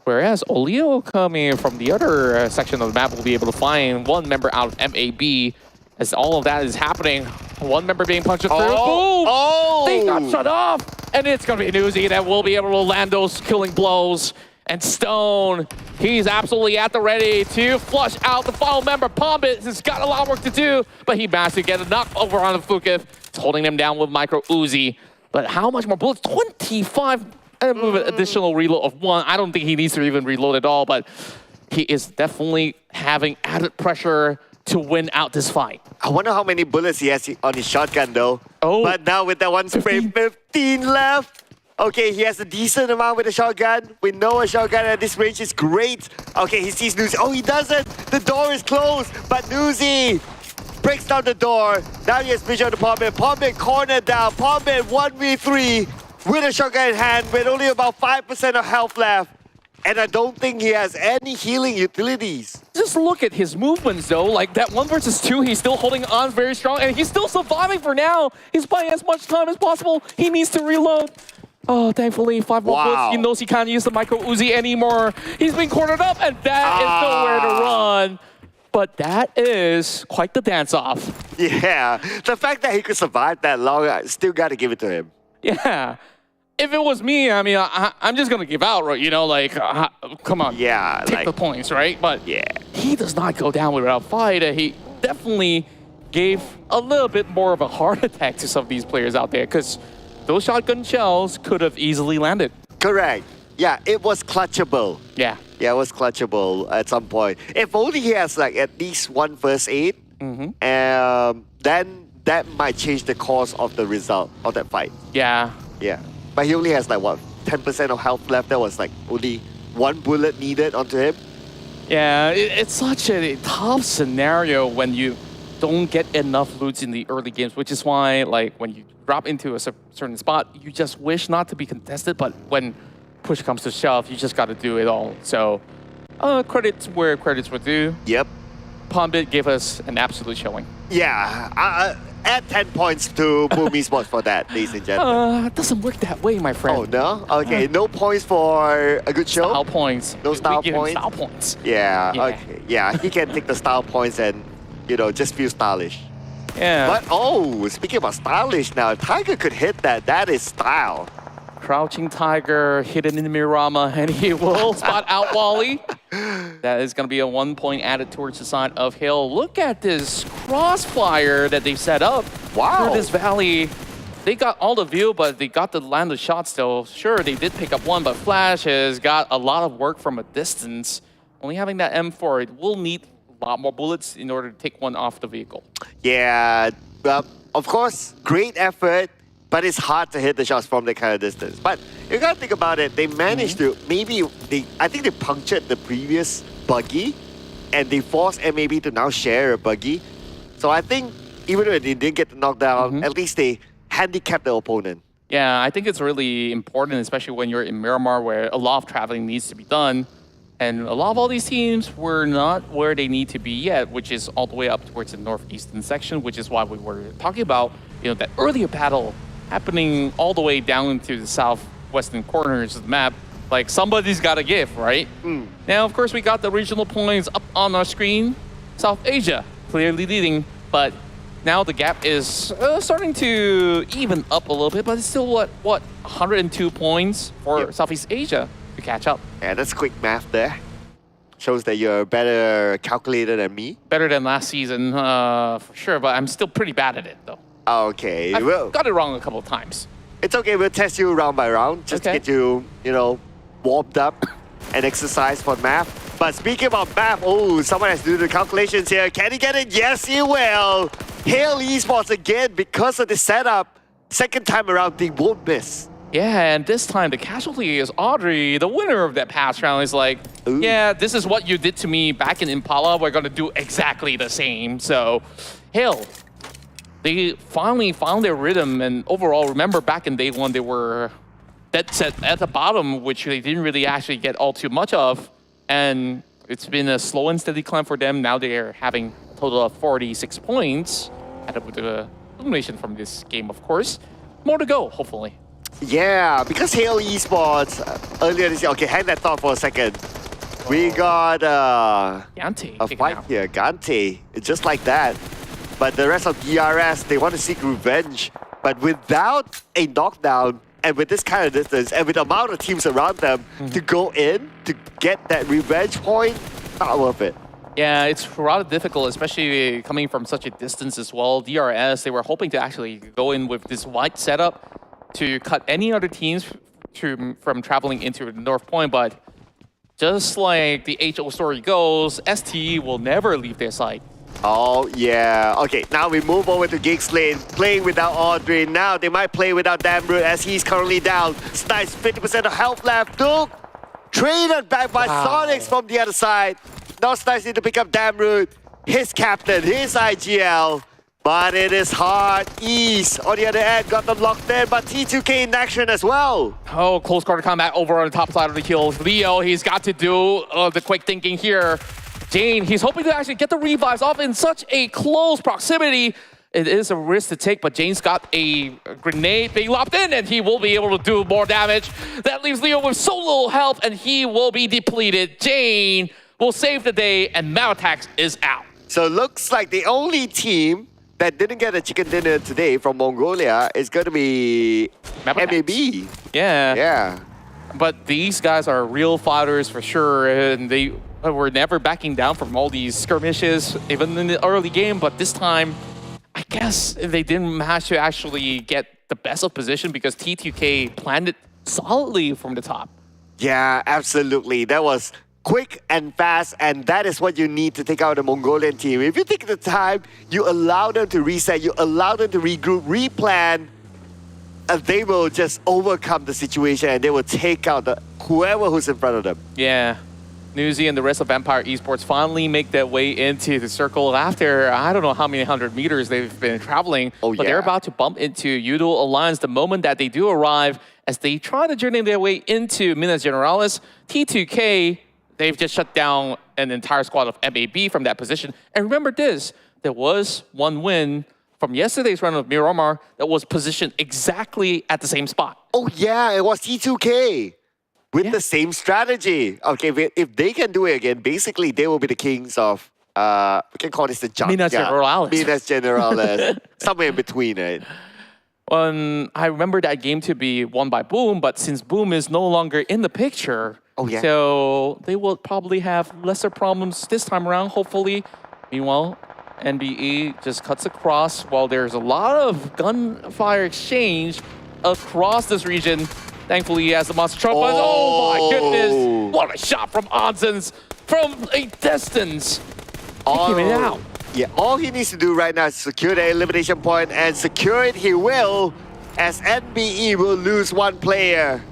Whereas Olio coming from the other section of the map will be able to find one member out of MAB as all of that is happening. One member being punched through. Boom! They got shut off! And it's going to be Newsy that will be able to land those killing blows. And Stone, he's absolutely at the ready to flush out the final member. Pombit has got a lot of work to do, but he managed to get a knock over on the Flukov. It's holding him down with Micro Uzi. But how much more bullets? 25 and with an additional reload of 1. I don't think he needs to even reload at all, but he is definitely having added pressure to win out this fight. I wonder how many bullets he has on his shotgun though. But now with that one spray, 15 left. Okay, he has a decent amount with a shotgun. We know a shotgun at this range is great. Okay, he sees Newsy. Oh, he doesn't. The door is closed. But Newsy breaks down the door. Now he has vision on the Pommet. Pommet cornered down. Pommet 1v3 with a shotgun in hand with only about 5% of health left. And I don't think he has any healing utilities. Just look at his movements though, like that 1 versus 2, he's still holding on very strong and he's still surviving for now. He's buying as much time as possible. He needs to reload. Oh, thankfully, 5 more bullets. He knows he can't use the micro Uzi anymore. He's been cornered up and that is nowhere to run. But that is quite the dance-off. Yeah, the fact that he could survive that long, I still got to give it to him. Yeah. If it was me, I mean, I'm just going to give out, right? You know, like, come on. Yeah. Take the points, right? But yeah, he does not go down without a fight. He definitely gave a little bit more of a heart attack to some of these players out there because those shotgun shells could have easily landed. Correct. Yeah, it was clutchable. Yeah. Yeah, it was clutchable at some point. If only he has like at least one first aid, then that might change the course of the result of that fight. Yeah. Yeah. But he only has like what, 10% of health left. That was like only 1 bullet needed onto him. Yeah, it's such a tough scenario when you don't get enough loots in the early games, which is why like when you drop into a certain spot, you just wish not to be contested, but when push comes to shove, you just got to do it all. So credits where credits were due. Yep. Pombit gave us an absolute showing. Yeah. Add 10 points to Boom Esports for that, ladies and gentlemen. It doesn't work that way, my friend. Oh, no? Okay, no points for a good show? Style points. No style we give him points? style points. Yeah, okay. Yeah, he can take the style points and, you know, just feel stylish. Yeah. But, oh, speaking about stylish now, if Tiger could hit that, that is style. Crouching Tiger, hidden in Miramar, and he will spot out Wally. That is going to be a 1 point added towards the side of Hill. Look at this crossfire that they set up through this valley. They got all the view, but they got to land the shot still. Sure, they did pick up one, but Flash has got a lot of work from a distance. Only having that M4, it will need a lot more bullets in order to take one off the vehicle. Yeah, of course, great effort. But it's hard to hit the shots from that kind of distance. But you gotta think about it, they managed to, I think they punctured the previous buggy and they forced MAB to now share a buggy. So I think even though they didn't get the knockdown, at least they handicapped the opponent. Yeah, I think it's really important, especially when you're in Miramar where a lot of traveling needs to be done. And a lot of all these teams were not where they need to be yet, which is all the way up towards the northeastern section, which is why we were talking about, you know, that earlier battle happening all the way down to the southwestern corners of the map. Like, somebody's got to give, right? Now, of course, we got the regional points up on our screen. South Asia clearly leading, but now the gap is starting to even up a little bit, but it's still, what 102 points for Southeast Asia to catch up. Yeah, that's quick math there. Shows that you're a better calculator than me. Better than last season, for sure, but I'm still pretty bad at it, though. Okay, I've got it wrong a couple of times. It's okay, we'll test you round by round, just to get you, you know, warmed up and exercise for math. But speaking about math, oh, someone has to do the calculations here. Can he get it? Yes, he will. Hail Esports again because of the setup. Second time around, they won't miss. Yeah, and this time the casualty is Audrey, the winner of that past round. Is like, yeah, this is what you did to me back in Impala. We're going to do exactly the same. So, Hail. They finally found their rhythm, and overall, remember back in day one, they were dead set at the bottom, which they didn't really actually get all too much of. And it's been a slow and steady climb for them. Now they're having a total of 46 points, added with the elimination from this game, of course. More to go, hopefully. Yeah, because Hail Esports earlier this year, okay, hang that thought for a second. We got Gante a fight here, Gante, just like that. But the rest of DRS, they want to seek revenge. But without a knockdown, and with this kind of distance, and with the amount of teams around them, to go in, to get that revenge point, not worth it. Yeah, it's rather difficult, especially coming from such a distance as well. DRS, they were hoping to actually go in with this wide setup to cut any other teams from traveling into the North Point, but just like the HO story goes, STE will never leave their side. Oh, yeah. Okay, now we move over to GEEK's lane, playing without Audrey. Now they might play without Damroot as he's currently down. Snipes 50% of health left. Duke traded back by Sonics from the other side. Now Snipes need to pick up Damroot. his captain, his IGL. But it is hard. East, on the other end, got them locked in, but T2K in action as well. Oh, close quarter combat over on the top side of the hill. Leo, he's got to do the quick thinking here. Jane, he's hoping to actually get the revives off in such a close proximity. It is a risk to take, but Jane's got a grenade being locked in, and he will be able to do more damage. That leaves Leo with so little health, and he will be depleted. Jane will save the day, and Mabetex is out. So looks like the only team that didn't get a chicken dinner today from Mongolia is going to be Mabetex. MAB. Yeah. Yeah. But these guys are real fighters for sure, and they were never backing down from all these skirmishes, even in the early game. But this time, I guess they didn't manage to actually get the best of position because T2K planned it solidly from the top. Yeah, absolutely. That was quick and fast, and that is what you need to take out the Mongolian team. If you take the time, you allow them to reset, you allow them to regroup, replan, and they will just overcome the situation and they will take out whoever who's in front of them. Yeah. Newsy and the rest of Vampire Esports finally make their way into the circle after I don't know how many 100 meters they've been traveling. Oh, but they're about to bump into YOODO Alliance the moment that they do arrive as they try to journey their way into Minas Generalis. T2K, they've just shut down an entire squad of MAB from that position. And remember this, there was one win from yesterday's round of Miramar that was positioned exactly at the same spot. Oh yeah, it was T2K. With the same strategy. Okay, if they can do it again, basically they will be the kings of, we can call this the jump. Minas Generalis. Minas Generalis. Somewhere in between, right? I remember that game to be won by Boom, but since Boom is no longer in the picture, so they will probably have lesser problems this time around, hopefully. Meanwhile, NBE just cuts across while there's a lot of gunfire exchange across this region. Thankfully, he has the monster truck. Oh my goodness! What a shot from Onsens from a distance. Taking it out. Yeah, all he needs to do right now is secure the elimination point, and secure it he will, as NBE will lose one player.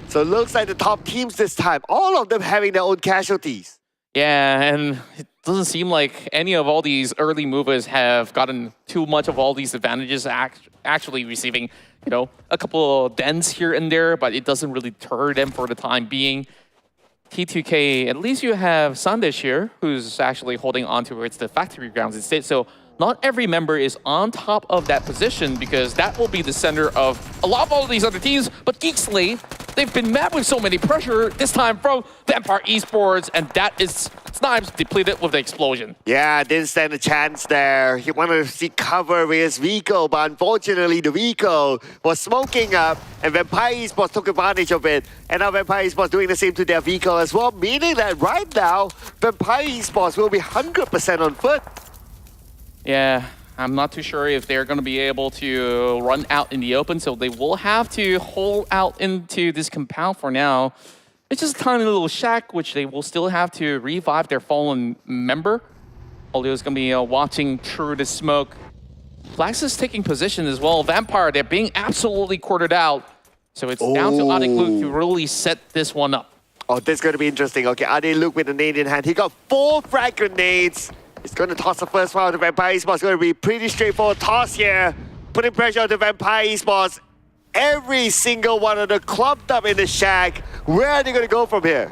So it looks like the top teams this time, all of them having their own casualties. Yeah, and it doesn't seem like any of all these early movers have gotten too much of all these advantages, actually receiving, you know, a couple of dents here and there, but it doesn't really deter them for the time being. T2K, at least you have Sandesh here, who's actually holding on towards the factory grounds instead. So not every member is on top of that position because that will be the center of a lot of all of these other teams. But GEEK SLATE, they've been met with so many pressure, this time from Vampire Esports, and that is Snipes depleted with the explosion. Yeah, didn't stand a chance there. He wanted to seek cover with his vehicle, but unfortunately the vehicle was smoking up, and Vampire Esports took advantage of it. And now Vampire Esports doing the same to their vehicle as well, meaning that right now, Vampire Esports will be 100% on foot. Yeah, I'm not too sure if they're going to be able to run out in the open, so they will have to hold out into this compound for now. It's just a tiny little shack, which they will still have to revive their fallen member. Olio is going to be watching through the smoke. Flax is taking position as well. Vampire, they're being absolutely quartered out. So it's down to Adik Luke to really set this one up. Oh, this is going to be interesting. Okay, Adik Luke with a nade in hand. He got 4 frag grenades. He's going to toss the first one out to Vampire Esports. It's going to be pretty straightforward toss here. Putting pressure on the Vampire Esports. Every single one of them clumped up in the shack. Where are they going to go from here?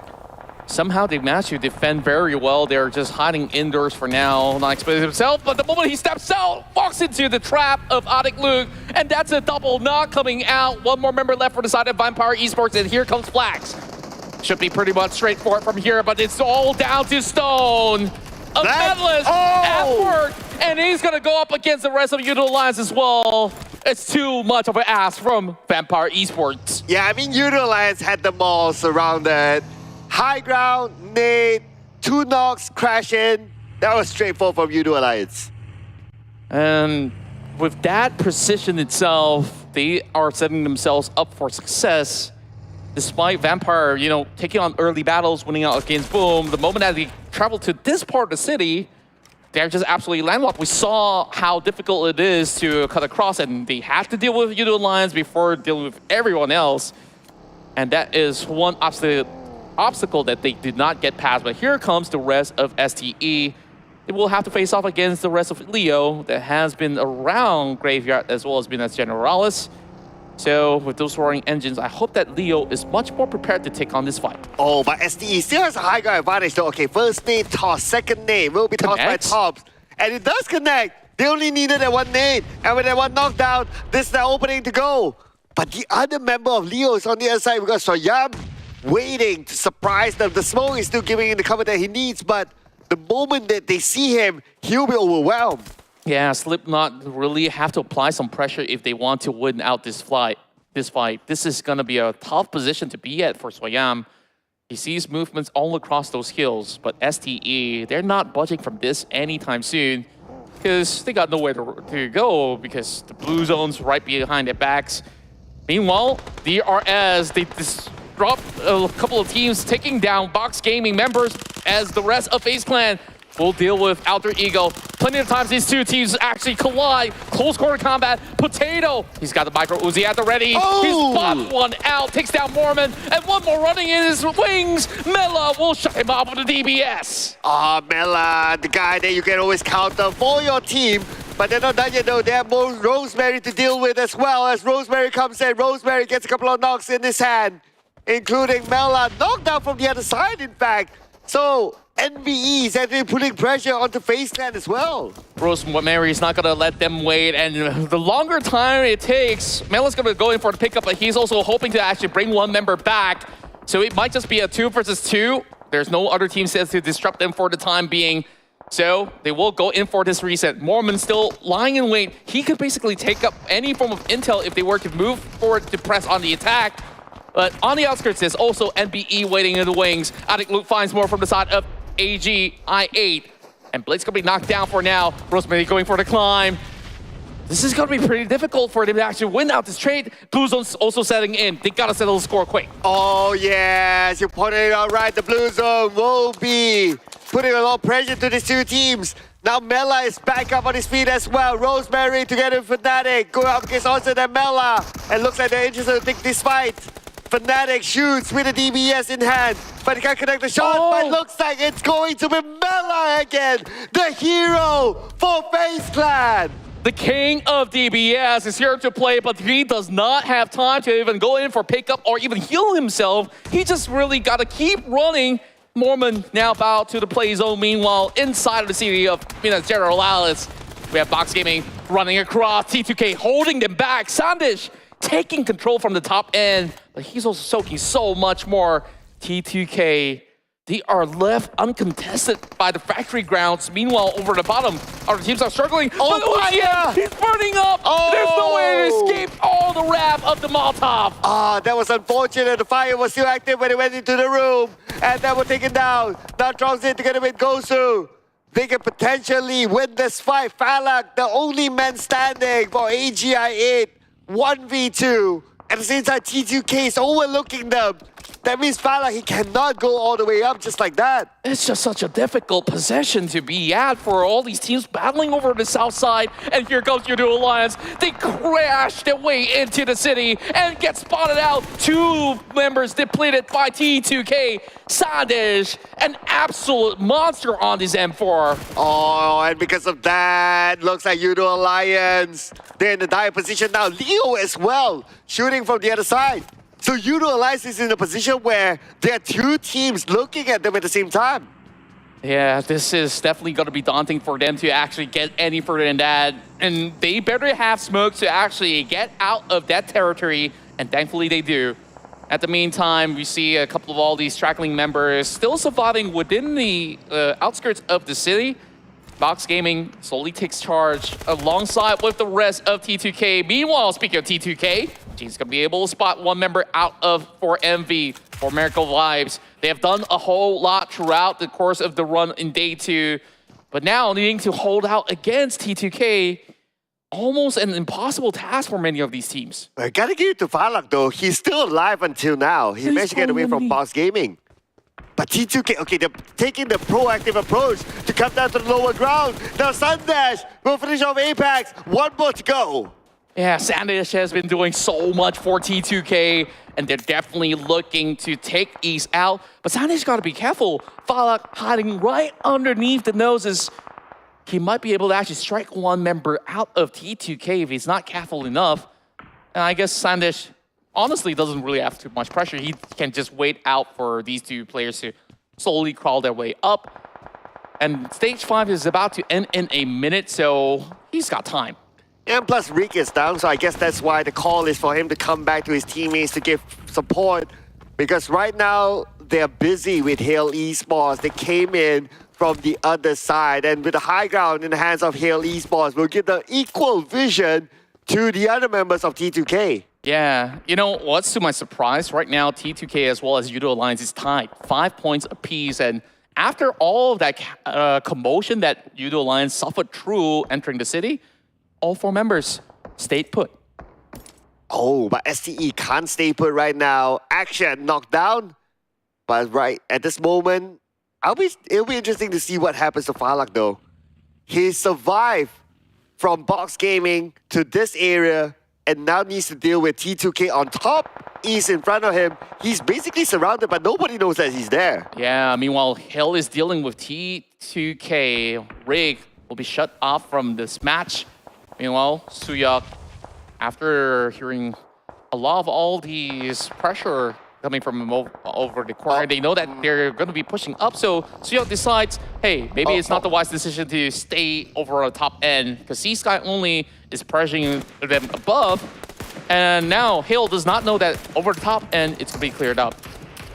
Somehow they managed to defend very well. They're just hiding indoors for now, not exposing himself. But the moment he steps out, walks into the trap of Adik Luke, and that's a double knock coming out. One more member left for the side of Vampire Esports, and here comes Flax. Should be pretty much straightforward from here, but it's all down to Stone. A medalist at work, and he's going to go up against the rest of YOODO Alliance as well. It's too much of an ask from Vampire Esports. Yeah, I mean, YOODO Alliance had them all surrounded. High ground, nade, 2 knocks, crash in. That was straightforward from YOODO Alliance. And with that precision itself, they are setting themselves up for success. Despite Vampire, you know, taking on early battles, winning out against Boom, the moment that they travel to this part of the city, they're just absolutely landlocked. We saw how difficult it is to cut across, and they have to deal with YOODO Alliance before dealing with everyone else. And that is one obstacle that they did not get past. But here comes the rest of STE. They will have to face off against the rest of Leo that has been around Graveyard as well as been as Generalis. So with those roaring engines, I hope that Leo is much more prepared to take on this fight. Oh, but STE still has a high ground advantage though. Okay, first nade toss, second nade will be tossed by Tops. And it does connect. They only needed that one nade. And with that one knockdown, this is the opening to go. But the other member of Leo is on the other side because Soyam waiting to surprise them. The smoke is still giving him the cover that he needs, but the moment that they see him, he'll be overwhelmed. Yeah, Slipknot really have to apply some pressure if they want to win out this fight. This is going to be a tough position to be at for Soyam. He sees movements all across those hills, but STE, they're not budging from this anytime soon because they got nowhere to go because the blue zone's right behind their backs. Meanwhile, DRS, they dropped a couple of teams taking down Box Gaming members as the rest of FaZe Clan will deal with Alter Ego. Plenty of times these two teams actually collide. Close quarter combat. Potato. He's got the micro Uzi at the ready. Oh! He's popped one out. Takes down Mormon. And one more running in his wings. Mela will shut him off with a DBS. Mela, the guy that you can always counter for your team. But they're not done yet though. They have Rosemary to deal with as well. As Rosemary comes in, Rosemary gets a couple of knocks in his hand, including Mela. Knocked down from the other side, in fact. So NBE is actually putting pressure onto FaZe Clan as well. Rosemary is not going to let them wait, and the longer time it takes, Mela's going to go in for the pickup, but he's also hoping to actually bring one member back. So it might just be a 2 versus 2. There's no other team set to disrupt them for the time being. So they will go in for this reset. Mormon still lying in wait. He could basically take up any form of intel if they were to move forward to press on the attack. But on the outskirts, there's also NBE waiting in the wings. Attic Luke finds more from the side of AG I8. And Blake's gonna be knocked down for now. Rosemary going for the climb. This is gonna be pretty difficult for them to actually win out this trade. Blue Zone's also setting in. They gotta settle the score quick. Oh yes, you pointed it out right. The Blue Zone will be putting a lot of pressure to these two teams. Now Mela is back up on his feet as well. Rosemary together with Fnatic going up against Austin and Mela. And looks like they're interested to take this fight. Fnatic shoots with a DBS in hand, but he can't connect the shot. But looks like it's going to be Mela again, the hero for FaZe Clan. The king of DBS is here to play, but he does not have time to even go in for pickup or even heal himself. He just really got to keep running. Mormon now bow to the play zone. Meanwhile, inside of the city of Minas Gerais, we have Box Gaming running across. T2K holding them back. Sandish taking control from the top end, but he's also soaking so much more. T2K, they are left uncontested by the factory grounds. Meanwhile, over the bottom, our teams are struggling. Oh, yeah! He's burning up! Oh. There's no way to escape all the wrath of the Molotov. That was unfortunate. The fire was still active when he went into the room, and that was taken down. Now Trunks in together with Gosu. They can potentially win this fight. Falak, the only man standing for AGI8. 1v2. At the same time, T2K is overlooking them. That means Falak, he cannot go all the way up just like that. It's just such a difficult position to be at for all these teams battling over the south side. And here goes YOODO Alliance. They crash their way into the city and get spotted out. 2 members depleted by T2K. Sandish, an absolute monster on this M4. Oh, and because of that, looks like YOODO Alliance. They're in the dire position now. Leo as well, shooting from the other side. So YOODO Alliance is in a position where there are 2 teams looking at them at the same time. Yeah, this is definitely going to be daunting for them to actually get any further than that. And they better have smoke to actually get out of that territory. And thankfully they do. At the meantime, we see a couple of all these Trackling members still surviving within the outskirts of the city. Box Gaming slowly takes charge alongside with the rest of T2K. Meanwhile, speaking of T2K, Gene's gonna be able to spot one member out of for MV, for Miracle Vibes. They have done a whole lot throughout the course of the run in day 2, but now needing to hold out against T2K, almost an impossible task for many of these teams. I gotta give it to Falak though. He's still alive until now. He managed to get away from Box Gaming. But T2K, okay, they're taking the proactive approach to come down to the lower ground. Now Sundash will finish off Apex. 1 more to go. Yeah, Sandish has been doing so much for T2K, and they're definitely looking to take East out. But Sandish got to be careful. Falak hiding right underneath the noses he might be able to actually strike one member out of T2K if he's not careful enough. And I guess Sandesh honestly doesn't really have too much pressure. He can just wait out for these two players to slowly crawl their way up. And stage 5 is about to end in a minute, so he's got time. And plus Rick is down, so I guess that's why the call is for him to come back to his teammates to give support. Because right now, they're busy with Hale Esports. They came in from the other side, and with the high ground in the hands of Hale Esports, will give the equal vision to the other members of T2K. Yeah, you know what's to my surprise? Right now, T2K as well as YOODO Alliance is tied, 5 points apiece. And after all of that commotion that YOODO Alliance suffered through entering the city, all 4 members stayed put. Oh, but STE can't stay put right now. Action knocked down. But right at this moment, it'll be interesting to see what happens to Falak though. He survived from Box Gaming to this area and now needs to deal with T2K on top. He's in front of him. He's basically surrounded, but nobody knows that he's there. Yeah, meanwhile, Hale is dealing with T2K. Rig will be shut off from this match. Meanwhile, Suyak, after hearing a lot of all these pressure coming from him over the corner, they know that they're going to be pushing up. So Suyak decides, hey, maybe it's not the wise decision to stay over on the top end because C-Sky only is pressuring them above. And now Hale does not know that over the top end, it's going to be cleared up.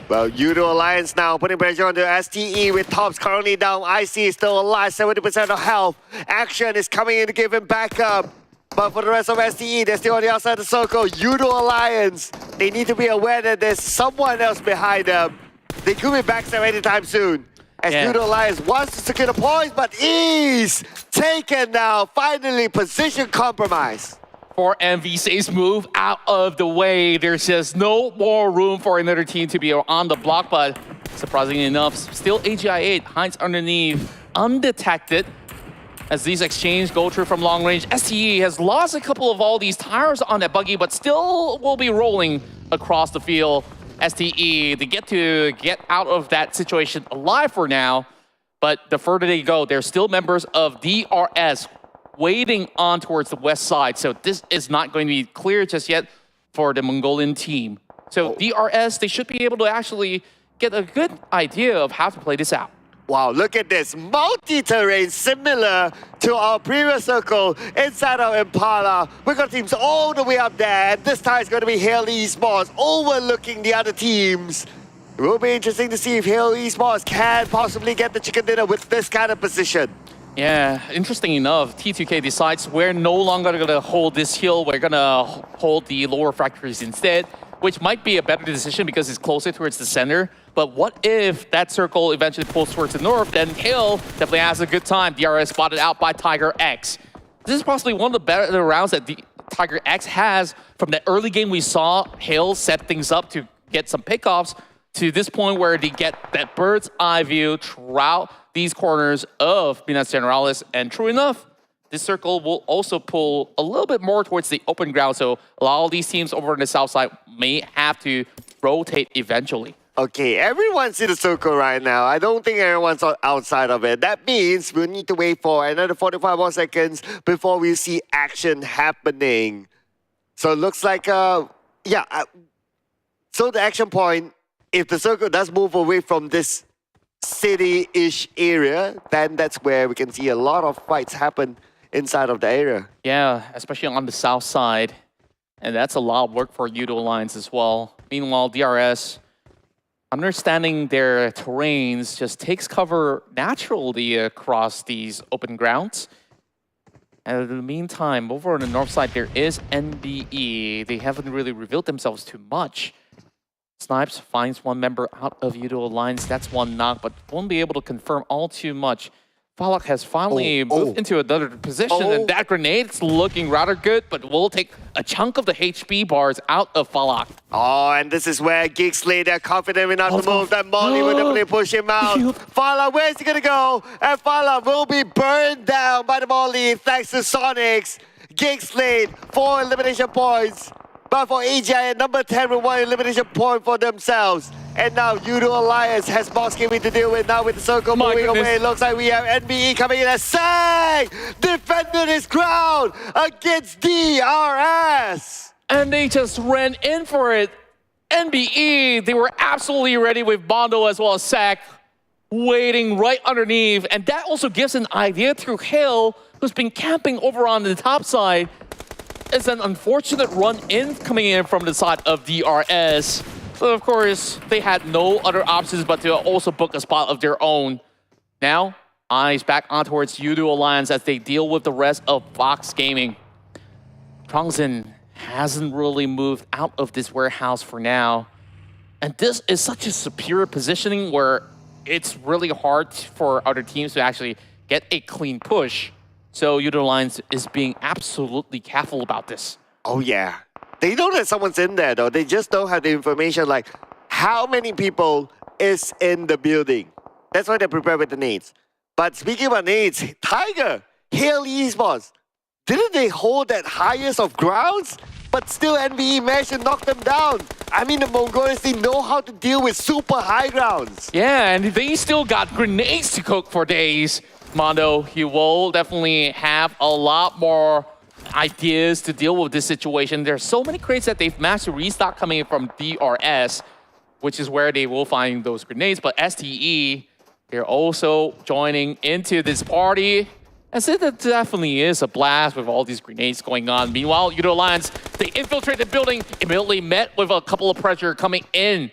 Well, YOODO Alliance now putting pressure on the STE with Tops currently down. IC is still alive, 70% of health. Action is coming in to give him backup. But for the rest of STE, they're still on the outside of the circle. YOODO Alliance, they need to be aware that there's someone else behind them. They could be backstabbed anytime soon. As YOODO Alliance wants to secure the points, but is taken now. Finally, position compromise. For NBeSports move out of the way. There's just no more room for another team to be on the block, but surprisingly enough, still AGI8 hides underneath, undetected. As these exchanges go through from long range, STE has lost a couple of all these tires on that buggy, but still will be rolling across the field. STE, they get out of that situation alive for now, but the further they go, they're still members of DRS waiting on towards the west side. So this is not going to be clear just yet for the Mongolian team. So DRS, they should be able to actually get a good idea of how to play this out. Wow, look at this. Multi-terrain similar to our previous circle inside of Impala. We've got teams all the way up there. And this time it's going to be Hale Esports overlooking the other teams. It will be interesting to see if Hale Esports can possibly get the chicken dinner with this kind of position. Yeah, interesting enough, T2K decides we're no longer going to hold this hill. We're going to hold the lower factories instead, which might be a better decision because it's closer towards the center. But what if that circle eventually pulls towards the north? Then Hill definitely has a good time. DRS spotted out by Tiger X. This is possibly one of the better rounds that Tiger X has. From the early game we saw Hill set things up to get some pickoffs to this point where they get that bird's eye view throughout these corners of Minas Generalis. And true enough, this circle will also pull a little bit more towards the open ground. So a lot of these teams over on the south side may have to rotate eventually. Okay, everyone's in the circle right now. I don't think everyone's outside of it. That means we'll need to wait for another 45 more seconds before we see action happening. So it looks like, so the action point, if the circle does move away from this city-ish area, then that's where we can see a lot of fights happen inside of the area. Yeah, especially on the south side. And that's a lot of work for YOODO Alliance as well. Meanwhile, DRS, understanding their terrains, just takes cover naturally across these open grounds. And in the meantime, over on the north side, there is NBE. They haven't really revealed themselves too much. Snipes finds one member out of YOODO Alliance. That's one knock, but won't be able to confirm all too much. Falak has finally moved into another position, and that grenade's looking rather good, but will take a chunk of the HP bars out of Falak. Oh, and this is where GEEK SLATE, they're confident enough to move. That Molly will definitely push him out. Falak, where's he gonna go? And Falak will be burned down by the Molly thanks to Sonics. GEEK SLATE, 4 elimination points. But for AGI, number 10 with one elimination point for themselves. And now YOODO Alliance has boss gaming to deal with. Now with the circle moving away, it looks like we have NBE coming in as Sang defended his ground against DRS. And they just ran in for it. NBE, they were absolutely ready with Bondo as well as Sack waiting right underneath. And that also gives an idea through Hale, who's been camping over on the top side. It's an unfortunate run-in coming in from the side of DRS. But of course, they had no other options but to also book a spot of their own. Now, eyes back on towards YOODO Alliance as they deal with the rest of FaZe Gaming. Trongzin hasn't really moved out of this warehouse for now. And this is such a superior positioning where it's really hard for other teams to actually get a clean push. So YOODO Alliance is being absolutely careful about this. Oh yeah. They know that someone's in there though. They just don't have the information like how many people is in the building. That's why they're prepared with the nades. But speaking about nades, Tiger, Hale Esports, didn't they hold that highest of grounds? But still NBE managed to knock them down. I mean, the Mongolians, they know how to deal with super high grounds. Yeah, and they still got grenades to cook for days. Mondo, you will definitely have a lot more ideas to deal with this situation. There's so many crates that they've managed to restock coming in from DRS, which is where they will find those grenades. But STE, they're also joining into this party. And so that definitely is a blast with all these grenades going on. Meanwhile, YOODO Alliance, they infiltrate the building, immediately met with a couple of pressure coming in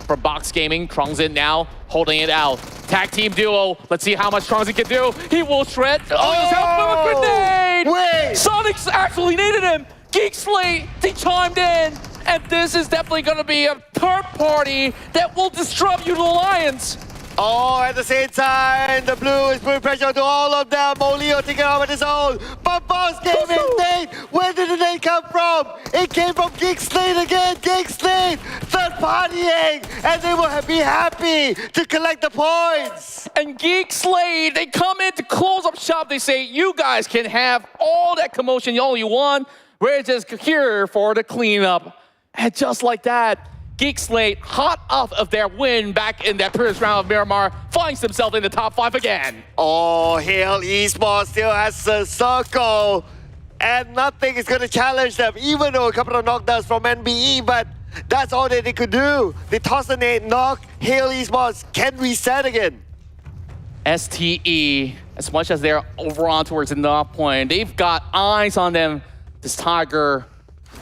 from Box Gaming. Trongzin now holding it out. Tag team duo. Let's see how much Trongzin can do. He will shred. Oh, he's helped with a grenade! Wait! Sonic's actually needed him. GEEK SLATE, they chimed in. And this is definitely going to be a third party that will disrupt YOODO Alliance. Oh, at the same time, the blue is putting pressure to all of them. Olio taking off on his own. But Boss Gaming, Nate, where did the nade come from? It came from GEEK SLATE again. GEEK SLATE, third partying, and they will be happy to collect the points. And GEEK SLATE, they come in to close up shop. They say, you guys can have all that commotion all you want. We're just here for the cleanup. And just like that, GEEK SLATE, hot off of their win back in that previous round of Miramar, finds themselves in the top 5 again. Oh, Hale Esports still has a circle, and nothing is going to challenge them, even though a couple of knockdowns from NBE, but that's all that they could do. They toss the nade, knock, Hale Esports can reset again. STE, as much as they're over on towards the knock point, they've got eyes on them. This Tiger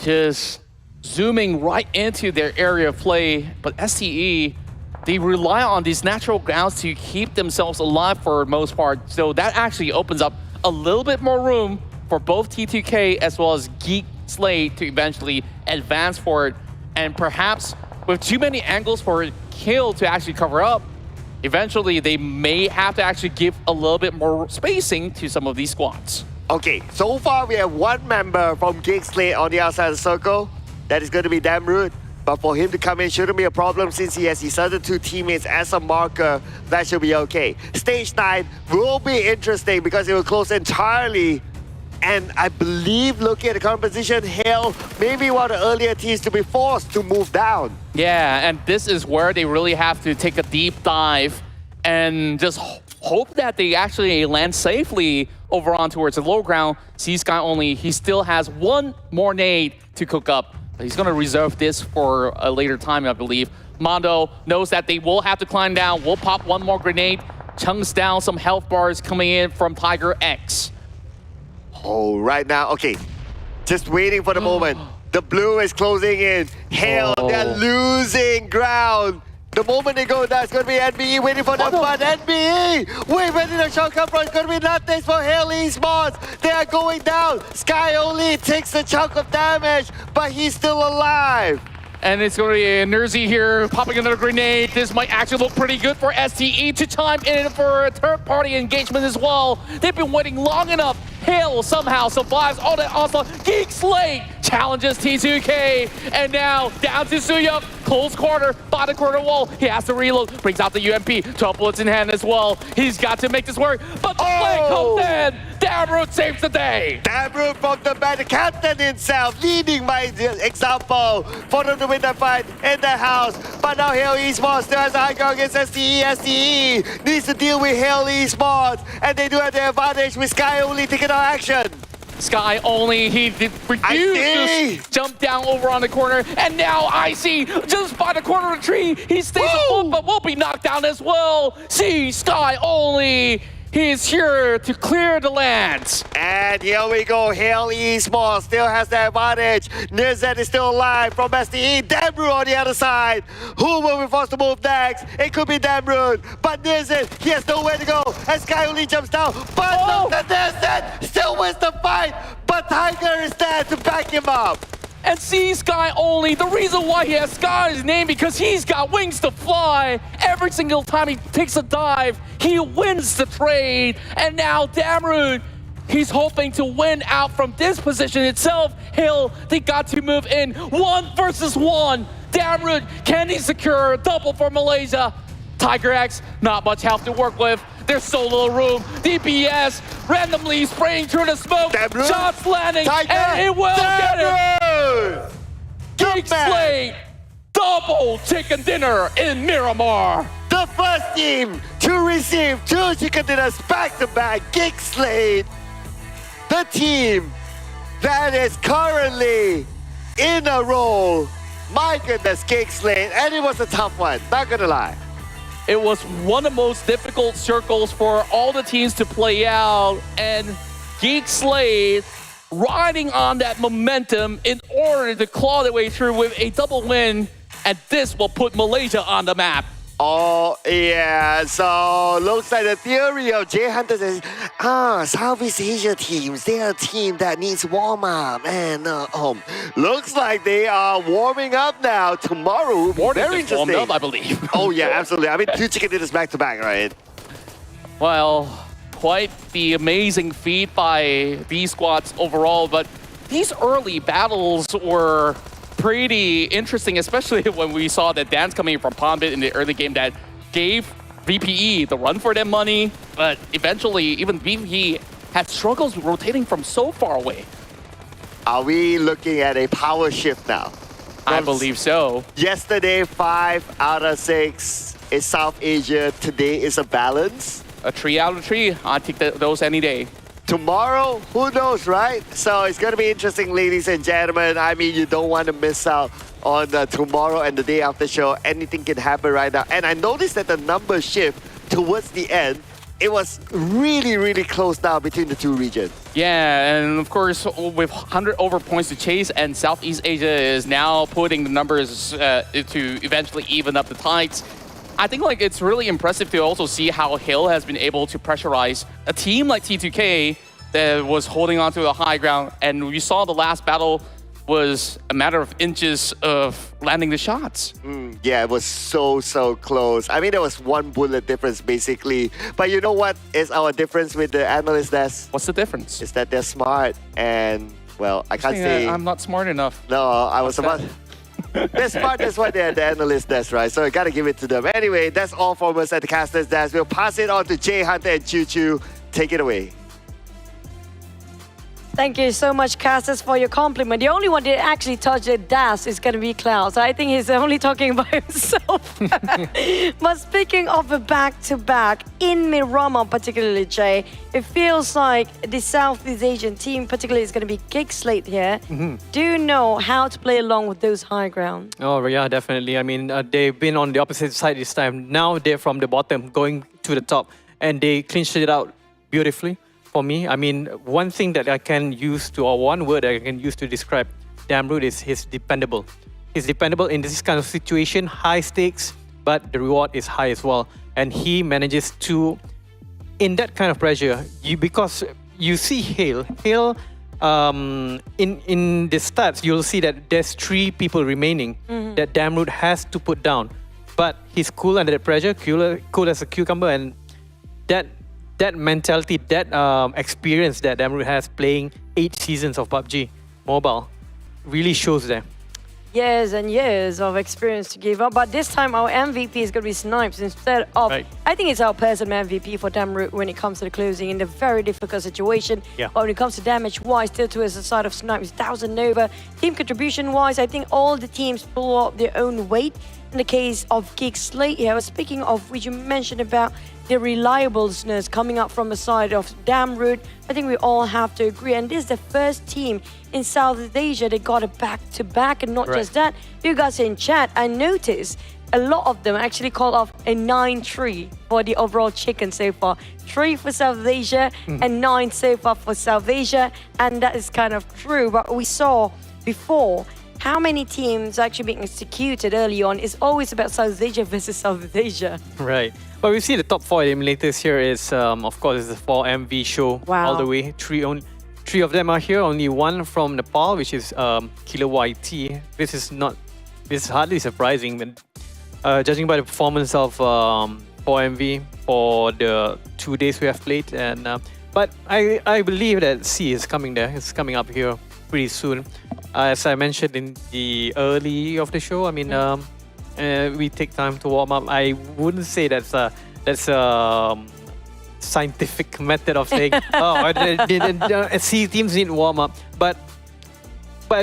just zooming right into their area of play, but STE, they rely on these natural grounds to keep themselves alive for the most part. So that actually opens up a little bit more room for both T2K as well as GEEK SLATE to eventually advance for it. And perhaps with too many angles for Kill to actually cover up, eventually they may have to actually give a little bit more spacing to some of these squads. Okay, so far we have one member from GEEK SLATE on the outside of the circle. That is going to be damn rude. But for him to come in shouldn't be a problem since he has his other two teammates as a marker. That should be okay. Stage 9 will be interesting because it will close entirely. And I believe, looking at the current position, Hale may be one of the earlier teams to be forced to move down. Yeah, and this is where they really have to take a deep dive and just hope that they actually land safely over on towards the low ground. C-Sky only, he still has one more nade to cook up. He's going to reserve this for a later time, I believe. Mondo knows that they will have to climb down. Will pop one more grenade. Chunks down some health bars coming in from Tiger X. Oh, right now, okay. Just waiting for the moment. The blue is closing in. Hale, they're losing ground. The moment they go down, it's going to be NBE waiting for them. But NBE, wait, where did the shot come from? It's going to be nothing for Hale Esports. They are going down. Sky only takes a chunk of damage, but he's still alive. And it's going to be Nerzy here popping another grenade. This might actually look pretty good for STE to chime in for a third-party engagement as well. They've been waiting long enough. Hale somehow survives all that onslaught. GEEK SLATE challenges T2K, and now down to Suyuk, close corner, bottom corner wall. He has to reload, brings out the UMP, 12 bullets in hand as well. He's got to make this work, but the play comes in. Damroot saves the day. Damroot from the back, the captain himself, leading by example for them to win the fight in the house. But now Hale Esports still has a high ground against STE. STE needs to deal with Hale Esports, and they do have the advantage with Sky only taking our action. Sky only, he refused to jump down over on the corner, and now Icy just by the corner of the tree. He stays afloat, but will be knocked down as well. See, Sky only. He's here to clear the lands. And here we go, Hale Esports still has the advantage. Nizet is still alive from STE. Damroot on the other side. Who will be forced to move next? It could be Damroot, but Nizet, he has nowhere to go. And Sky only jumps down, but the Nizet still wins the fight. But Tiger is there to back him up. And see Sky only, the reason why he has Sky in his name, because he's got wings to fly. Every single time he takes a dive, he wins the trade. And now Damroot, he's hoping to win out from this position itself. Hill, they got to move in 1 versus 1. Damroot, can he secure a double for Malaysia? Tiger X, not much health to work with. There's so little room. DPS randomly spraying through the smoke. Damroot. Shots landing, Tiger. and it will get it. Good GEEK man. SLATE, double chicken dinner in Miramar. The first team to receive 2 chicken dinners back-to-back, GEEK SLATE. The team that is currently in a role. My goodness, GEEK SLATE. And it was a tough one, not gonna lie. It was one of the most difficult circles for all the teams to play out, and GEEK SLATE riding on that momentum in order to claw their way through with a double win, and this will put Malaysia on the map. Oh, yeah. So, looks like the theory of J Hunter is, Southeast Asia teams, they're a team that needs warm-up. And, looks like they are warming up now. Tomorrow will be More than very just warmed interesting. up, I believe. Oh, yeah, absolutely. I mean, 2 chicken dinners back-to-back, right? Well, quite the amazing feat by these squads overall, but these early battles were pretty interesting, especially when we saw that dance coming from Palmbit in the early game that gave VPE the run for their money, but eventually even VPE had struggles with rotating from so far away. Are we looking at a power shift now? I believe so. Yesterday, 5 out of 6 is South Asia. Today is a balance. A 3 out of 3. I'd take those any day. Tomorrow, who knows, right? So it's going to be interesting, ladies and gentlemen. I mean, you don't want to miss out on tomorrow and the day after show. Anything can happen right now. And I noticed that the numbers shift towards the end. It was really, really close now between the 2 regions. Yeah, and of course, with 100 over points to chase, and Southeast Asia is now putting the numbers to eventually even up the tides. I think like it's really impressive to also see how Hill has been able to pressurize a team like T2K that was holding on to the high ground. And we saw the last battle was a matter of inches of landing the shots. Yeah, it was so close. I mean, there was 1 bullet difference basically. But you know what is our difference with the analyst desk? What's the difference? Is that they're smart and, well, I can't say... I'm not smart enough. No, I was about... They're smart, that's why they're the analyst desk, right? So I gotta give it to them. Anyway, that's all from us at the caster's desk. We'll pass it on to J Hunter and Choo Choo. Take it away. Thank you so much, Cassis, for your compliment. The only one that actually touched the dash is going to be Cloud. So I think he's only talking about himself. But speaking of a back-to-back in Miramar, particularly, Jay, it feels like the Southeast Asian team, particularly, is going to be GEEK SLATE here. Do you know how to play along with those high ground? Oh, yeah, definitely. I mean, they've been on the opposite side this time. Now they're from the bottom going to the top, and they clinched it out beautifully. For me, I mean, one thing that I can use to, or one word that I can use to describe Damroot is he's dependable. He's dependable in this kind of situation, high stakes, but the reward is high as well. And he manages to, in that kind of pressure, because you see Hale, in the stats, you'll see that there's 3 people remaining that Damroot has to put down. But he's cool under the pressure, cool as a cucumber, and that mentality, that experience that Damroot has playing 8 seasons of PUBG Mobile really shows there. Years and years of experience to give up, but this time our MVP is going to be Snipes instead of. Right. I think it's our personal MVP for Damroot when it comes to the closing in a very difficult situation. Yeah. But when it comes to damage wise, still towards the side of Snipes, 1000 Nova. Team contribution wise, I think all the teams pull up their own weight. In the case of GEEK SLATE here, speaking of which you mentioned about the reliableness coming up from the side of Damroot, I think we all have to agree. And this is the first team in Southeast Asia that got it back-to-back. And not just that, you guys in chat, I noticed a lot of them actually called off a 9-3 for the overall chicken so far. 3 for South Asia and 9 so far for South Asia. And that is kind of true. But we saw before how many teams actually being executed early on is always about South Asia versus South Asia. Right. But we see the top 4 eliminators here is, of course, it's the 4 MV show all the way. Three of them are here. Only one from Nepal, which is Kilo YT. This is hardly surprising, but judging by the performance of 4MV for the 2 days we have played. And but I believe that C is coming there. It's coming up here pretty soon. As I mentioned in the early of the show, I mean, we take time to warm up. I wouldn't say that's a scientific method of saying, C teams need warm up, but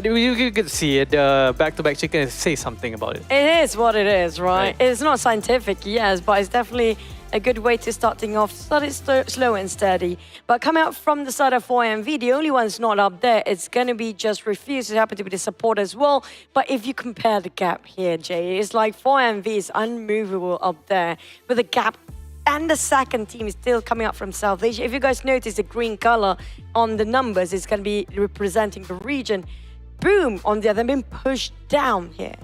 you could see it. Back-to-back chicken say something about it. It is what it is, right? It's not scientific, yes, but it's definitely a good way to start things off. Start it slow and steady. But come out from the side of 4MV, the only one's not up there. It's going to be just Refuse. It happens to be the support as well. But if you compare the gap here, Jay, it's like 4MV is unmovable up there with the gap. And the second team is still coming up from South Asia. If you guys notice the green color on the numbers, it's going to be representing the region. Boom, on the other, been pushed down here.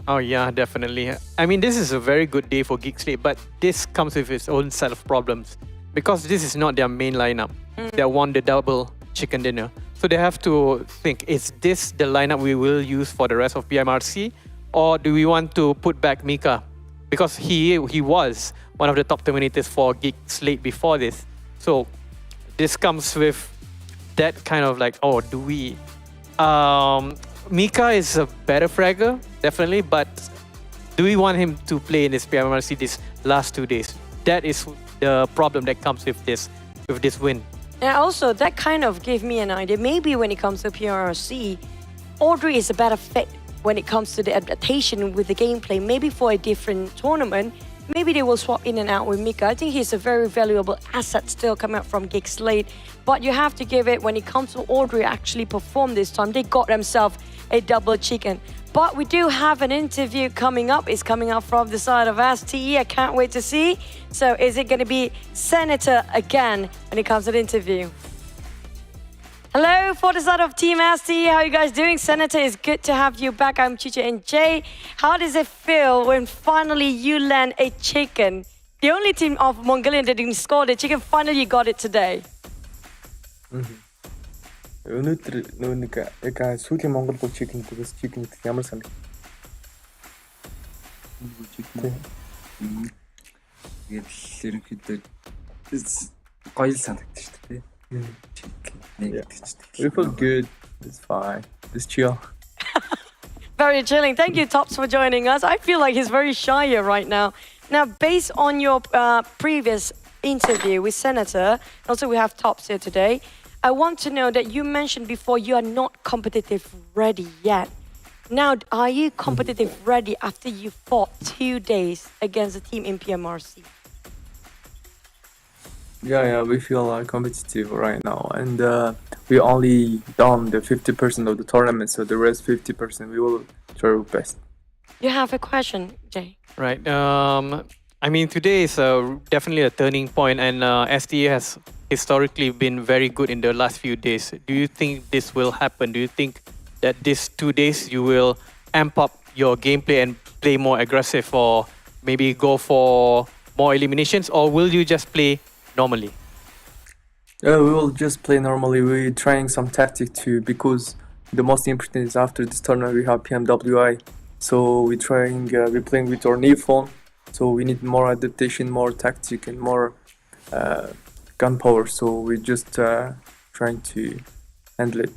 Oh yeah, definitely. I mean, this is a very good day for GEEK SLATE, but this comes with its own set of problems because this is not their main lineup. They won the double chicken dinner. So they have to think, is this the lineup we will use for the rest of PMRC? Or do we want to put back Mika? Because he was one of the top terminators for GEEK SLATE before this. So this comes with that kind of like, oh, do we... Mika is a better fragger, definitely, but do we want him to play in this PMRC these last 2 days? That is the problem that comes with this win. And also, that kind of gave me an idea. Maybe when it comes to PMRC, Audrey is a better fit when it comes to the adaptation with the gameplay. Maybe for a different tournament, maybe they will swap in and out with Mika. I think he's a very valuable asset still coming up from GEEK SLATE. But you have to give it, when it comes to Audrey actually perform this time, they got themselves a double chicken. But we do have an interview coming up. It's coming up from the side of STE. I can't wait to see. So is it going to be Senator again when it comes to the interview? Hello, for the side of Team STE. How are you guys doing? Senator, it's good to have you back. I'm Chicha and Jay. How does it feel when finally you land a chicken? The only team of Mongolian that didn't score the chicken, finally you got it today. Өнөөдөр нөө нэг яг сүүлийн Монгол гол чикен дээрс чикен гэдэг ямар санаг? Тэгээд ерөнхийдөө гоё санагдчих шүү дээ. We feel good. It's fine. It's chill. Very chilling. Thank you, Tops, for joining us. I feel like he's very shy here right now. Now, based on your previous interview with Senator, also we have Tops here today, I want to know that you mentioned before you are not competitive ready yet. Now, are you competitive ready after you fought 2 days against a team in PMRC? Yeah, we feel competitive right now, and we only done the 50% of the tournament, so the rest 50% we will try our best. You have a question, Jay? Right. I mean, today is definitely a turning point, and STE has historically been very good in the last few days. Do you think this will happen? Do you think that these 2 days you will amp up your gameplay and play more aggressive, or maybe go for more eliminations, or will you just play normally? We will just play normally. We're trying some tactic too, because the most important is after this tournament we have PMWI. So we're playing with our new phone. So we need more adaptation, more tactic, and more gunpower. So we're just trying to handle it.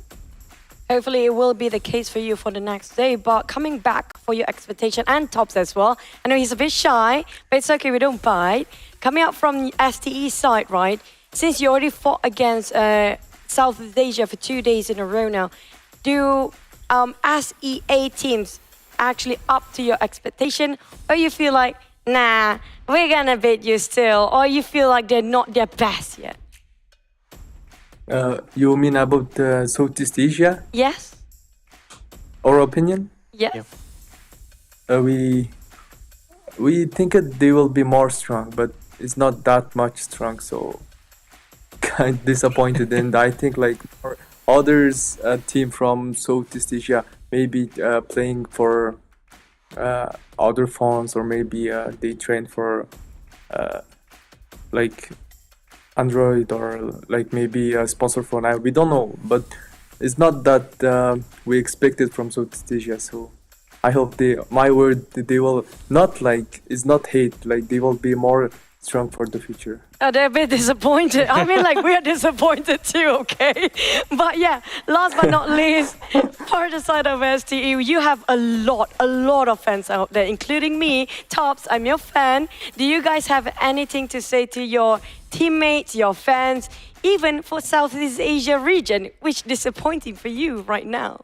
Hopefully it will be the case for you for the next day. But coming back for your expectation and Tops as well. I know he's a bit shy, but it's okay, we don't bite. Coming up from STE side, right? Since you already fought against Southeast Asia for 2 days in a row now, do SEA teams actually up to your expectation? Or you feel like, nah, we're gonna beat you still? Or you feel like they're not their best yet? You mean about Southeast Asia? Yes? Our opinion? Yes. We think that they will be more strong, but it's not that much strong, so kind of disappointed. And I think like others team from Southeast Asia maybe playing for other phones, or maybe they train for like Android, or like maybe a sponsor phone. We don't know, but it's not that we expected from Southeast Asia. So I hope they will not like, it's not hate, like they will be more strong for the future. They're a bit disappointed. I mean, like, we're disappointed too, okay? But yeah, last but not least, for the side of STE, you have a lot of fans out there, including me. Tops, I'm your fan. Do you guys have anything to say to your teammates, your fans, even for Southeast Asia region, which disappointing for you right now?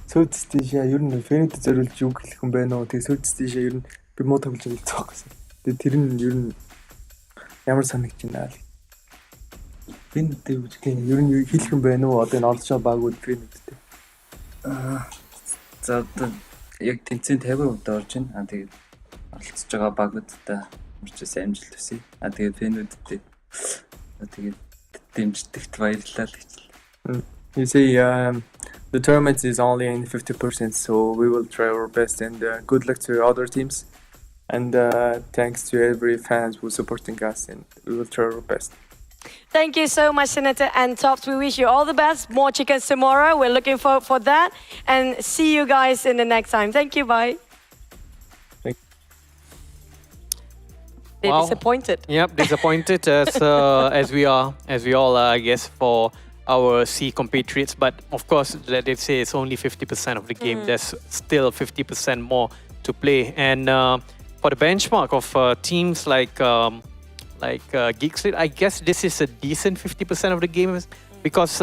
Southeast Asia ер нь фэнэд зориулж юу хэлэх юм бэ нөө. Тэгээ Southeast Asia ер нь би муу тоглож байгаа гэсэн. Тэгээ тэр нь ер нь ямар санагдаж байна. Фэнэд гэж ер нь юу хэлэх юм бэ нөө. Одоо энэ олцоо багууд фэнэдтэй. За одоо яг тэнцэн 50% орж байна. Тэгээд олцож байгаа багуудтай үржээс амжилт хүсье. Тэгээд фэнүүдтэй тэгээд дэмждэгт баярлалаа л гэж. You say the tournament is only in 50%, so we will try our best, and good luck to other teams. And thanks to every fans who's supporting us, and we will try our best. Thank you so much, Senator and Tops. We wish you all the best. More chickens tomorrow. We're looking forward for that. And see you guys in the next time. Thank you. Bye. They're Wow. disappointed. Yep, disappointed as we all are, I guess, for our C compatriots. But of course, let it say it's only 50% of the game. There's still 50% more to play. And for the benchmark of teams like GEEK, SLATE, I guess this is a decent 50% of the game, because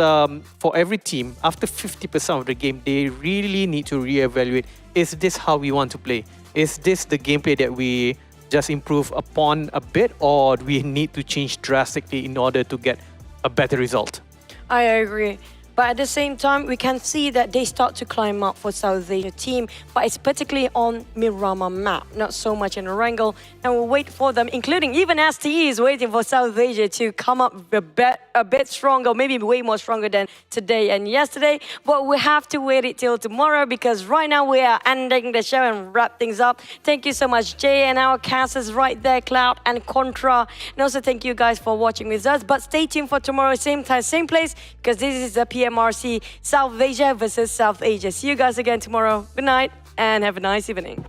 for every team, after 50% of the game, they really need to reevaluate: is this how we want to play? Is this the gameplay that we just improve upon a bit, or we need to change drastically in order to get a better result? I agree. But at the same time, we can see that they start to climb up for South Asia team, but it's particularly on Miramar map, not so much in Erangel. And we'll wait for them, including even STE is waiting for South Asia to come up a bit stronger, maybe way more stronger than today and yesterday. But we have to wait it till tomorrow, because right now we are ending the show and wrap things up. Thank you so much, Jay, and our casters right there, Cloud and Contra. And also thank you guys for watching with us. But stay tuned for tomorrow, same time, same place, because this is the PMRC South Asia versus South Asia. See you guys again tomorrow. Good night and have a nice evening.